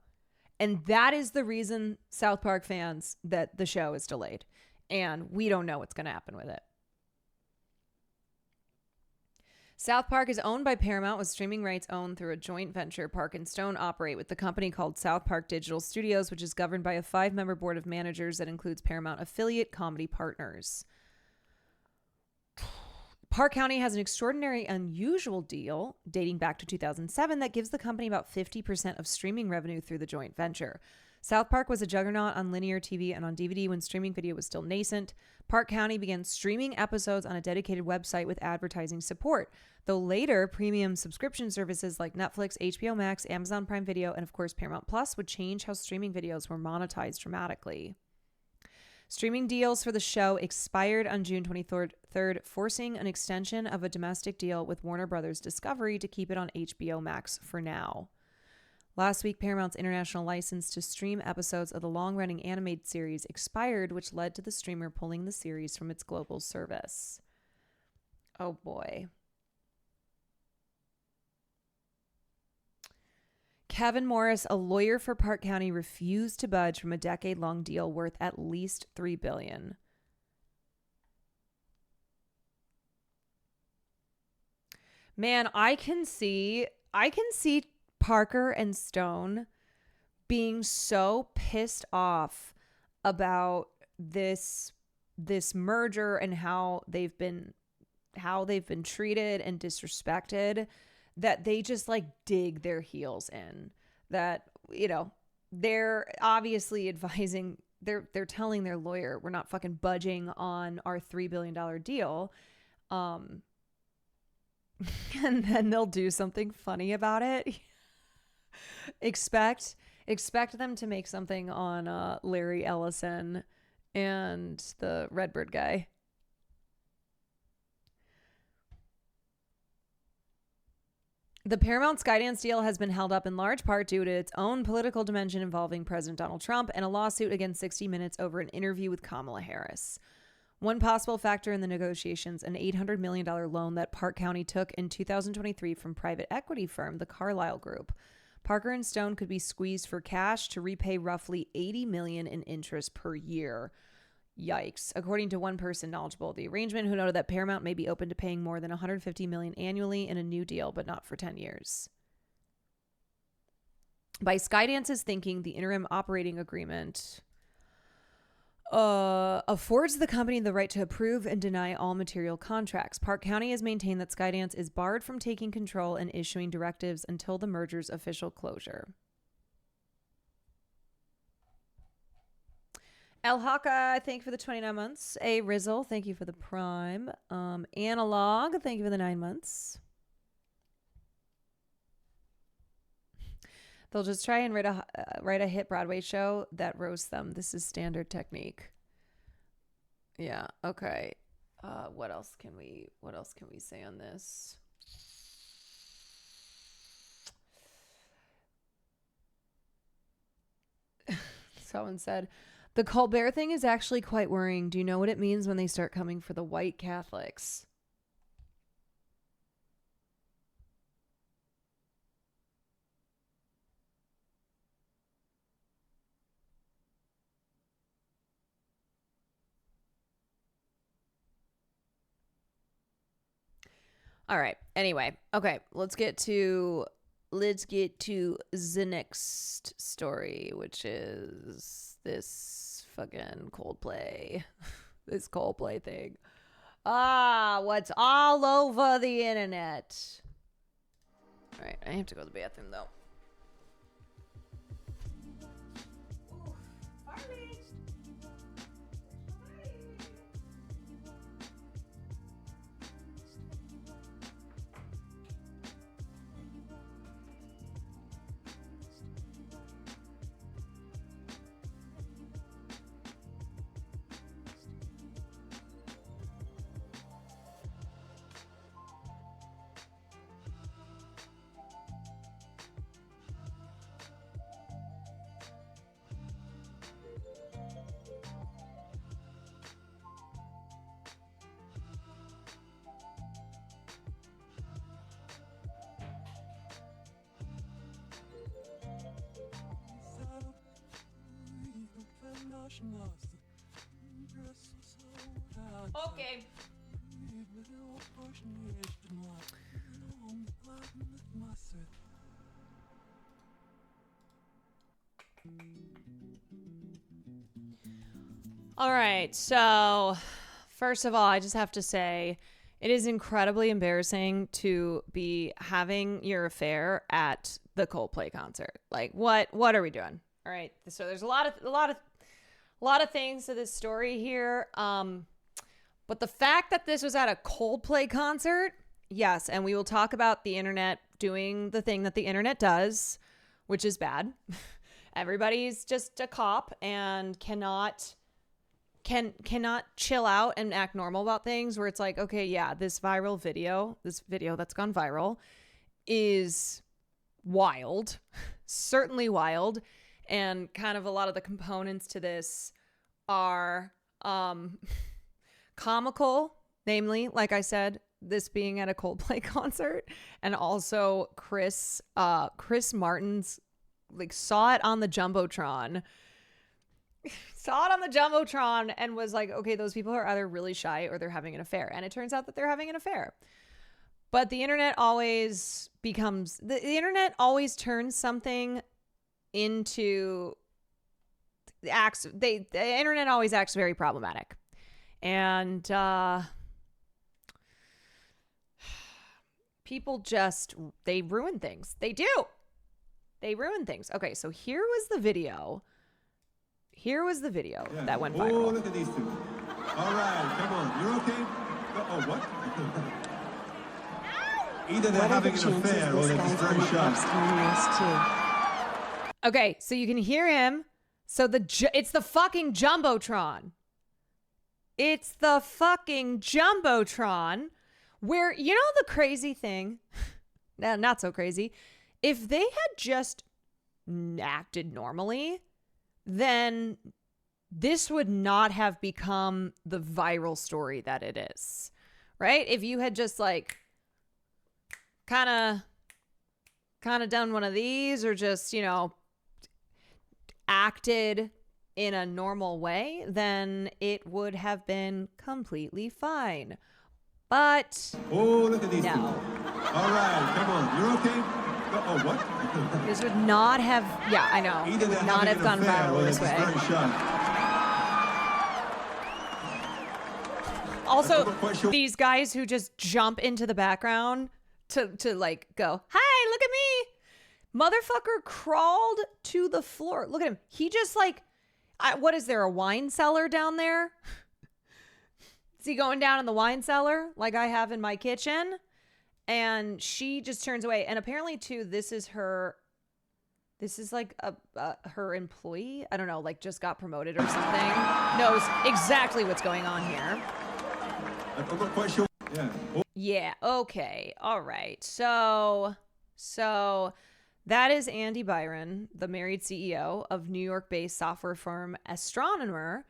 And that is the reason, South Park fans, that the show is delayed. And we don't know what's going to happen with it. South Park is owned by Paramount, with streaming rights owned through a joint venture Park and Stone operate with the company called South Park Digital Studios, which is governed by a 5-member board of managers that includes Paramount affiliate comedy partners. Park County has an extraordinary, unusual deal dating back to 2007 that gives the company about 50% of streaming revenue through the joint venture. South Park was a juggernaut on linear TV and on DVD when streaming video was still nascent. Park County began streaming episodes on a dedicated website with advertising support, though later premium subscription services like Netflix, HBO Max, Amazon Prime Video, and of course Paramount Plus would change how streaming videos were monetized dramatically. Streaming deals for the show expired on June 23rd, forcing an extension of a domestic deal with Warner Brothers Discovery to keep it on HBO Max for now. Last week, Paramount's international license to stream episodes of the long-running animated series expired, which led to the streamer pulling the series from its global service. Oh boy. Kevin Morris, a lawyer for Park County, refused to budge from a decade-long deal worth at least $3 billion. Man, I can see Parker and Stone being so pissed off about this merger and how they've been treated and disrespected, that they just like dig their heels in. That, you know, they're obviously advising, they're telling their lawyer, we're not fucking budging on our $3 billion deal. And then they'll do something funny about it. Expect Expect them to make something on Larry Ellison and the Redbird guy. The Paramount Skydance deal has been held up in large part due to its own political dimension involving President Donald Trump and a lawsuit against 60 Minutes over an interview with Kamala Harris. One possible factor in the negotiations, an $800 million loan that Park County took in 2023 from private equity firm, the Carlyle Group. Parker and Stone could be squeezed for cash to repay roughly $80 million in interest per year. Yikes. According to one person knowledgeable of the arrangement who noted that Paramount may be open to paying more than $150 million annually in a new deal, but not for 10 years. By Skydance's thinking, the interim operating agreement affords the company the right to approve and deny all material contracts. Park County has maintained that Skydance is barred from taking control and issuing directives until the merger's official closure. El Haka, thank you for the 29 months. A Rizzle, thank you for the Prime. Analog, thank you for the 9 months. They'll just try and write a hit Broadway show that roasts them. This is standard technique. Yeah, okay. What else can we say on this? Someone said, the Colbert thing is actually quite worrying. Do you know what it means when they start coming for the white Catholics? All right. Anyway, okay, let's get to the next story, which is this fucking Coldplay. This Coldplay thing. What's all over the internet. All right, I have to go to the bathroom though. Okay. All right. So, first of all, I just have to say it is incredibly embarrassing to be having your affair at the Coldplay concert. Like, what are we doing? All right. So there's a lot of things to this story here. But the fact that this was at a Coldplay concert, yes, and we will talk about the internet doing the thing that the internet does, which is bad. Everybody's just a cop and cannot chill out and act normal about things, where it's like, okay, yeah, this video that's gone viral is wild, certainly wild. And kind of a lot of the components to this are comical, namely, like I said, this being at a Coldplay concert, and also Chris Martin's, like, saw it on the Jumbotron and was like, okay, those people are either really shy or they're having an affair. And it turns out that they're having an affair. But the internet always turns something into the internet always acts very problematic. And people they ruin things. They ruin things. Okay, so here was the video that went viral. Oh, look at these two. All right, come on. You're okay? Oh, what? Either they're having an affair or they're just very shy. Okay, so you can hear him. So it's the fucking Jumbotron. It's the fucking Jumbotron where, you know, the crazy thing, not so crazy. If they had just acted normally, then this would not have become the viral story that it is, right? If you had just like kind of done one of these, or just, you know, acted in a normal way, then it would have been completely fine. But oh, look at these no. people. All right, come on, you're okay? Oh, what? This would not have, yeah, I know. Either It would not have gone viral this way. Also, these guys who just jump into the background to like go, hi, look at me. Motherfucker crawled to the floor. Look at him. He just like, what is there, a wine cellar down there? Is he going down in the wine cellar like I have in my kitchen? And she just turns away. And apparently, too, this is like her employee. I don't know, like just got promoted or something. Knows exactly what's going on here. Yeah, okay. All right. So that is Andy Byron, the married CEO of New York-based software firm Astronomer,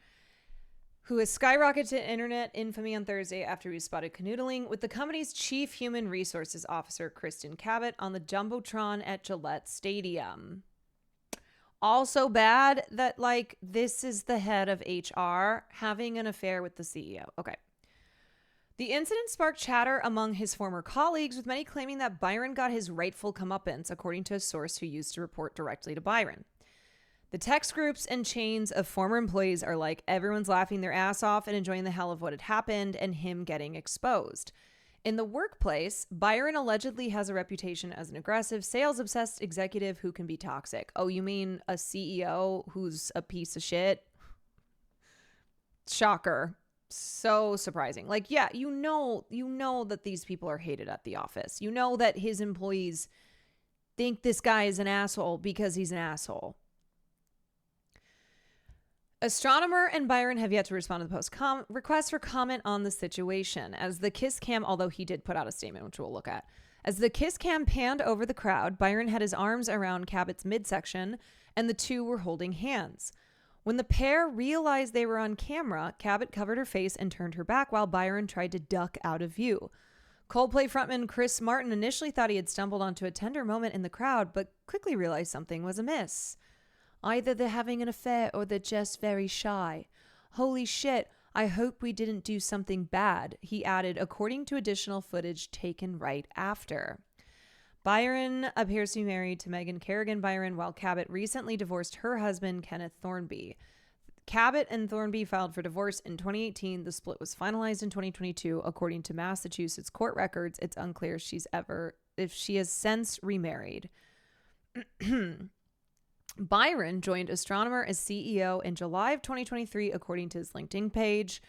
who has skyrocketed to internet infamy on Thursday after he was spotted canoodling with the company's chief human resources officer, Kristen Cabot, on the Jumbotron at Gillette Stadium. Also bad that, like, this is the head of HR having an affair with the CEO. Okay. The incident sparked chatter among his former colleagues, with many claiming that Byron got his rightful comeuppance, according to a source who used to report directly to Byron. The text groups and chains of former employees are like, everyone's laughing their ass off and enjoying the hell of what had happened and him getting exposed. In the workplace, Byron allegedly has a reputation as an aggressive, sales-obsessed executive who can be toxic. Oh, you mean a CEO who's a piece of shit? Shocker. So surprising. Like, yeah, you know that these people are hated at the office. You know that his employees think this guy is an asshole because he's an asshole. Astronomer and Byron have yet to respond to the post request for comment on the situation. As the kiss cam, although he did put out a statement, which we'll look at. As the kiss cam panned over the crowd, Byron had his arms around Cabot's midsection, and the two were holding hands. When the pair realized they were on camera, Cabot covered her face and turned her back while Byron tried to duck out of view. Coldplay frontman Chris Martin initially thought he had stumbled onto a tender moment in the crowd, but quickly realized something was amiss. Either they're having an affair or they're just very shy. Holy shit, I hope we didn't do something bad, he added, according to additional footage taken right after. Byron appears to be married to Megan Kerrigan Byron, while Cabot recently divorced her husband, Kenneth Thornby. Cabot and Thornby filed for divorce in 2018. The split was finalized in 2022. According to Massachusetts court records, it's unclear if she has since remarried. Byron joined Astronomer as CEO in July of 2023, according to his LinkedIn page,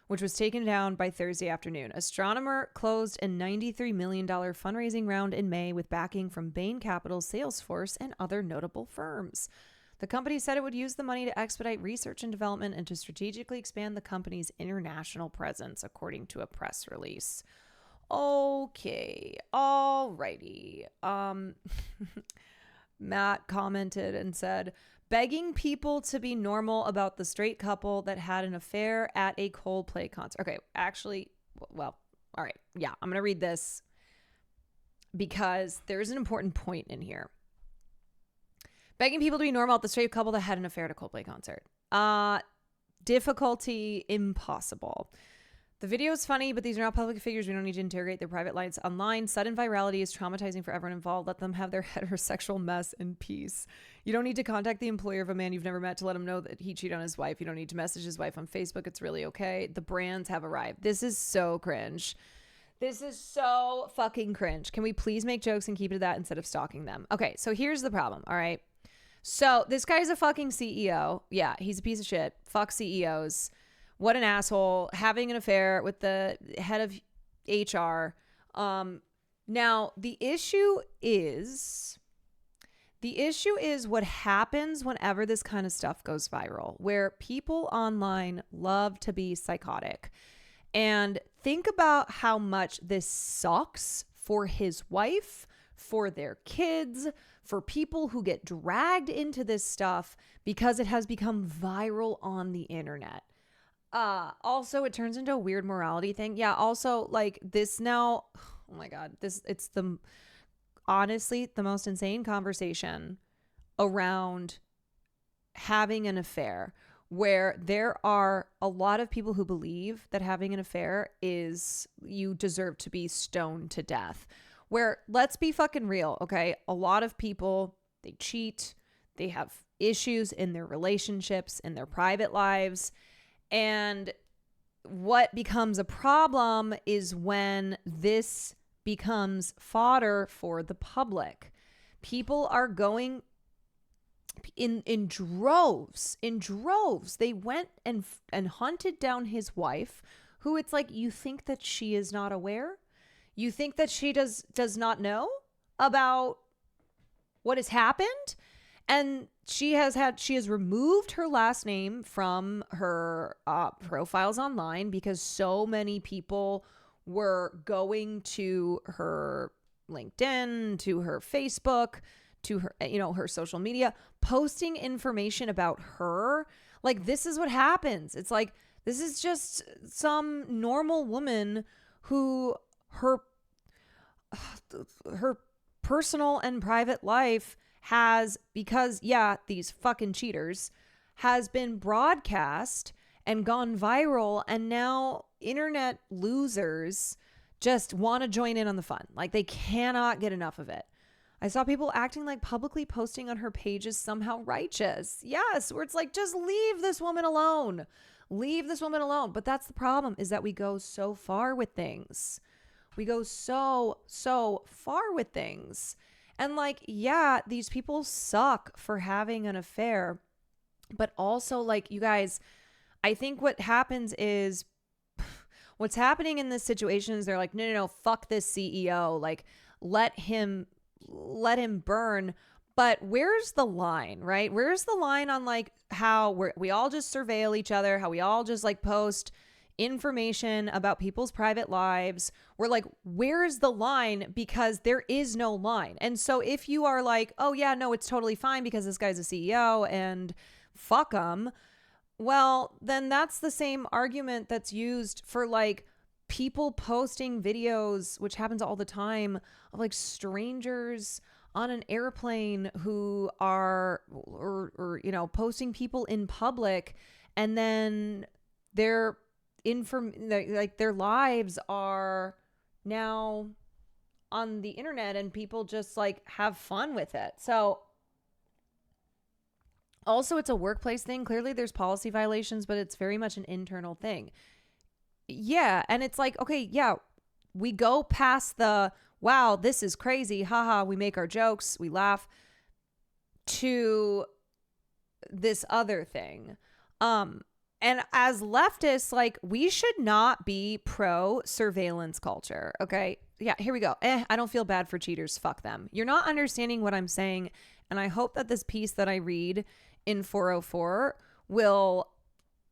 which was taken down by Thursday afternoon. Astronomer closed a $93 million fundraising round in May with backing from Bain Capital, Salesforce, and other notable firms. The company said it would use the money to expedite research and development and to strategically expand the company's international presence, according to a press release. Okay, alrighty. Matt commented and said, begging people to be normal about the straight couple that had an affair at a Coldplay concert. Okay, actually, well, all right. Yeah, I'm going to read this because there's an important point in here. Begging people to be normal at the straight couple that had an affair at a Coldplay concert. Difficulty impossible. The video is funny, but these are not public figures. We don't need to interrogate their private lives online. Sudden virality is traumatizing for everyone involved. Let them have their heterosexual mess in peace. You don't need to contact the employer of a man you've never met to let him know that he cheated on his wife. You don't need to message his wife on Facebook. It's really okay. The brands have arrived. This is so cringe. This is so fucking cringe. Can we please make jokes and keep it to that instead of stalking them? Okay, so here's the problem, all right? So this guy's a fucking CEO. Yeah, he's a piece of shit. Fuck CEOs. What an asshole, having an affair with the head of HR. Now, the issue is The issue is what happens whenever this kind of stuff goes viral, where people online love to be psychotic. And think about how much this sucks for his wife, for their kids, for people who get dragged into this stuff because it has become viral on the internet. Also, it turns into a weird morality thing. Yeah, also, like, this now, oh my God, it's honestly the most insane conversation around having an affair, where there are a lot of people who believe that having an affair is, you deserve to be stoned to death. Where, let's be fucking real, okay? A lot of people, they cheat, they have issues in their relationships, in their private lives. And what becomes a problem is when this becomes fodder for the public. People are going in droves. They went and hunted down his wife, who, it's like, you think that she is not aware? You think that she does not know about what has happened? And she has removed her last name from her profiles online because so many people were going to her LinkedIn, to her Facebook, to her, her social media, posting information about her. Like, this is what happens. It's like, this is just some normal woman who her personal and private life has, because these fucking cheaters, has been broadcast and gone viral, and now internet losers just want to join in on the fun. Like, they cannot get enough of it. I saw people acting like publicly posting on her page is somehow righteous. Yes, where it's like, just leave this woman alone. Leave this woman alone. But that's the problem, is that we go so far with things. We go so far with things. And like, yeah, these people suck for having an affair. But also, like, you guys, I think what happens is, what's happening in this situation is they're like, no, fuck this CEO. Like, let him burn. But where's the line, right? Where's the line on, like, how we all just surveil each other, how we all just, like, post information about people's private lives? We're like, where's the line? Because there is no line. And so if you are like, oh yeah, no, it's totally fine because this guy's a CEO and fuck him, well, then that's the same argument that's used for, like, people posting videos, which happens all the time, of, like, strangers on an airplane who are, or posting people in public, and then their lives are now on the internet, and people just, like, have fun with it. So also, it's a workplace thing. Clearly there's policy violations, but it's very much an internal thing. Yeah. And it's like, okay, yeah, we go past the, wow, this is crazy, haha, we make our jokes, we laugh, to this other thing. And as leftists, like, we should not be pro surveillance culture. Okay. Yeah, here we go. I don't feel bad for cheaters. Fuck them. You're not understanding what I'm saying. And I hope that this piece that I read in 404 will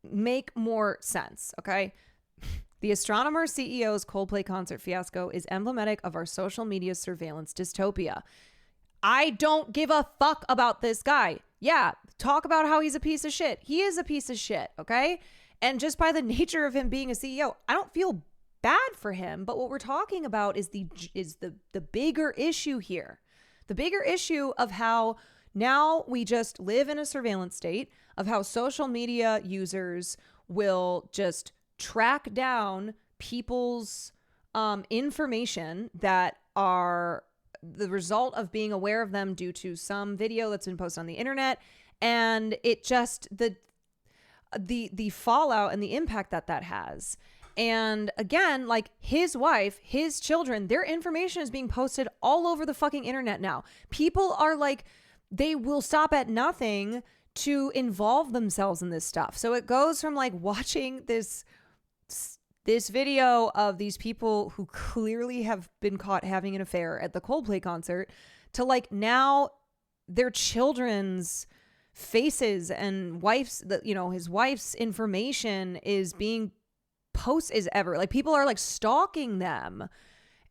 make more sense. Okay. The astronomer CEO's Coldplay concert fiasco is emblematic of our social media surveillance dystopia. I don't give a fuck about this guy. Yeah, talk about how he's a piece of shit. He is a piece of shit, okay? And just by the nature of him being a CEO, I don't feel bad for him. But what we're talking about is the bigger issue here. The bigger issue of how now we just live in a surveillance state, of how social media users will just track down people's information that are the result of being aware of them due to some video that's been posted on the internet. And it just, the fallout and the impact that has. And again, like, his wife, his children, their information is being posted all over the fucking internet now. People are like, they will stop at nothing to involve themselves in this stuff. So it goes from, like, watching this video of these people who clearly have been caught having an affair at the Coldplay concert to, like, now their children's faces and his wife's information is being posted like people are like stalking them,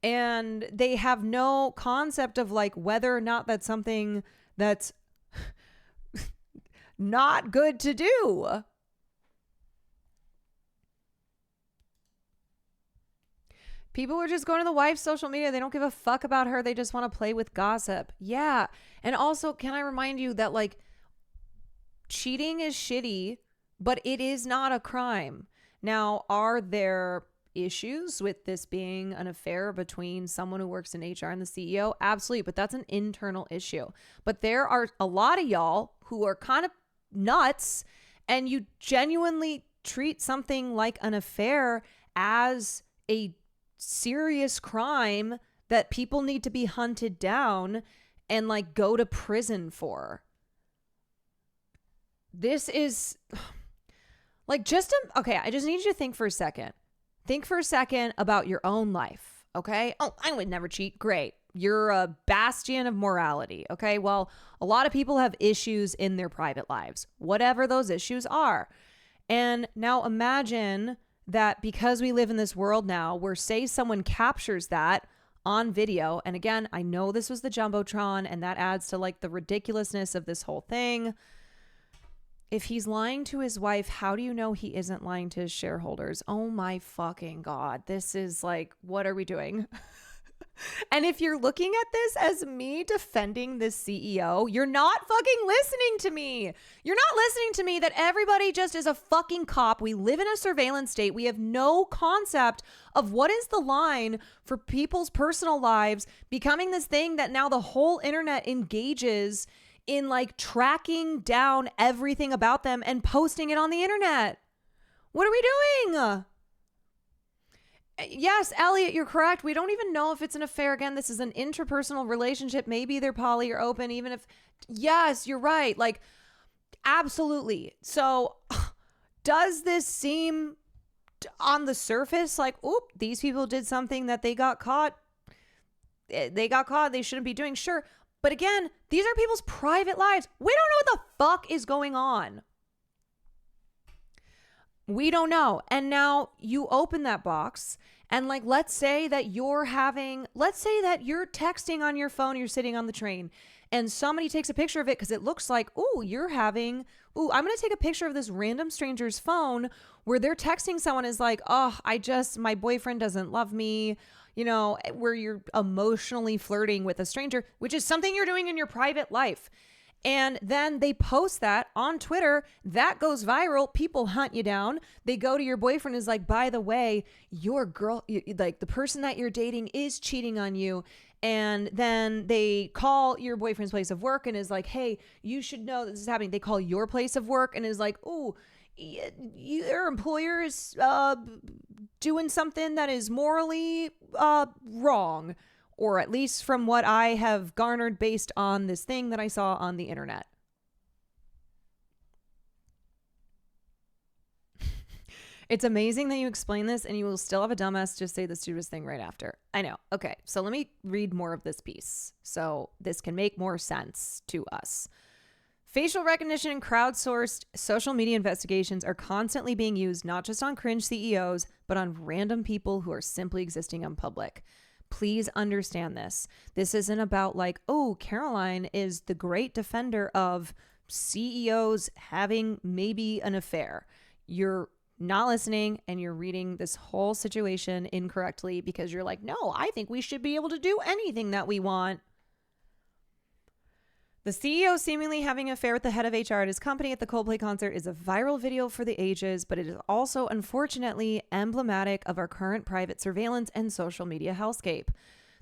and they have no concept of like whether or not that's something that's not good to do. People are just going to the wife's social media. They don't give a fuck about her. They just want to play with gossip. Yeah. And also, can I remind you that like cheating is shitty, but it is not a crime. Now, are there issues with this being an affair between someone who works in HR and the CEO? Absolutely. But that's an internal issue. But there are a lot of y'all who are kind of nuts, and you genuinely treat something like an affair as a serious crime that people need to be hunted down and like go to prison for. This is like okay, I just need you to think for a second. Think for a second about your own life, okay? Oh, I would never cheat. Great. You're a bastion of morality, okay? Well, a lot of people have issues in their private lives, whatever those issues are. And now imagine that because we live in this world now where, say, someone captures that on video, and again, I know this was the Jumbotron, and that adds to like the ridiculousness of this whole thing. If he's lying to his wife, how do you know he isn't lying to his shareholders? Oh my fucking God. This is like, what are we doing? And if you're looking at this as me defending this CEO, you're not fucking listening to me. You're not listening to me that everybody just is a fucking cop. We live in a surveillance state. We have no concept of what is the line for people's personal lives becoming this thing that now the whole internet engages in, like tracking down everything about them and posting it on the internet. What are we doing? Yes, Elliot, you're correct. We don't even know if it's an affair. Again, this is an interpersonal relationship. Maybe they're poly or open, even if, yes, you're right. Like, absolutely. So does this seem on the surface like, oop, these people did something that they got caught? They got caught. They shouldn't be doing. Sure. But again, these are people's private lives. We don't know what the fuck is going on. We don't know. And now you open that box and like, let's say that you're texting on your phone, you're sitting on the train and somebody takes a picture of it because it looks like, I'm going to take a picture of this random stranger's phone where they're texting someone is like, my boyfriend doesn't love me, where you're emotionally flirting with a stranger, which is something you're doing in your private life. And then they post that on Twitter. That goes viral. People hunt you down. They go to your boyfriend is like, by the way, your girl, like the person that you're dating is cheating on you. And then they call your boyfriend's place of work and is like, hey, you should know that this is happening. They call your place of work and is like, your employer is doing something that is morally wrong. Or at least from what I have garnered based on this thing that I saw on the internet. It's amazing that you explain this and you will still have a dumbass just say the stupidest thing right after. I know. Okay, so let me read more of this piece so this can make more sense to us. Facial recognition and crowdsourced social media investigations are constantly being used not just on cringe CEOs, but on random people who are simply existing in public. Please understand this. This isn't about like, Caroline is the great defender of CEOs having maybe an affair. You're not listening and you're reading this whole situation incorrectly because you're like, no, I think we should be able to do anything that we want. The CEO seemingly having an affair with the head of HR at his company at the Coldplay concert is a viral video for the ages, but it is also unfortunately emblematic of our current private surveillance and social media hellscape.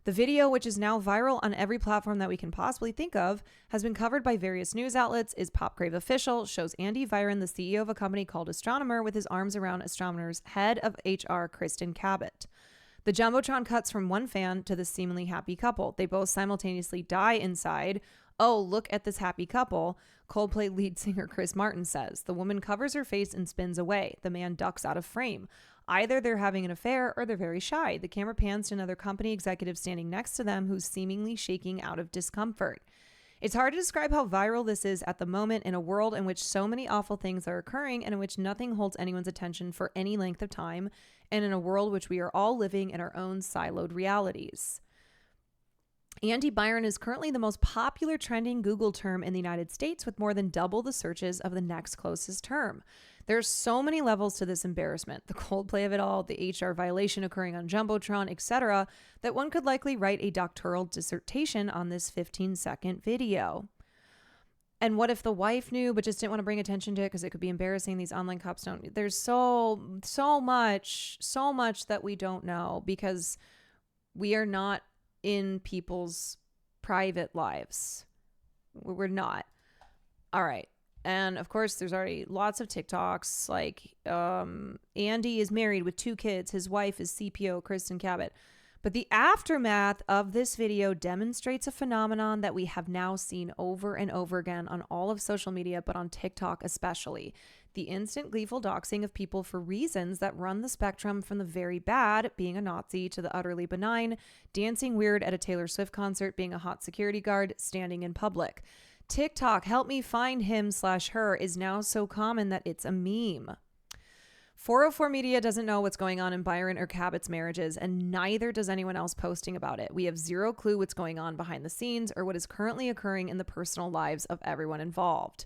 The video, which is now viral on every platform that we can possibly think of, has been covered by various news outlets, is Popgrave official, shows Andy Viren, the CEO of a company called Astronomer, with his arms around Astronomer's head of HR, Kristen Cabot. The Jumbotron cuts from one fan to the seemingly happy couple. They both simultaneously die inside. Oh, look at this happy couple, Coldplay lead singer Chris Martin says. The woman covers her face and spins away. The man ducks out of frame. Either they're having an affair or they're very shy. The camera pans to another company executive standing next to them who's seemingly shaking out of discomfort. It's hard to describe how viral this is at the moment in a world in which so many awful things are occurring and in which nothing holds anyone's attention for any length of time, and in a world which we are all living in our own siloed realities. Andy Byron is currently the most popular trending Google term in the United States, with more than double the searches of the next closest term. There's so many levels to this embarrassment, the Coldplay of it all, the HR violation occurring on Jumbotron, etc., that one could likely write a doctoral dissertation on this 15-second video. And what if the wife knew but just didn't want to bring attention to it because it could be embarrassing? These online cops don't. There's so much that we don't know because we are not in people's private lives. We're not. All right. And of course, there's already lots of TikToks. Like, Andy is married with 2 kids. His wife is CPO Kristen Cabot. But the aftermath of this video demonstrates a phenomenon that we have now seen over and over again on all of social media, but on TikTok especially. The instant gleeful doxing of people for reasons that run the spectrum from the very bad, being a Nazi, to the utterly benign, dancing weird at a Taylor Swift concert, being a hot security guard, standing in public. TikTok, help me find him/her, is now so common that it's a meme. 404 Media doesn't know what's going on in Byron or Cabot's marriages, and neither does anyone else posting about it. We have zero clue what's going on behind the scenes or what is currently occurring in the personal lives of everyone involved.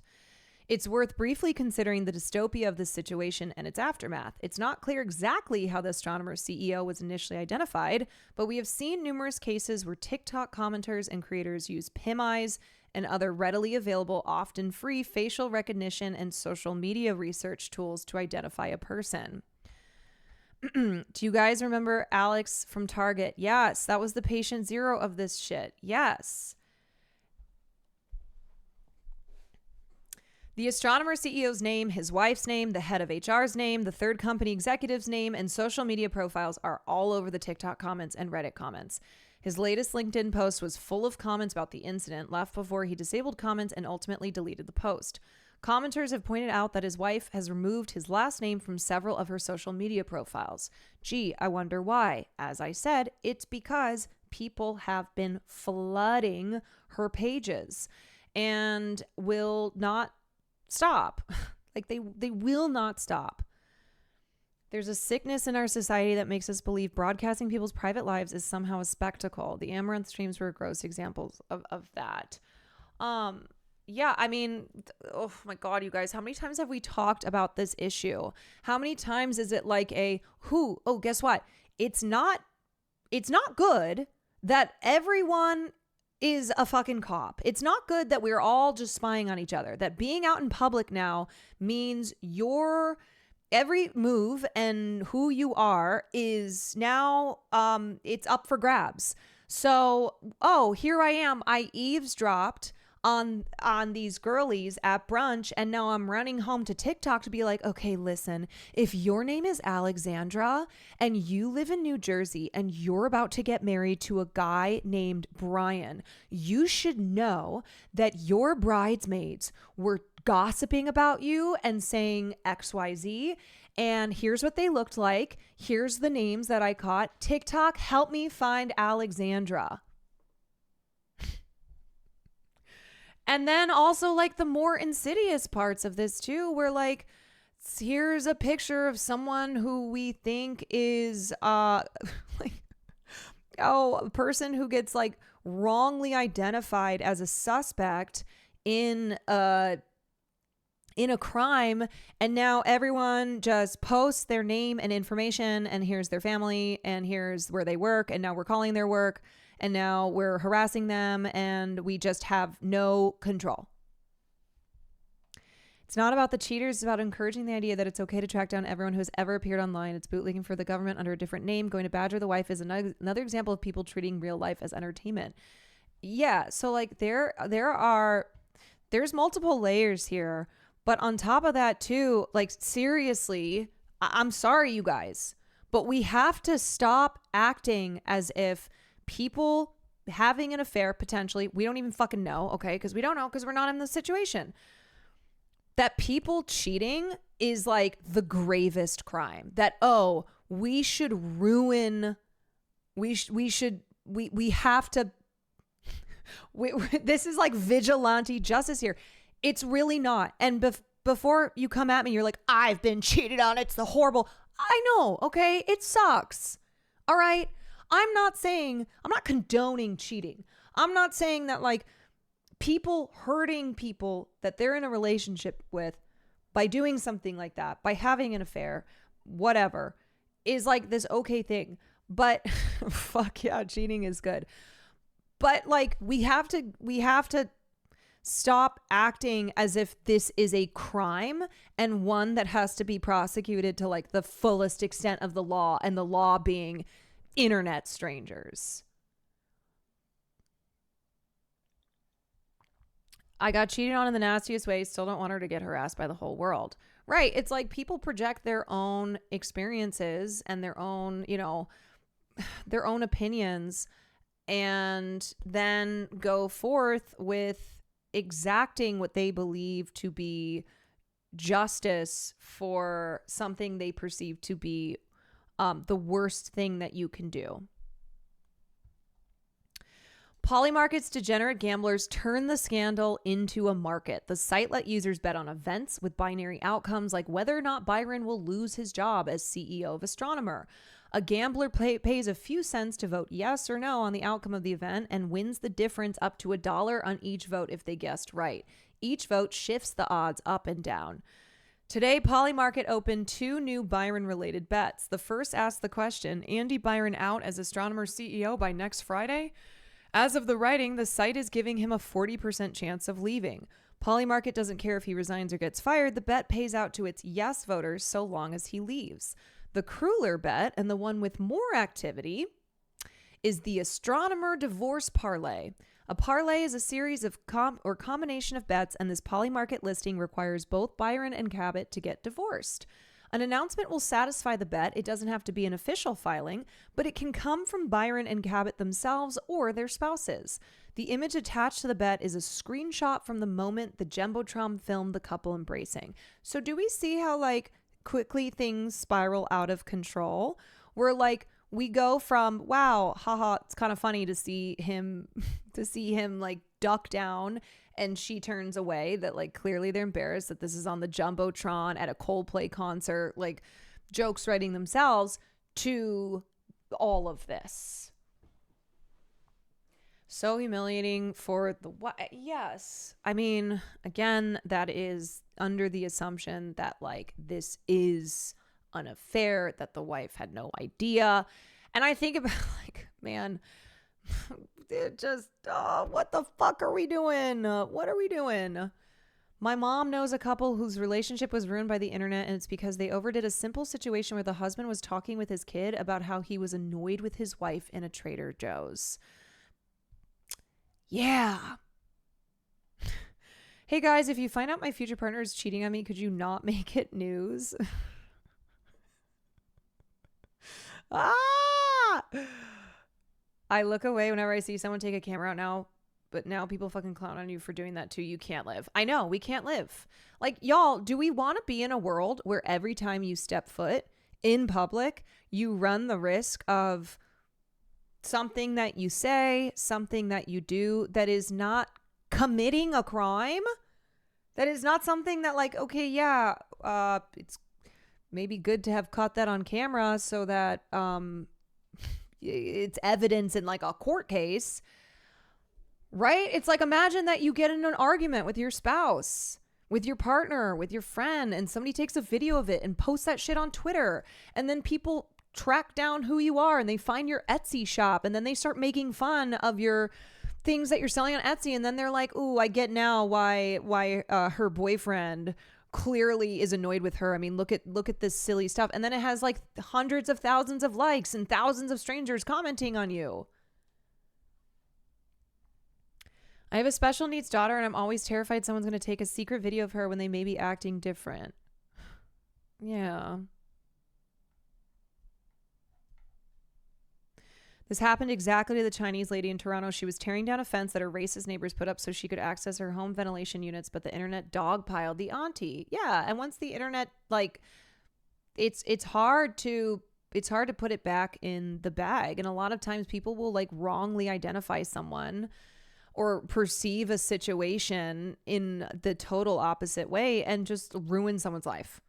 It's worth briefly considering the dystopia of this situation and its aftermath. It's not clear exactly how the astronomer CEO was initially identified, but we have seen numerous cases where TikTok commenters and creators use PimEyes and other readily available, often free facial recognition and social media research tools to identify a person. Do you guys remember Alex from Target? Yes, that was the patient zero of this shit. Yes. The astronomer CEO's name, his wife's name, the head of HR's name, the third company executive's name, and social media profiles are all over the TikTok comments and Reddit comments. His latest LinkedIn post was full of comments about the incident, left before he disabled comments and ultimately deleted the post. Commenters have pointed out that his wife has removed his last name from several of her social media profiles. Gee, I wonder why. As I said, it's because people have been flooding her pages and will not stop. Like they will not stop. There's a sickness in our society that makes us believe broadcasting people's private lives is somehow a spectacle. The Amaranth streams were gross examples of that. Yeah, I mean, oh my God, you guys, how many times have we talked about this issue? How many times is it like guess what? It's not good that everyone is a fucking cop. It's not good that we're all just spying on each other. That being out in public now means your every move and who you are is now it's up for grabs. So, here I am. I eavesdropped on these girlies at brunch, and now I'm running home to TikTok to be like, okay, listen, if your name is Alexandra and you live in New Jersey and you're about to get married to a guy named Brian, you should know that your bridesmaids were gossiping about you and saying XYZ, and here's what they looked like. Here's the names that I caught. TikTok, help me find Alexandra. And then also like the more insidious parts of this too, where like, here's a picture of someone who we think is a person who gets like wrongly identified as a suspect in a crime, and now everyone just posts their name and information, and here's their family, and here's where they work, and now we're calling their work, and now we're harassing them, and we just have no control. It's not about the cheaters, it's about encouraging the idea that it's okay to track down everyone who has ever appeared online. It's bootlegging for the government under a different name. Going to badger the wife is another example of people treating real life as entertainment. Yeah, so like there's multiple layers here. But on top of that too, like seriously, I'm sorry you guys, but we have to stop acting as if people having an affair potentially, we don't even fucking know, okay? Because we don't know because we're not in the situation. That people cheating is like the gravest crime. That, we should ruin, we have to This is like vigilante justice here. It's really not. And before you come at me, you're like, I've been cheated on. It's the horrible. I know. Okay. It sucks. All right. I'm not condoning cheating. I'm not saying that like people hurting people that they're in a relationship with by doing something like that, by having an affair, whatever, is like this okay thing. But fuck yeah, cheating is good. But like we have to stop acting as if this is a crime and one that has to be prosecuted to like the fullest extent of the law, and the law being internet strangers. I got cheated on in the nastiest way. Still don't want her to get harassed by the whole world. Right. It's like people project their own experiences and their own, their own opinions, and then go forth with exacting what they believe to be justice for something they perceive to be the worst thing that you can do. Polymarket's degenerate gamblers turn the scandal into a market. The site let users bet on events with binary outcomes like whether or not Byron will lose his job as CEO of Astronomer. A gambler pays a few cents to vote yes or no on the outcome of the event and wins the difference up to $1 on each vote if they guessed right. Each vote shifts the odds up and down. Today, Polymarket opened 2 new Byron-related bets. The first asked the question, Andy Byron out as Astronomer CEO by next Friday? As of the writing, the site is giving him a 40% chance of leaving. Polymarket doesn't care if he resigns or gets fired. The bet pays out to its yes voters so long as he leaves. The crueler bet, and the one with more activity, is the Astronomer Divorce Parlay. A parlay is a series of combination of bets, and this Polymarket listing requires both Byron and Cabot to get divorced. An announcement will satisfy the bet. It doesn't have to be an official filing, but it can come from Byron and Cabot themselves or their spouses. The image attached to the bet is a screenshot from the moment the Jumbotron filmed the couple embracing. So do we see how like quickly things spiral out of control? We're like, we go from, wow, haha, it's kind of funny to see him like duck down, and she turns away, that like clearly they're embarrassed that this is on the Jumbotron at a Coldplay concert, like jokes writing themselves, to all of this. So humiliating for the yes. I mean, again, that is under the assumption that like this is an affair, that the wife had no idea. And I think about like, man, it just, what the fuck are we doing? What are we doing? My mom knows a couple whose relationship was ruined by the internet, and it's because they overdid a simple situation where the husband was talking with his kid about how he was annoyed with his wife in a Trader Joe's. Yeah. Hey guys, if you find out my future partner is cheating on me, could you not make it news? I look away whenever I see someone take a camera out now, but now people fucking clown on you for doing that too. You can't live. I know, we can't live. Like, y'all, do we want to be in a world where every time you step foot in public, you run the risk of something that you say, something that you do that is not committing a crime? That is not something that like, okay, yeah, it's maybe good to have caught that on camera so that it's evidence in like a court case, right? It's like, imagine that you get in an argument with your spouse, with your partner, with your friend, and somebody takes a video of it and posts that shit on Twitter, and then people track down who you are and they find your Etsy shop, and then they start making fun of your things that you're selling on Etsy, and then they're like, ooh, I get now why her boyfriend clearly is annoyed with her. I mean, look at this silly stuff. And then it has like hundreds of thousands of likes and thousands of strangers commenting on you. I have a special needs daughter, and I'm always terrified someone's going to take a secret video of her when they may be acting different. Yeah. This happened exactly to the Chinese lady in Toronto. She was tearing down a fence that her racist neighbors put up so she could access her home ventilation units, but the internet dogpiled the auntie. Yeah, and once the internet, like, it's hard to put it back in the bag. And a lot of times people will like wrongly identify someone, or perceive a situation in the total opposite way and just ruin someone's life.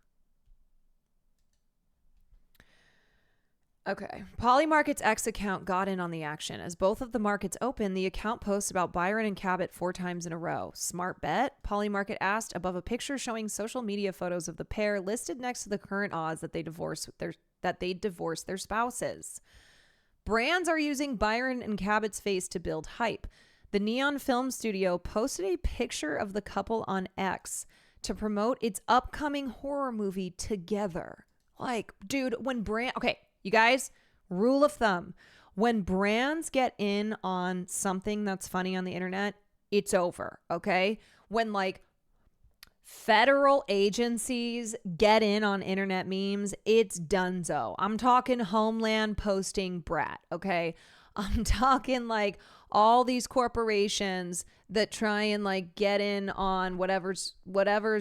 Okay. Polymarket's X account got in on the action. As both of the markets open, the account posts about Byron and Cabot 4 times in a row. Smart bet? Polymarket asked above a picture showing social media photos of the pair listed next to the current odds that they divorce their spouses. Brands are using Byron and Cabot's face to build hype. The Neon Film Studio posted a picture of the couple on X to promote its upcoming horror movie Together. Like, dude, okay, you guys, rule of thumb, when brands get in on something that's funny on the internet, it's over, okay? When like federal agencies get in on internet memes, it's donezo. I'm talking Homeland posting brat, okay? I'm talking like all these corporations that try and like get in on whatever's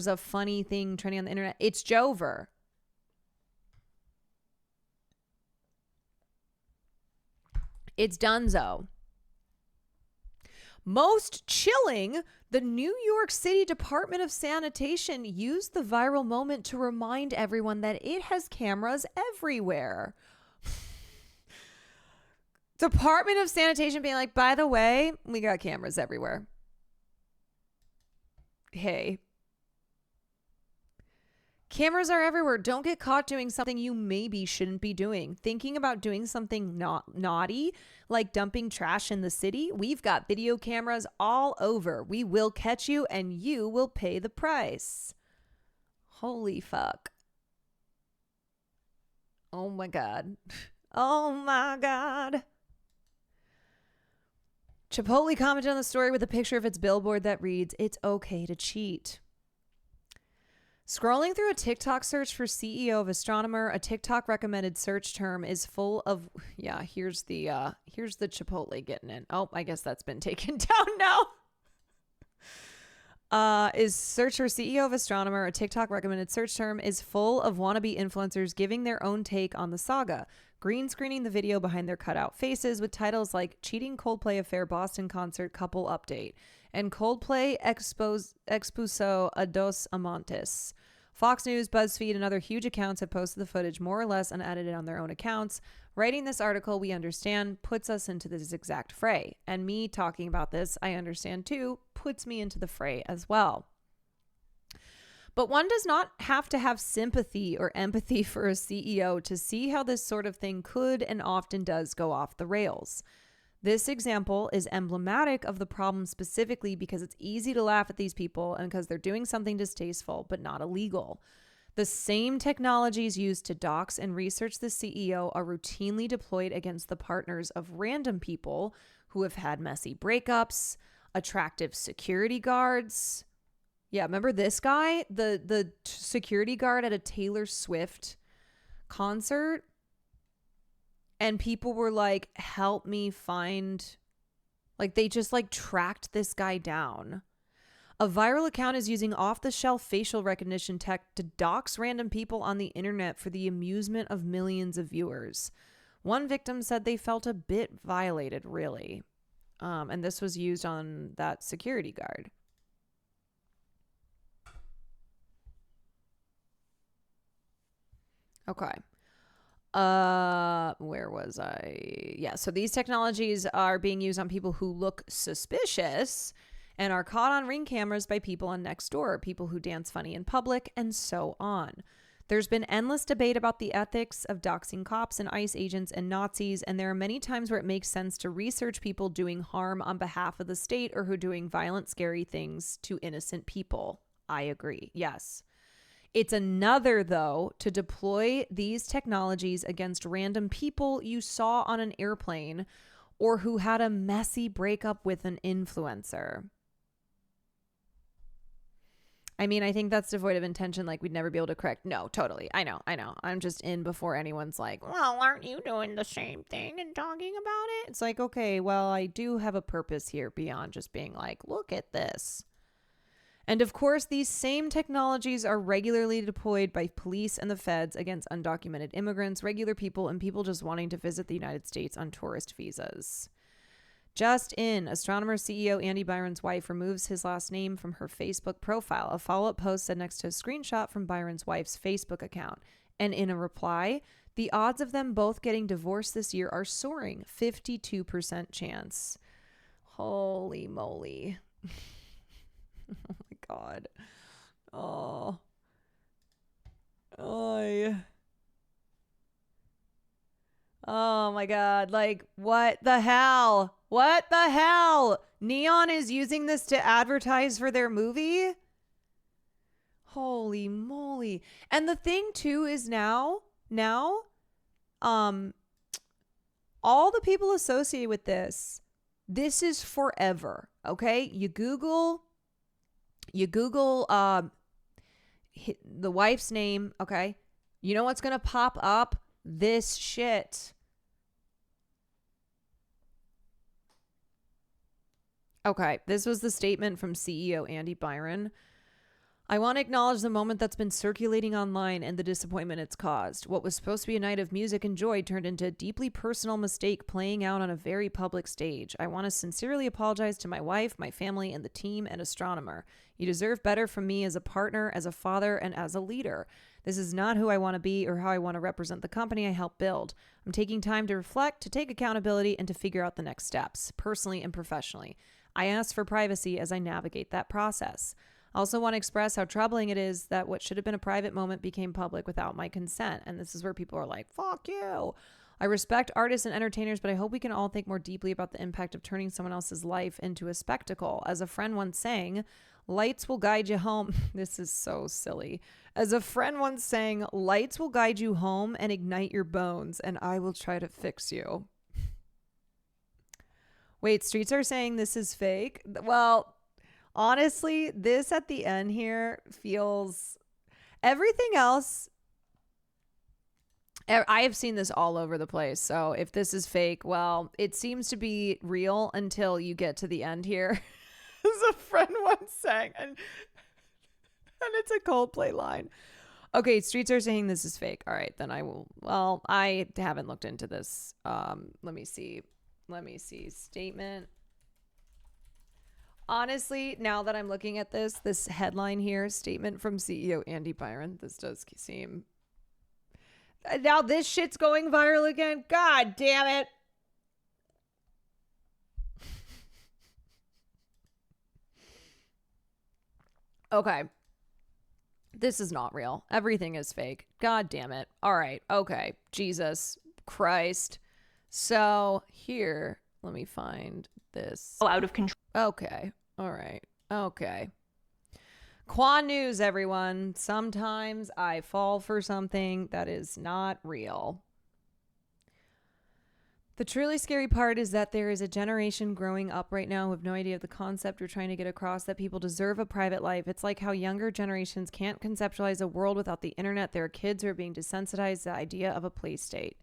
a funny thing trending on the internet. It's Jover. It's donezo. Most chilling, the New York City Department of Sanitation used the viral moment to remind everyone that it has cameras everywhere. Department of Sanitation being like, by the way, we got cameras everywhere. Hey. Cameras are everywhere. Don't get caught doing something you maybe shouldn't be doing. Thinking about doing something naughty, like dumping trash in the city? We've got video cameras all over. We will catch you and you will pay the price. Holy fuck. Oh my God. Oh my God. Chipotle commented on the story with a picture of its billboard that reads, "It's okay to cheat." Scrolling through a TikTok search for CEO of Astronomer, a TikTok recommended search term is full of, here's the Chipotle getting in. Oh, I guess that's been taken down now. Is search for CEO of Astronomer, a TikTok recommended search term is full of wannabe influencers giving their own take on the saga, green screening the video behind their cutout faces with titles like Cheating Coldplay Affair Boston Concert Couple Update and Coldplay Expuso a dos amantes. Fox News, BuzzFeed, and other huge accounts have posted the footage more or less unedited on their own accounts. Writing this article, we understand, puts us into this exact fray. And me talking about this, I understand too, puts me into the fray as well. But one does not have to have sympathy or empathy for a CEO to see how this sort of thing could and often does go off the rails. This example is emblematic of the problem specifically because it's easy to laugh at these people and because they're doing something distasteful but not illegal. The same technologies used to dox and research the CEO are routinely deployed against the partners of random people who have had messy breakups, attractive security guards. Yeah, remember this guy? The security guard at a Taylor Swift concert? And people were like, help me find, like they just like tracked this guy down. A viral account is using off-the-shelf facial recognition tech to dox random people on the internet for the amusement of millions of viewers. One victim said they felt a bit violated, really. And this was used on that security guard. Okay. Where was I? Yeah, so these technologies are being used on people who look suspicious and are caught on Ring cameras by people on Nextdoor, people who dance funny in public, and so on. There's been endless debate about the ethics of doxing cops and ICE agents and Nazis, and there are many times where it makes sense to research people doing harm on behalf of the state or who are doing violent, scary things to innocent people. I agree. Yes. It's another, though, to deploy these technologies against random people you saw on an airplane or who had a messy breakup with an influencer. I mean, I think that's devoid of intention, like we'd never be able to correct. No, totally. I know. I'm just in before anyone's like, well, aren't you doing the same thing and talking about it? It's like, okay, well, I do have a purpose here beyond just being like, look at this. And of course, these same technologies are regularly deployed by police and the feds against undocumented immigrants, regular people, and people just wanting to visit the United States on tourist visas. Just in, astronomer CEO Andy Byron's wife removes his last name from her Facebook profile. A follow-up post said next to a screenshot from Byron's wife's Facebook account. And in a reply, the odds of them both getting divorced this year are soaring. 52% chance. Holy moly. Oh my God. Oh. Oh my God. Like, what the hell? What the hell? Neon is using this to advertise for their movie? Holy moly. And the thing too is now, all the people associated with this is forever. Okay? You Google the wife's name, okay? You know what's going to pop up? This shit. Okay, this was the statement from CEO Andy Byron. I want to acknowledge the moment that's been circulating online and the disappointment it's caused. What was supposed to be a night of music and joy turned into a deeply personal mistake playing out on a very public stage. I want to sincerely apologize to my wife, my family, and the team and astronomer. You deserve better from me as a partner, as a father, and as a leader. This is not who I want to be or how I want to represent the company I helped build. I'm taking time to reflect, to take accountability, and to figure out the next steps, personally and professionally. I ask for privacy as I navigate that process. I also want to express how troubling it is that what should have been a private moment became public without my consent. And this is where people are like, fuck you. I respect artists and entertainers, but I hope we can all think more deeply about the impact of turning someone else's life into a spectacle. As a friend once sang, lights will guide you home. This is so silly. As a friend once sang, lights will guide you home and ignite your bones, and I will try to fix you. Wait, Streets are saying this is fake? Well, honestly, this at the end here feels... Everything else... I have seen this all over the place, so if this is fake, well, it seems to be real until you get to the end here. As a friend once sang, and it's a Coldplay line. Okay, Streets are saying this is fake. All right, then I will... Well, I haven't looked into this. Let me see. Statement. Honestly, now that I'm looking at this headline here, statement from CEO Andy Byron, this does seem... Now this shit's going viral again. God damn it. Okay. This is not real. Everything is fake. God damn it. All right. Okay. Jesus Christ. So here, let me find this. Oh, out of control. Okay. All right. Okay. Kwan News, everyone. Sometimes I fall for something that is not real. The truly scary part is that there is a generation growing up right now who have no idea of the concept we're trying to get across, that people deserve a private life. It's like how younger generations can't conceptualize a world without the internet. There are kids who are being desensitized to the idea of a play state.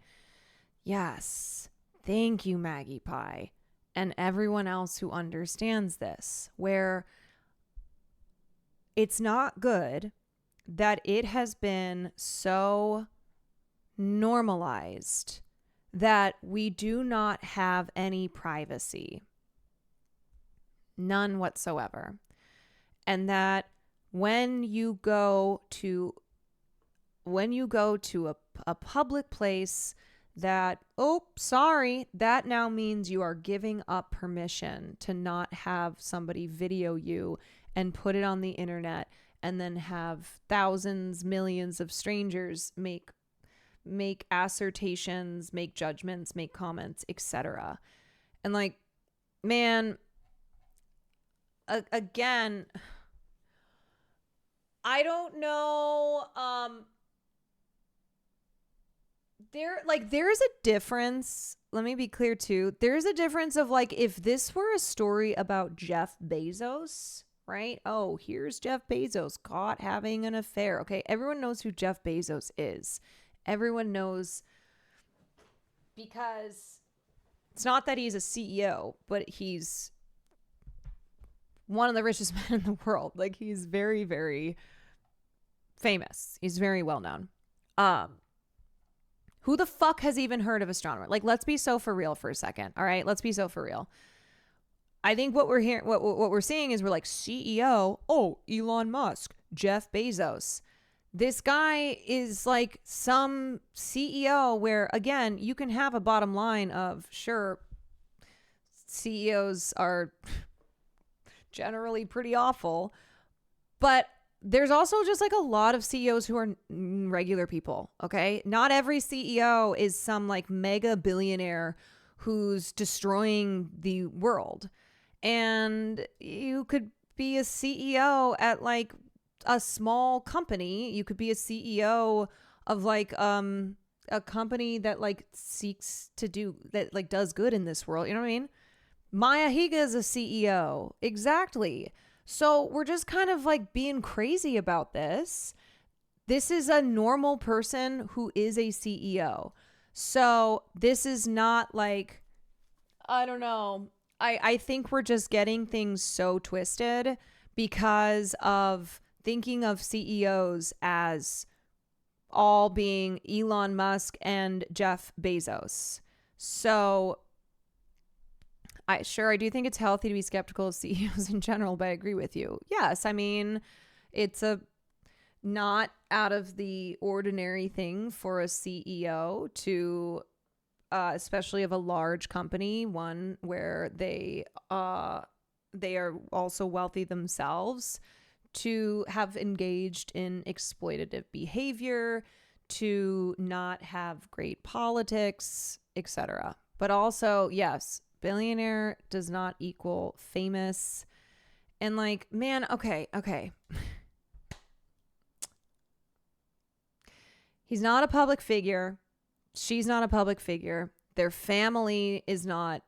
Yes. Thank you, Maggie Pie. And everyone else who understands this, where it's not good that it has been so normalized that we do not have any privacy. None whatsoever. And that when you go to a public place, that, oh, sorry, that now means you are giving up permission to not have somebody video you and put it on the internet and then have thousands, millions of strangers make assertions, make judgments, make comments, etc. And like, man, again, I don't know, there's a difference. Let me be clear too. There's a difference of like, if this were a story about Jeff Bezos, right? Oh, here's Jeff Bezos caught having an affair. Okay, everyone knows who Jeff Bezos is. Everyone knows, because it's not that he's a CEO, but he's one of the richest men in the world. Like, he's very, very famous. He's very well known. Who the fuck has even heard of astronomer? Like, let's be so for real for a second. All right, let's be so for real. I think what we're hearing, what we're seeing is we're like CEO. Oh, Elon Musk, Jeff Bezos. This guy is like some CEO where, again, you can have a bottom line of, sure, CEOs are generally pretty awful, but there's also just like a lot of CEOs who are regular people, okay? Not every CEO is some like mega billionaire who's destroying the world. And you could be a CEO at like a small company. You could be a CEO of like a company that like seeks to do that, like does good in this world. You know what I mean? Maya Higa is a CEO. Exactly. So we're just kind of like being crazy about this. This is a normal person who is a CEO. So this is not like, I don't know. I think we're just getting things so twisted because of thinking of CEOs as all being Elon Musk and Jeff Bezos. So I do think it's healthy to be skeptical of CEOs in general, but I agree with you. Yes, I mean, it's a not out of the ordinary thing for a CEO to, especially of a large company, one where they are also wealthy themselves, to have engaged in exploitative behavior, to not have great politics, etc. But also, yes, billionaire does not equal famous. And like, man, okay. He's not a public figure. She's not a public figure. Their family is not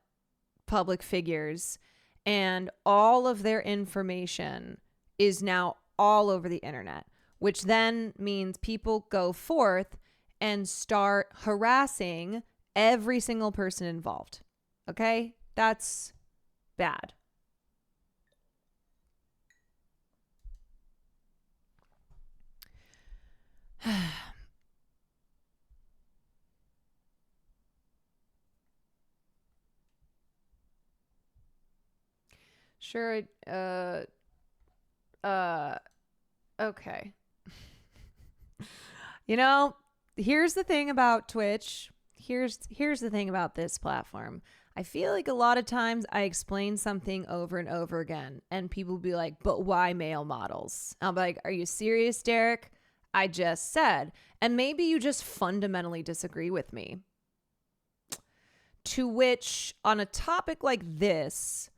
public figures. And all of their information is now all over the internet, which then means people go forth and start harassing every single person involved. Okay? That's bad. Sure. Okay. You know, here's the thing about Twitch. Here's the thing about this platform. I feel like a lot of times I explain something over and over again, and people will be like, but why male models? I'll be like, are you serious, Derek? I just said. And maybe you just fundamentally disagree with me. To which, on a topic like this,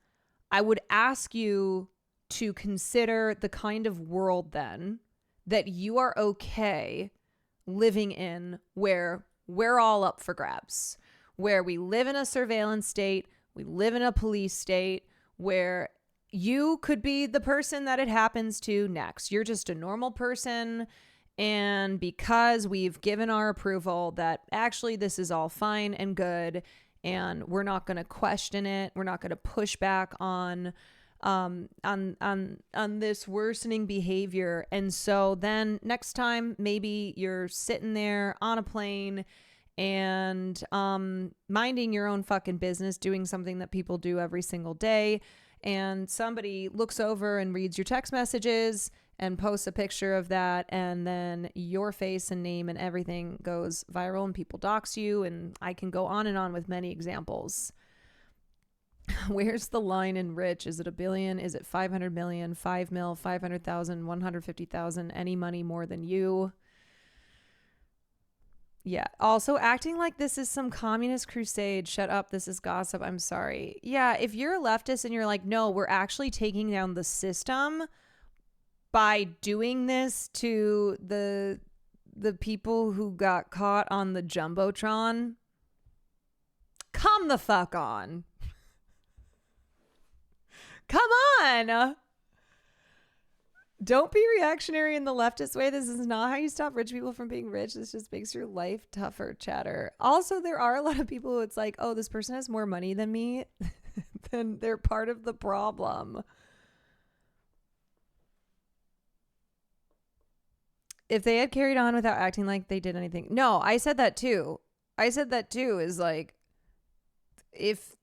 I would ask you to consider the kind of world then that you are okay living in, where we're all up for grabs, where we live in a surveillance state, we live in a police state, where you could be the person that it happens to next. You're just a normal person, and because we've given our approval that actually this is all fine and good, and we're not going to question it, we're not going to push back on this worsening behavior. And so then next time, maybe you're sitting there on a plane and minding your own fucking business, doing something that people do every single day, and somebody looks over and reads your text messages and posts a picture of that, and then your face and name and everything goes viral and people dox you, and I can go on and on with many examples. Where's the line in rich? Is it $1 billion? Is it 500 million, 5 mil, 500,000, 150,000, any money more than you? Yeah. Also, acting like this is some communist crusade. Shut up. This is gossip. I'm sorry. Yeah. If you're a leftist and you're like, no, we're actually taking down the system by doing this to the people who got caught on the Jumbotron, come the fuck on. Come on. Don't be reactionary in the leftist way. This is not how you stop rich people from being rich. This just makes your life tougher, chatter. Also, there are a lot of people who it's like, oh, this person has more money than me. Then they're part of the problem. If they had carried on without acting like they did anything. No, I said that too. Is like, if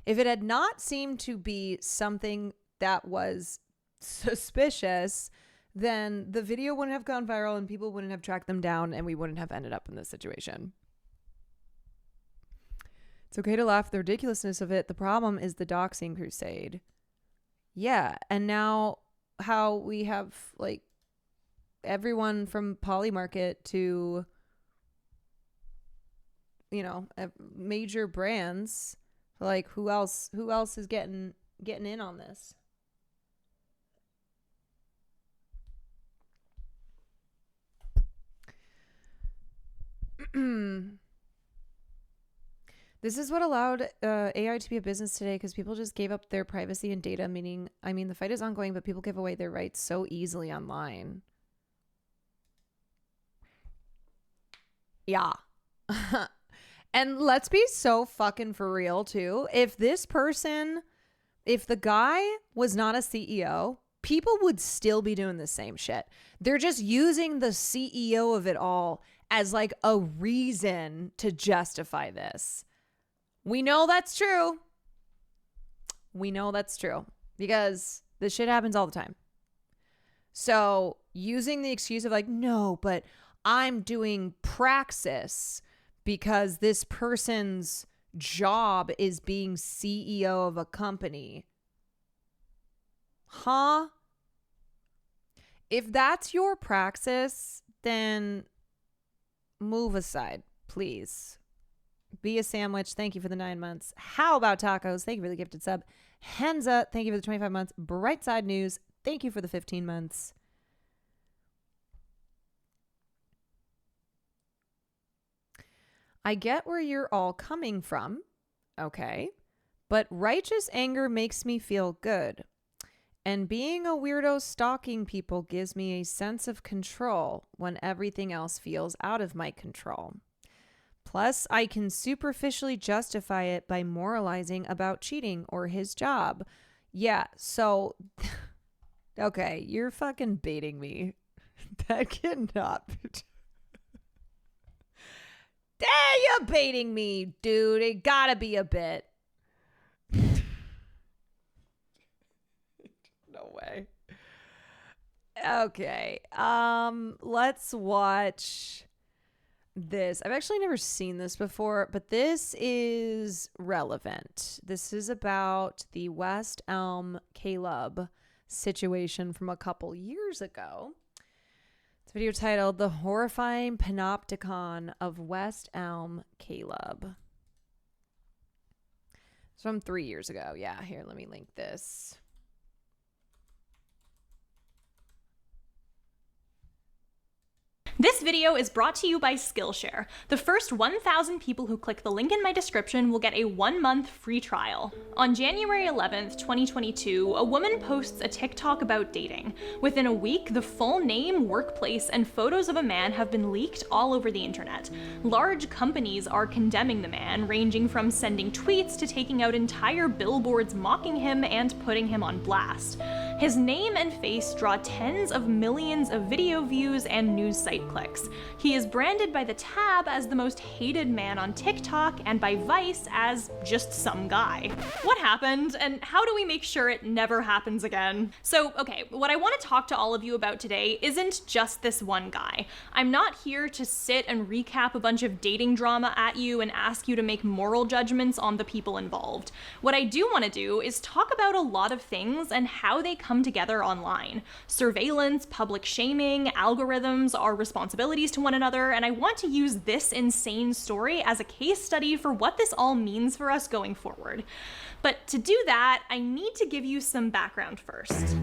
If it had not seemed to be something that was suspicious, then the video wouldn't have gone viral and people wouldn't have tracked them down and we wouldn't have ended up in this situation. It's okay to laugh at the ridiculousness of it. The problem is the doxing crusade. Yeah, and now how we have like everyone from Polymarket to, you know, major brands. Like who else is getting in on this? This is what allowed AI to be a business today, because people just gave up their privacy and data, meaning, I mean, the fight is ongoing, but people give away their rights so easily online. Yeah. And let's be so fucking for real, too. If the guy was not a CEO, people would still be doing the same shit. They're just using the CEO of it all as like a reason to justify this. We know that's true. We know that's true because this shit happens all the time. So using the excuse of like, no, but I'm doing praxis because this person's job is being CEO of a company. Huh? If that's your praxis, then move aside, please. Be a sandwich. Thank you for the 9 months. How about tacos? Thank you for the gifted sub. Henza, thank you for the 25 months. Brightside News, thank you for the 15 months. I get where you're all coming from. Okay. But righteous anger makes me feel good. And being a weirdo stalking people gives me a sense of control when everything else feels out of my control. Plus, I can superficially justify it by moralizing about cheating or his job. Yeah, so... Okay, you're fucking baiting me. That cannot be... You're baiting me, dude. It gotta be a bit. No way. Okay. Let's watch this. I've actually never seen this before, but this is relevant. This is about the West Elm Caleb situation from a couple years ago. It's a video titled The Horrifying Panopticon of West Elm Caleb. It's from 3 years ago. Yeah, here, let me link this. This video is brought to you by Skillshare. The first 1,000 people who click the link in my description will get a 1-month free trial. On January 11th, 2022, a woman posts a TikTok about dating. Within a week, the full name, workplace, and photos of a man have been leaked all over the internet. Large companies are condemning the man, ranging from sending tweets to taking out entire billboards mocking him and putting him on blast. His name and face draw tens of millions of video views and news site clicks. He is branded by The Tab as the most hated man on TikTok and by Vice as just some guy. What happened, and how do we make sure it never happens again? So, okay, what I want to talk to all of you about today isn't just this one guy. I'm not here to sit and recap a bunch of dating drama at you and ask you to make moral judgments on the people involved. What I do want to do is talk about a lot of things and how they come together online. Surveillance, public shaming, algorithms, our responsibilities to one another, and I want to use this insane story as a case study for what this all means for us going forward. But to do that, I need to give you some background first.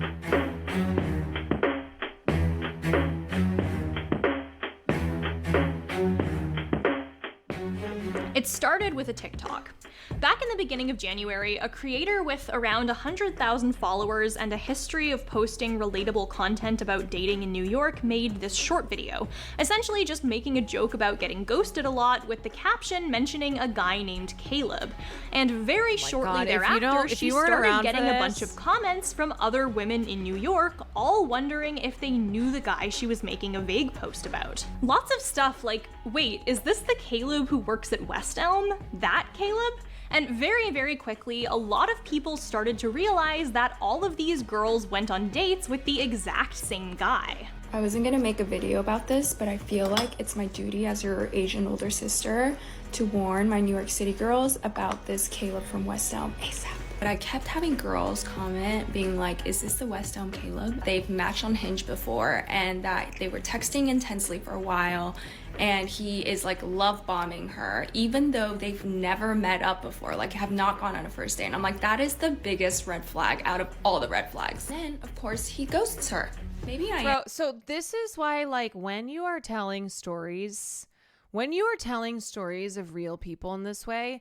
It started with a TikTok. Back in the beginning of January, a creator with around 100,000 followers and a history of posting relatable content about dating in New York made this short video, essentially just making a joke about getting ghosted a lot with the caption mentioning a guy named Caleb. And very shortly thereafter, she started getting a bunch of comments from other women in New York, all wondering if they knew the guy she was making a vague post about. Lots of stuff like, wait, is this the Caleb who works at West Elm? That Caleb? And very, very quickly, a lot of people started to realize that all of these girls went on dates with the exact same guy. I wasn't gonna make a video about this, but I feel like it's my duty as your Asian older sister to warn my New York City girls about this Caleb from West Elm ASAP. But I kept having girls comment being like, is this the West Elm Caleb? They've matched on Hinge before and that they were texting intensely for a while and he is like love bombing her even though they've never met up before, like have not gone on a first date. And I'm like, that is the biggest red flag out of all the red flags. Then of course he ghosts her. Maybe I Bro, so this is why, like, when you are telling stories of real people in this way,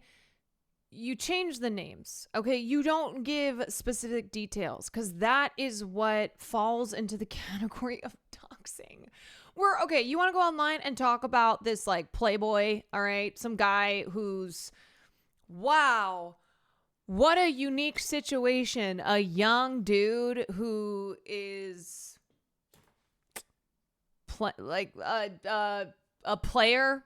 you change the names, okay? You don't give specific details because that is what falls into the category of doxing. Okay, you want to go online and talk about this, like, playboy, all right? Some guy who's, wow, what a unique situation. A young dude who is a player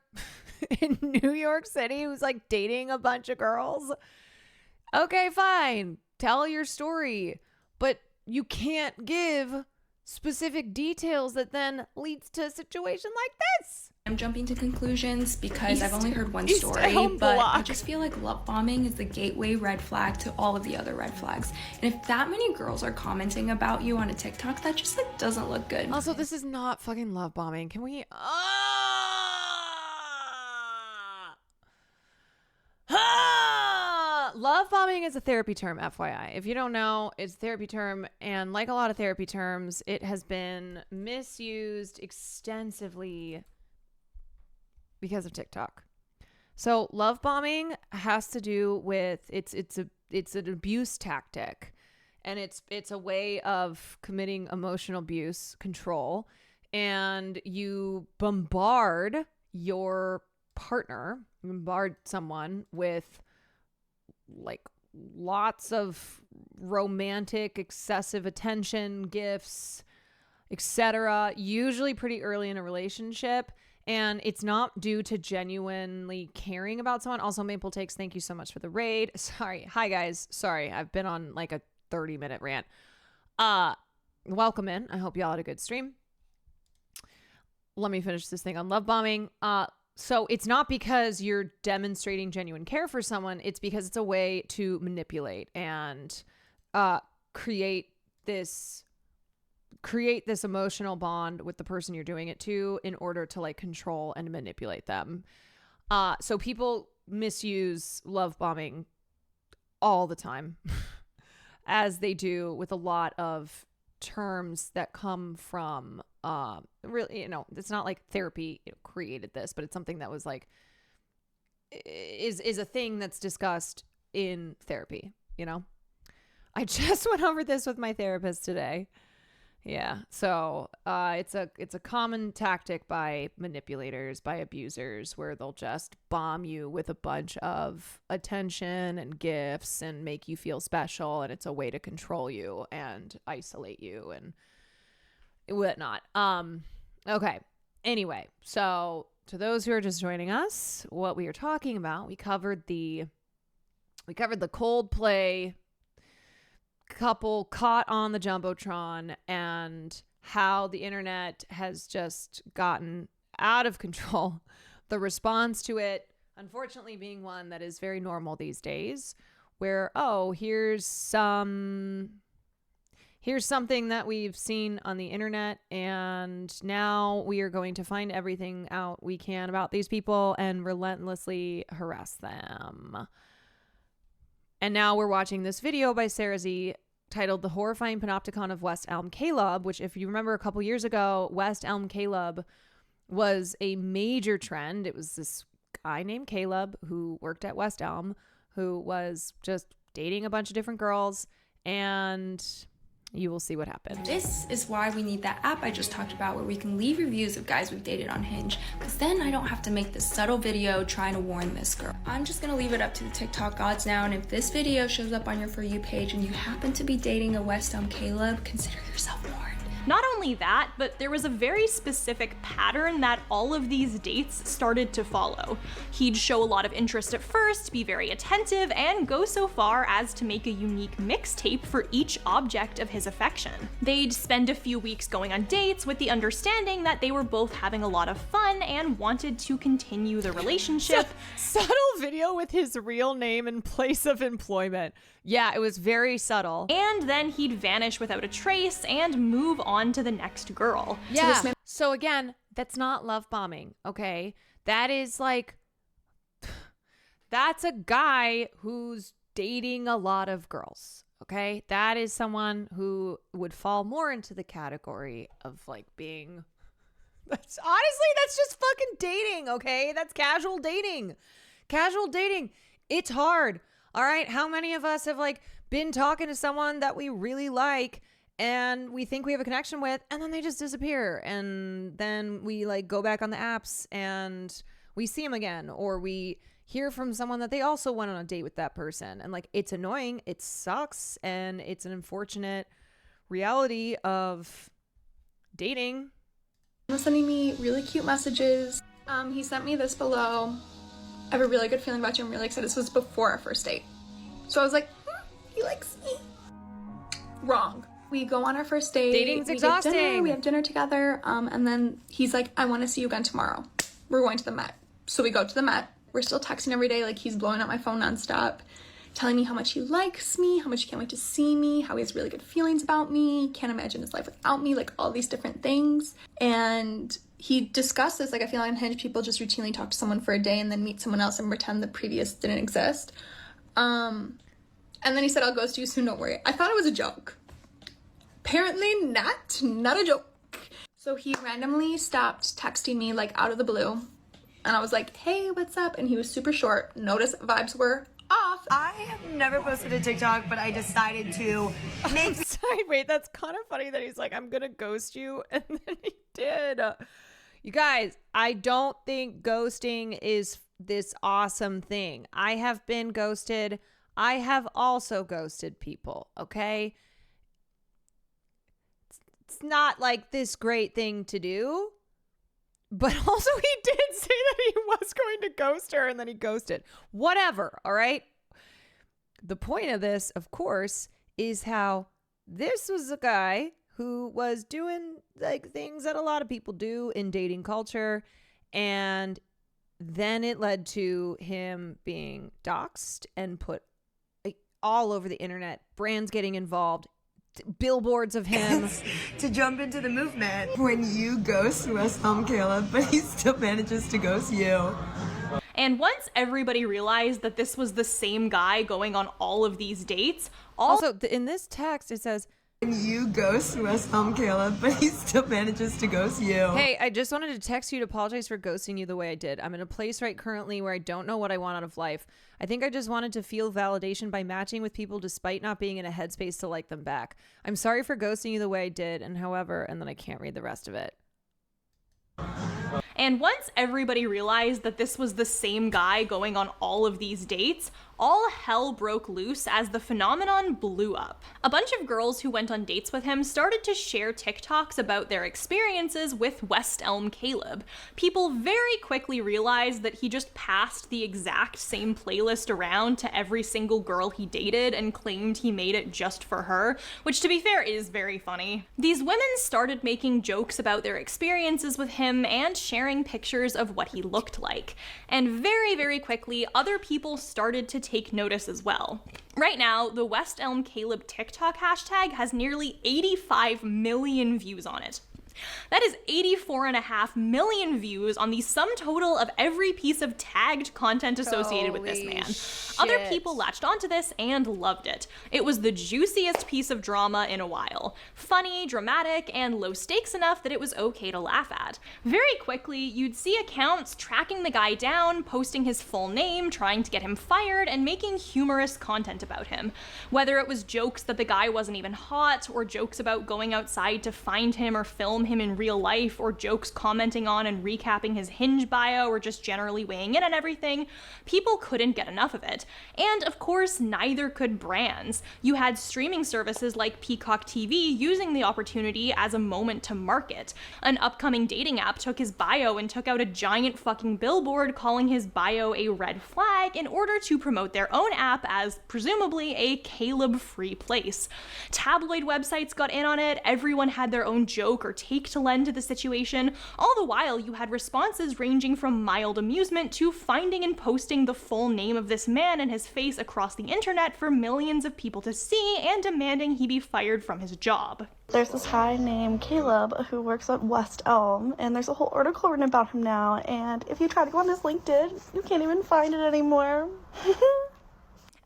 in New York City who's like dating a bunch of girls. Okay, fine. Tell your story. But you can't give specific details that then leads to a situation like this. I'm jumping to conclusions because I've only heard one story, but I just feel like love bombing is the gateway red flag to all of the other red flags. And if that many girls are commenting about you on a TikTok, that just like doesn't look good. Also, this is not fucking love bombing. Can we... Love bombing is a therapy term, FYI. If you don't know, it's a therapy term, and like a lot of therapy terms, it has been misused extensively because of TikTok. So love bombing has to do with it's an abuse tactic, and it's a way of committing emotional abuse, control, and you bombard your partner, bombard someone with like lots of romantic, excessive attention, gifts, etc., usually pretty early in a relationship. And it's not due to genuinely caring about someone. Also, Maple Takes, thank you so much for the raid. Sorry. Hi, guys. Sorry. I've been on like a 30-minute rant. Welcome in. I hope y'all had a good stream. Let me finish this thing on love bombing. So it's not because you're demonstrating genuine care for someone. It's because it's a way to manipulate and create this emotional bond with the person you're doing it to in order to like control and manipulate them. So people misuse love bombing all the time, as they do with a lot of terms that come from really, it's not like therapy created this, but it's something that was like is a thing that's discussed in therapy. I just went over this with my therapist today. Yeah. So it's a common tactic by manipulators, by abusers, where they'll just bomb you with a bunch of attention and gifts and make you feel special. And it's a way to control you and isolate you and whatnot. Okay. Anyway, so to those who are just joining us, what we are talking about, we covered the Coldplay couple caught on the Jumbotron and how the internet has just gotten out of control. The response to it, unfortunately, being one that is very normal these days, where, here's something that we've seen on the internet, and now we are going to find everything out we can about these people and relentlessly harass them. And now we're watching this video by Sarah Z titled The Horrifying Panopticon of West Elm Caleb, which, if you remember a couple years ago, West Elm Caleb was a major trend. It was this guy named Caleb who worked at West Elm, who was just dating a bunch of different girls, and you will see what happened. This is why we need that app I just talked about, where we can leave reviews of guys we've dated on Hinge, because then I don't have to make this subtle video trying to warn this girl. I'm just gonna leave it up to the TikTok gods now, and if this video shows up on your For You page and you happen to be dating a West Elm Caleb, consider yourself warned. Not only that, but there was a very specific pattern that all of these dates started to follow. He'd show a lot of interest at first, be very attentive, and go so far as to make a unique mixtape for each object of his affection. They'd spend a few weeks going on dates with the understanding that they were both having a lot of fun and wanted to continue the relationship. Subtle video with his real name and place of employment. Yeah, it was very subtle. And then he'd vanish without a trace and move on to the next girl. Yeah. So again, that's not love bombing, okay? That is like, that's a guy who's dating a lot of girls, okay? That is someone who would fall more into the category of like being, honestly, that's just fucking dating, okay? That's casual dating. Casual dating. It's hard. All right, how many of us have like been talking to someone that we really like and we think we have a connection with, and then they just disappear, and then we like go back on the apps and we see them again, or we hear from someone that they also went on a date with that person, and like it's annoying, it sucks, and it's an unfortunate reality of dating. He was sending me really cute messages. He sent me this below. I have a really good feeling about you. I'm really excited. This was before our first date. So I was like, he likes me. Wrong. We go on our first date. Dating's exhausting. We have dinner together. And then he's like, I want to see you again tomorrow. We're going to the Met. So we go to the Met. We're still texting every day. Like, he's blowing up my phone nonstop, telling me how much he likes me, how much he can't wait to see me, how he has really good feelings about me, can't imagine his life without me, like all these different things. And he discussed this, like, I feel on Hinge, people just routinely talk to someone for a day and then meet someone else and pretend the previous didn't exist. And then he said, I'll ghost you soon, don't worry. I thought it was a joke. Apparently not a joke. So he randomly stopped texting me, like, out of the blue. And I was like, hey, what's up? And he was super short. Notice vibes were off. I have never posted a TikTok, but I decided to make... Sorry, wait, that's kind of funny that he's like, I'm gonna ghost you, and then he did. You guys, I don't think ghosting is this awesome thing. I have been ghosted. I have also ghosted people, okay? It's not like this great thing to do, but also he did say that he was going to ghost her and then he ghosted. Whatever, all right? The point of this, of course, is how this was a guy who was doing like things that a lot of people do in dating culture, and then it led to him being doxxed and put like, all over the internet, brands getting involved, billboards of him. To jump into the movement. When you ghost West Elm Caleb, but he still manages to ghost you. And once everybody realized that this was the same guy going on all of these dates, also in this text it says, you ghost West Elm Caleb, but he still manages to ghost you. Hey, I just wanted to text you to apologize for ghosting you the way I did. I'm in a place right currently where I don't know what I want out of life. I think I just wanted to feel validation by matching with people despite not being in a headspace to like them back. I'm sorry for ghosting you the way I did, and however, and then I can't read the rest of it. And once everybody realized that this was the same guy going on all of these dates, all hell broke loose as the phenomenon blew up. A bunch of girls who went on dates with him started to share TikToks about their experiences with West Elm Caleb. People very quickly realized that he just passed the exact same playlist around to every single girl he dated and claimed he made it just for her, which to be fair is very funny. These women started making jokes about their experiences with him and sharing pictures of what he looked like. And very, very quickly, other people started to take notice as well. Right now, the West Elm Caleb TikTok hashtag has nearly 85 million views on it. That is 84.5 million views on the sum total of every piece of tagged content associated with this man. Other people latched onto this and loved it. It was the juiciest piece of drama in a while. Funny, dramatic, and low stakes enough that it was okay to laugh at. Very quickly, you'd see accounts tracking the guy down, posting his full name, trying to get him fired, and making humorous content about him. Whether it was jokes that the guy wasn't even hot, or jokes about going outside to find him or film film him in real life, or jokes commenting on and recapping his Hinge bio, or just generally weighing in on everything, people couldn't get enough of it. And of course, neither could brands. You had streaming services like Peacock TV using the opportunity as a moment to market. An upcoming dating app took his bio and took out a giant fucking billboard calling his bio a red flag in order to promote their own app as presumably a Caleb-free place. Tabloid websites got in on it, everyone had their own joke or take to lend to the situation. All the while, you had responses ranging from mild amusement to finding and posting the full name of this man and his face across the internet for millions of people to see and demanding he be fired from his job. There's this guy named Caleb who works at West Elm, and there's a whole article written about him now, and if you try to go on his LinkedIn, you can't even find it anymore.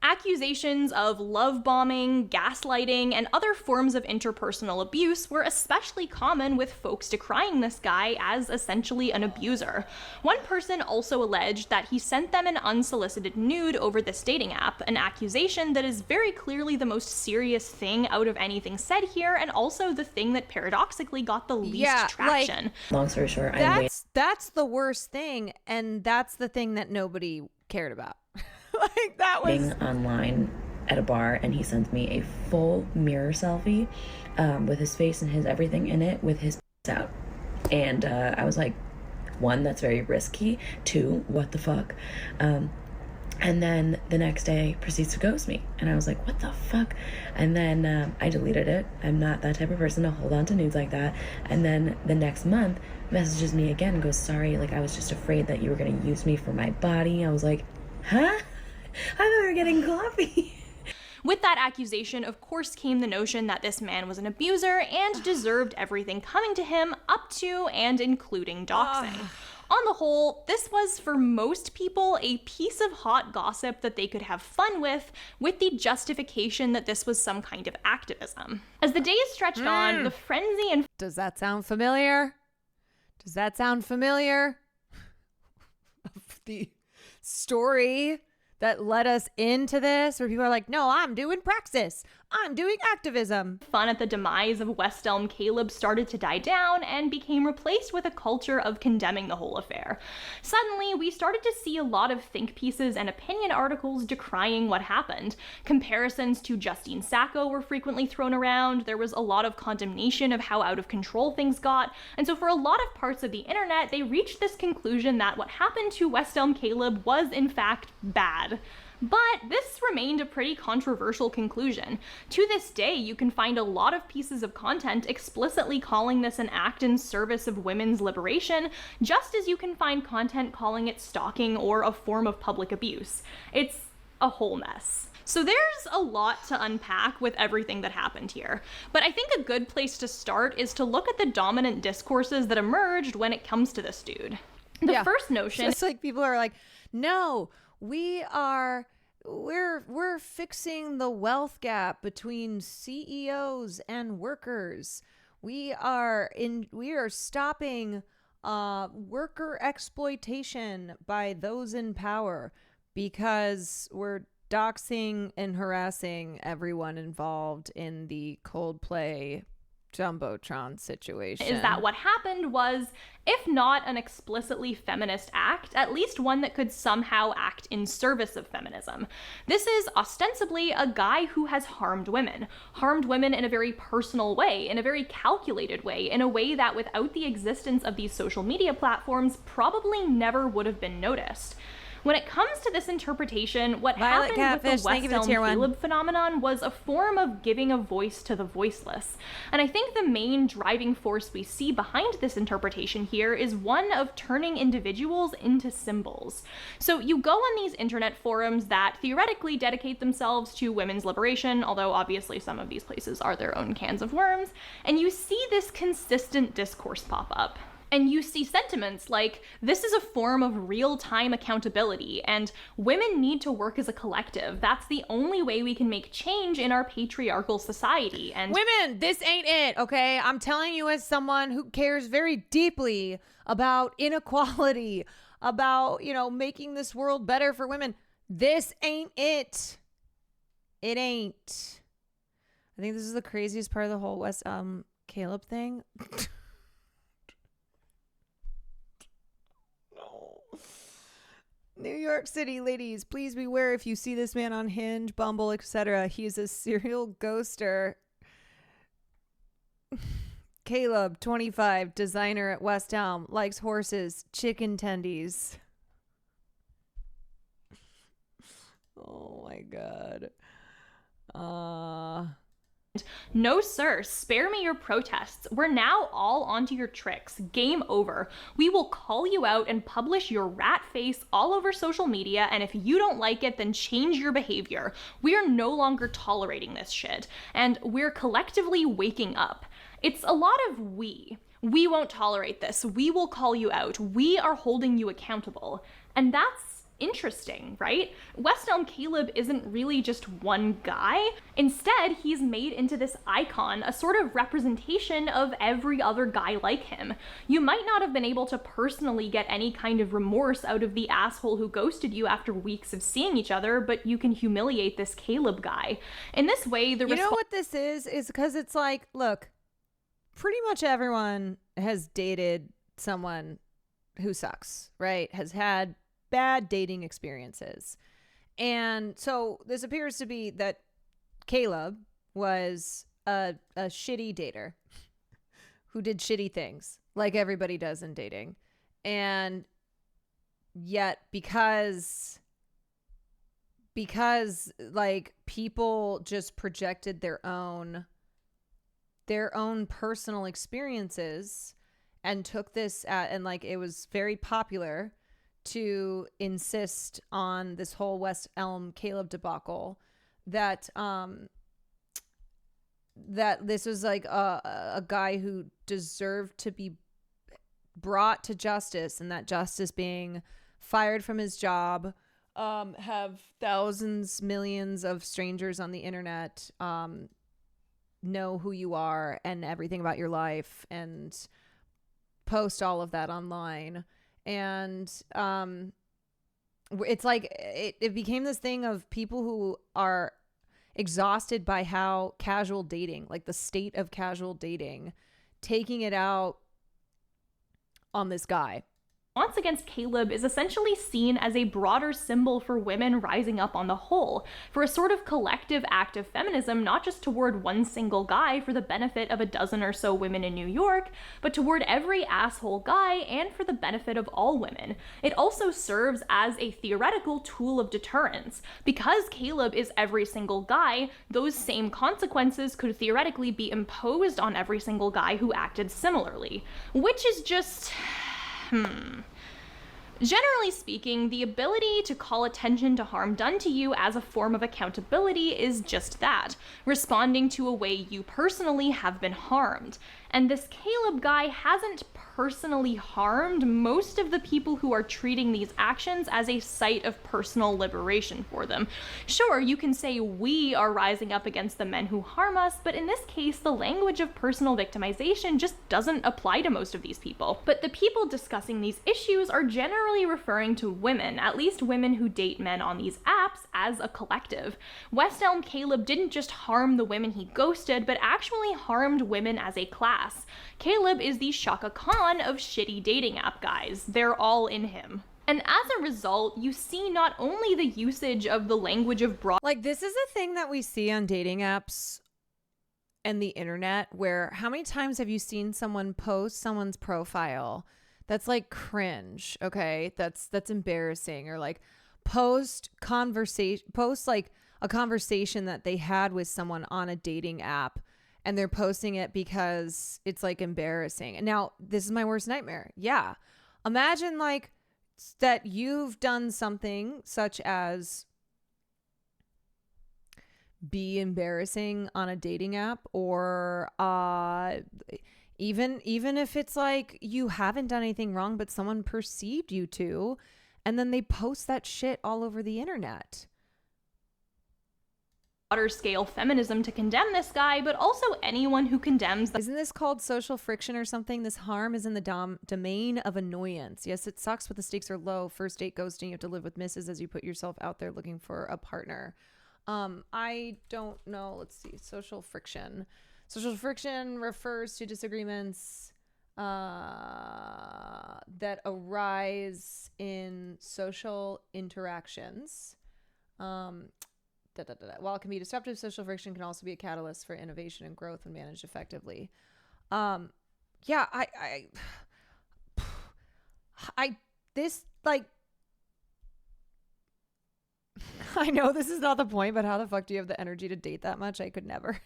Accusations of love bombing, gaslighting, and other forms of interpersonal abuse were especially common, with folks decrying this guy as essentially an abuser. One person also alleged that he sent them an unsolicited nude over this dating app, an accusation that is very clearly the most serious thing out of anything said here, and also the thing that paradoxically got the least traction. Long story short, that's the worst thing, and that's the thing that nobody cared about. Like, that was online at a bar, and he sent me a full mirror selfie with his face and his everything in it with his out. And I was like, one, that's very risky. Two, what the fuck? And then the next day proceeds to ghost me. And I was like, what the fuck? And then I deleted it. I'm not that type of person to hold on to nudes like that. And then the next month messages me again and goes, sorry, like, I was just afraid that you were going to use me for my body. I was like, huh? I thought we were getting coffee. With that accusation, of course, came the notion that this man was an abuser and deserved everything coming to him, up to and including doxing. On the whole, this was, for most people, a piece of hot gossip that they could have fun with the justification that this was some kind of activism. As the days stretched on, the frenzy and... Does that sound familiar? Does that sound familiar? Of the story that led us into this, where people are like, no, I'm doing praxis. I'm doing activism. Fun at the demise of West Elm Caleb started to die down and became replaced with a culture of condemning the whole affair. Suddenly, we started to see a lot of think pieces and opinion articles decrying what happened. Comparisons to Justine Sacco were frequently thrown around. There was a lot of condemnation of how out of control things got. And so for a lot of parts of the internet, they reached this conclusion that what happened to West Elm Caleb was in fact bad. But this remained a pretty controversial conclusion. To this day, you can find a lot of pieces of content explicitly calling this an act in service of women's liberation, just as you can find content calling it stalking or a form of public abuse. It's a whole mess. So there's a lot to unpack with everything that happened here. But I think a good place to start is to look at the dominant discourses that emerged when it comes to this dude. The first notion... It's like people are like, no, we're fixing the wealth gap between CEOs and workers. We are stopping worker exploitation by those in power because we're doxing and harassing everyone involved in the Coldplay Jumbotron situation. Is that what happened was, if not an explicitly feminist act, at least one that could somehow act in service of feminism. This is ostensibly a guy who has harmed women in a very personal way, in a very calculated way, in a way that without the existence of these social media platforms probably never would have been noticed. When it comes to this interpretation, what happened with the West Elm Caleb phenomenon was a form of giving a voice to the voiceless. And I think the main driving force we see behind this interpretation here is one of turning individuals into symbols. So you go on these internet forums that theoretically dedicate themselves to women's liberation, although obviously some of these places are their own cans of worms, and you see this consistent discourse pop up. And you see sentiments like, this is a form of real-time accountability, and women need to work as a collective. That's the only way we can make change in our patriarchal society. And women, this ain't it, okay? I'm telling you as someone who cares very deeply about inequality, about, making this world better for women. This ain't it. It ain't. I think this is the craziest part of the whole West Caleb thing. New York City ladies, please beware if you see this man on Hinge, Bumble, etc. He's a serial ghoster. Caleb, 25, designer at West Elm, likes horses, chicken tendies. Oh my God. No, sir. Spare me your protests. We're now all onto your tricks. Game over. We will call you out and publish your rat face all over social media, and if you don't like it, then change your behavior. We are no longer tolerating this shit, and we're collectively waking up. It's a lot of we. We won't tolerate this. We will call you out. We are holding you accountable. And that's interesting, right? West Elm Caleb isn't really just one guy. Instead, he's made into this icon, a sort of representation of every other guy like him. You might not have been able to personally get any kind of remorse out of the asshole who ghosted you after weeks of seeing each other, but you can humiliate this Caleb guy. In this way, the You know what this is because it's like, look, pretty much everyone has dated someone who sucks, right? Has had bad dating experiences. And so this appears to be that Caleb was a shitty dater who did shitty things like everybody does in dating. And yet because like people just projected their own personal experiences and took this and like it was very popular to insist on this whole West Elm Caleb debacle that that this was like a guy who deserved to be brought to justice, and that justice being fired from his job, have thousands, millions of strangers on the internet know who you are and everything about your life and post all of that online. And it's like it became this thing of people who are exhausted by how casual dating, like the state of casual dating, taking it out on this guy. Response against Caleb is essentially seen as a broader symbol for women rising up on the whole, for a sort of collective act of feminism, not just toward one single guy for the benefit of a dozen or so women in New York, but toward every asshole guy and for the benefit of all women. It also serves as a theoretical tool of deterrence. Because Caleb is every single guy, those same consequences could theoretically be imposed on every single guy who acted similarly, which is just... Generally speaking, the ability to call attention to harm done to you as a form of accountability is just that, responding to a way you personally have been harmed. And this Caleb guy hasn't personally harmed most of the people who are treating these actions as a site of personal liberation for them. Sure, you can say we are rising up against the men who harm us, but in this case, the language of personal victimization just doesn't apply to most of these people. But the people discussing these issues are generally referring to women, at least women who date men on these apps, as a collective. West Elm Caleb didn't just harm the women he ghosted, but actually harmed women as a class. Caleb is the Shaka Khan of shitty dating app guys. They're all in him. And as a result, you see not only the usage of the language of broad... Like, this is a thing that we see on dating apps and the internet, where how many times have you seen someone post someone's profile that's like cringe, okay? That's embarrassing, or like post like a conversation that they had with someone on a dating app, and they're posting it because it's like embarrassing. And now this is my worst nightmare. Yeah. Imagine like that you've done something such as be embarrassing on a dating app, or even if it's like you haven't done anything wrong, but someone perceived you to, and then they post that shit all over the internet. Broader scale feminism to condemn this guy, but also anyone who condemns Isn't this called social friction or something? This harm is in the domain of annoyance. Yes, it sucks, but the stakes are low. First date ghosting, you have to live with misses as you put yourself out there looking for a partner. I don't know. Let's see. Social friction. Social friction refers to disagreements that arise in social interactions. While it can be disruptive, social friction can also be a catalyst for innovation and growth when managed effectively. I know this is not the point, but how the fuck do you have the energy to date that much? I could never.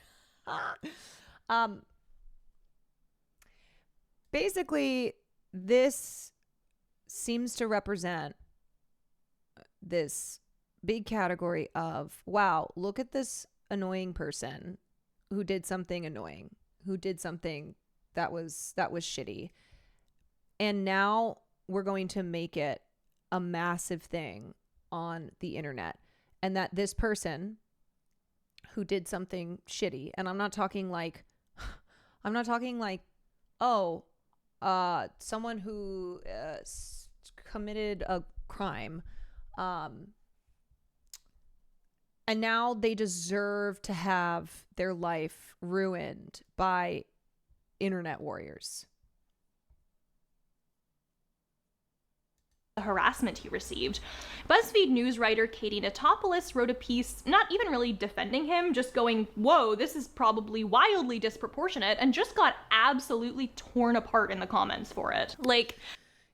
Basically, this seems to represent this big category of, wow, look at this annoying person who did something annoying, who did something that was shitty. And now we're going to make it a massive thing on the internet. And that this person who did something shitty, and I'm not talking like, someone who committed a crime, and now they deserve to have their life ruined by internet warriors. The harassment he received. BuzzFeed News writer Katie Natopoulos wrote a piece not even really defending him, just going, whoa, this is probably wildly disproportionate, and just got absolutely torn apart in the comments for it. Like,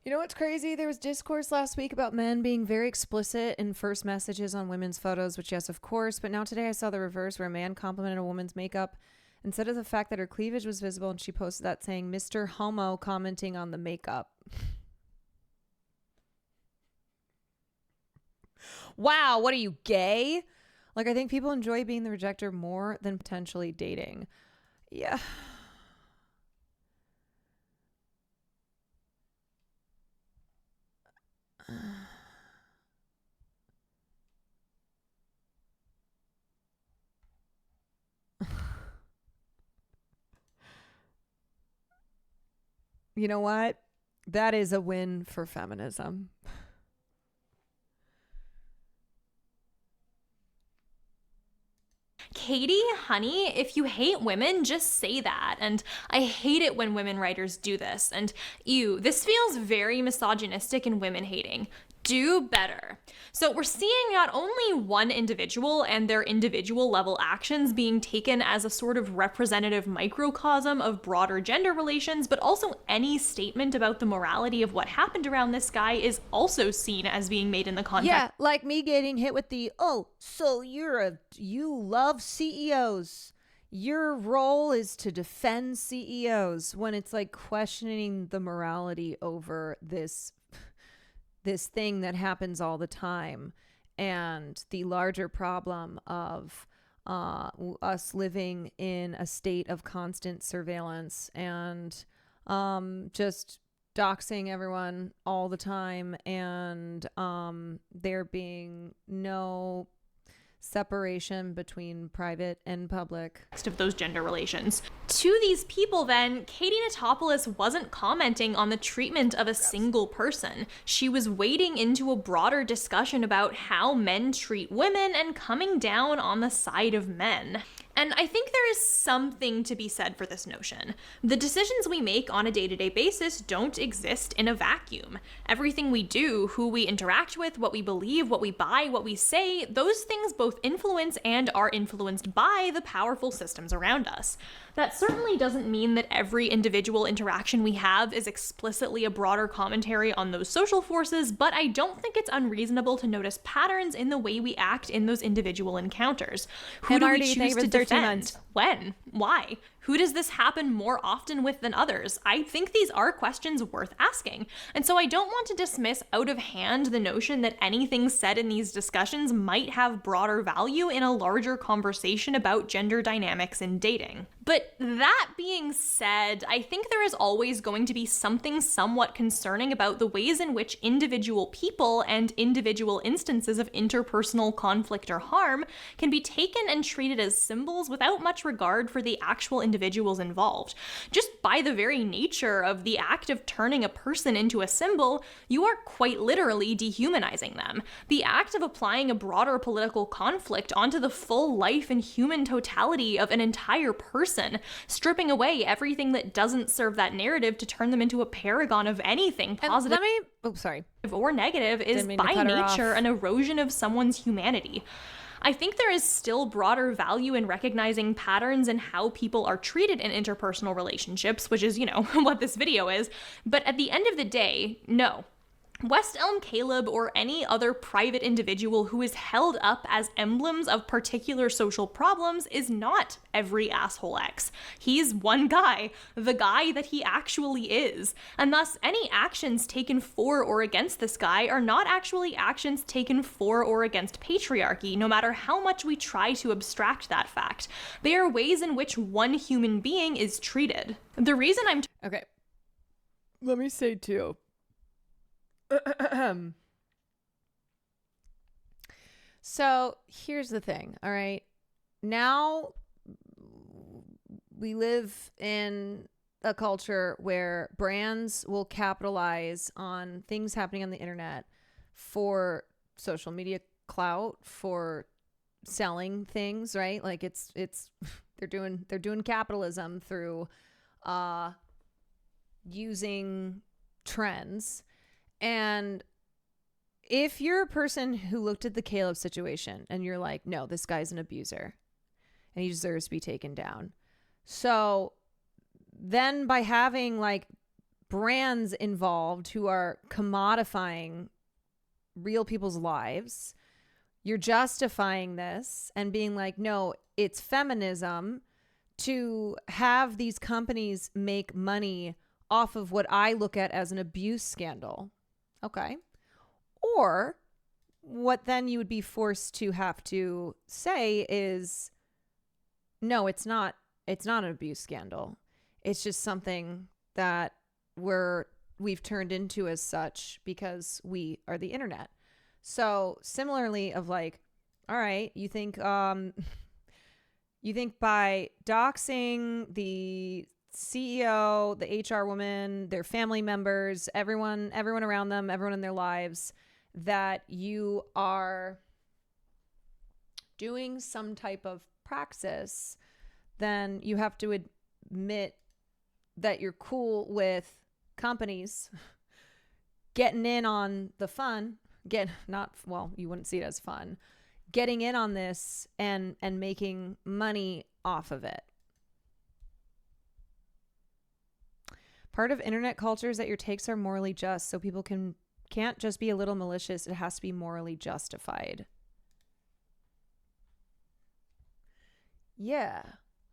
you know what's crazy? There was discourse last week about men being very explicit in first messages on women's photos, which yes, of course, but now today I saw the reverse where a man complimented a woman's makeup instead of the fact that her cleavage was visible, and she posted that saying, Mr. Homo commenting on the makeup. Wow, what are you, gay? Like, I think people enjoy being the rejecter more than potentially dating. Yeah. You know what? That is a win for feminism. Katie, honey, if you hate women, just say that. And I hate it when women writers do this. And ew, this feels very misogynistic and women hating. Do better. So we're seeing not only one individual and their individual level actions being taken as a sort of representative microcosm of broader gender relations, but also any statement about the morality of what happened around this guy is also seen as being made in the context. Yeah, like me getting hit with the, oh, so you love CEOs. Your role is to defend CEOs, when it's like questioning the morality over this thing that happens all the time, and the larger problem of us living in a state of constant surveillance and just doxing everyone all the time, and there being no separation between private and public of those gender relations. To these people then, Katie Natopoulos wasn't commenting on the treatment of a single person. She was wading into a broader discussion about how men treat women and coming down on the side of men. And I think there is something to be said for this notion. The decisions we make on a day-to-day basis don't exist in a vacuum. Everything we do, who we interact with, what we believe, what we buy, what we say, those things both influence and are influenced by the powerful systems around us. That certainly doesn't mean that every individual interaction we have is explicitly a broader commentary on those social forces, but I don't think it's unreasonable to notice patterns in the way we act in those individual encounters. Who do we choose to defend? When? Why? Who does this happen more often with than others? I think these are questions worth asking. And so I don't want to dismiss out of hand the notion that anything said in these discussions might have broader value in a larger conversation about gender dynamics in dating. But that being said, I think there is always going to be something somewhat concerning about the ways in which individual people and individual instances of interpersonal conflict or harm can be taken and treated as symbols without much regard for the actual individual individuals involved. Just by the very nature of the act of turning a person into a symbol, you are quite literally dehumanizing them. The act of applying a broader political conflict onto the full life and human totality of an entire person, stripping away everything that doesn't serve that narrative to turn them into a paragon of anything positive or negative, is by nature an erosion of someone's humanity. I think there is still broader value in recognizing patterns in how people are treated in interpersonal relationships, which is, what this video is. But at the end of the day, no. West Elm Caleb or any other private individual who is held up as emblems of particular social problems is not every asshole ex. He's one guy, the guy that he actually is. And thus, any actions taken for or against this guy are not actually actions taken for or against patriarchy, no matter how much we try to abstract that fact. They are ways in which one human being is treated. The reason I'm... Okay. Let me say too. So here's the thing, all right? Now we live in a culture where brands will capitalize on things happening on the internet for social media clout, for selling things, right? Like it's they're doing capitalism through using trends. And if you're a person who looked at the Caleb situation and you're like, no, this guy's an abuser and he deserves to be taken down. So then by having like brands involved who are commodifying real people's lives, you're justifying this and being like, no, it's feminism to have these companies make money off of what I look at as an abuse scandal. Okay. Or what then you would be forced to have to say is, no, it's not an abuse scandal. It's just something that we've turned into as such because we are the internet. So similarly of like, all right, you think by doxing the CEO, the HR woman, their family members, everyone around them, everyone in their lives, that you are doing some type of praxis, then you have to admit that you're cool with companies getting in on the fun, you wouldn't see it as fun, getting in on this and making money off of it. Part of internet culture is that your takes are morally just, so people can't just be a little malicious. It has to be morally justified. Yeah.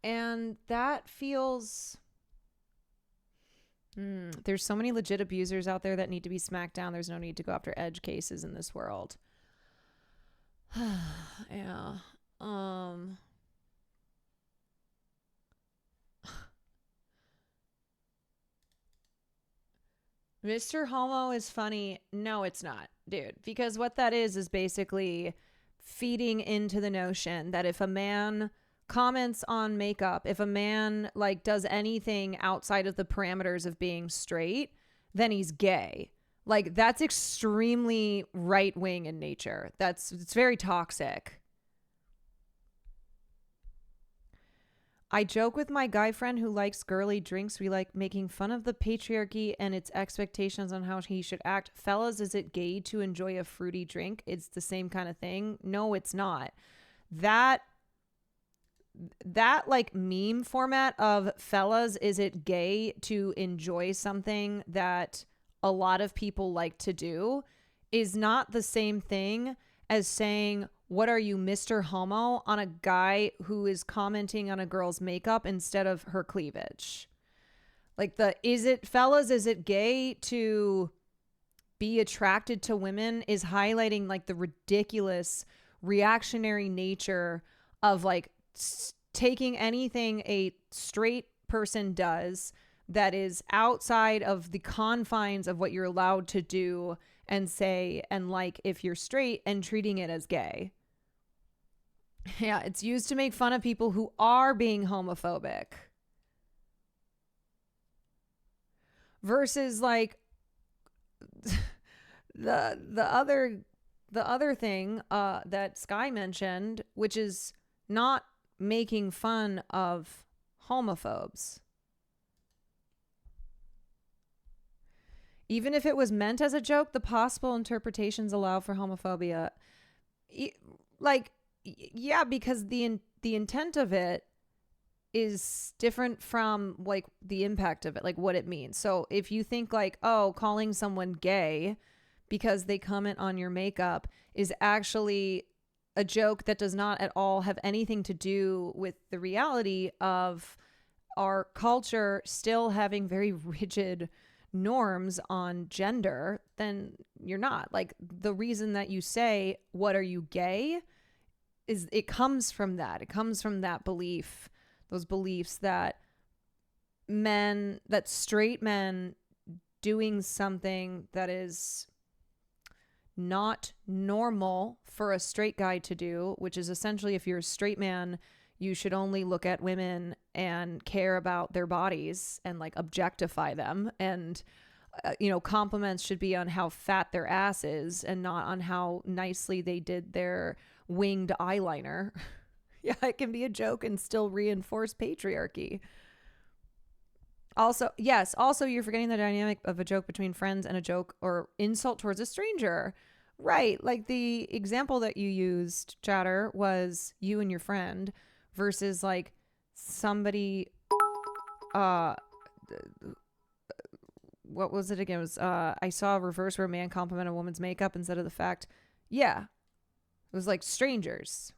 And that feels... there's so many legit abusers out there that need to be smacked down. There's no need to go after edge cases in this world. Yeah. Mr. Homo is funny. No, it's not, dude. Because what that is basically feeding into the notion that if a man comments on makeup, if a man like does anything outside of the parameters of being straight, then he's gay. Like that's extremely right wing in nature. It's very toxic. I joke with my guy friend who likes girly drinks. We like making fun of the patriarchy and its expectations on how he should act. Fellas, is it gay to enjoy a fruity drink? It's the same kind of thing. No, it's not. That like meme format of fellas, is it gay to enjoy something that a lot of people like to do is not the same thing as saying, what are you, Mr. Homo, on a guy who is commenting on a girl's makeup instead of her cleavage. Like is it gay to be attracted to women is highlighting like the ridiculous reactionary nature of like taking anything a straight person does that is outside of the confines of what you're allowed to do and say and like if you're straight and treating it as gay. Yeah, it's used to make fun of people who are being homophobic. versus like the other thing that Sky mentioned, which is not making fun of homophobes. Even if it was meant as a joke, the possible interpretations allow for homophobia. Yeah, because the intent of it is different from like the impact of it, like what it means. So if you think like, oh, calling someone gay because they comment on your makeup is actually a joke that does not at all have anything to do with the reality of our culture still having very rigid norms on gender, then you're not. Like, the reason that you say, what are you, gay? Is it comes from that. It comes from that belief, those beliefs that straight men doing something that is not normal for a straight guy to do, which is essentially, if you're a straight man, you should only look at women and care about their bodies and like objectify them. And, compliments should be on how fat their ass is and not on how nicely they did their winged eyeliner. Yeah, it can be a joke and still reinforce patriarchy. Also, you're forgetting the dynamic of a joke between friends and a joke or insult towards a stranger. Right. Like the example that you used, Chatter, was you and your friend versus like somebody, what was it again? It was, I saw a reverse where a man complimented a woman's makeup instead of the fact. Yeah. It was like strangers.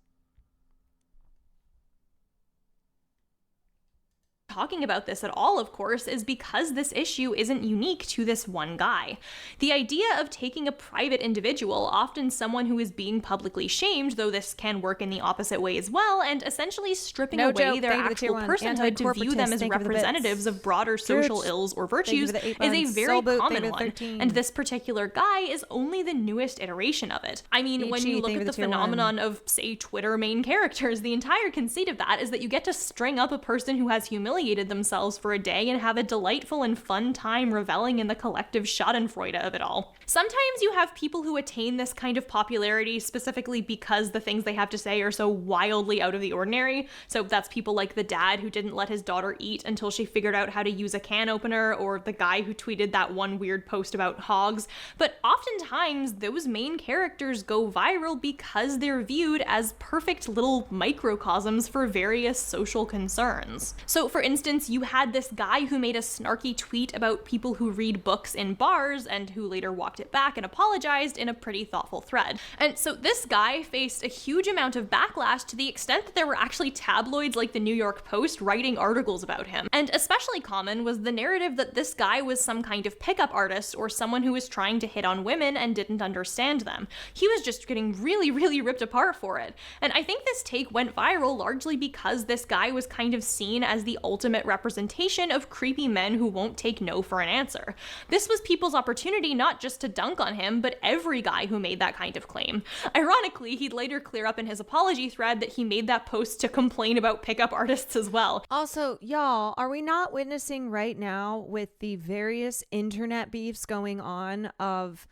Talking about this at all, of course, is because this issue isn't unique to this one guy. The idea of taking a private individual, often someone who is being publicly shamed, though this can work in the opposite way as well, and essentially stripping away their actual personhood to view them as representatives of broader social ills or virtues is a very common one. And this particular guy is only the newest iteration of it. I mean, when you look at the phenomenon of, say, Twitter main characters, the entire conceit of that is that you get to string up a person who has humiliated themselves for a day and have a delightful and fun time reveling in the collective schadenfreude of it all. Sometimes you have people who attain this kind of popularity specifically because the things they have to say are so wildly out of the ordinary. So that's people like the dad who didn't let his daughter eat until she figured out how to use a can opener, or the guy who tweeted that one weird post about hogs. But oftentimes those main characters go viral because they're viewed as perfect little microcosms for various social concerns. So for instance, you had this guy who made a snarky tweet about people who read books in bars and who later walked it back and apologized in a pretty thoughtful thread. And so this guy faced a huge amount of backlash to the extent that there were actually tabloids like the New York Post writing articles about him. And especially common was the narrative that this guy was some kind of pickup artist or someone who was trying to hit on women and didn't understand them. He was just getting really, really ripped apart for it. And I think this take went viral largely because this guy was kind of seen as the ultimate representation of creepy men who won't take no for an answer. This was people's opportunity not just to dunk on him, but every guy who made that kind of claim. Ironically, he'd later clear up in his apology thread that he made that post to complain about pickup artists as well. Also, y'all, are we not witnessing right now with the various internet beefs going on of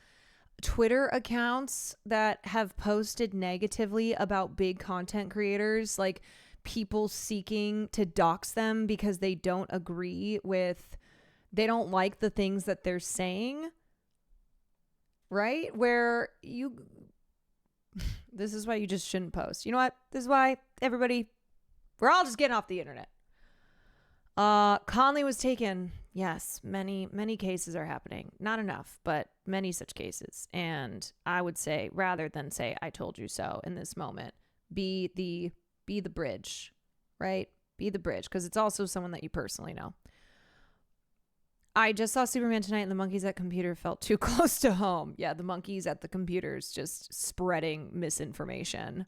Twitter accounts that have posted negatively about big content creators, like people seeking to dox them because they don't like the things that they're saying, right? Where this is why you just shouldn't post. You know what? This is why we're all just getting off the internet. Conley was taken. Yes, many cases are happening. Not enough, but many such cases. And I would say, rather than say, I told you so in this moment, be the bridge, right? Be the bridge, because it's also someone that you personally know. I just saw Superman tonight and the monkeys at computer felt too close to home. Yeah, the monkeys at the computers just spreading misinformation.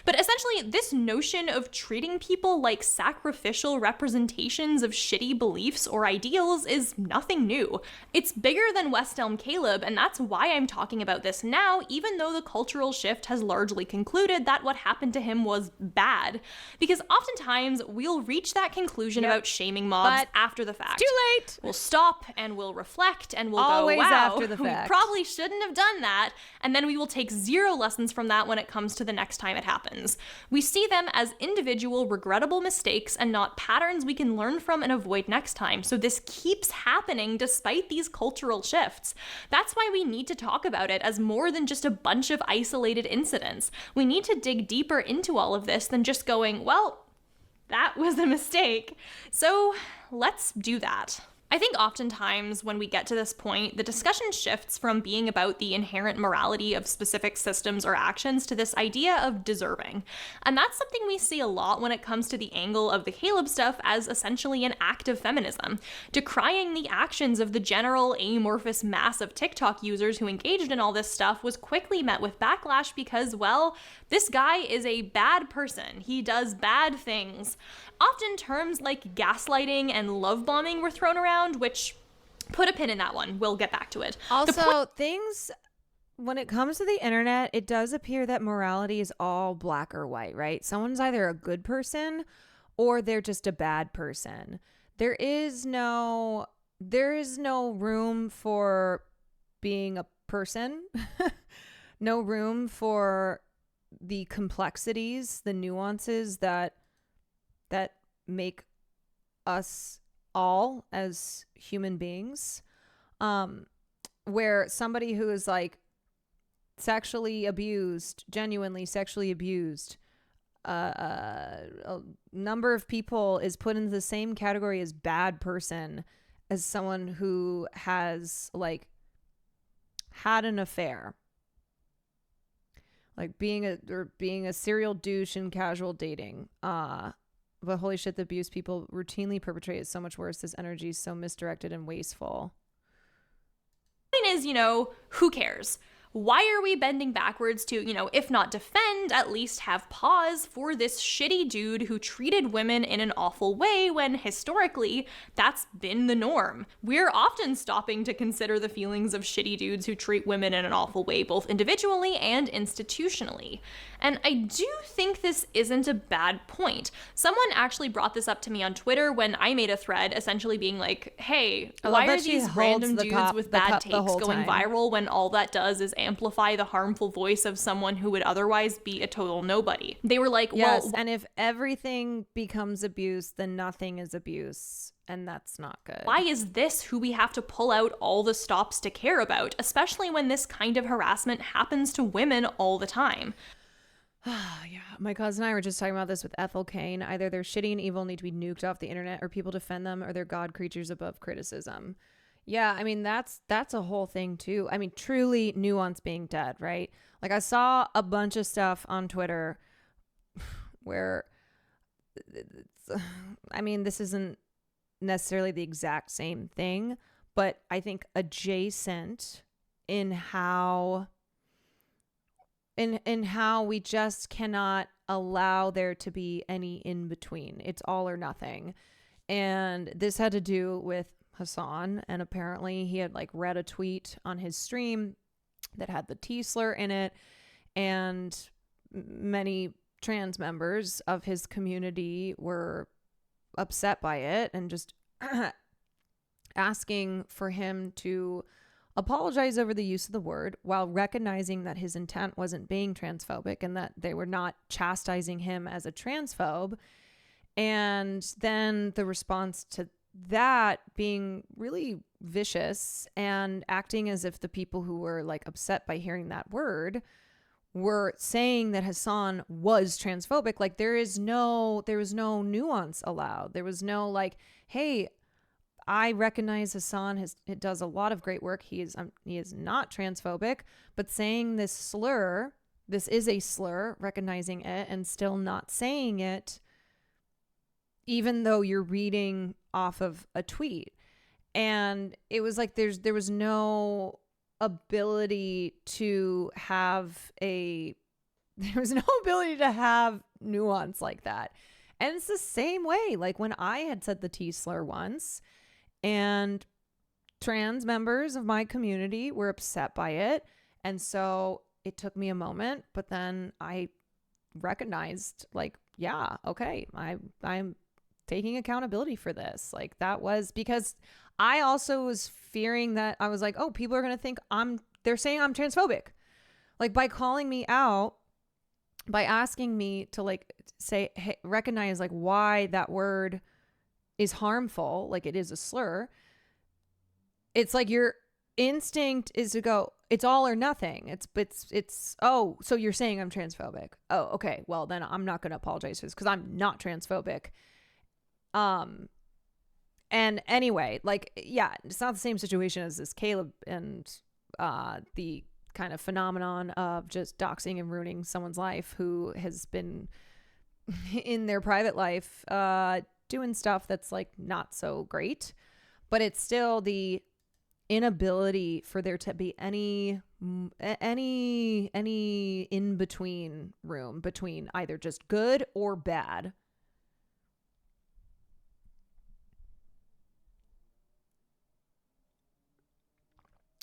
But essentially, this notion of treating people like sacrificial representations of shitty beliefs or ideals is nothing new. It's bigger than West Elm Caleb, and that's why I'm talking about this now, even though the cultural shift has largely concluded that what happened to him was bad. Because oftentimes, we'll reach that conclusion about shaming mobs after the fact. Too late! We'll stop and we'll reflect and we'll Always go, wow, after the fact. we probably shouldn't have done that, and then we will take zero lessons from that when it comes to the next time it happens. We see them as individual regrettable mistakes and not patterns we can learn from and avoid next time. So this keeps happening despite these cultural shifts. That's why we need to talk about it as more than just a bunch of isolated incidents. We need to dig deeper into all of this than just going, well, that was a mistake. So let's do that. I think oftentimes when we get to this point, the discussion shifts from being about the inherent morality of specific systems or actions to this idea of deserving. And that's something we see a lot when it comes to the angle of the Caleb stuff as essentially an act of feminism. Decrying the actions of the general amorphous mass of TikTok users who engaged in all this stuff was quickly met with backlash because, well, this guy is a bad person. He does bad things. Often terms like gaslighting and love bombing were thrown around, which put a pin in that one. We'll get back to it. Also, things, when it comes to the internet, it does appear that morality is all black or white, right? Someone's either a good person or they're just a bad person. There is no room for being a person. No room for the complexities, the nuances that make us all as human beings, where somebody who is like sexually abused, genuinely sexually abused, a number of people is put into the same category as bad person as someone who has like had an affair. Like being a serial douche in casual dating. But holy shit, the abuse people routinely perpetrate is so much worse. This energy is so misdirected and wasteful. The point is, who cares? Why are we bending backwards to, if not defend, at least have pause for this shitty dude who treated women in an awful way when historically that's been the norm? We're often stopping to consider the feelings of shitty dudes who treat women in an awful way, both individually and institutionally. And I do think this isn't a bad point. Someone actually brought this up to me on Twitter when I made a thread essentially being like, hey, why are these random dudes with bad takes going viral when all that does is amplify the harmful voice of someone who would otherwise be a total nobody? They were like, well, yes, and if everything becomes abuse, then nothing is abuse. And that's not good. Why is this who we have to pull out all the stops to care about, especially when this kind of harassment happens to women all the time? Yeah, my cousin and I were just talking about this with Ethel Kane. Either they're shitty and evil, need to be nuked off the internet, or people defend them, or they're god creatures above criticism. Yeah, I mean, that's a whole thing too. I mean, truly nuance being dead, right? Like I saw a bunch of stuff on Twitter where, I mean, this isn't necessarily the exact same thing, but I think adjacent in how we just cannot allow there to be any in between. It's all or nothing. And this had to do with Hassan, and apparently he had like read a tweet on his stream that had the T slur in it, and many trans members of his community were upset by it and just asking for him to apologize over the use of the word while recognizing that his intent wasn't being transphobic and that they were not chastising him as a transphobe. And then the response to that being really vicious and acting as if the people who were like upset by hearing that word were saying that Hassan was transphobic. Like there was no nuance allowed. There was no like, hey, I recognize Hassan does a lot of great work. He is not transphobic, but saying this slur, this is a slur, recognizing it and still not saying it, even though you're reading off of a tweet. And it was like there was no ability to have a there's no ability to have nuance like that. And it's the same way, like when I had said the T slur once and trans members of my community were upset by it. And so it took me a moment, but then I recognized, like, yeah, okay, I'm taking accountability for this. Like, that was because I also was fearing that I was like, oh, people are going to think they're saying I'm transphobic. Like, by calling me out, by asking me to like say, hey, recognize like why that word is harmful, like it is a slur. It's like your instinct is to go, it's all or nothing. It's oh, so you're saying I'm transphobic. Oh, okay. Well, then I'm not going to apologize for this because I'm not transphobic. And anyway, like, yeah, it's not the same situation as this Caleb and the kind of phenomenon of just doxing and ruining someone's life who has been in their private life doing stuff that's like not so great. But it's still the inability for there to be any in between room between either just good or bad.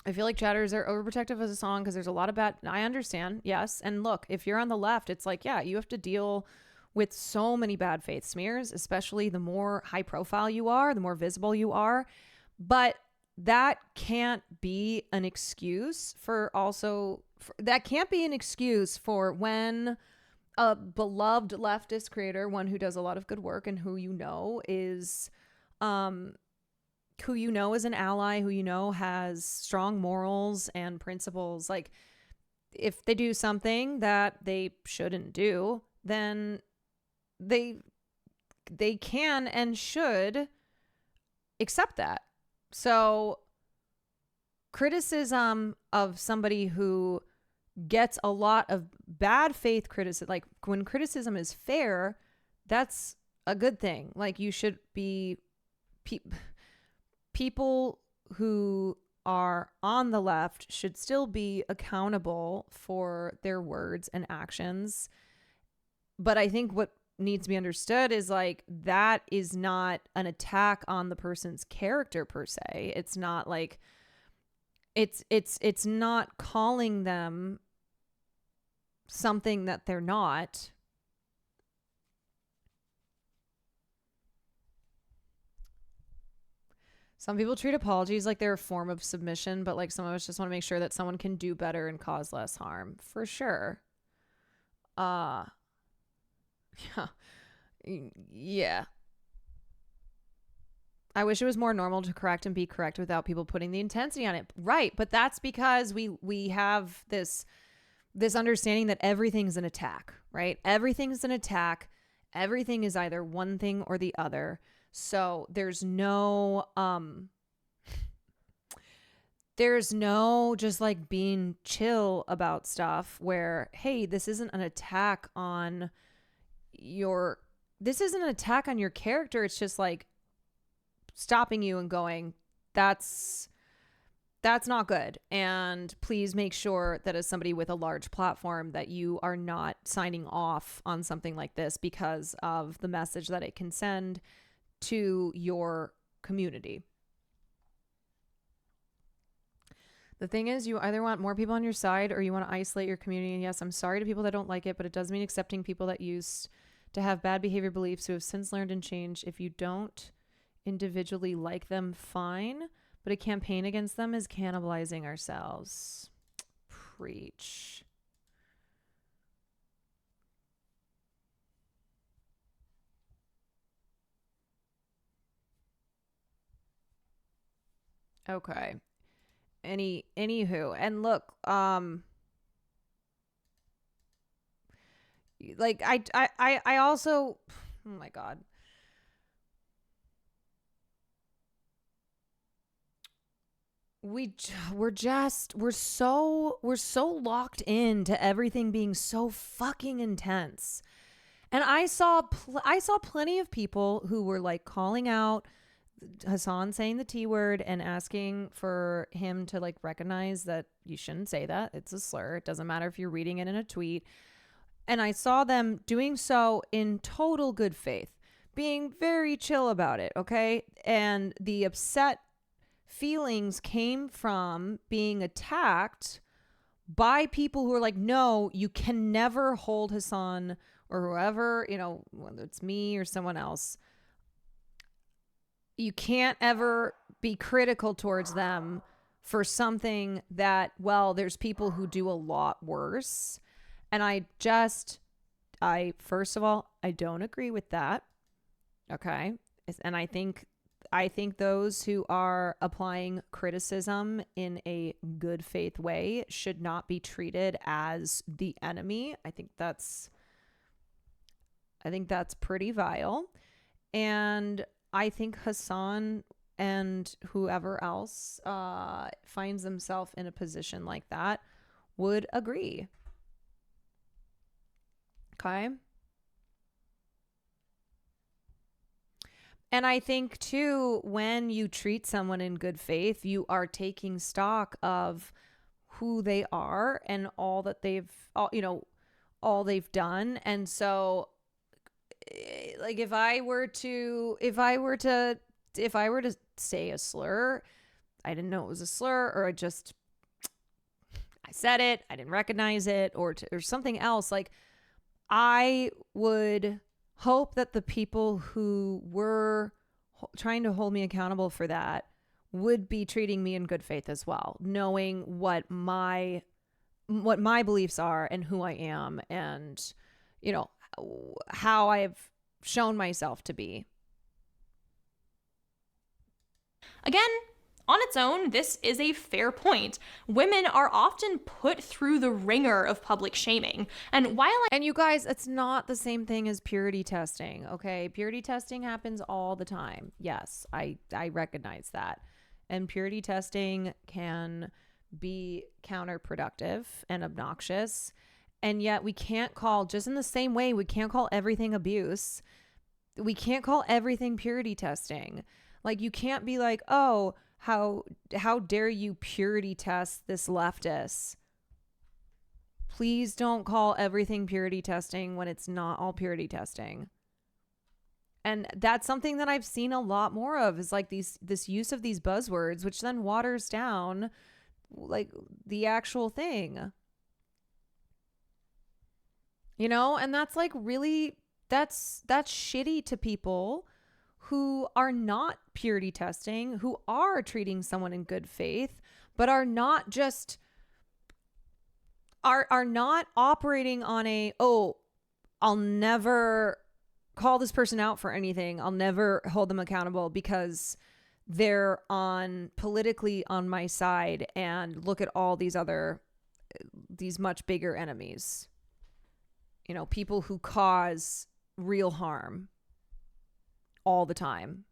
I feel like chatters are overprotective as a song because there's a lot of bad. I understand. Yes. And look, if you're on the left, it's like, yeah, you have to deal with so many bad faith smears, especially the more high profile you are, the more visible you are. But that can't be an excuse for when a beloved leftist creator, one who does a lot of good work and who you know is an ally, who you know has strong morals and principles. Like, if they do something that they shouldn't do, then they can and should accept that. So criticism of somebody who gets a lot of bad faith criticism, like when criticism is fair, that's a good thing. Like, you should be people who are on the left should still be accountable for their words and actions. But I think what needs to be understood is like, that is not an attack on the person's character per se. It's not like it's not calling them something that they're not. Some people treat apologies like they're a form of submission, but like some of us just want to make sure that someone can do better and cause less harm. For sure. Yeah. I wish it was more normal to correct and be correct without people putting the intensity on it. Right. But that's because we have this understanding that everything's an attack, right? Everything's an attack. Everything is either one thing or the other. So there's no just like being chill about stuff where, hey, this isn't an attack on your character. It's just like stopping you and going, that's not good. And please make sure that as somebody with a large platform that you are not signing off on something like this because of the message that it can send to your community. The thing is, you either want more people on your side or you want to isolate your community. And yes, I'm sorry to people that don't like it, but it does mean accepting people that used to have bad behavior beliefs who have since learned and changed. If you don't individually like them, fine, but a campaign against them is cannibalizing ourselves. Preach. Okay. Anywho, and look, like I also, oh my God. We're so locked into everything being so fucking intense. And I saw plenty of people who were like calling out Hassan saying the T word and asking for him to like recognize that you shouldn't say that. It's a slur. It doesn't matter if you're reading it in a tweet. And I saw them doing so in total good faith, being very chill about it, okay? And the upset feelings came from being attacked by people who are like, no, you can never hold Hassan or whoever, you know, whether it's me or someone else. You can't ever be critical towards them for something that, well, there's people who do a lot worse. And first of all, I don't agree with that. Okay. And I think those who are applying criticism in a good faith way should not be treated as the enemy. I think that's pretty vile. And I think Hassan and whoever else finds themselves in a position like that would agree. Okay. And I think too, when you treat someone in good faith, you are taking stock of who they are and all that all they've done. And so, like, if I were to say a slur, I didn't know it was a slur, or I said it, I didn't recognize it, or something else. Like, I would hope that the people who were trying to hold me accountable for that would be treating me in good faith as well, knowing what my beliefs are and who I am, and, you know, how I have shown myself to be. Again, on its own, this is a fair point. Women are often put through the ringer of public shaming. And you guys, it's not the same thing as purity testing, okay? Purity testing happens all the time. Yes, I recognize that. And purity testing can be counterproductive and obnoxious. And yet we can't call, just in the same way, we can't call everything abuse. We can't call everything purity testing. Like, you can't be like, oh, how dare you purity test this leftist? Please don't call everything purity testing when it's not all purity testing. And that's something that I've seen a lot more of, is like this use of these buzzwords, which then waters down like the actual thing. You know, and that's like really, that's shitty to people who are not purity testing, who are treating someone in good faith, but are not just are not operating on a, oh, I'll never call this person out for anything, I'll never hold them accountable because they're politically on my side, and look at all these much bigger enemies. You know, people who cause real harm all the time.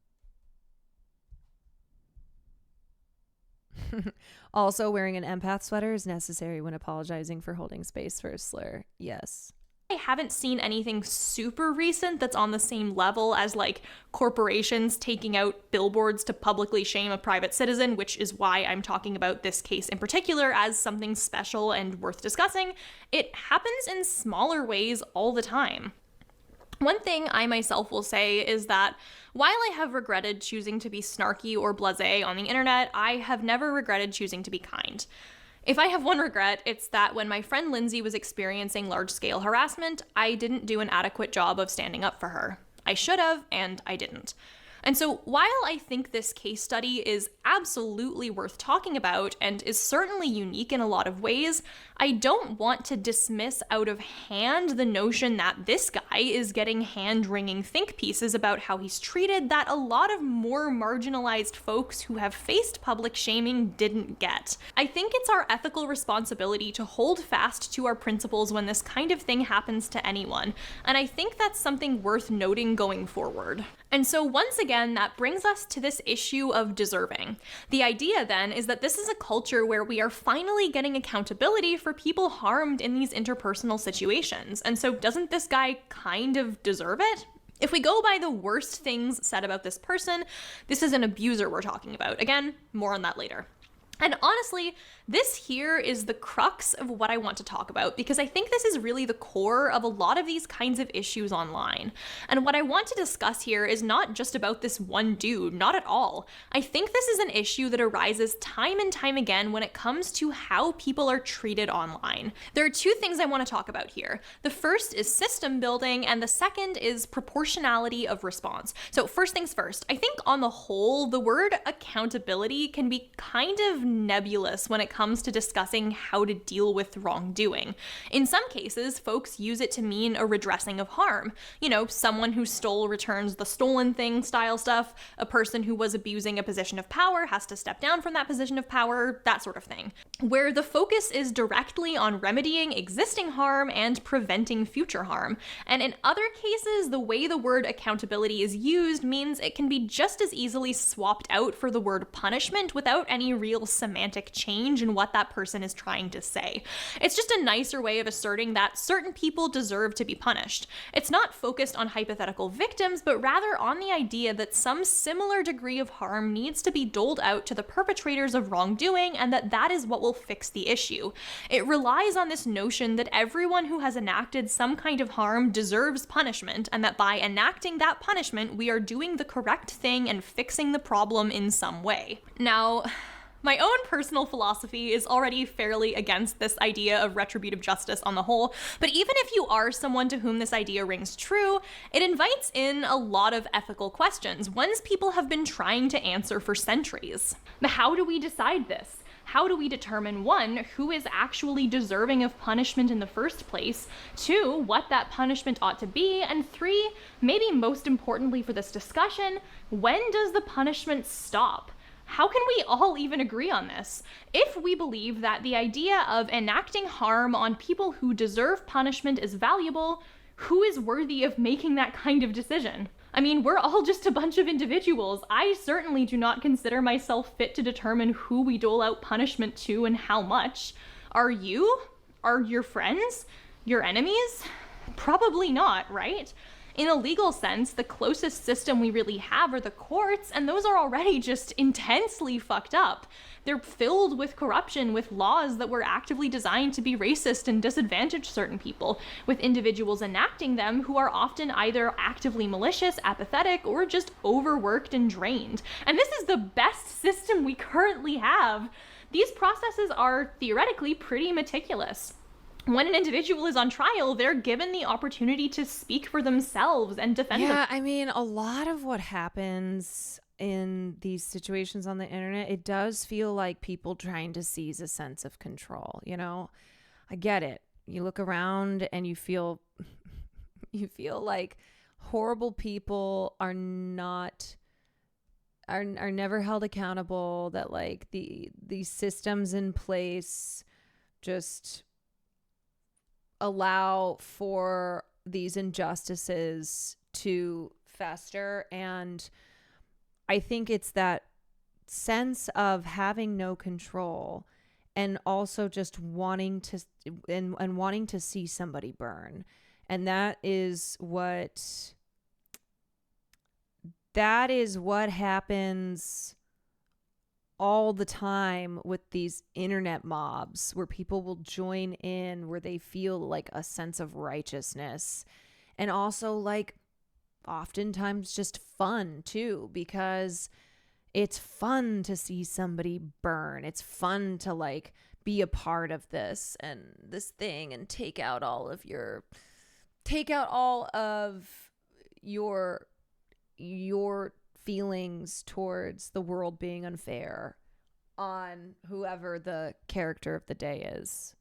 Also, wearing an empath sweater is necessary when apologizing for holding space for a slur. Yes. I haven't seen anything super recent that's on the same level as like corporations taking out billboards to publicly shame a private citizen, which is why I'm talking about this case in particular as something special and worth discussing. It happens in smaller ways all the time. One thing I myself will say is that while I have regretted choosing to be snarky or blasé on the internet, I have never regretted choosing to be kind. If I have one regret, it's that when my friend Lindsay was experiencing large-scale harassment, I didn't do an adequate job of standing up for her. I should have, and I didn't. And so while I think this case study is absolutely worth talking about and is certainly unique in a lot of ways, I don't want to dismiss out of hand the notion that this guy is getting hand-wringing think pieces about how he's treated that a lot of more marginalized folks who have faced public shaming didn't get. I think it's our ethical responsibility to hold fast to our principles when this kind of thing happens to anyone, and I think that's something worth noting going forward. And so once again, that brings us to this issue of deserving. The idea then is that this is a culture where we are finally getting accountability for people harmed in these interpersonal situations. And so doesn't this guy kind of deserve it? If we go by the worst things said about this person, this is an abuser we're talking about. Again, more on that later. And honestly, this here is the crux of what I want to talk about, because I think this is really the core of a lot of these kinds of issues online. And what I want to discuss here is not just about this one dude, not at all. I think this is an issue that arises time and time again when it comes to how people are treated online. There are two things I want to talk about here. The first is system building, and the second is proportionality of response. So first things first, I think on the whole, the word accountability can be kind of nebulous when it comes to discussing how to deal with wrongdoing. In some cases, folks use it to mean a redressing of harm. You know, someone who stole returns the stolen thing style stuff, a person who was abusing a position of power has to step down from that position of power, that sort of thing. Where the focus is directly on remedying existing harm and preventing future harm. And in other cases, the way the word accountability is used means it can be just as easily swapped out for the word punishment without any real semantic change in what that person is trying to say. It's just a nicer way of asserting that certain people deserve to be punished. It's not focused on hypothetical victims, but rather on the idea that some similar degree of harm needs to be doled out to the perpetrators of wrongdoing, and that is what will fix the issue. It relies on this notion that everyone who has enacted some kind of harm deserves punishment, and that by enacting that punishment, we are doing the correct thing and fixing the problem in some way. Now, my own personal philosophy is already fairly against this idea of retributive justice on the whole, but even if you are someone to whom this idea rings true, it invites in a lot of ethical questions, ones people have been trying to answer for centuries. But how do we decide this? How do we determine, one, who is actually deserving of punishment in the first place, two, what that punishment ought to be, and three, maybe most importantly for this discussion, when does the punishment stop? How can we all even agree on this? If we believe that the idea of enacting harm on people who deserve punishment is valuable, who is worthy of making that kind of decision? I mean, we're all just a bunch of individuals. I certainly do not consider myself fit to determine who we dole out punishment to and how much. Are you? Are your friends? Your enemies? Probably not, right? In a legal sense, the closest system we really have are the courts, and those are already just intensely fucked up. They're filled with corruption, with laws that were actively designed to be racist and disadvantage certain people, with individuals enacting them who are often either actively malicious, apathetic, or just overworked and drained. And this is the best system we currently have. These processes are theoretically pretty meticulous. When an individual is on trial, they're given the opportunity to speak for themselves and defend them. Yeah, I mean, a lot of what happens in these situations on the internet, it does feel like people trying to seize a sense of control, you know? I get it. You look around and you feel like horrible people are never held accountable, that like these systems in place just allow for these injustices to fester. And I think it's that sense of having no control and also just wanting to and wanting to see somebody burn. And that is what happens all the time with these internet mobs, where people will join in, where they feel like a sense of righteousness, and also like oftentimes just fun too, because it's fun to see somebody burn. It's fun to like be a part of this and this thing and take out all of your feelings towards the world being unfair on whoever the character of the day is.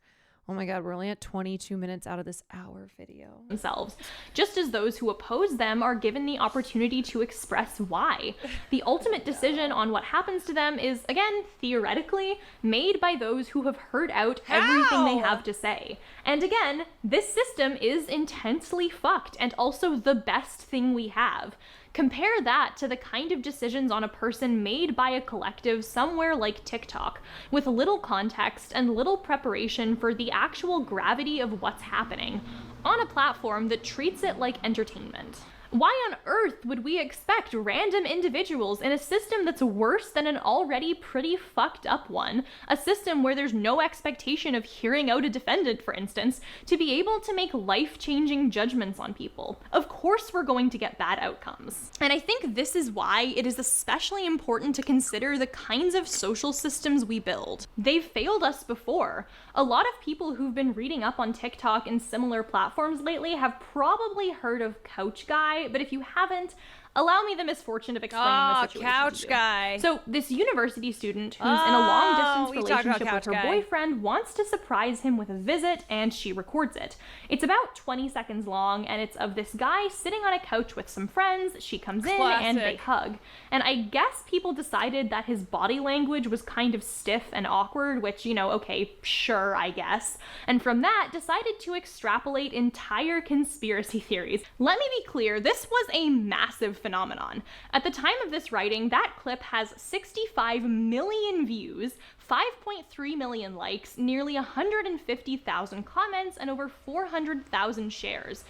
Oh my God, we're only at 22 minutes out of this hour video. Themselves, just as those who oppose them are given the opportunity to express why. The ultimate decision on what happens to them is, again, theoretically, made by those who have heard out everything they have to say. And again, this system is intensely fucked and also the best thing we have. Compare that to the kind of decisions on a person made by a collective somewhere like TikTok, with little context and little preparation for the actual gravity of what's happening, on a platform that treats it like entertainment. Why on earth would we expect random individuals in a system that's worse than an already pretty fucked up one, a system where there's no expectation of hearing out a defendant, for instance, to be able to make life-changing judgments on people? Of course we're going to get bad outcomes. And I think this is why it is especially important to consider the kinds of social systems we build. They've failed us before. A lot of people who've been reading up on TikTok and similar platforms lately have probably heard of Couch Guy, but if you haven't, allow me the misfortune of explaining the situation. Couch Guy. So this university student who's in a long-distance relationship with her boyfriend wants to surprise him with a visit, and she records it. It's about 20 seconds long, and it's of this guy sitting on a couch with some friends. She comes in and they hug. And I guess people decided that his body language was kind of stiff and awkward, which, you know, okay, sure, I guess. And from that, decided to extrapolate entire conspiracy theories. Let me be clear, this was a massive phenomenon. At the time of this writing, that clip has 65 million views, 5.3 million likes, nearly 150,000 comments, and over 400,000 shares.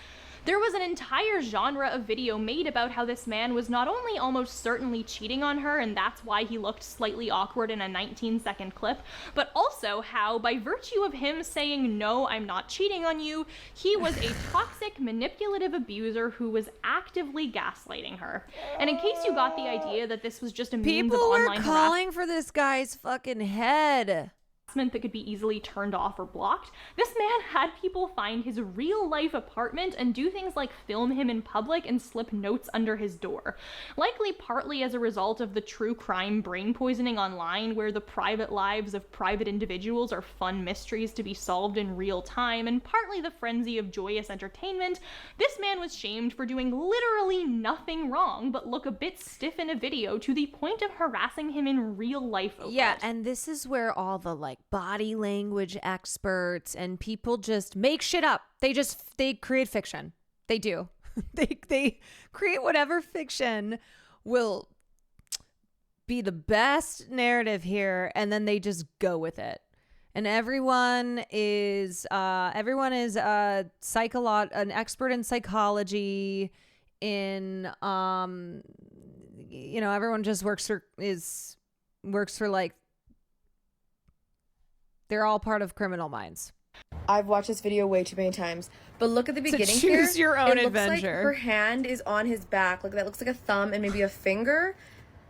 There was an entire genre of video made about how this man was not only almost certainly cheating on her, and that's why he looked slightly awkward in a 19-second clip, but also how, by virtue of him saying, "No, I'm not cheating on you," he was a toxic, manipulative abuser who was actively gaslighting her. And in case you got the idea that this was just a means of online People were calling for this guy's fucking head that could be easily turned off or blocked, this man had people find his real-life apartment and do things like film him in public and slip notes under his door. Likely partly as a result of the true crime brain poisoning online, where the private lives of private individuals are fun mysteries to be solved in real time, and partly the frenzy of joyous entertainment, this man was shamed for doing literally nothing wrong but look a bit stiff in a video to the point of harassing him in real life over Yeah, it. and this is where all the body language experts and people just make shit up. They create fiction. They do. they create whatever fiction will be the best narrative here, and then they just go with it. And everyone is an expert in psychology, in everyone just works for they're all part of Criminal Minds. I've watched this video way too many times, but look at the beginning So choose here. your own it looks adventure. Like her hand is on his back. Like that looks like a thumb and maybe a finger.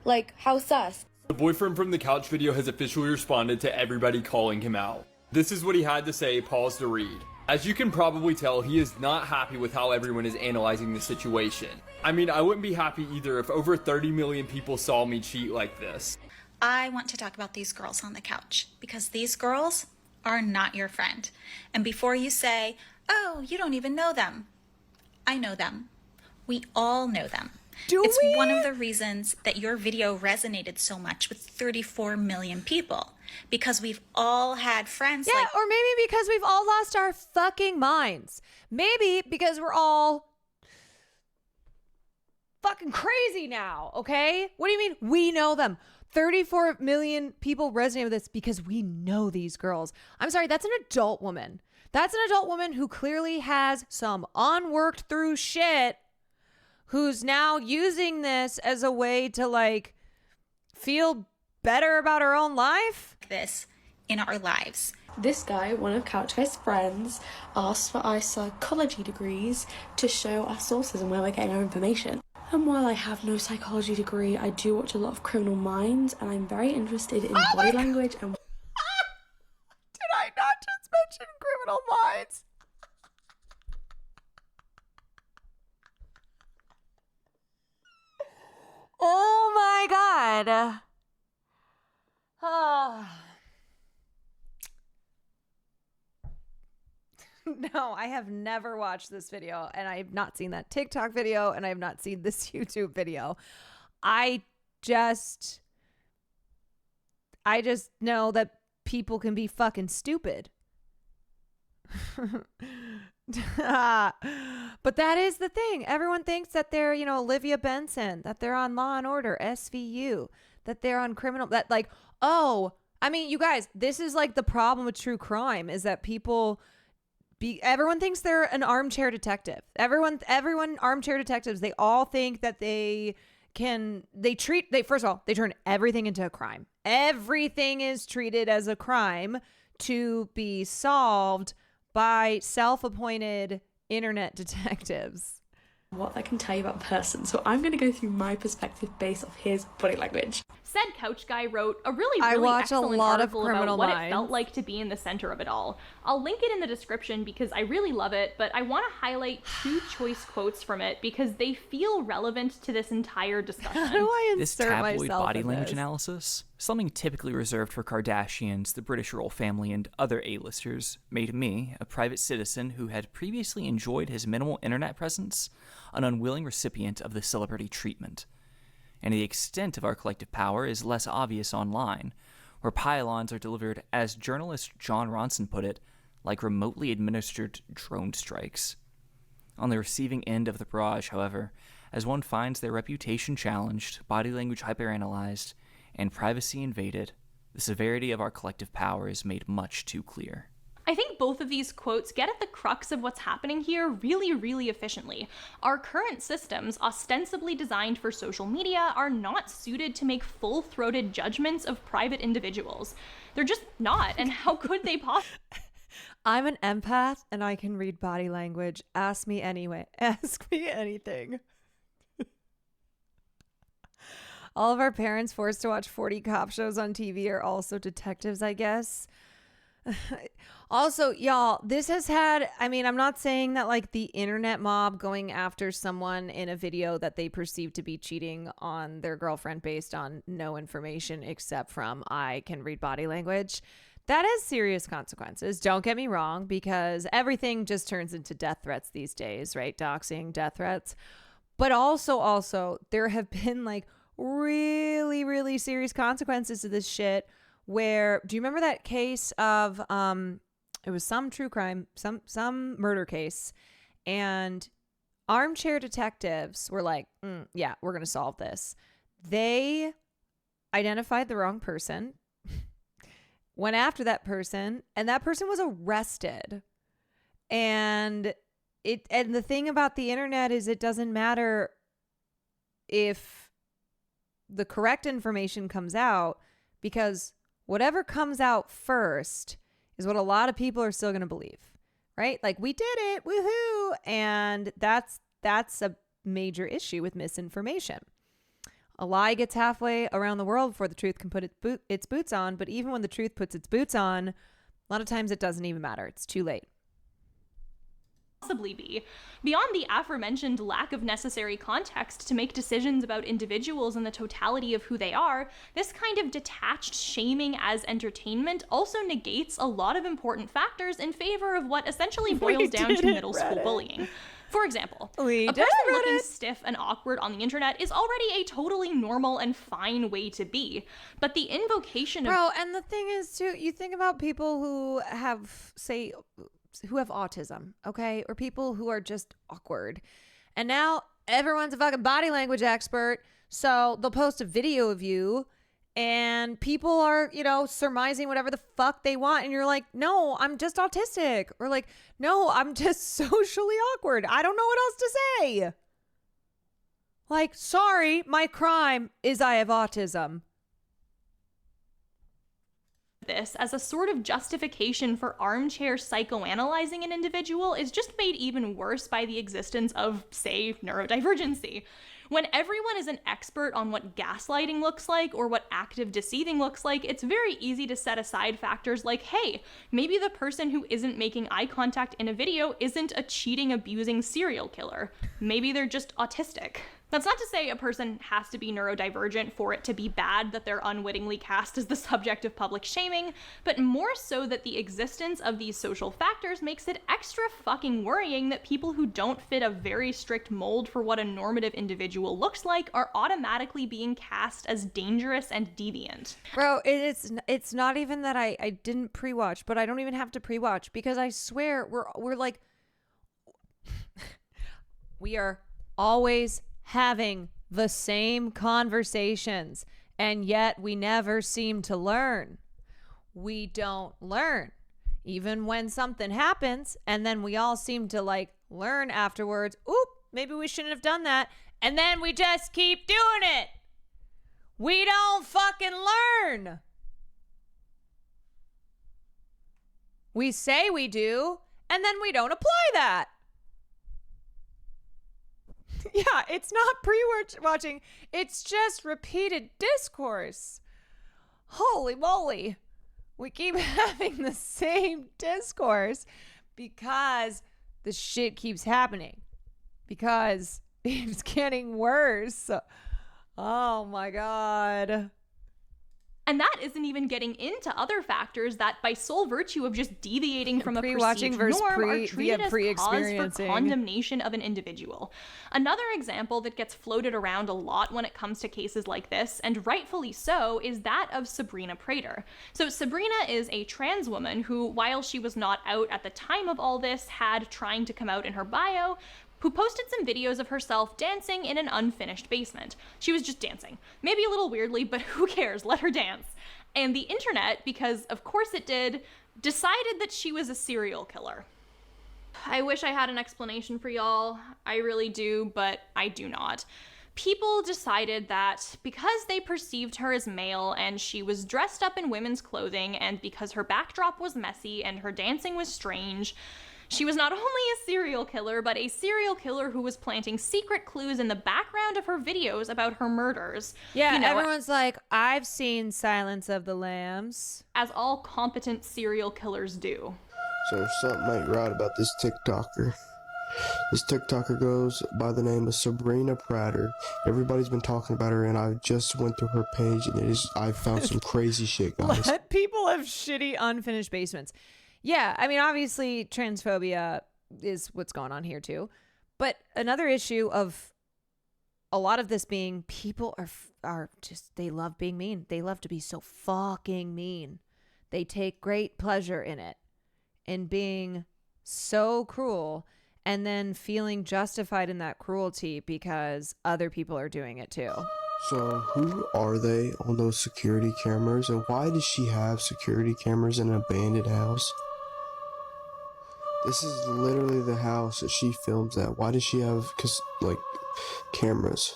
Like, how sus? The boyfriend from the couch video has officially responded to everybody calling him out. This is what he had to say, pause to read. As you can probably tell, he is not happy with how everyone is analyzing the situation. I mean, I wouldn't be happy either if over 30 million people saw me cheat like this. I want to talk about these girls on the couch because these girls are not your friend. And before you say, "Oh, you don't even know them," I know them. We all know them. It's one of the reasons that your video resonated so much with 34 million people, because we've all had friends like... or maybe because we've all lost our fucking minds. Maybe because we're all fucking crazy now, okay? What do you mean we know them? 34 million people resonate with this because we know these girls. I'm sorry, that's an adult woman. That's an adult woman who clearly has some unworked through shit, who's now using this as a way to feel better about her own life. This in our lives. This guy, one of Couch Guy's friends, asked for our psychology degrees to show our sources and where we're getting our information. And while I have no psychology degree, I do watch a lot of Criminal Minds, and I'm very interested in body language and... Did I not just mention Criminal Minds? Oh my god. Oh. No, I have never watched this video, and I have not seen that TikTok video, and I have not seen this YouTube video. I just know that people can be fucking stupid. But that is the thing. Everyone thinks that they're, Olivia Benson, that they're on Law and Order, SVU, that they're on Criminal, that you guys, this is the problem with true crime, is that people everyone thinks they're an armchair detective. Everyone armchair detectives, they all think that they turn everything into a crime. Everything is treated as a crime to be solved by self-appointed internet detectives. What I can tell you about a person, so I'm going to go through my perspective based off his body language. Said couch guy wrote a really I watch excellent a lot of article Criminal about what Minds. it felt like to be in the center of it all. I'll link it in the description because I really love it, but I want to highlight 2 choice quotes from it because they feel relevant to this entire discussion. How do I This insert tabloid myself body in language this? analysis, something typically reserved for Kardashians, the British royal family, and other A-listers, made me, a private citizen who had previously enjoyed his minimal internet presence, an unwilling recipient of the celebrity treatment. And the extent of our collective power is less obvious online, where pylons are delivered, as journalist John Ronson put it, like remotely administered drone strikes. On the receiving end of the barrage, however, as one finds their reputation challenged, body language hyperanalyzed, and privacy invaded, the severity of our collective power is made much too clear. I think both of these quotes get at the crux of what's happening here really, really efficiently. Our current systems, ostensibly designed for social media, are not suited to make full-throated judgments of private individuals. They're just not, and how could they possibly? I'm an empath and I can read body language. Ask me anyway. Ask me anything. All of our parents forced to watch 40 cop shows on TV are also detectives, I guess. Also, y'all, this has had, I mean, I'm not saying that like the internet mob going after someone in a video that they perceive to be cheating on their girlfriend based on no information except from I can read body language. That has serious consequences. Don't get me wrong, because everything just turns into death threats these days, right? Doxing, death threats. But also there have been like really, really serious consequences to this shit. Where, do you remember that case of it was some true crime, some murder case, and armchair detectives were like, yeah, we're gonna solve this. They identified the wrong person, went after that person, and that person was arrested. And the thing about the internet is it doesn't matter if the correct information comes out, because whatever comes out first is what a lot of people are still going to believe, right? Like, we did it, woohoo. And that's a major issue with misinformation. A lie gets halfway around the world before the truth can put its boots on. But even when the truth puts its boots on, a lot of times it doesn't even matter. It's too late. Possibly be. Beyond the aforementioned lack of necessary context to make decisions about individuals and the totality of who they are, this kind of detached shaming as entertainment also negates a lot of important factors in favor of what essentially boils down to middle school bullying. For example, a person looking stiff and awkward on the internet is already a totally normal and fine way to be. But the invocation of... Bro, and the thing is, too, you think about people who have, say, who have autism, okay? Or people who are just awkward. And now everyone's a fucking body language expert. So they'll post a video of you and people are, surmising whatever the fuck they want. And you're like, no, I'm just autistic. Or like, no, I'm just socially awkward. I don't know what else to say. Like, sorry, my crime is I have autism. This as a sort of justification for armchair psychoanalyzing an individual is just made even worse by the existence of, say, neurodivergency. When everyone is an expert on what gaslighting looks like or what active deceiving looks like, it's very easy to set aside factors like, hey, maybe the person who isn't making eye contact in a video isn't a cheating, abusing serial killer. Maybe they're just autistic. That's not to say a person has to be neurodivergent for it to be bad that they're unwittingly cast as the subject of public shaming, but more so that the existence of these social factors makes it extra fucking worrying that people who don't fit a very strict mold for what a normative individual looks like are automatically being cast as dangerous and deviant. Bro, it's not even that I didn't pre-watch, but I don't even have to pre-watch because I swear we're like we are always having the same conversations, and yet we never seem to learn. We don't learn. even when something happens and then we all seem to like learn afterwards, oop, maybe we shouldn't have done that. And then we just keep doing it. We don't fucking learn. We say we do, and then we don't apply that. Yeah, it's not pre-watching. It's just repeated discourse. Holy moly. We keep having the same discourse because the shit keeps happening. Because it's getting worse. Oh my God. And that isn't even getting into other factors that, by sole virtue of just deviating from a perceived norm, are treated as cause for condemnation of an individual. Another example that gets floated around a lot when it comes to cases like this, and rightfully so, is that of Sabrina Prater. So Sabrina is a trans woman who, while she was not out at the time of all this, had trying to come out in her bio, who posted some videos of herself dancing in an unfinished basement. She was just dancing. Maybe a little weirdly, but who cares? Let her dance. And the internet, because of course it did, decided that she was a serial killer. I wish I had an explanation for y'all. I really do, but I do not. People decided that because they perceived her as male and she was dressed up in women's clothing, and because her backdrop was messy and her dancing was strange, she was not only a serial killer, but a serial killer who was planting secret clues in the background of her videos about her murders. Yeah, you know, everyone's like, I've seen Silence of the Lambs. As all competent serial killers do. So there's something ain't right about this TikToker. This TikToker goes by the name of Sabrina Prater. Everybody's been talking about her, and I just went through her page, and I found some crazy shit, guys. Let people have shitty unfinished basements. Yeah, I mean, obviously, transphobia is what's going on here, too. But another issue of a lot of this being people are just, they love being mean. They love to be so fucking mean. They take great pleasure in it, in being so cruel, and then feeling justified in that cruelty because other people are doing it, too. So who are they on those security cameras, and why does she have security cameras in an abandoned house? This is literally the house that she films at. Why does she have, cameras?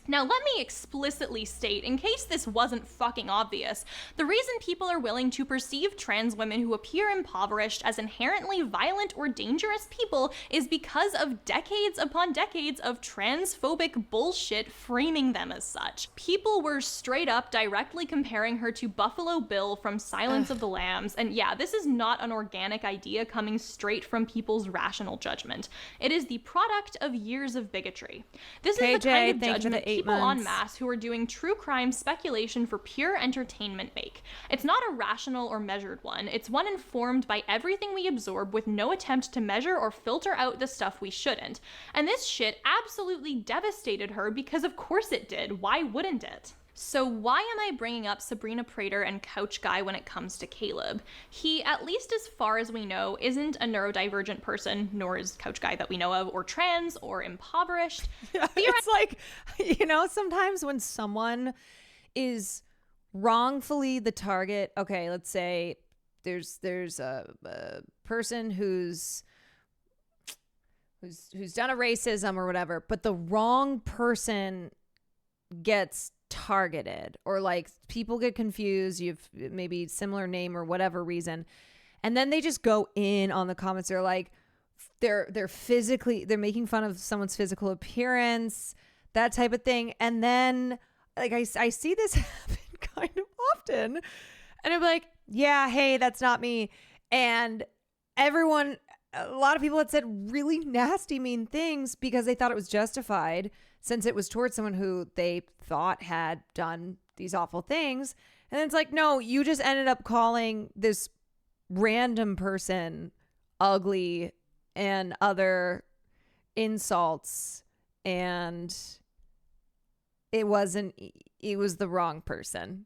Now, let me explicitly state, in case this wasn't fucking obvious, the reason people are willing to perceive trans women who appear impoverished as inherently violent or dangerous people is because of decades upon decades of transphobic bullshit framing them as such. People were straight up directly comparing her to Buffalo Bill from Silence of the Lambs, and yeah, this is not an organic idea coming straight from people's rational judgment. It is the product of years of bigotry. This is the kind of judgment people en masse who are doing true crime speculation for pure entertainment make. It's not a rational or measured one. It's one informed by everything we absorb with no attempt to measure or filter out the stuff we shouldn't. And this shit absolutely devastated her because of course it did. Why wouldn't it? So why am I bringing up Sabrina Prater and Couch Guy when it comes to Caleb? He, at least as far as we know, isn't a neurodivergent person, nor is Couch Guy that we know of, or trans, or impoverished. Yeah, it's like, you know, sometimes when someone is wrongfully the target, okay, let's say there's a person who's done a racism or whatever, but the wrong person gets targeted, or like people get confused, you've maybe similar name or whatever reason, and then they just go in on the comments. They're like, they're making fun of someone's physical appearance, that type of thing. And then like I see this happen kind of often, and I'm like, yeah, hey, that's not me. And a lot of people had said really nasty, mean things because they thought it was justified, since it was towards someone who they thought had done these awful things. And then it's like, no, you just ended up calling this random person ugly and other insults, and it was the wrong person.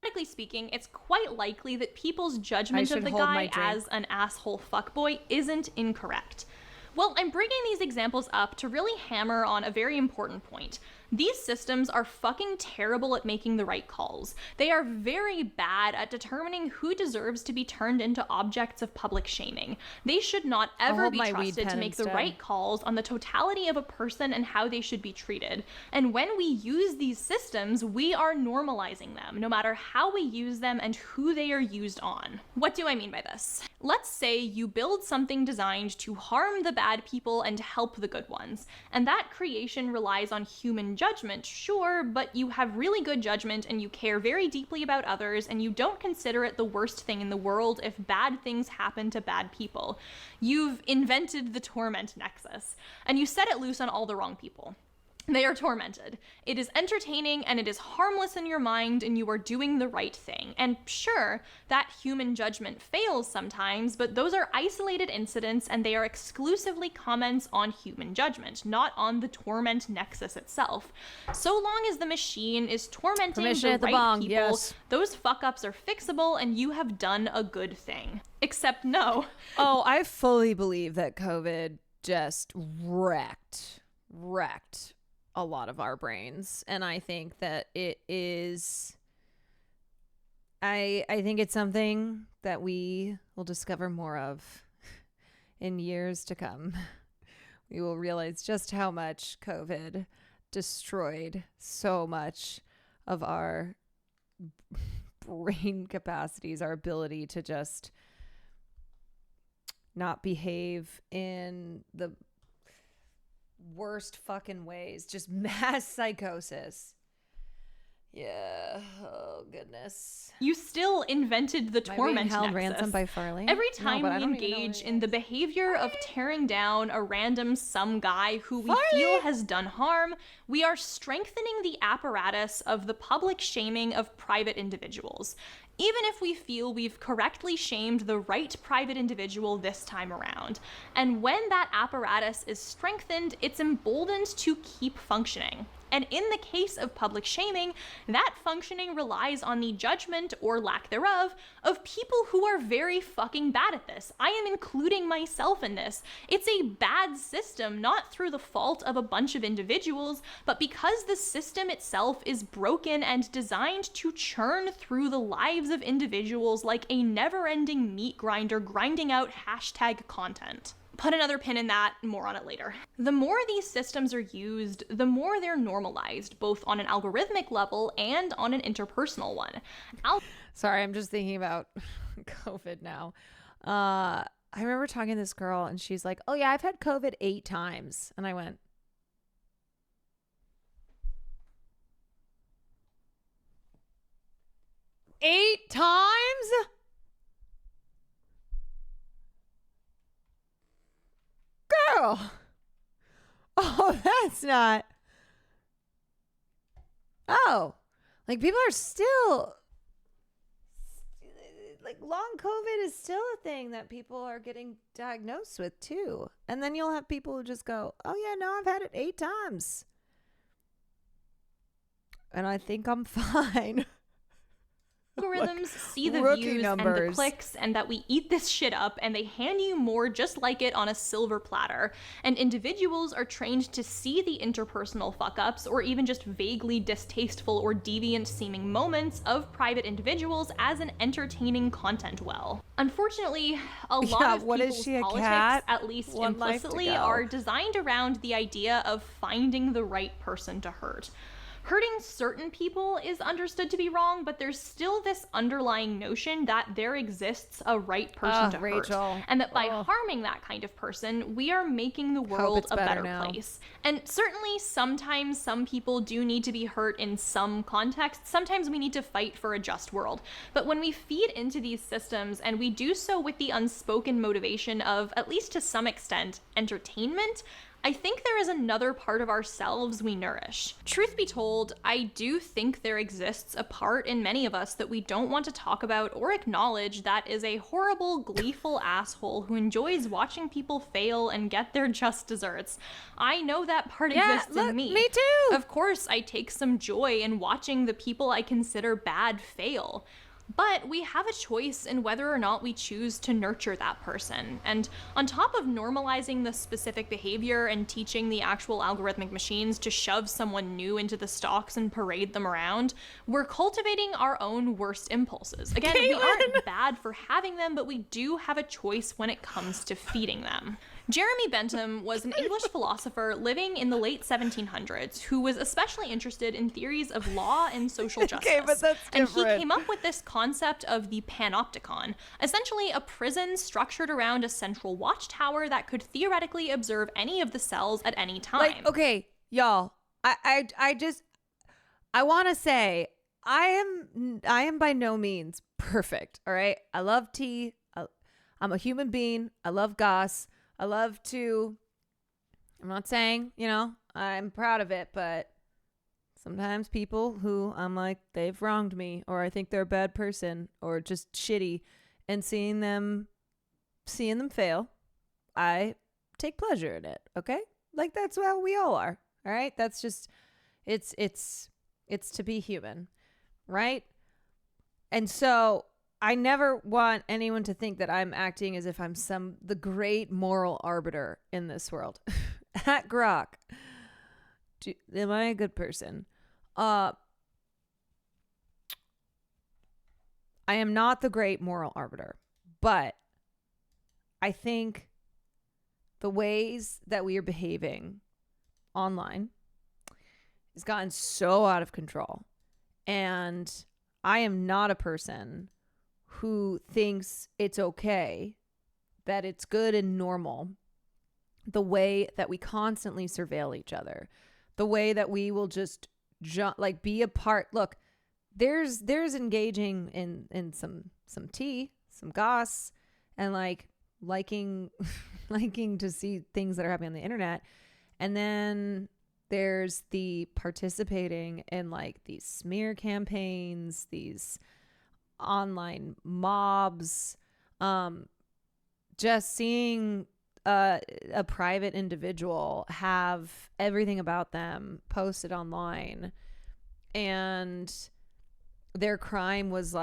Technically speaking, it's quite likely that people's judgment of the guy as an asshole fuckboy isn't incorrect. Well, I'm bringing these examples up to really hammer on a very important point. These systems are fucking terrible at making the right calls. They are very bad at determining who deserves to be turned into objects of public shaming. They should not ever be trusted to make the right calls on the totality of a person and how they should be treated. And when we use these systems, we are normalizing them, no matter how we use them and who they are used on. What do I mean by this? Let's say you build something designed to harm the bad people and help the good ones, and that creation relies on human judgment, sure, but you have really good judgment and you care very deeply about others and you don't consider it the worst thing in the world if bad things happen to bad people. You've invented the torment nexus, and you set it loose on all the wrong people. They are tormented. It is entertaining and it is harmless in your mind and you are doing the right thing. And sure, that human judgment fails sometimes, but those are isolated incidents and they are exclusively comments on human judgment, not on the torment nexus itself. So long as the machine is tormenting the right people, those fuck-ups are fixable and you have done a good thing. Except no. Oh, I fully believe that COVID just wrecked a lot of our brains, and I think that it is I think it's something that we will discover more of in years to come. We will realize just how much COVID destroyed so much of our brain capacities, our ability to just not behave in the worst fucking ways, just mass psychosis. Yeah. Oh goodness. You still invented the torment held nexus. ransom by Farley. Every time we engage in the behavior of tearing down a random some guy who we feel has done harm, we are strengthening the apparatus of the public shaming of private individuals. Even if we feel we've correctly shamed the right private individual this time around. And when that apparatus is strengthened, it's emboldened to keep functioning. And in the case of public shaming, that functioning relies on the judgment, or lack thereof, of people who are very fucking bad at this. I am including myself in this. It's a bad system, not through the fault of a bunch of individuals, but because the system itself is broken and designed to churn through the lives of individuals like a never-ending meat grinder grinding out hashtag content. Put another pin in that, more on it later. The more these systems are used, the more they're normalized, both on an algorithmic level and on an interpersonal one. Sorry, I'm just thinking about COVID now. I remember talking to this girl and she's like, oh yeah, I've had COVID 8 times. And I went, 8 times? Girl. Oh, that's not. Oh, like people are still, like long COVID is still a thing that people are getting diagnosed with too. And then you'll have people who just go, oh yeah, no, I've had it 8 times. And I think I'm fine. Algorithms see the views numbers. And the clicks and that we eat this shit up and they hand you more just like it on a silver platter. And individuals are trained to see the interpersonal fuck-ups or even just vaguely distasteful or deviant seeming moments of private individuals as an entertaining content well. Unfortunately, a lot of people's politics, at least implicitly, are designed around the idea of finding the right person to hurt. Hurting certain people is understood to be wrong, but there's still this underlying notion that there exists a right person to hurt. And that by harming that kind of person, we are making the world a better place. And certainly sometimes some people do need to be hurt in some contexts. Sometimes we need to fight for a just world. But when we feed into these systems and we do so with the unspoken motivation of, at least to some extent, entertainment, I think there is another part of ourselves we nourish. Truth be told, I do think there exists a part in many of us that we don't want to talk about or acknowledge that is a horrible, gleeful asshole who enjoys watching people fail and get their just desserts. I know that part exists in me. Me too! Of course, I take some joy in watching the people I consider bad fail. But we have a choice in whether or not we choose to nurture that person. And on top of normalizing the specific behavior and teaching the actual algorithmic machines to shove someone new into the stocks and parade them around, we're cultivating our own worst impulses. Again, we aren't bad for having them, but we do have a choice when it comes to feeding them. Jeremy Bentham was an English philosopher living in the late 1700s who was especially interested in theories of law and social justice. Okay, but that's and he different. came up with this concept of the panopticon, essentially a prison structured around a central watchtower that could theoretically observe any of the cells at any time. Like, okay, y'all, I want to say I am by no means perfect. All right, I love tea. I'm a human being. I love goss. I love to. I'm not saying, I'm proud of it, but sometimes people who I'm like, they've wronged me, or I think they're a bad person, or just shitty, and seeing them fail, I take pleasure in it. Okay, like that's how we all are. All right, that's just it's to be human, right? And so I never want anyone to think that I'm acting as if I'm the great moral arbiter in this world. At Grok, am I a good person? I am not the great moral arbiter, but I think the ways that we are behaving online has gotten so out of control. And I am not a person who thinks it's okay, that it's good and normal, the way that we constantly surveil each other, the way that we will just be a part. Look, there's engaging in some tea, some goss, and liking to see things that are happening on the internet. And then there's the participating in these smear campaigns, these online mobs, just seeing a private individual have everything about them posted online, and their crime was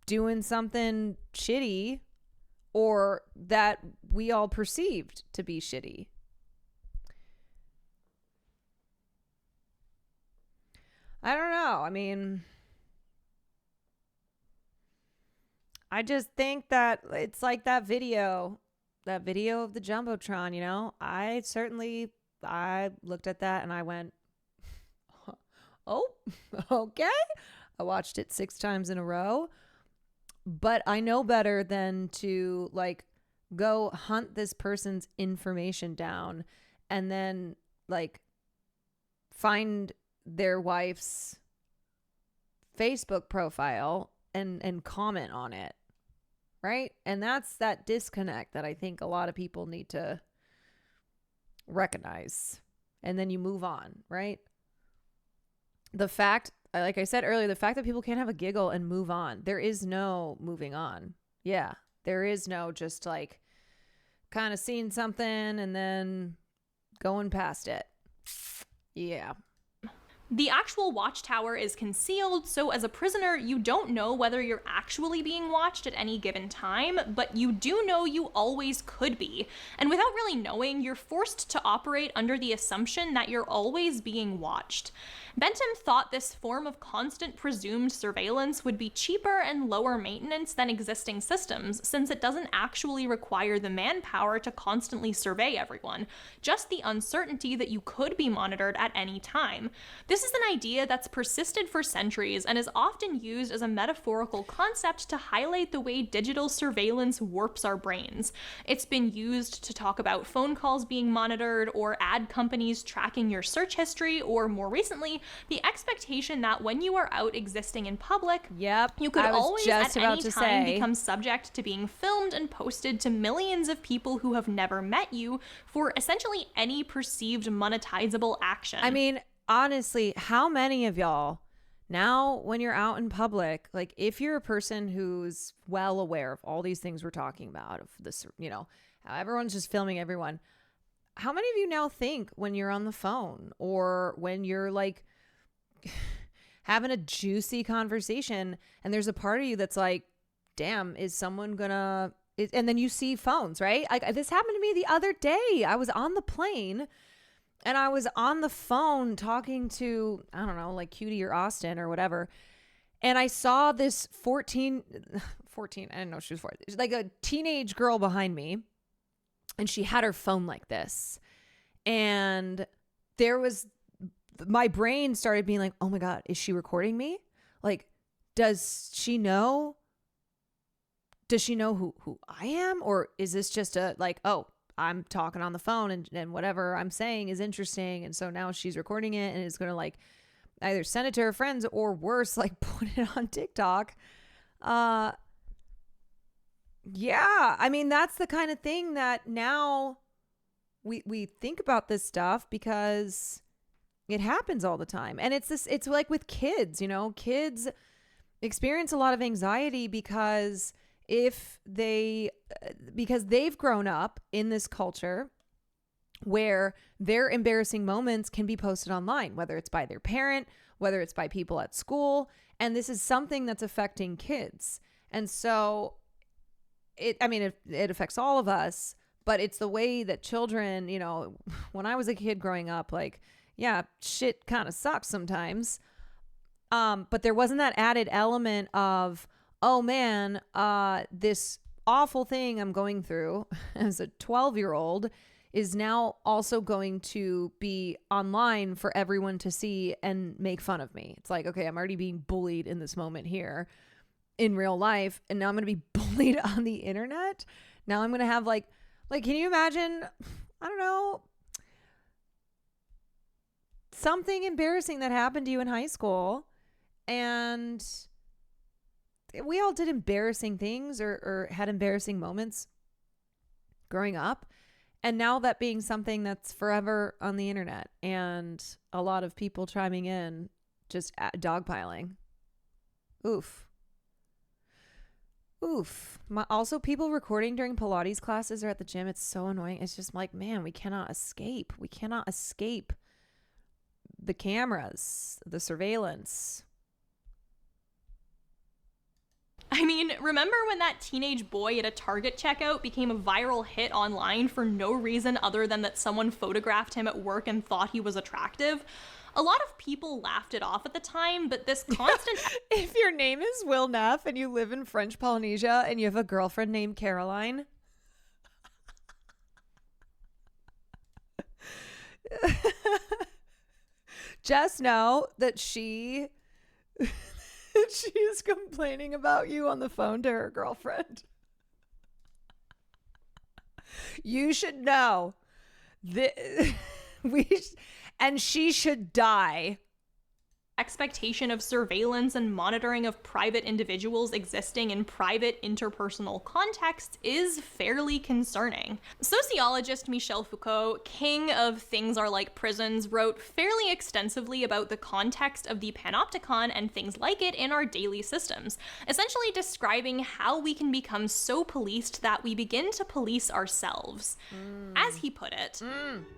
doing something shitty, or that we all perceived to be shitty. I don't know. I mean, I just think that it's like that video of the Jumbotron, I looked at that and I went, oh, okay. I watched it 6 times in a row, but I know better than to go hunt this person's information down and then find their wife's Facebook profile and comment on it. Right? And that's that disconnect that I think a lot of people need to recognize. And then you move on, right? The fact, like I said earlier, the fact that people can't have a giggle and move on. There is no moving on. Yeah. There is no just kind of seeing something and then going past it. Yeah. The actual watchtower is concealed, so as a prisoner, you don't know whether you're actually being watched at any given time, but you do know you always could be. And without really knowing, you're forced to operate under the assumption that you're always being watched. Bentham thought this form of constant presumed surveillance would be cheaper and lower maintenance than existing systems, since it doesn't actually require the manpower to constantly survey everyone, just the uncertainty that you could be monitored at any time. This is an idea that's persisted for centuries and is often used as a metaphorical concept to highlight the way digital surveillance warps our brains. It's been used to talk about phone calls being monitored, or ad companies tracking your search history, or more recently, the expectation that when you are out existing in public, you could always at any time become subject to being filmed and posted to millions of people who have never met you for essentially any perceived monetizable action. I mean, honestly, how many of y'all now, when you're out in public, if you're a person who's well aware of all these things we're talking about, of this, how everyone's just filming everyone, how many of you now think when you're on the phone or when you're having a juicy conversation, and there's a part of you that's like, damn, is someone gonna, and then you see phones, right? Like, this happened to me the other day. I was on the plane and I was on the phone talking to, I don't know, like Cutie or Austin or whatever. And I saw this 14, I didn't know she was 14, like a teenage girl behind me. And she had her phone like this. And my brain started being like, oh my God, is she recording me? Like, does she know who I am? Or is this just a like, oh, I'm talking on the phone and whatever I'm saying is interesting. And so now she's recording it and is going to like either send it to her friends or worse, like put it on TikTok. Yeah. I mean, that's the kind of thing that now we think about this stuff because it happens all the time. And it's like with kids, you know, kids experience a lot of anxiety because they've grown up in this culture where their embarrassing moments can be posted online, whether it's by their parent, whether it's by people at school. And this is something that's affecting kids. And so it affects all of us, but it's the way that children, you know, when I was a kid growing up, like, yeah, shit kind of sucks sometimes. But there wasn't that added element of, oh man, this awful thing I'm going through as a 12-year-old is now also going to be online for everyone to see and make fun of me. It's like, okay, I'm already being bullied in this moment here in real life, and now I'm going to be bullied on the internet. Now I'm going to have like, can you imagine, I don't know, something embarrassing that happened to you in high school, and we all did embarrassing things or had embarrassing moments growing up. And now that being something that's forever on the internet and a lot of people chiming in, just dogpiling. Oof. Also, people recording during Pilates classes or at the gym, it's so annoying. It's just like, man, we cannot escape. We cannot escape the cameras, the surveillance. I mean, remember when that teenage boy at a Target checkout became a viral hit online for no reason other than that someone photographed him at work and thought he was attractive? A lot of people laughed it off at the time, but this constant... If your name is Will Neff and you live in French Polynesia and you have a girlfriend named Caroline... just know that she is complaining about you on the phone to her girlfriend. You should know that and she should die. Expectation of surveillance and monitoring of private individuals existing in private interpersonal contexts is fairly concerning. Sociologist Michel Foucault, king of Things Are Like Prisons, wrote fairly extensively about the context of the panopticon and things like it in our daily systems, essentially describing how we can become so policed that we begin to police ourselves. As he put it,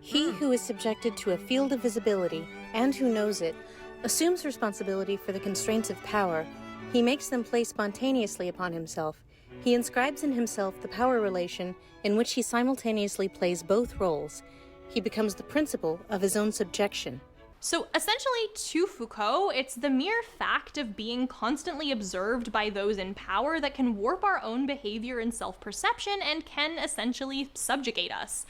He who is subjected to a field of visibility, and who knows it, assumes responsibility for the constraints of power. He makes them play spontaneously upon himself. He inscribes in himself the power relation in which he simultaneously plays both roles. He becomes the principle of his own subjection. So essentially, to Foucault, it's the mere fact of being constantly observed by those in power that can warp our own behavior and self-perception and can essentially subjugate us.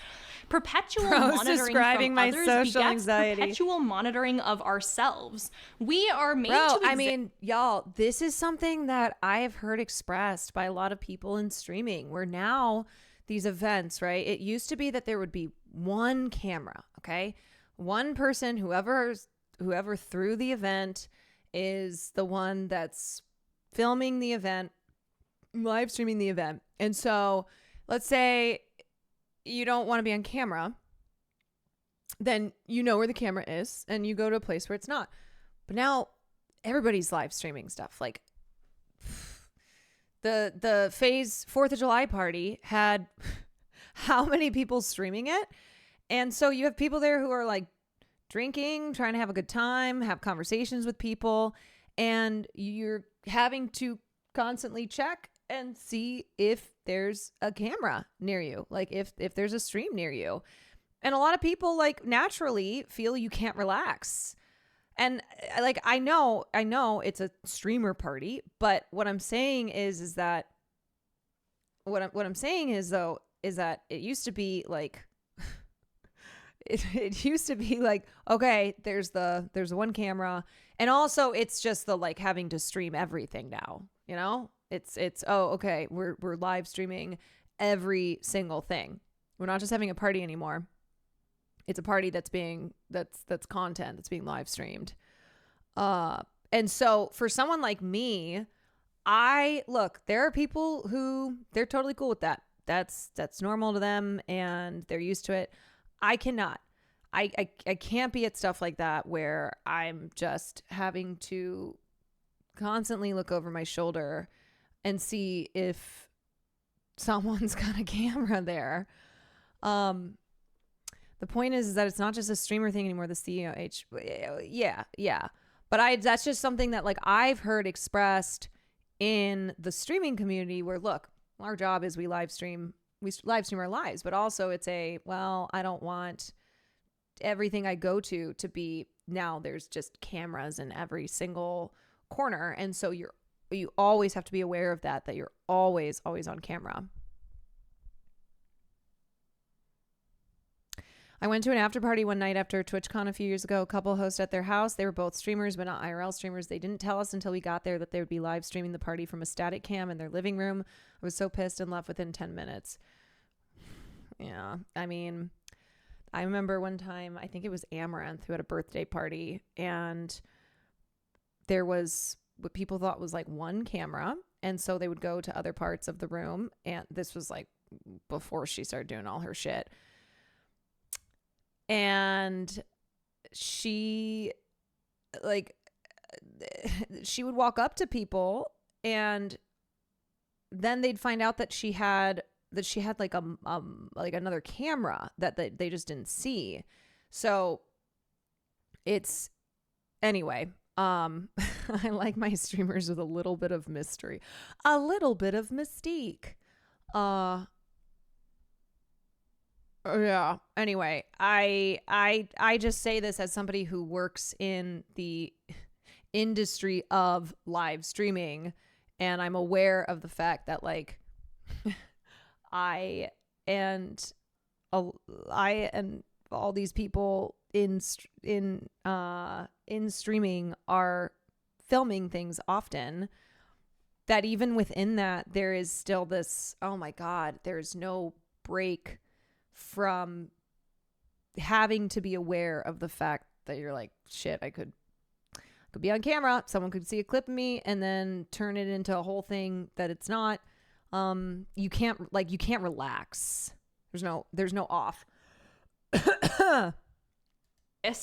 Perpetual monitoring from others begets perpetual monitoring of ourselves. We are made to I mean, y'all, this is something that I have heard expressed by a lot of people in streaming, where now these events, right? It used to be that there would be one camera, okay? One person, whoever threw the event is the one that's filming the event, live streaming the event. And so let's say you don't want to be on camera, then you know where the camera is and you go to a place where it's not. But now everybody's live streaming stuff. Like the Phase 4th of July party had how many people streaming it? And so you have people there who are like drinking, trying to have a good time, have conversations with people, and you're having to constantly check and see if there's a camera near you, like if there's a stream near you. And a lot of people like naturally feel you can't relax. And like I know it's a streamer party, but what I'm saying is that what I'm saying is though is that it used to be like it used to be like, okay, there's one camera, and also it's just the like having to stream everything now, you know? It's oh, okay, we're live streaming every single thing. We're not just having a party anymore. It's a party that's content that's being live streamed. And so for someone like me, there are people who they're totally cool with that. That's normal to them and they're used to it. I cannot. I can't be at stuff like that where I'm just having to constantly look over my shoulder and see if someone's got a camera there. The point is that it's not just a streamer thing anymore. The CEOH, yeah. But that's just something that like I've heard expressed in the streaming community where, look, our job is we live stream our lives, but also it's I don't want everything I go to be now there's just cameras in every single corner. And so you always have to be aware of that you're always on camera. I went to an after party one night after TwitchCon a few years ago. A couple hosted at their house. They were both streamers, but not IRL streamers. They didn't tell us until we got there that they would be live streaming the party from a static cam in their living room. I was so pissed and left within 10 minutes. Yeah, I mean, I remember one time, I think it was Amaranth who had a birthday party, and there was what people thought was like one camera. And so they would go to other parts of the room. And this was like before she started doing all her shit. And she would walk up to people and then they'd find out that she had like another camera that they just didn't see. So it's anyway, I like my streamers with a little bit of mystery, a little bit of mystique. Yeah. Anyway, I just say this as somebody who works in the industry of live streaming, and I'm aware of the fact that like I and all these people in streaming are filming things often, that even within that there is still this, oh my God, there's no break from having to be aware of the fact that you're like, shit, I could be on camera. Someone could see a clip of me and then turn it into a whole thing that it's not. You can't relax. There's no off.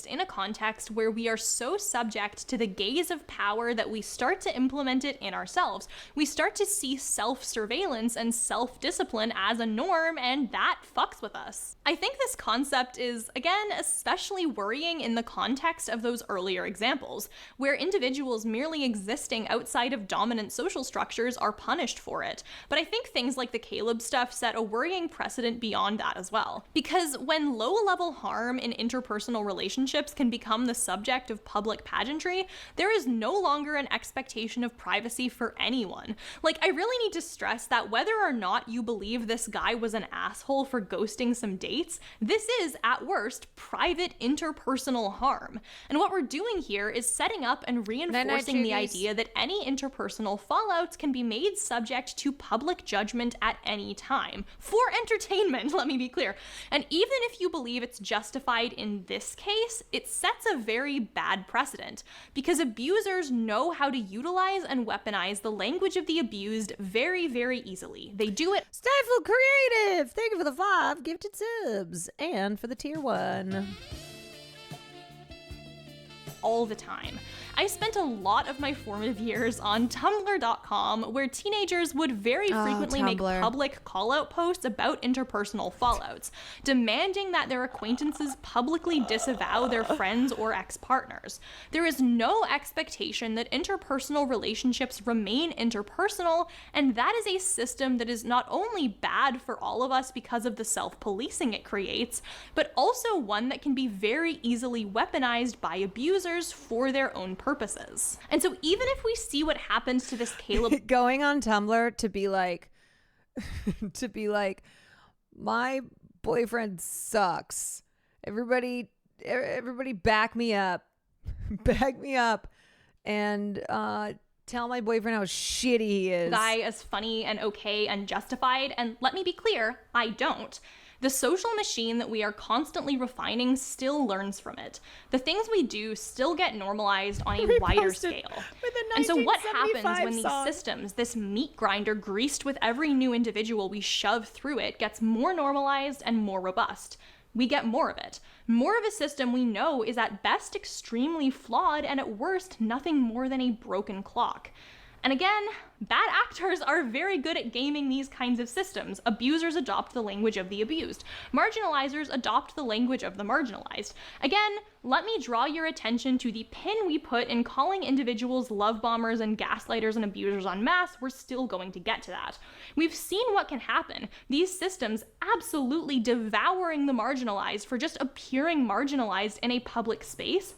In a context where we are so subject to the gaze of power that we start to implement it in ourselves. We start to see self-surveillance and self-discipline as a norm, and that fucks with us. I think this concept is, again, especially worrying in the context of those earlier examples, where individuals merely existing outside of dominant social structures are punished for it. But I think things like the Caleb stuff set a worrying precedent beyond that as well. Because when low-level harm in interpersonal relationships can become the subject of public pageantry, there is no longer an expectation of privacy for anyone. Like, I really need to stress that whether or not you believe this guy was an asshole for ghosting some dates, this is, at worst, private interpersonal harm. And what we're doing here is setting up and reinforcing the idea that any interpersonal fallouts can be made subject to public judgment at any time. For entertainment, let me be clear. And even if you believe it's justified in this case, it sets a very bad precedent, because abusers know how to utilize and weaponize the language of the abused very, very easily. They do it. Stifle Creative! Thank you for the 5 gifted subs and for the tier 1. All the time. I spent a lot of my formative years on Tumblr.com, where teenagers would very frequently make public call-out posts about interpersonal fallouts, demanding that their acquaintances publicly disavow their friends or ex-partners. There is no expectation that interpersonal relationships remain interpersonal, and that is a system that is not only bad for all of us because of the self-policing it creates, but also one that can be very easily weaponized by abusers for their own purposes. And so even if we see what happens to this Caleb going on Tumblr to be like my boyfriend sucks, everybody back me up and tell my boyfriend how shitty he is. Guy as funny and okay and justified, and let me be clear, I don't. The social machine that we are constantly refining still learns from it. The things we do still get normalized on a wider scale. And so what happens when these systems, this meat grinder greased with every new individual we shove through it, gets more normalized and more robust? We get more of it. More of a system we know is at best extremely flawed and at worst nothing more than a broken clock. And again, bad actors are very good at gaming these kinds of systems. Abusers adopt the language of the abused. Marginalizers adopt the language of the marginalized. Again, let me draw your attention to the pin we put in calling individuals love bombers and gaslighters and abusers en masse. We're still going to get to that. We've seen what can happen. These systems absolutely devouring the marginalized for just appearing marginalized in a public space.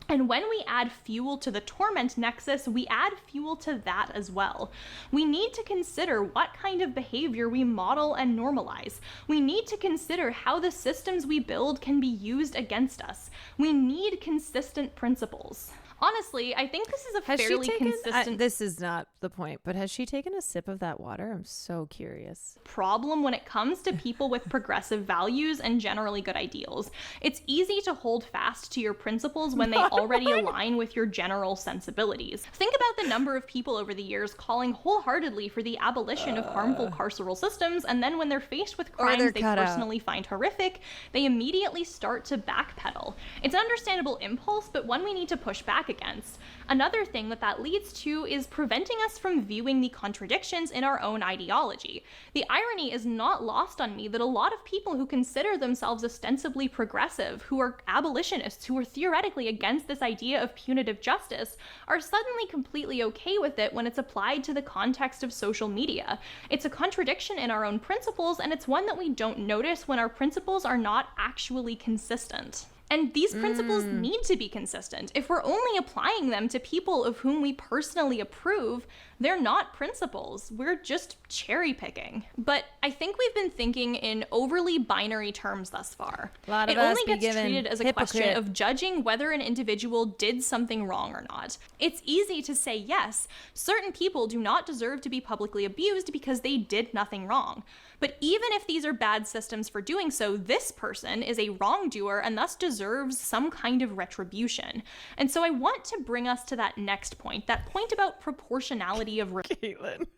And when we add fuel to the torment nexus, we add fuel to that as well. We need to consider what kind of behavior we model and normalize. We need to consider how the systems we build can be used against us. We need consistent principles. Honestly, I think this is a fairly consistent... this is not the point, but has she taken a sip of that water? I'm so curious. Problem when it comes to people with progressive values and generally good ideals. It's easy to hold fast to your principles when they already align with your general sensibilities. Think about the number of people over the years calling wholeheartedly for the abolition of harmful carceral systems, and then when they're faced with crimes they personally find horrific, they immediately start to backpedal. It's an understandable impulse, but one we need to push back against. Another thing that leads to is preventing us from viewing the contradictions in our own ideology. The irony is not lost on me that a lot of people who consider themselves ostensibly progressive, who are abolitionists, who are theoretically against this idea of punitive justice, are suddenly completely okay with it when it's applied to the context of social media. It's a contradiction in our own principles, and it's one that we don't notice when our principles are not actually consistent. And these principles need to be consistent. If we're only applying them to people of whom we personally approve, they're not principles. We're just cherry picking. But I think we've been thinking in overly binary terms thus far. It only gets treated as a question of judging whether an individual did something wrong or not. It's easy to say, yes, certain people do not deserve to be publicly abused because they did nothing wrong. But even if these are bad systems for doing so, this person is a wrongdoer and thus deserves some kind of retribution. And so I want to bring us to that next point, that point about proportionality of... Caitlin.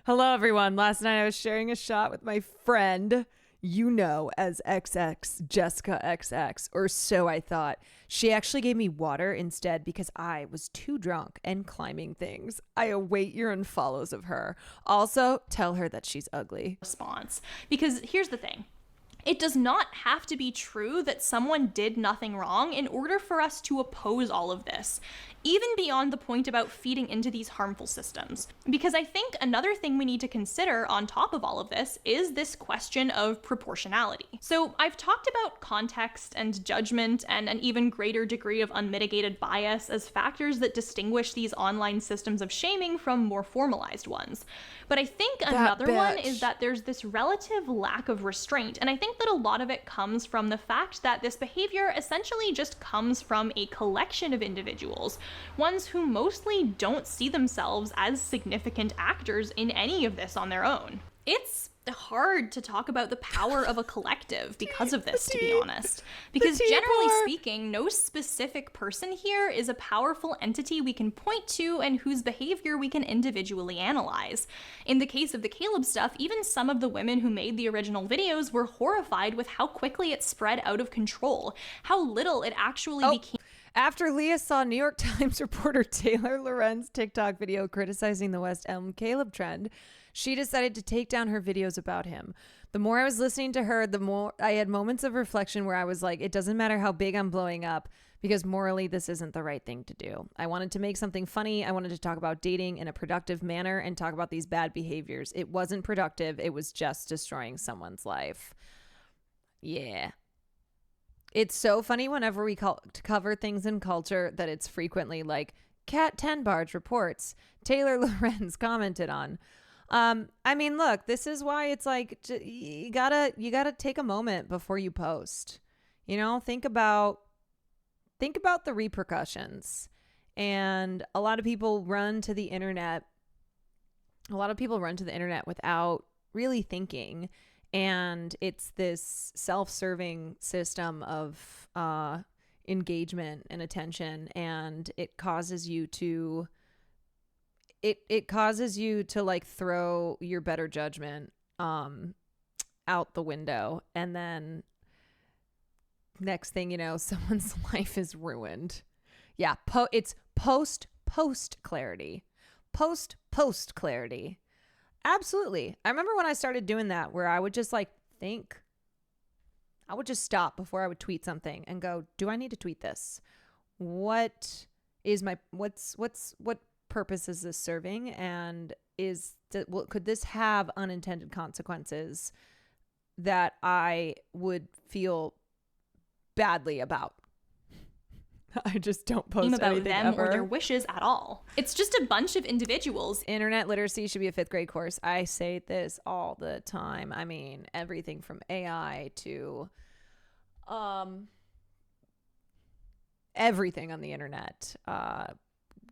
Hello, everyone. Last night I was sharing a shot with my friend, you know, as XX Jessica XX, or so I thought. She actually gave me water instead because I was too drunk and climbing things. I await your unfollows of her. Also, tell her that she's ugly. Response. Because here's the thing. It does not have to be true that someone did nothing wrong in order for us to oppose all of this, even beyond the point about feeding into these harmful systems. Because I think another thing we need to consider on top of all of this is this question of proportionality. So I've talked about context and judgment and an even greater degree of unmitigated bias as factors that distinguish these online systems of shaming from more formalized ones. But I think another one is that there's this relative lack of restraint, and I think that a lot of it comes from the fact that this behavior essentially just comes from a collection of individuals, ones who mostly don't see themselves as significant actors in any of this on their own. It's hard to talk about the power of a collective because of this, to be honest. Because generally speaking, no specific person here is a powerful entity we can point to and whose behavior we can individually analyze. In the case of the Caleb stuff, even some of the women who made the original videos were horrified with how quickly it spread out of control, how little it actually became. After Leah saw New York Times reporter Taylor Loren's TikTok video criticizing the West Elm Caleb trend, she decided to take down her videos about him. The more I was listening to her, the more I had moments of reflection where I was like, it doesn't matter how big I'm blowing up, because morally this isn't the right thing to do. I wanted to make something funny. I wanted to talk about dating in a productive manner and talk about these bad behaviors. It wasn't productive. It was just destroying someone's life. Yeah. It's so funny whenever we cover things in culture that it's frequently like, Cat 10 Barge reports, Taylor Lorenz commented on. I mean, look, this is why it's like, you gotta take a moment before you post. You know, think about the repercussions. And a lot of people run to the internet without really thinking. And it's this self-serving system of engagement and attention, and it causes you to like throw your better judgment out the window, and then next thing you know, someone's life is ruined. Yeah, it's post clarity. Post clarity. Absolutely. I remember when I started doing that, where I would just like think. I would just stop before I would tweet something and go, do I need to tweet this? What purpose is this serving? And could this have unintended consequences that I would feel badly about? I just don't post about anything them ever. or their wishes at all. It's just a bunch of individuals. Internet literacy should be a 5th grade course. I say this all the time. I mean, everything from AI to everything on the internet.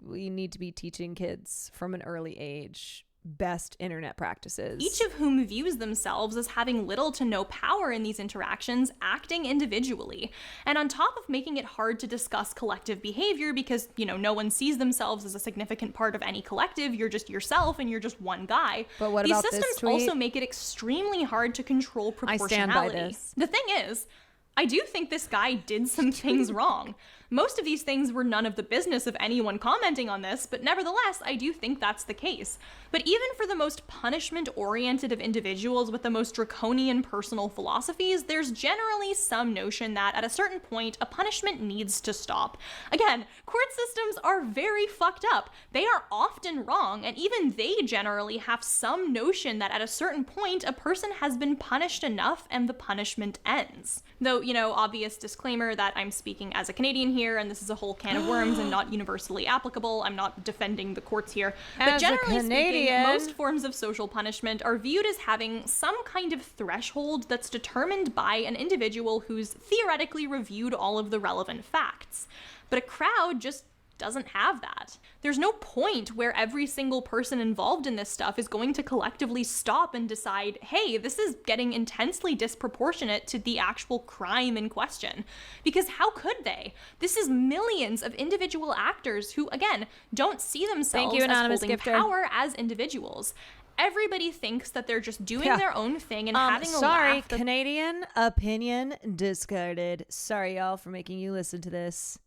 We need to be teaching kids from an early age best internet practices. Each of whom views themselves as having little to no power in these interactions, acting individually. And on top of making it hard to discuss collective behavior because, no one sees themselves as a significant part of any collective, you're just yourself and you're just one guy. But what these about systems this tweet? also make it extremely hard to control proportionality. I stand by this. The thing is, I do think this guy did some things wrong. Most of these things were none of the business of anyone commenting on this, but nevertheless, I do think that's the case. But even for the most punishment-oriented of individuals with the most draconian personal philosophies, there's generally some notion that at a certain point, a punishment needs to stop. Again, court systems are very fucked up. They are often wrong, and even they generally have some notion that at a certain point, a person has been punished enough and the punishment ends. Though, obvious disclaimer that I'm speaking as a Canadian here, and this is a whole can of worms and not universally applicable. I'm not defending the courts here. But generally speaking, most forms of social punishment are viewed as having some kind of threshold that's determined by an individual who's theoretically reviewed all of the relevant facts. But a crowd just doesn't have that. There's no point where every single person involved in this stuff is going to collectively stop and decide, hey, this is getting intensely disproportionate to the actual crime in question. Because how could they? This is millions of individual actors who, again, don't see themselves as holding power as individuals. Everybody thinks that they're just doing their own thing and having a laugh. Canadian opinion discarded. Sorry, y'all, for making you listen to this.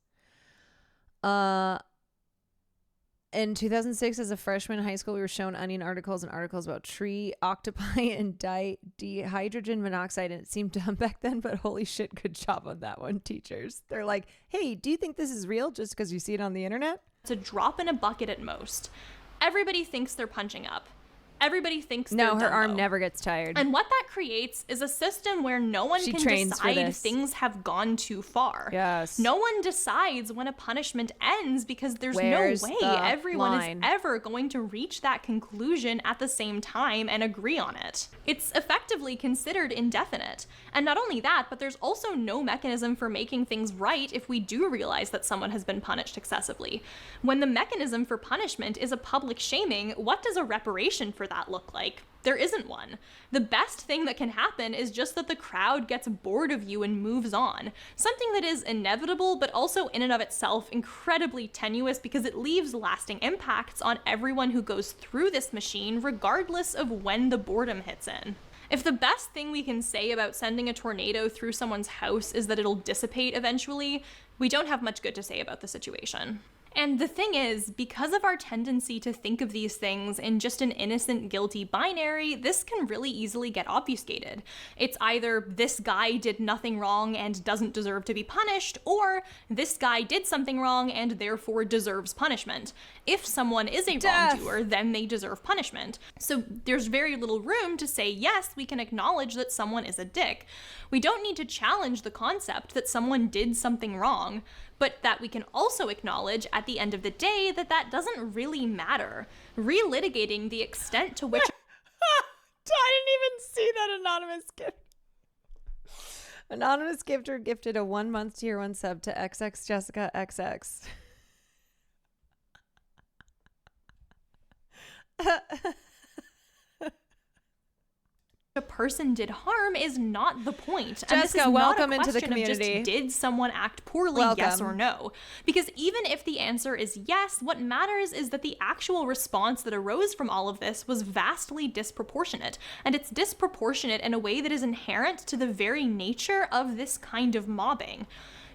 In 2006, as a freshman in high school, we were shown onion articles and articles about tree octopi and dihydrogen monoxide, and it seemed dumb back then, but holy shit, good job on that one, teachers. They're like, hey, do you think this is real just because you see it on the internet? It's a drop in a bucket at most. Everybody thinks they're punching up. Everybody thinks they're No, her Dumbo. arm never gets tired. And what that creates is a system where no one She can trains for decide this. things have gone too far. Yes. No one decides when a punishment ends because there's Where's no way the everyone line? is ever going to reach that conclusion at the same time and agree on it. It's effectively considered indefinite. And not only that, but there's also no mechanism for making things right if we do realize that someone has been punished excessively. When the mechanism for punishment is a public shaming, what does a reparation for that look like? There isn't one. The best thing that can happen is just that the crowd gets bored of you and moves on. Something that is inevitable, but also in and of itself incredibly tenuous because it leaves lasting impacts on everyone who goes through this machine, regardless of when the boredom hits in. If the best thing we can say about sending a tornado through someone's house is that it'll dissipate eventually, we don't have much good to say about the situation. And the thing is, because of our tendency to think of these things in just an innocent guilty binary, this can really easily get obfuscated. It's either this guy did nothing wrong and doesn't deserve to be punished, or this guy did something wrong and therefore deserves punishment. If someone is a wrongdoer, then they deserve punishment. So there's very little room to say, yes, we can acknowledge that someone is a dick. We don't need to challenge the concept that someone did something wrong, but that we can also acknowledge at the end of the day that that doesn't really matter. Relitigating the extent to which... I didn't even see that anonymous gift. Anonymous gifter gifted a 1-month tier 1 sub to XX Jessica XX. A person did harm is not the point. Jessica, and this is welcome not a into the question of just, community. did someone act poorly, yes or no? Because even if the answer is yes, what matters is that the actual response that arose from all of this was vastly disproportionate. And it's disproportionate in a way that is inherent to the very nature of this kind of mobbing.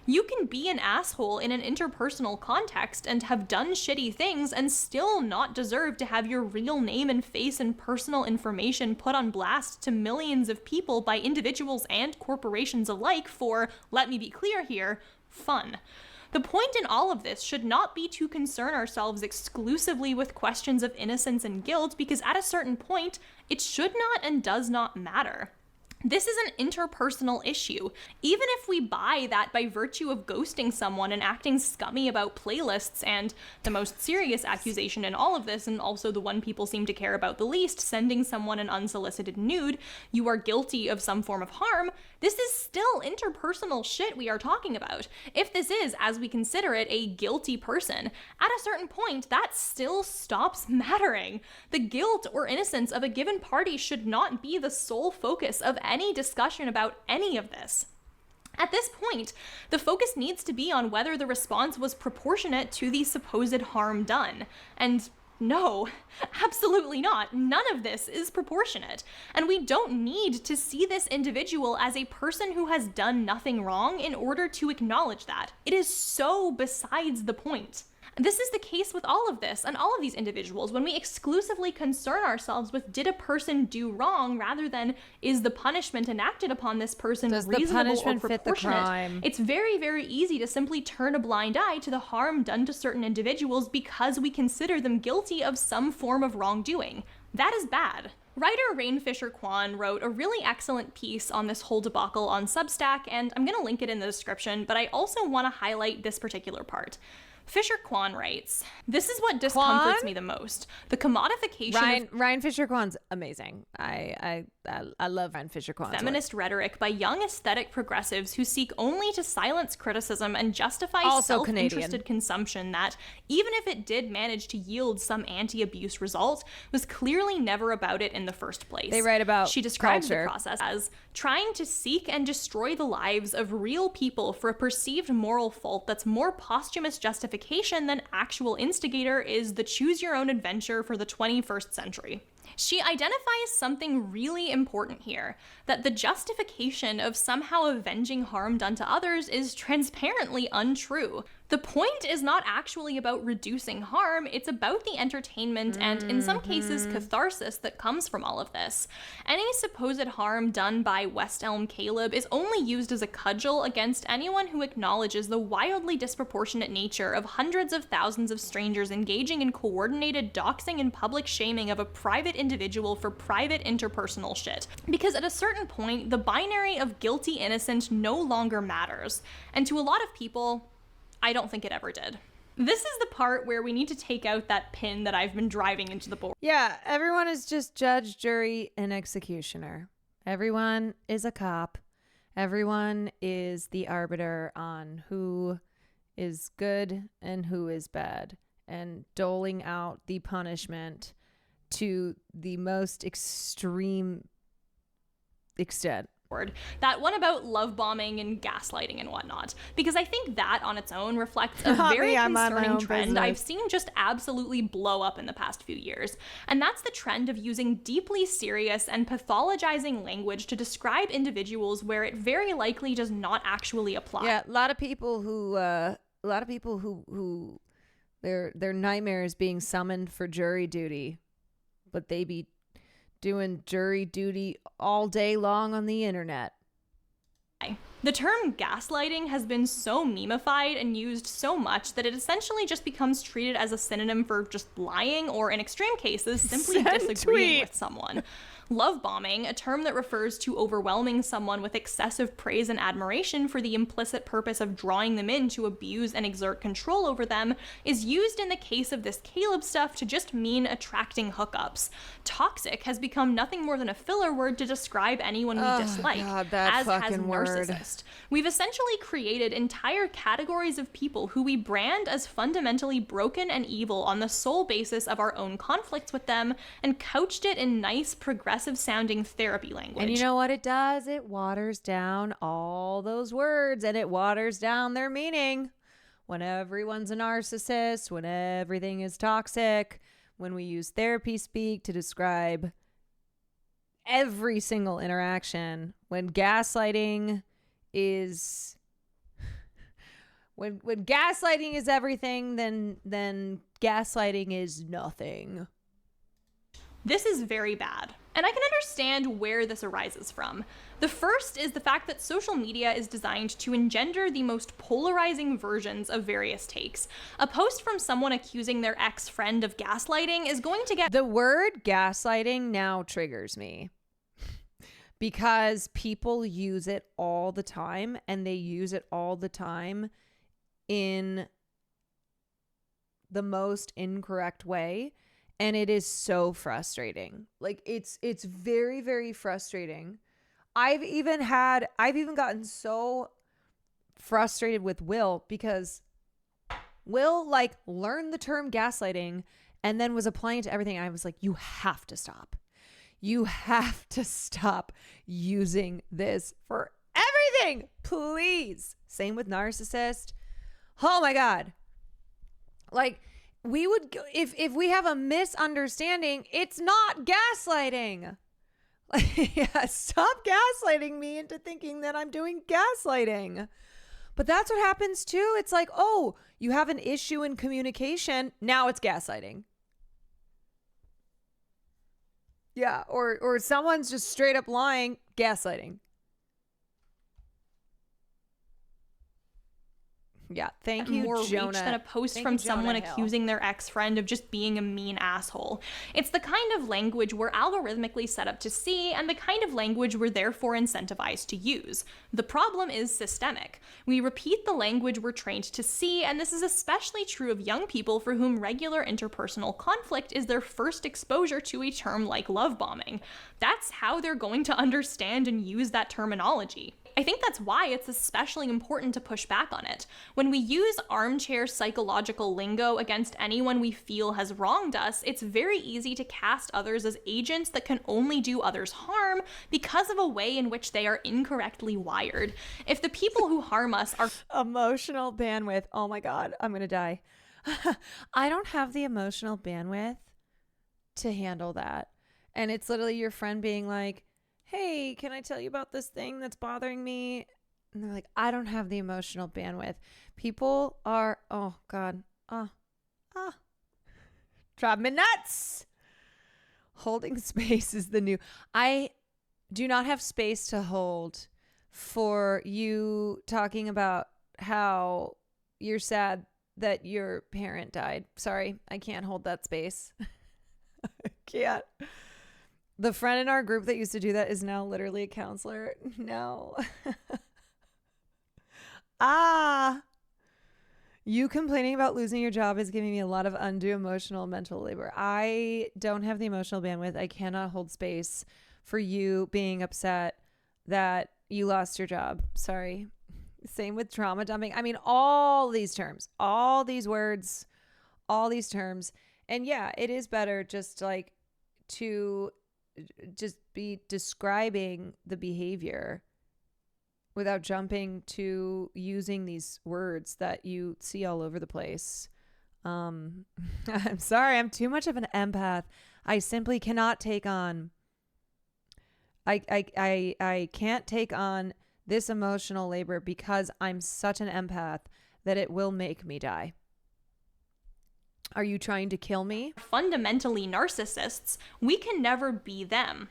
You can be an asshole in an interpersonal context and have done shitty things and still not deserve to have your real name and face and personal information put on blast to millions of people by individuals and corporations alike for, let me be clear here, fun. The point in all of this should not be to concern ourselves exclusively with questions of innocence and guilt, because at a certain point, it should not and does not matter. This is an interpersonal issue. Even if we buy that by virtue of ghosting someone and acting scummy about playlists, and the most serious accusation in all of this, and also the one people seem to care about the least, sending someone an unsolicited nude, you are guilty of some form of harm, this is still interpersonal shit we are talking about. If this is, as we consider it, a guilty person, at a certain point, that still stops mattering. The guilt or innocence of a given party should not be the sole focus of any discussion about any of this. At this point, the focus needs to be on whether the response was proportionate to the supposed harm done. And no, absolutely not. None of this is proportionate. And we don't need to see this individual as a person who has done nothing wrong in order to acknowledge that. It is so besides the point. This is the case with all of this and all of these individuals when we exclusively concern ourselves with, did a person do wrong, rather than, is the punishment enacted upon this person reasonable or proportionate? Fit the crime? It's very, very easy to simply turn a blind eye to the harm done to certain individuals because we consider them guilty of some form of wrongdoing. That is bad. Writer RainFisherKwan wrote a really excellent piece on this whole debacle on Substack, and I'm going to link it in the description, but I also want to highlight this particular part. FisherKwan writes, "This is what discomforts me the most. The commodification Ryan FisherKwan's amazing. I love Ryan FisherKwan. Feminist rhetoric by young aesthetic progressives who seek only to silence criticism and justify Also self-interested consumption that, even if it did manage to yield some anti-abuse result, was clearly never about it in the first place." They write about She describes culture. the process as trying to seek and destroy the lives of real people for a perceived moral fault that's more posthumous justification than actual instigator is the choose-your-own adventure for the 21st century. She identifies something really important here, that the justification of somehow avenging harm done to others is transparently untrue. The point is not actually about reducing harm, it's about the entertainment and, in some cases, catharsis that comes from all of this. Any supposed harm done by West Elm Caleb is only used as a cudgel against anyone who acknowledges the wildly disproportionate nature of hundreds of thousands of strangers engaging in coordinated doxing and public shaming of a private individual for private interpersonal shit. Because at a certain point, the binary of guilty innocent no longer matters. And to a lot of people, I don't think it ever did. This is the part where we need to take out that pin that I've been driving into the board. Yeah, everyone is just judge, jury, and executioner. Everyone is a cop. Everyone is the arbiter on who is good and who is bad, and doling out the punishment to the most extreme extent. That one about love bombing and gaslighting and whatnot, because I think that on its own reflects a very concerning trend I've seen just absolutely blow up in the past few years. And that's the trend of using deeply serious and pathologizing language to describe individuals where it very likely does not actually apply. Yeah, a lot of people who their nightmare is being summoned for jury duty, but they be doing jury duty all day long on the internet. The term gaslighting has been so memeified and used so much that it essentially just becomes treated as a synonym for just lying, or in extreme cases, simply disagreeing with someone. Love bombing, a term that refers to overwhelming someone with excessive praise and admiration for the implicit purpose of drawing them in to abuse and exert control over them, is used in the case of this Caleb stuff to just mean attracting hookups. Toxic has become nothing more than a filler word to describe anyone we dislike, as has narcissist. We've essentially created entire categories of people who we brand as fundamentally broken and evil on the sole basis of our own conflicts with them, and couched it in nice, progressive sounding therapy language. And you know what it does? It waters down all those words, and it waters down their meaning. When everyone's a narcissist, when everything is toxic, when we use therapy speak to describe every single interaction, when gaslighting is when gaslighting is everything, then gaslighting is nothing. This is very bad, and I can understand where this arises from. The first is the fact that social media is designed to engender the most polarizing versions of various takes. A post from someone accusing their ex-friend of gaslighting is going to get... The word gaslighting now triggers me because people use it all the time, and they use it all the time in the most incorrect way. And it is so frustrating. Like it's very, very frustrating. I've even gotten so frustrated with Will because Will like learned the term gaslighting and then was applying it to everything. I was like, you have to stop. You have to stop using this for everything, please. Same with narcissist. Oh my God. Like, we would, if we have a misunderstanding, it's not gaslighting. Yeah, stop gaslighting me into thinking that I'm doing gaslighting. But that's what happens too. It's like, oh, you have an issue in communication. Now it's gaslighting. Yeah, or someone's just straight up lying, gaslighting. Yeah, thank you, more Jonah. reach than a post from someone accusing their ex-friend of just being a mean asshole. It's the kind of language we're algorithmically set up to see, and the kind of language we're therefore incentivized to use. The problem is systemic. We repeat the language we're trained to see, and this is especially true of young people for whom regular interpersonal conflict is their first exposure to a term like love bombing. That's how they're going to understand and use that terminology. I think that's why it's especially important to push back on it. When we use armchair psychological lingo against anyone we feel has wronged us, it's very easy to cast others as agents that can only do others harm because of a way in which they are incorrectly wired. If the people who harm us are emotional bandwidth, oh my God, I'm gonna die. I don't have the emotional bandwidth to handle that. And it's literally your friend being like, hey, can I tell you about this thing that's bothering me? And they're like, I don't have the emotional bandwidth. People are, oh God, drive me nuts. Holding space is the new. I do not have space to hold for you talking about how you're sad that your parent died. Sorry, I can't hold that space. I can't. The friend in our group that used to do that is now literally a counselor. No. You complaining about losing your job is giving me a lot of undue emotional mental labor. I don't have the emotional bandwidth. I cannot hold space for you being upset that you lost your job. Sorry. Same with trauma dumping. I mean, all these terms, all these words, all these terms. And yeah, it is better just like to just be describing the behavior without jumping to using these words that you see all over the place. I'm sorry, I'm too much of an empath. I simply cannot take on I can't take on this emotional labor because I'm such an empath that it will make me die. Are you trying to kill me? Fundamentally narcissists, we can never be them.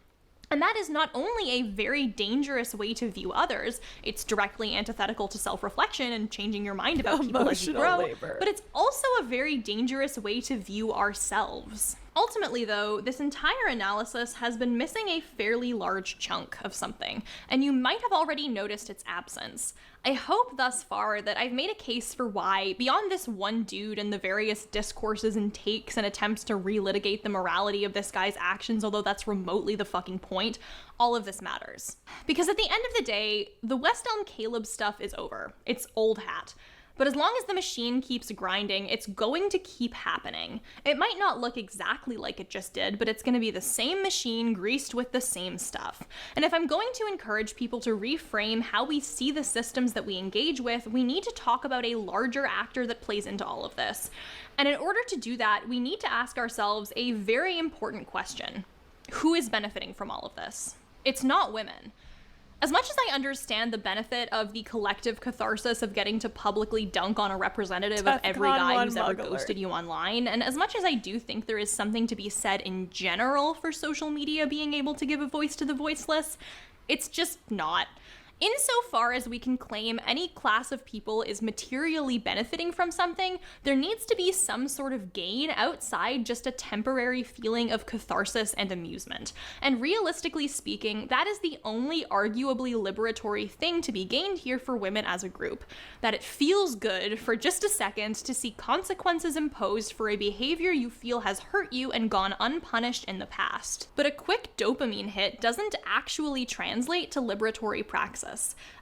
And that is not only a very dangerous way to view others, it's directly antithetical to self-reflection and changing your mind about people as you grow, but it's also a very dangerous way to view ourselves. Ultimately, though, this entire analysis has been missing a fairly large chunk of something, and you might have already noticed its absence. I hope thus far that I've made a case for why, beyond this one dude and the various discourses and takes and attempts to relitigate the morality of this guy's actions, although that's remotely the fucking point, all of this matters. Because at the end of the day, the West Elm Caleb stuff is over. It's old hat. But as long as the machine keeps grinding, it's going to keep happening. It might not look exactly like it just did, but it's going to be the same machine greased with the same stuff. And if I'm going to encourage people to reframe how we see the systems that we engage with, we need to talk about a larger actor that plays into all of this. And in order to do that, we need to ask ourselves a very important question. Who is benefiting from all of this? It's not women. As much as I understand the benefit of the collective catharsis of getting to publicly dunk on a representative of every guy who's ever ghosted you online, and as much as I do think there is something to be said in general for social media being able to give a voice to the voiceless, it's just not. Insofar as we can claim any class of people is materially benefiting from something, there needs to be some sort of gain outside just a temporary feeling of catharsis and amusement. And realistically speaking, that is the only arguably liberatory thing to be gained here for women as a group. That it feels good for just a second to see consequences imposed for a behavior you feel has hurt you and gone unpunished in the past. But a quick dopamine hit doesn't actually translate to liberatory praxis.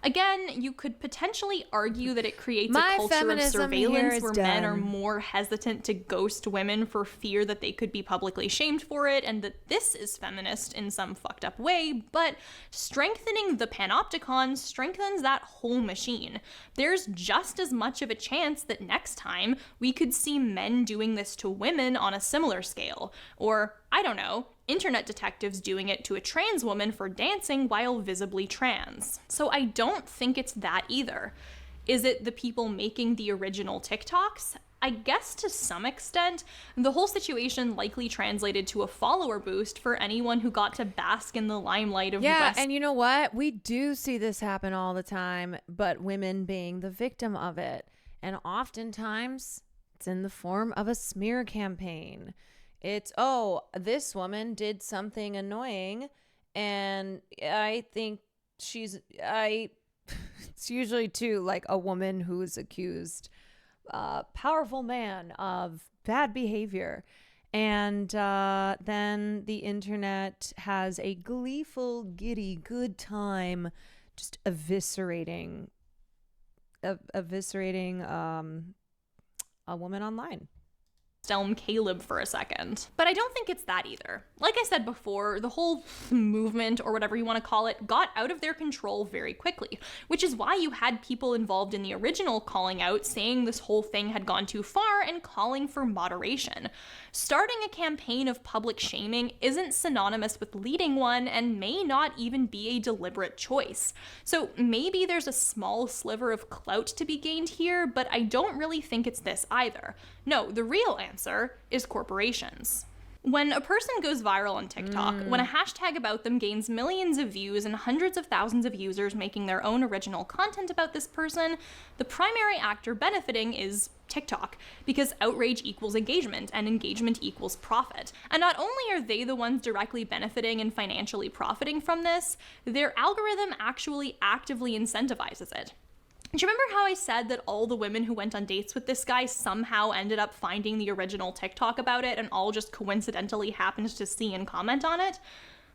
Again, you could potentially argue that it creates a culture of surveillance where men are more hesitant to ghost women for fear that they could be publicly shamed for it, and that this is feminist in some fucked up way, but strengthening the panopticon strengthens that whole machine. There's just as much of a chance that next time we could see men doing this to women on a similar scale, or, I don't know, internet detectives doing it to a trans woman for dancing while visibly trans. So I don't think it's that either. Is it the people making the original TikToks? I guess to some extent, the whole situation likely translated to a follower boost for anyone who got to bask in the limelight of West. And you know what? We do see this happen all the time, but women being the victim of it. And oftentimes, it's in the form of a smear campaign. It's, oh, this woman did something annoying, and I think it's usually too like a woman who's accused powerful man of bad behavior. And then the internet has a gleeful, giddy, good time just eviscerating a woman online. Elm Caleb for a second. But I don't think it's that either. Like I said before, the whole movement, or whatever you want to call it, got out of their control very quickly, which is why you had people involved in the original calling out, saying this whole thing had gone too far and calling for moderation. Starting a campaign of public shaming isn't synonymous with leading one and may not even be a deliberate choice. So maybe there's a small sliver of clout to be gained here, but I don't really think it's this either. No, the real answer is corporations. When a person goes viral on TikTok, when a hashtag about them gains millions of views and hundreds of thousands of users making their own original content about this person, the primary actor benefiting is TikTok, because outrage equals engagement and engagement equals profit. And not only are they the ones directly benefiting and financially profiting from this, their algorithm actually actively incentivizes it. Do you remember how I said that all the women who went on dates with this guy somehow ended up finding the original TikTok about it and all just coincidentally happened to see and comment on it?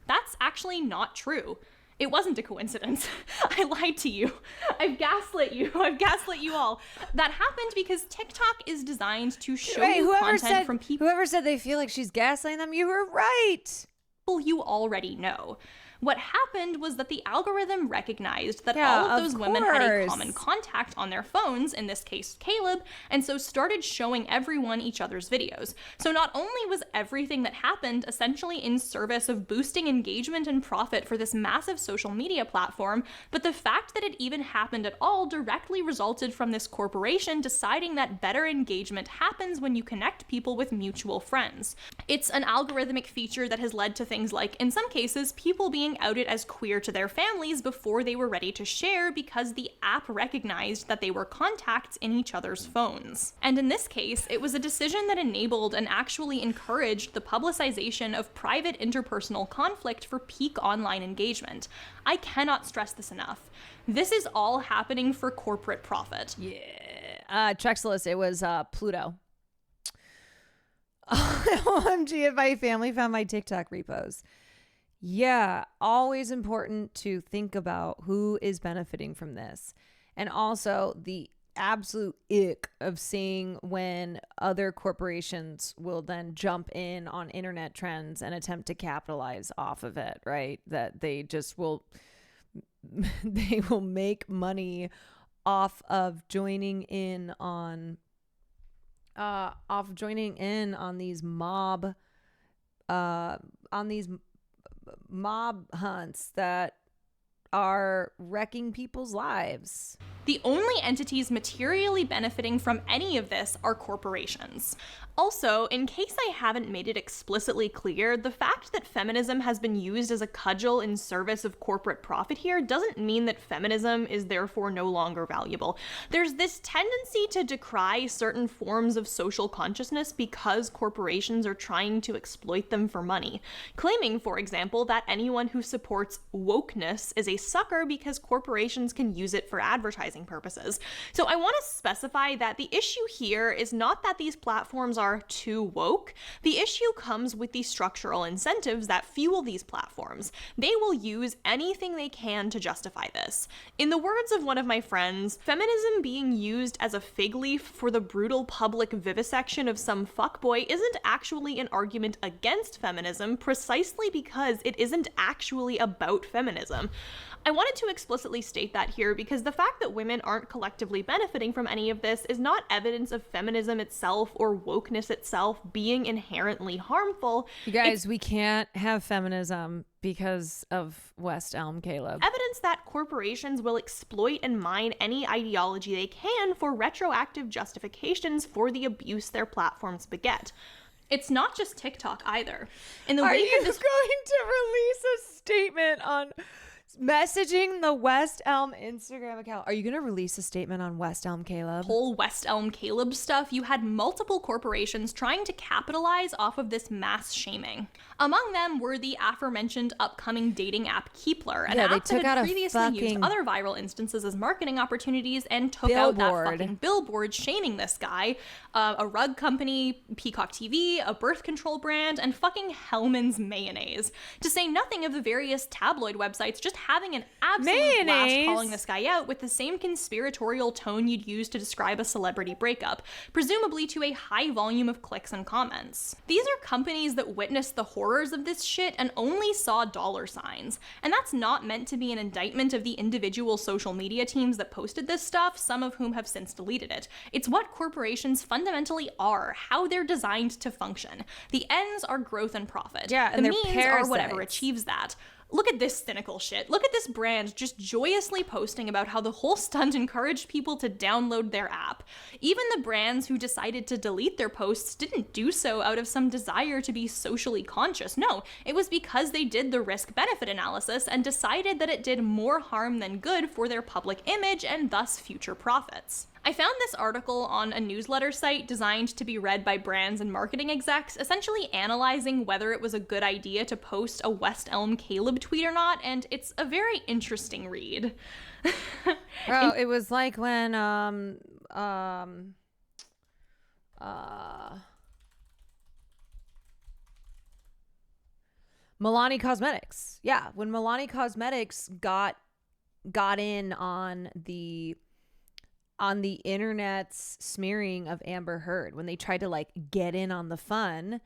That's actually not true. It wasn't a coincidence. I lied to you. I've gaslit you. I've gaslit you all. That happened because TikTok is designed to show you content from people. Whoever said they feel like she's gaslighting them, you were right. you already know. What happened was that the algorithm recognized that Yeah, all of of those women had a course. common contact on their phones, in this case Caleb, and so started showing everyone each other's videos. So not only was everything that happened essentially in service of boosting engagement and profit for this massive social media platform, but the fact that it even happened at all directly resulted from this corporation deciding that better engagement happens when you connect people with mutual friends. It's an algorithmic feature that has led to things like, in some cases, people being outed as queer to their families before they were ready to share because the app recognized that they were contacts in each other's phones. And in this case, it was a decision that enabled and actually encouraged the publicization of private interpersonal conflict for peak online engagement. I cannot stress this enough. This is all happening for corporate profit. Yeah. Trexelus, it was Pluto. OMG if my family found my TikTok repos. Yeah, always important to think about who is benefiting from this. And also the absolute ick of seeing when other corporations will then jump in on internet trends and attempt to capitalize off of it, right? That they just will they will make money off of joining in on these mob hunts that are wrecking people's lives. The only entities materially benefiting from any of this are corporations. Also, in case I haven't made it explicitly clear, the fact that feminism has been used as a cudgel in service of corporate profit here doesn't mean that feminism is therefore no longer valuable. There's this tendency to decry certain forms of social consciousness because corporations are trying to exploit them for money, claiming, for example, that anyone who supports wokeness is a sucker because corporations can use it for advertising purposes. So I want to specify that the issue here is not that these platforms are too woke. The issue comes with the structural incentives that fuel these platforms. They will use anything they can to justify this. In the words of one of my friends, feminism being used as a fig leaf for the brutal public vivisection of some fuckboy isn't actually an argument against feminism precisely because it isn't actually about feminism. I wanted to explicitly state that here because the fact that women aren't collectively benefiting from any of this is not evidence of feminism itself or wokeness itself being inherently harmful. You guys, we can't have feminism because of West Elm Caleb. Evidence that corporations will exploit and mine any ideology they can for retroactive justifications for the abuse their platforms beget. It's not just TikTok either. In the Are wake you of this going to release a statement on messaging the West Elm Instagram account? Are you going to release a statement on West Elm Caleb? Whole West Elm Caleb stuff, you had multiple corporations trying to capitalize off of this mass shaming. Among them were the aforementioned upcoming dating app Keepler, an app that had previously used other viral instances as marketing opportunities and took out that fucking billboard shaming this guy, a rug company, Peacock TV, a birth control brand, and fucking Hellman's mayonnaise. To say nothing of the various tabloid websites just having an absolute blast calling this guy out with the same conspiratorial tone you'd use to describe a celebrity breakup, presumably to a high volume of clicks and comments. These are companies that witnessed the horrors of this shit and only saw dollar signs. And that's not meant to be an indictment of the individual social media teams that posted this stuff, some of whom have since deleted it. It's what corporations fundamentally are, how they're designed to function. The ends are growth and profit. Yeah, and the they're means are whatever parasites. achieves that. Look at this cynical shit. Look at this brand just joyously posting about how the whole stunt encouraged people to download their app. Even the brands who decided to delete their posts didn't do so out of some desire to be socially conscious. No, it was because they did the risk-benefit analysis and decided that it did more harm than good for their public image and thus future profits. I found this article on a newsletter site designed to be read by brands and marketing execs, essentially analyzing whether it was a good idea to post a West Elm Caleb tweet or not, and it's a very interesting read. Bro, it was like when Milani Cosmetics. Yeah, when Milani Cosmetics got in on the internet's smearing of Amber Heard, when they tried to like get in on the fun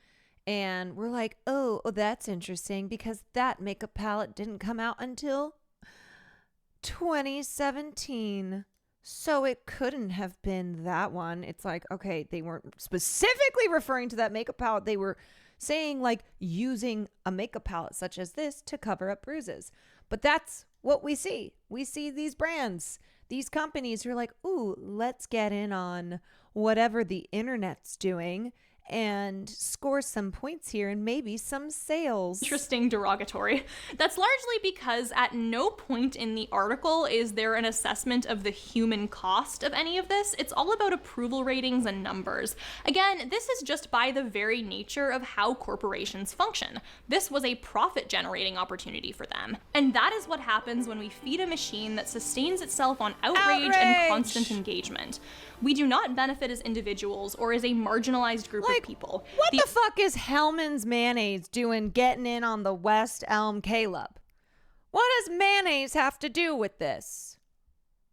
And we're like, oh, that's interesting because that makeup palette didn't come out until 2017. So it couldn't have been that one. It's like, okay, they weren't specifically referring to that makeup palette. They were saying like using a makeup palette such as this to cover up bruises. But that's what we see. We see these brands, these companies who are like, ooh, let's get in on whatever the internet's doing and score some points here and maybe some sales. Interesting derogatory. That's largely because at no point in the article is there an assessment of the human cost of any of this. It's all about approval ratings and numbers. Again, this is just by the very nature of how corporations function. This was a profit-generating opportunity for them. And that is what happens when we feed a machine that sustains itself on outrage and constant engagement. We do not benefit as individuals or as a marginalized group of people. What the fuck is Hellman's Mayonnaise doing getting in on the West Elm Caleb? What does mayonnaise have to do with this?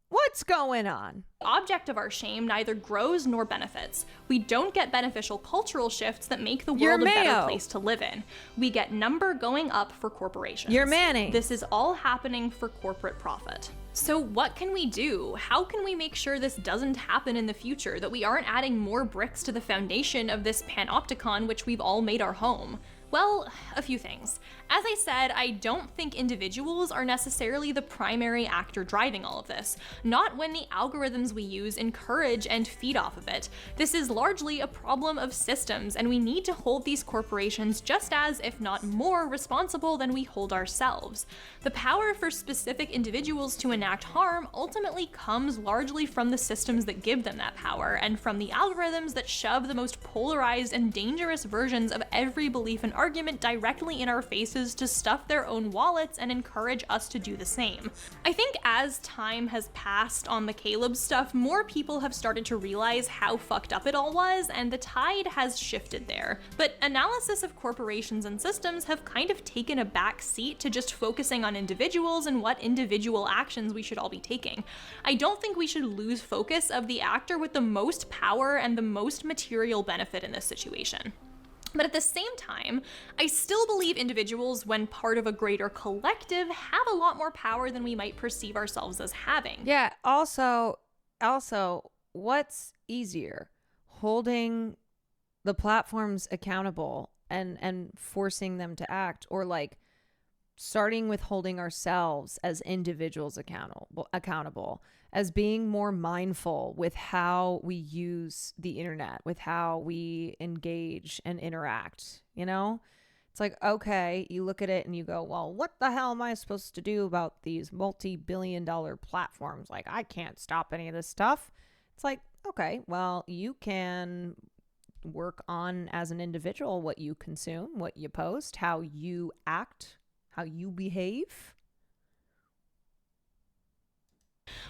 What's going on? The object of our shame neither grows nor benefits. We don't get beneficial cultural shifts that make the world a better place to live in. We get number going up for corporations. Your mayonnaise. This is all happening for corporate profit. So what can we do? How can we make sure this doesn't happen in the future, that we aren't adding more bricks to the foundation of this panopticon which we've all made our home? Well, a few things. As I said, I don't think individuals are necessarily the primary actor driving all of this, not when the algorithms we use encourage and feed off of it. This is largely a problem of systems, and we need to hold these corporations just as, if not more, responsible than we hold ourselves. The power for specific individuals to enact harm ultimately comes largely from the systems that give them that power, and from the algorithms that shove the most polarized and dangerous versions of every belief and argument directly in our faces to stuff their own wallets and encourage us to do the same. I think as time has passed on the Caleb stuff, more people have started to realize how fucked up it all was, and the tide has shifted there. But analysis of corporations and systems have kind of taken a back seat to just focusing on individuals and what individual actions we should all be taking. I don't think we should lose focus of the actor with the most power and the most material benefit in this situation. But at the same time, I still believe individuals, when part of a greater collective, have a lot more power than we might perceive ourselves as having. Yeah, also, what's easier? Holding the platforms accountable and forcing them to act, or like starting with holding ourselves as individuals accountable, as being more mindful with how we use the internet, with how we engage and interact, you know? It's like, okay, you look at it and you go, well, what the hell am I supposed to do about these multi-billion-dollar platforms? Like, I can't stop any of this stuff. It's like, okay, well, you can work on, as an individual, what you consume, what you post, how you act, how you behave.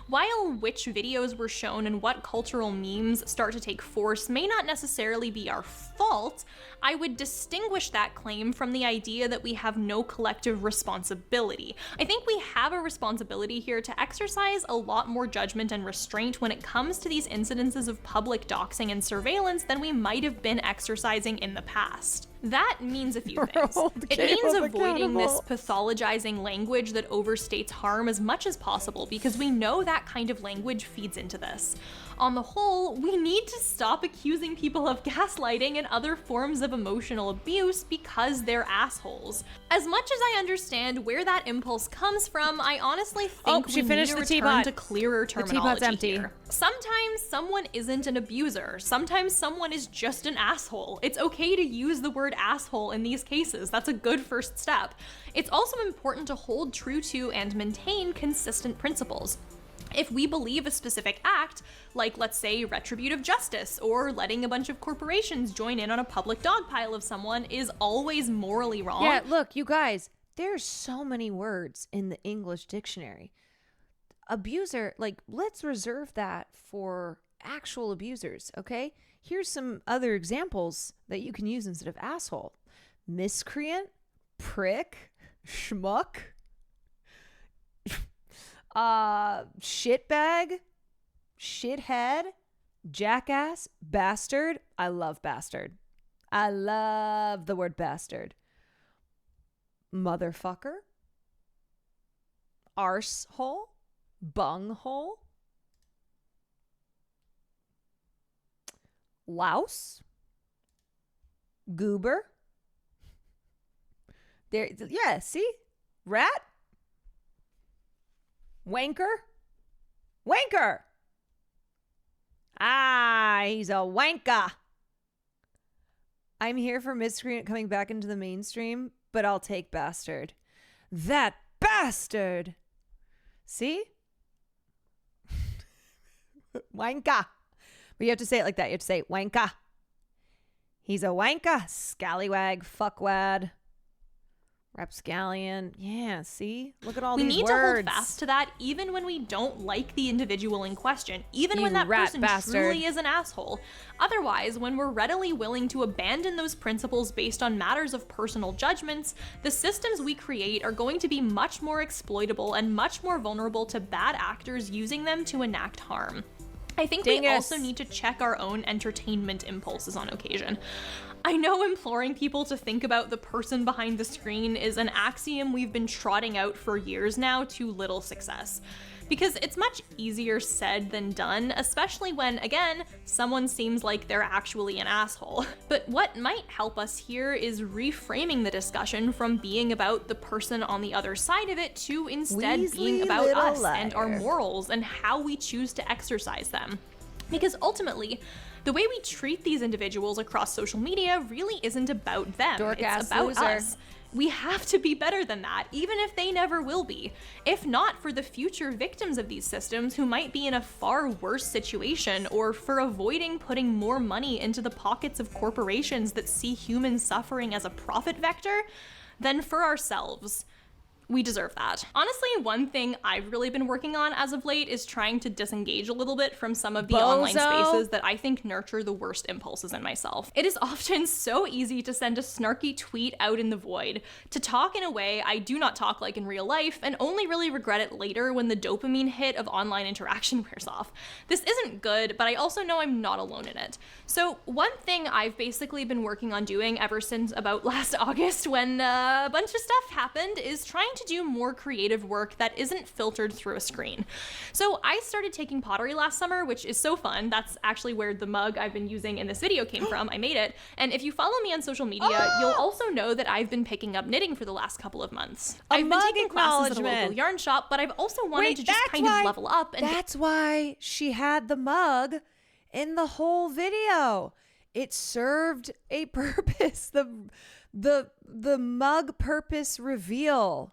While which videos were shown and what cultural memes start to take force may not necessarily be our fault, I would distinguish that claim from the idea that we have no collective responsibility. I think we have a responsibility here to exercise a lot more judgment and restraint when it comes to these incidences of public doxing and surveillance than we might have been exercising in the past. That means a few things. It means avoiding this pathologizing language that overstates harm as much as possible, because we know that kind of language feeds into this. On the whole, we need to stop accusing people of gaslighting and other forms of emotional abuse because they're assholes. As much as I understand where that impulse comes from, I honestly think we need to return to clearer terminology. The teapot's empty. Here. Sometimes someone isn't an abuser. Sometimes someone is just an asshole. It's okay to use the word asshole in these cases. That's a good first step. It's also important to hold true to and maintain consistent principles. If we believe a specific act, like let's say retributive justice or letting a bunch of corporations join in on a public dogpile of someone, is always morally wrong. Yeah, look, you guys, there's so many words in the English dictionary. Abuser, like, let's reserve that for actual abusers, okay? Here's some other examples that you can use instead of asshole. Miscreant, prick, schmuck, shitbag, shithead, jackass, bastard. I love bastard. I love the word bastard. Motherfucker. Arsehole. Bunghole. Louse. Goober. There, yeah, see? Rat. Wanker. Wanker. Ah, he's a wanker. I'm here for miscreant coming back into the mainstream, but I'll take bastard. That bastard. See? Wanka. But you have to say it like that. You have to say wanka. He's a wanka. Scallywag. Fuckwad. Rapscallion. Yeah, see? Look at all these words. We need to hold fast to that even when we don't like the individual in question, even when that person truly is an asshole. Otherwise, when we're readily willing to abandon those principles based on matters of personal judgments, the systems we create are going to be much more exploitable and much more vulnerable to bad actors using them to enact harm. I think we also need to check our own entertainment impulses on occasion. I know imploring people to think about the person behind the screen is an axiom we've been trotting out for years now to little success. Because it's much easier said than done, especially when, again, someone seems like they're actually an asshole. But what might help us here is reframing the discussion from being about the person on the other side of it to instead being about us and our morals and how we choose to exercise them. Because ultimately, the way we treat these individuals across social media really isn't about them. It's about us. We have to be better than that, even if they never will be. If not for the future victims of these systems who might be in a far worse situation, or for avoiding putting more money into the pockets of corporations that see human suffering as a profit vector, then for ourselves. We deserve that. Honestly, one thing I've really been working on as of late is trying to disengage a little bit from some of the online spaces that I think nurture the worst impulses in myself. It is often so easy to send a snarky tweet out in the void, to talk in a way I do not talk like in real life, and only really regret it later when the dopamine hit of online interaction wears off. This isn't good, but I also know I'm not alone in it. So one thing I've basically been working on doing ever since about last August, when a bunch of stuff happened, is trying to do more creative work that isn't filtered through a screen. So I started taking pottery last summer, which is so fun. That's actually where the mug I've been using in this video came from. I made it. And if you follow me on social media, you'll also know that I've been picking up knitting for the last couple of months. I've been taking classes at a local yarn shop, but I've also wanted to just kind of level up. And that's why she had the mug in the whole video. It served a purpose. The mug purpose reveal.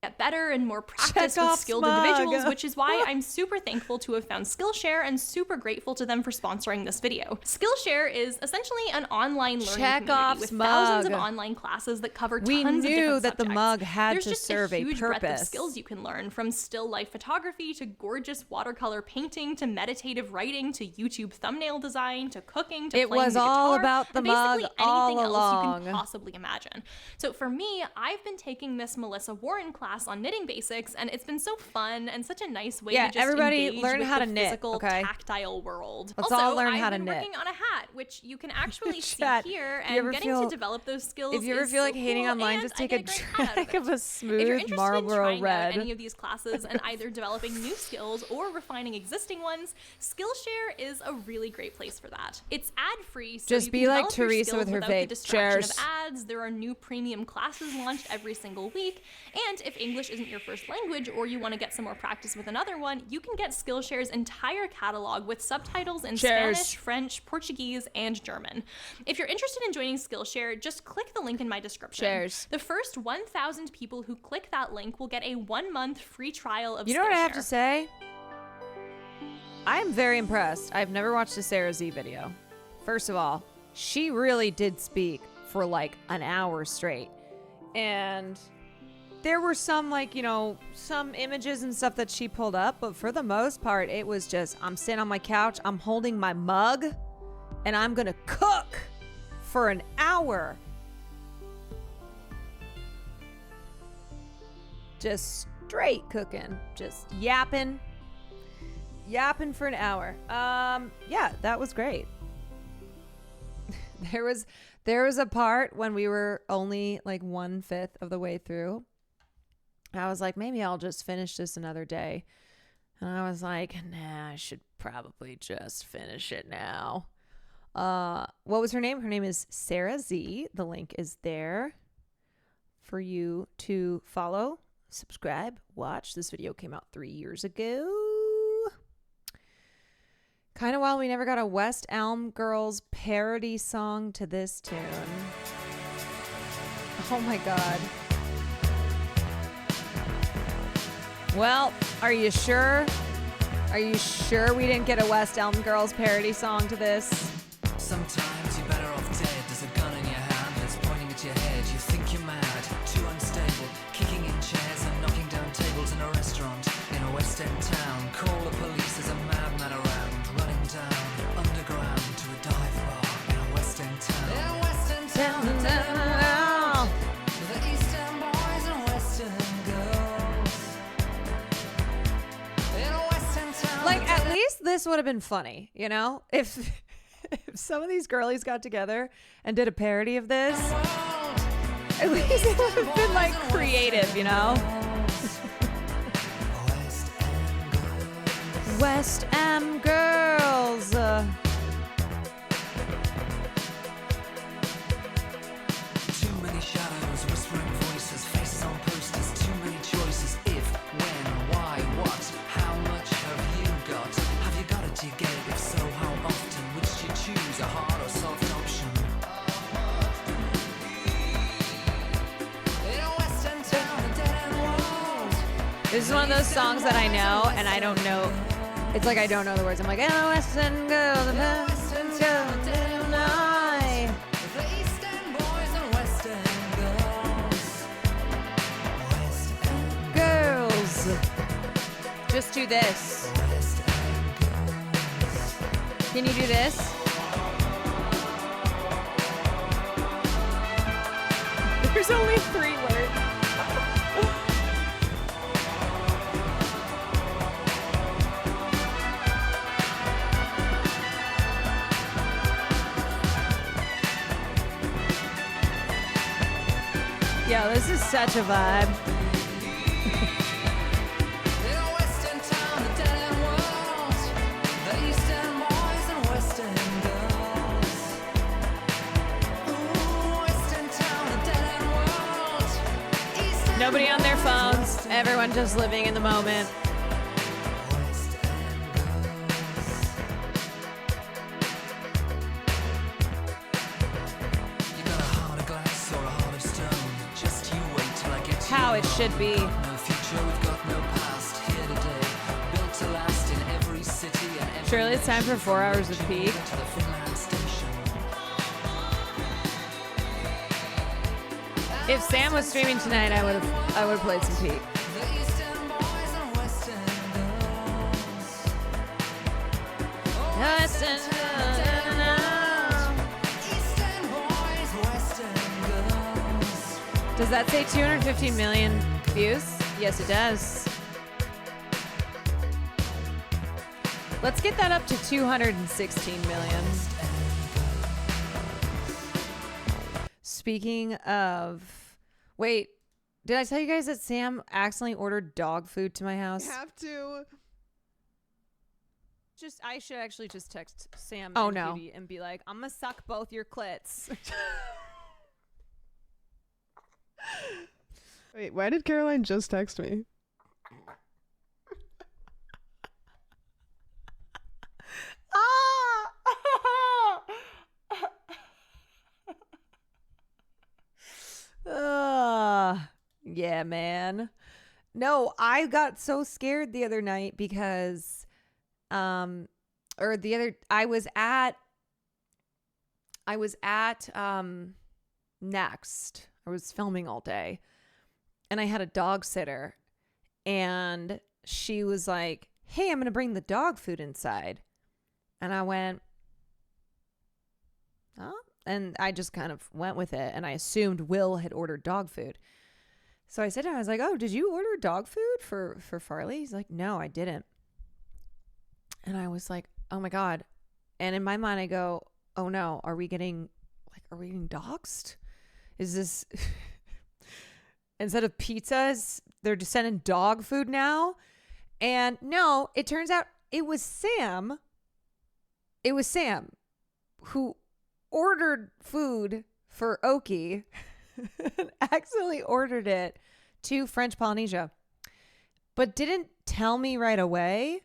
Get better and more practice with skilled individuals, which is why I'm super thankful to have found Skillshare and super grateful to them for sponsoring this video. Skillshare is essentially an online learning community with thousands of online classes that cover tons of different subjects. We knew that the mug had to serve a purpose. There's just a huge breadth of skills you can learn, from still life photography to gorgeous watercolor painting to meditative writing to YouTube thumbnail design to cooking to playing the guitar. It was all about the mug all along. Basically anything else you can possibly imagine. So for me, I've been taking Miss Melissa Warren class on knitting basics, and it's been so fun and such a nice way to just everybody engage learn with how the to knit, physical, okay? tactile world. Let's also, all learn how to I've been knit. working on a hat, which you can actually see Chat, here, you ever and getting feel- to develop those skills If you ever is feel like so hating cool, online, and just I take get a great fun out drag of a If you're smooth interested in Marlboro trying out red. any of these classes and either developing new skills or refining existing ones, Skillshare is a really great place for that. It's ad-free, so Just you be can like develop your Teresa skills with her without the vape. distraction Cheers. of ads. There are new premium classes launched every single week, and if English isn't your first language or you want to get some more practice with another one, you can get Skillshare's entire catalog with subtitles in Spanish, French, Portuguese, and German. If you're interested in joining Skillshare, just click the link in my description. Shares. The first 1,000 people who click that link will get a 1-month free trial of Skillshare. You know what I have to say? I am very impressed. I've never watched a Sarah Z video. First of all, she really did speak for like an hour straight. And there were some, like, you know, some images and stuff that she pulled up, but for the most part, it was just, I'm sitting on my couch, I'm holding my mug, and I'm gonna cook for an hour. Just straight cooking, just yapping for an hour. Yeah, that was great. There There was a part when we were only like 1/5 of the way through. I was like, maybe I'll just finish this another day. And I was like, nah, I should probably just finish it now. What was her name? Her name is Sarah Z. The link is there for you to follow, subscribe, watch. This video came out 3 years ago. Kind of wild we never got a West Elm Girls parody song to this tune. Oh my God. Well, are you sure? Are you sure we didn't get a West Elm Girls parody song to this? Sometimes you're better off dead. There's a gun in your hand that's pointing at your head. You think you're mad, too unstable, kicking in chairs and knocking down tables in a restaurant in a West End town. Call the police, there's a madman around, running down underground to a dive bar in a West End town. In a West End town, the East End boys and West End girls. In a West End town. Like, at least this would have been funny, you know? If some of these girlies got together and did a parody of this, at least it would have been like creative, you know? West End Girls. Too many shadows, whispering voices, faces on posters, too many choices. If, when, why, what, how much have you got? Have you got it, do you get it? If so, how often? Which do you choose, a hard or soft option? In a West End town, a dead end world. This is one of those songs that I know and I don't know. It's like I don't know the words. I'm like, oh, West End Girl, the West End Girl, tonight. The East End boys and West End girls. West End Girls. Just do this. West End girls. Can you do this? There's only 3 words. Yo, this is such a vibe. In a West End town, a dead end world. The East End boys and West End girls. Ooh, West End town, a dead end world. East End Nobody on their phones. Everyone just living in the moment. West End girls. You got a heart of glass or a heart of stone. Just you wait till I get How you it should be. No future, we've got no past. Here today, built to last in every city and every Surely it's time for 4 hours of peak. to the Finland station. If Sam was streaming tonight, I would have played some peak. The East End boys and West End girls. West End East End boys, West End girls. Does that say 215 million views? Yes, it does. Let's get that up to 216 million. Speaking of, wait, did I tell you guys that Sam accidentally ordered dog food to my house? Have to. I should actually just text Sam Oh, and no. Cutie and be like, I'm gonna suck both your clits. Wait, why did Caroline just text me? Yeah, man. No, I got so scared the other night because I was at Next. I was filming all day and I had a dog sitter and she was like, "Hey, I'm going to bring the dog food inside." And I went, "Oh," and I just kind of went with it and I assumed Will had ordered dog food. So I said to him, I was like, "Oh, did you order dog food for Farley?" He's like, "No, I didn't." And I was like, "Oh my God." And in my mind I go, "Oh no, are we getting like, are we being doxxed? Is this instead of pizzas, they're just sending dog food now? And no, it turns out it was Sam. It was Sam who ordered food for Oki and accidentally ordered it to French Polynesia, but didn't tell me right away.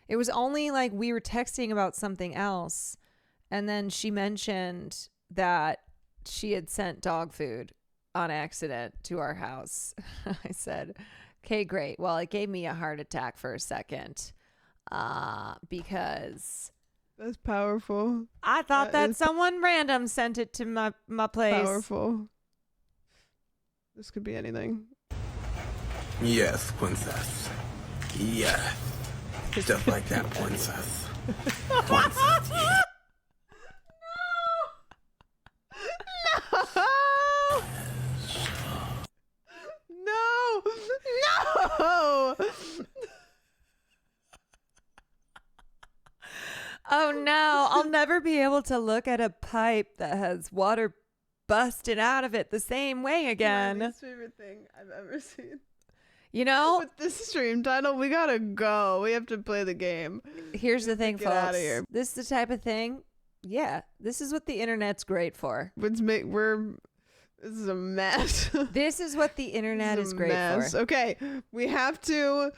It was only like we were texting about something else, and then she mentioned that she had sent dog food on accident to our house. I said, okay, great. Well, it gave me a heart attack for a second because That's powerful. I thought that is someone random sent it to my place. powerful. This could be anything. Yes, princess. Yes. Just like that, princess. Princess. No! No! Oh no, I'll never be able to look at a pipe that has water busting out of it the same way again. My least favorite thing I've ever seen. You know, with this stream title, we gotta go. We have to play the game. Here's the thing, Get folks. out of here. This is the type of thing. Yeah, this is what the internet's great for. This is a mess. This is what the internet is great for. Okay, we have to.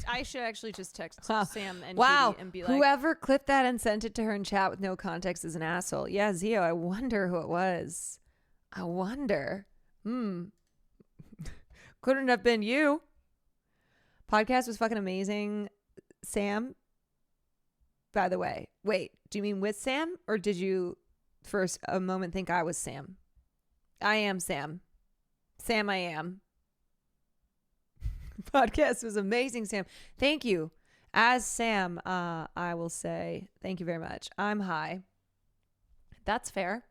I should actually just text Sam and wow, Katie and be like, Whoever whoever clipped that and sent it to her in chat with no context is an asshole. Yeah, Zio, I wonder who it was. I wonder. Couldn't have been you. Podcast was fucking amazing. Sam, by the way, wait, do you mean with Sam, or did you for a moment think I was Sam? I am Sam. Sam, I am. Podcast was amazing, Sam. Thank you. As Sam, I will say thank you very much. I'm high. That's fair.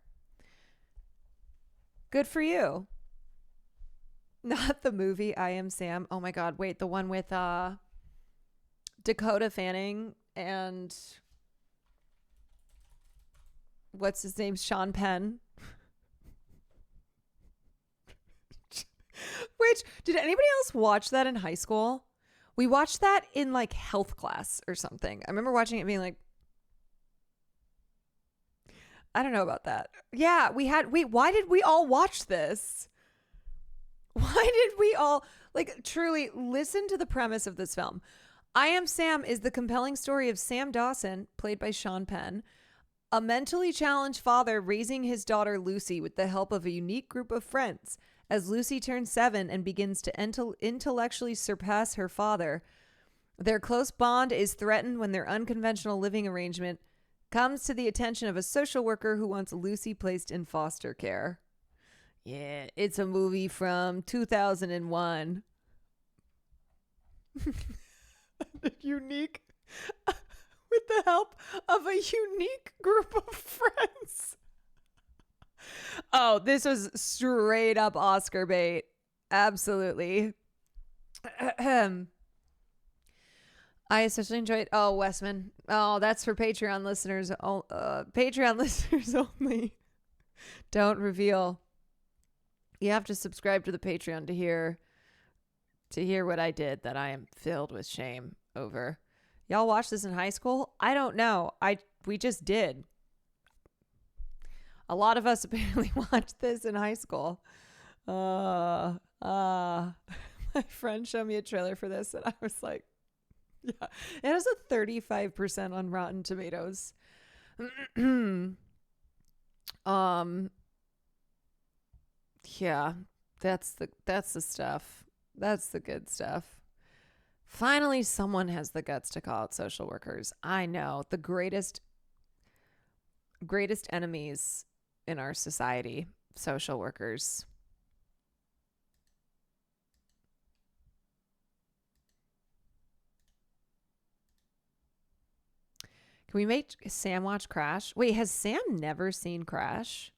Good for you. Not the movie I Am Sam. Oh my God. Wait, the one with Dakota Fanning and what's his name? Sean Penn. Which, did anybody else watch that in high school? We watched that in like health class or something. I remember watching it and being like, I don't know about that. Yeah, why did we all watch this? Why did we all, like, truly listen to the premise of this film? I Am Sam is the compelling story of Sam Dawson, played by Sean Penn, a mentally challenged father raising his daughter Lucy with the help of a unique group of friends. As Lucy turns 7 and begins to intellectually surpass her father, their close bond is threatened when their unconventional living arrangement comes to the attention of a social worker who wants Lucy placed in foster care. Yeah, it's a movie from 2001. Unique, with the help of a unique group of friends. Oh, this was straight up Oscar bait. Absolutely. I especially enjoyed. Oh, Westman. Oh, that's for Patreon listeners. Patreon listeners only. Don't reveal. You have to subscribe to the Patreon to hear what I did that I am filled with shame over. Y'all watched this in high school? I don't know. We just did. A lot of us apparently watched this in high school. My friend showed me a trailer for this and I was like, yeah, it has a 35% on Rotten Tomatoes. Yeah, that's the stuff. That's the good stuff. Finally, someone has the guts to call out social workers. I know, the greatest enemies in our society, social workers. Can we make Sam watch Crash? Wait, has Sam never seen Crash?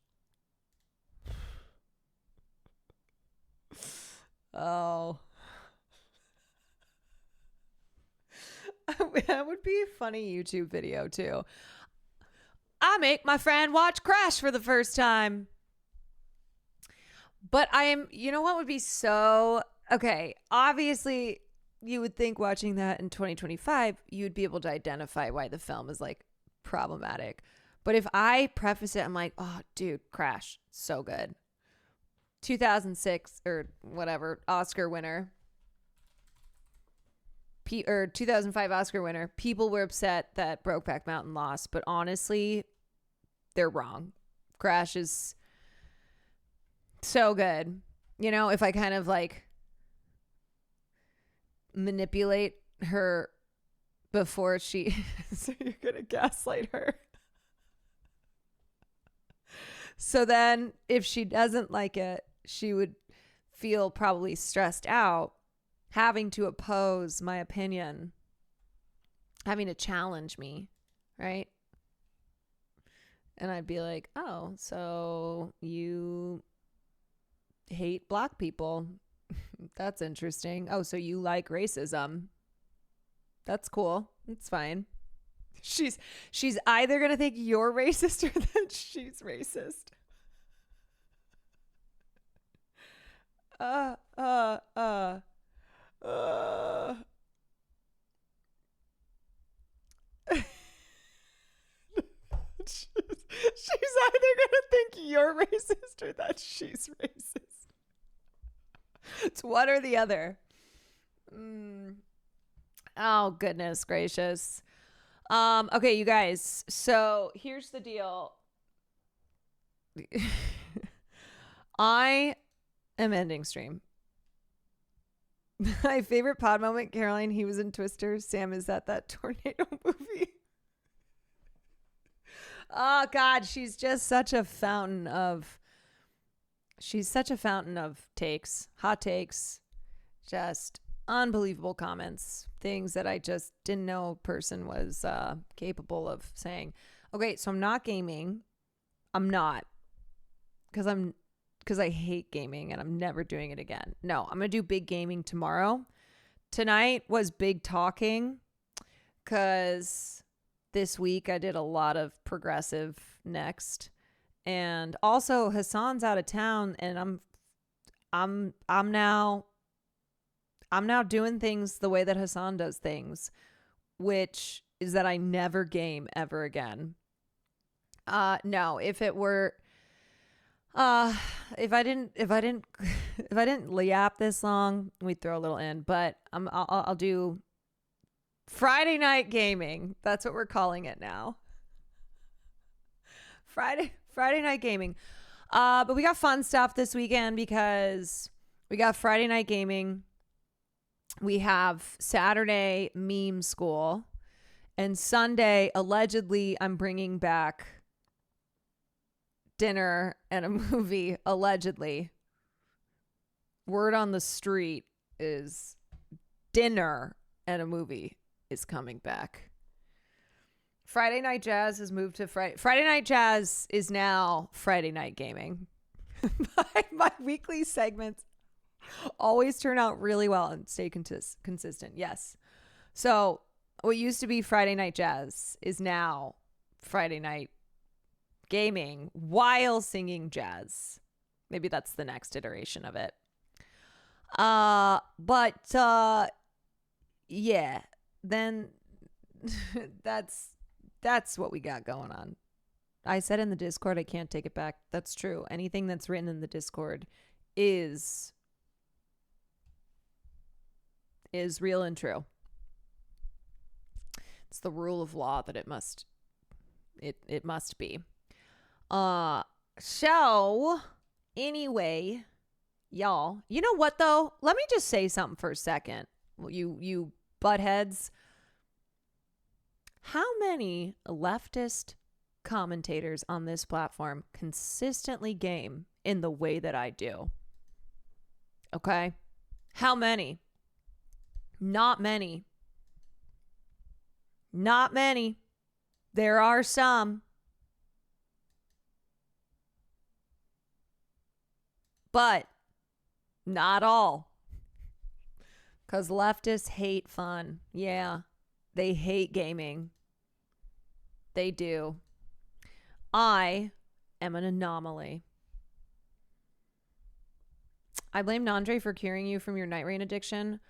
Oh. That would be a funny YouTube video too. I make my friend watch Crash for the first time. But you know what would be so, okay, obviously you would think watching that in 2025, you'd be able to identify why the film is like problematic. But if I preface it, I'm like, oh, dude, Crash, so good. 2006 or whatever, Oscar winner. Or 2005 Oscar winner. People were upset that Brokeback Mountain lost, but honestly, they're wrong. Crash is so good. You know, if I kind of like manipulate her before she so you're gonna gaslight her. So then if she doesn't like it, she would feel probably stressed out having to oppose my opinion, having to challenge me, right? And I'd be like, oh, so you hate black people. That's interesting. Oh, so you like racism. That's cool. It's fine. She's either going to think you're racist or that she's racist. She's either gonna think you're racist or that she's racist. It's one or the other. Oh, goodness gracious. Okay, you guys. So here's the deal. I am ending stream. My favorite pod moment, Caroline, he was in Twister. Sam is at that tornado movie. Oh God, she's such a fountain of takes, hot takes, just unbelievable comments, things that I just didn't know a person was capable of saying. Okay, so I'm not gaming. I'm not, because I hate gaming and I'm never doing it again. No, I'm gonna do big gaming tomorrow. Tonight was big talking, because this week I did a lot of progressive next, and also Hassan's out of town, and I'm now doing things the way that Hassan does things, which is that I never game ever again. No, if it were, if I didn't yap this long, we'd throw a little in, but I'll do Friday night gaming. That's what we're calling it now. Friday night gaming. But we got fun stuff this weekend, because we got Friday night gaming. We have Saturday meme school, and Sunday, allegedly, I'm bringing back dinner and a movie. Allegedly. Word on the street is dinner and a movie is coming back. Friday Night Jazz has moved to Friday Night Jazz is now Friday Night Gaming. My weekly segments always turn out really well and stay consistent. Yes. So what used to be Friday Night Jazz is now Friday Night Gaming while singing jazz. Maybe that's the next iteration of it. But yeah, then that's what we got going on. I said in the Discord, I can't take it back. That's true. Anything that's written in the Discord is real and true. It's the rule of law that it must be. So anyway, y'all, you know what though? Let me just say something for a second. You buttheads. How many leftist commentators on this platform consistently game in the way that I do? Okay? How many? Not many. Not many. There are some. But not all. Because leftists hate fun. Yeah. They hate gaming. They do. I am an anomaly. I blame Nandre for curing you from your Night Rain addiction.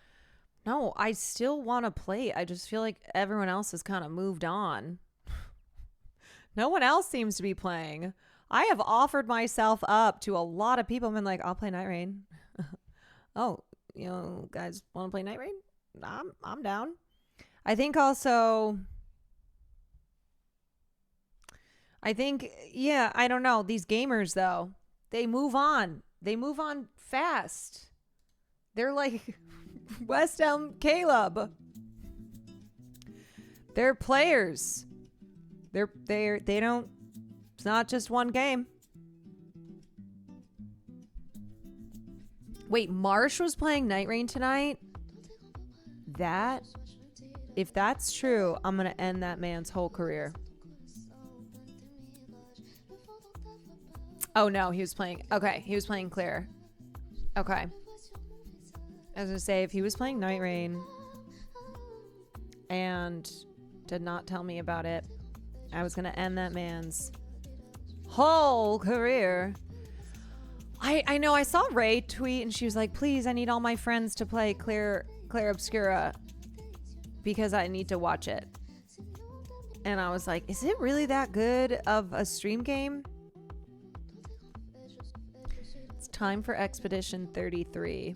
No, I still want to play. I just feel like everyone else has kind of moved on. No one else seems to be playing. I have offered myself up to a lot of people. I've been like, I'll play Night Rain. Oh, you know, guys want to play Night Rain? I'm down. I think also, yeah, I don't know. These gamers, though, they move on. They move on fast. They're like West Elm Caleb. They're players. They don't, it's not just one game. Wait, Marsh was playing Night Rain tonight? If that's true, I'm going to end that man's whole career. Oh no, he was playing Clear. Okay. I was going to say, if he was playing Night Rain and did not tell me about it, I was going to end that man's whole career. I know I saw Ray tweet and she was like, please, I need all my friends to play Claire Obscura because I need to watch it. And I was like, is it really that good of a stream game? It's time for Expedition 33.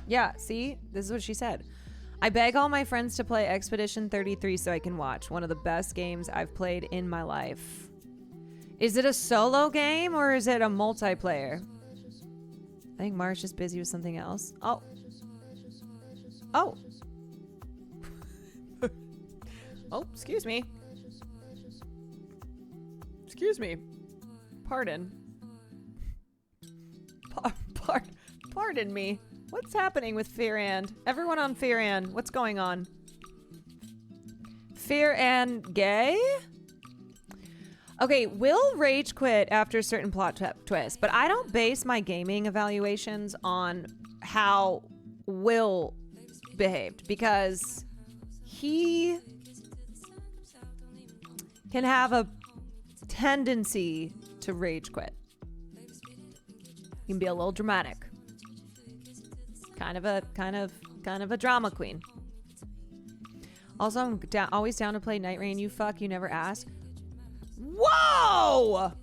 Yeah, see? This is what she said. I beg all my friends to play Expedition 33 so I can watch. One of the best games I've played in my life. Is it a solo game or is it a multiplayer? I think Marsh is busy with something else. Oh. Oh. Oh, excuse me. Excuse me. Pardon. Pardon me. What's happening with Fear-And? Everyone on Fear-And, what's going on? Fear-And gay? Okay, Will rage quit after a certain plot twist, but I don't base my gaming evaluations on how Will behaved because he can have a tendency to rage quit. He can be a little dramatic. Kind of a drama queen. Also, I'm always down to play Night Rain. You never ask. Whoa!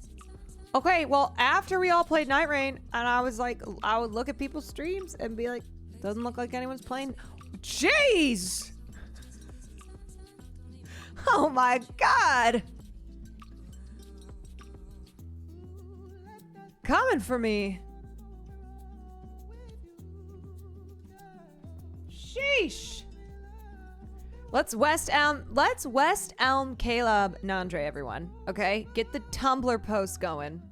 Okay, well, after we all played Night Rain, and I was like, I would look at people's streams and be like, doesn't look like anyone's playing. Jeez! Oh my god! Coming for me. Sheesh. Let's West Elm Caleb Nandre, everyone. Okay? Get the Tumblr post going.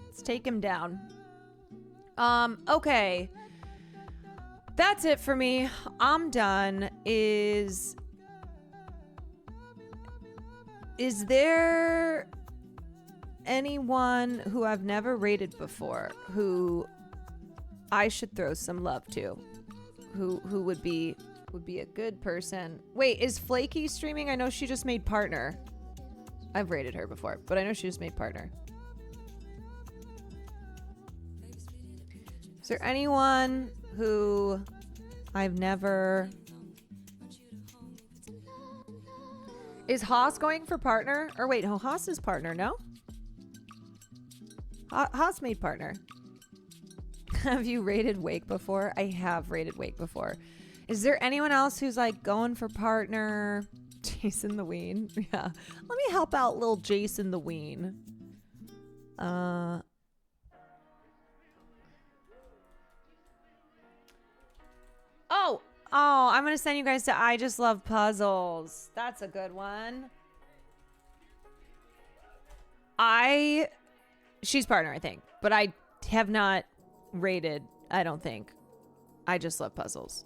Let's take him down. Okay. That's it for me. I'm done. Is there anyone who I've never rated before who I should throw some love to? Who would be a good person? Wait, is Flaky streaming? I know she just made partner. I've rated her before, but I know she just made partner. Is there anyone who I've never... Is Haas going for partner? Or wait, Haas is partner, no? Haas made partner. Have you rated Wake before? I have rated Wake before. Is there anyone else who's like going for partner? Jason the Ween. Yeah. Let me help out little Jason the Ween. Oh, I'm going to send you guys to I Just Love Puzzles. That's a good one. She's partner, I think. But I have not rated, I don't think. I Just Love Puzzles.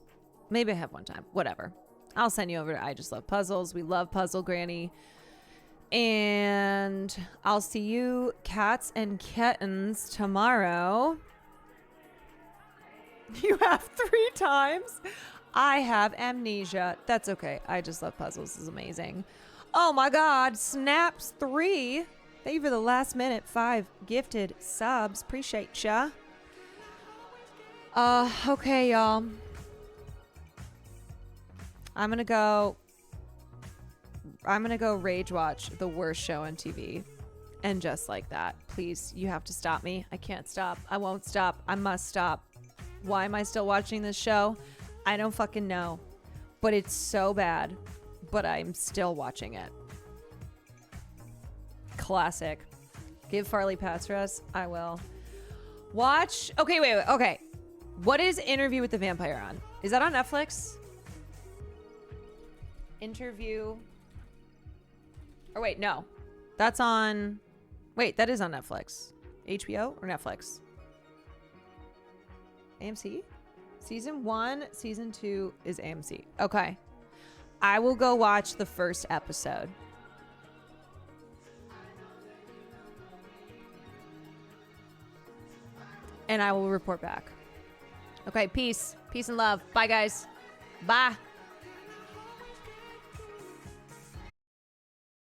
Maybe I have one time. Whatever. I'll send you over to I Just Love Puzzles. We love Puzzle Granny. And I'll see you cats and kittens tomorrow. You have 3 times? I have amnesia. That's okay. I just love puzzles. This is amazing. Oh my God. Snaps 3. Thank you for the last minute 5 gifted subs. Appreciate ya. Okay, y'all. I'm gonna go rage watch the worst show on TV. And just like that. Please, you have to stop me. I can't stop. I won't stop. I must stop. Why am I still watching this show? I don't fucking know. But it's so bad. But I'm still watching it. Classic. Give Farley pass for us. I will. Watch. Okay, wait. Okay. What is Interview with the Vampire on? Is that on Netflix? Interview. Or wait, no. That's on. Wait, that is on Netflix. HBO or Netflix? AMC? Season 1, Season 2 is AMC. Okay. I will go watch the first episode. And I will report back. Okay, peace. Peace and love. Bye, guys. Bye.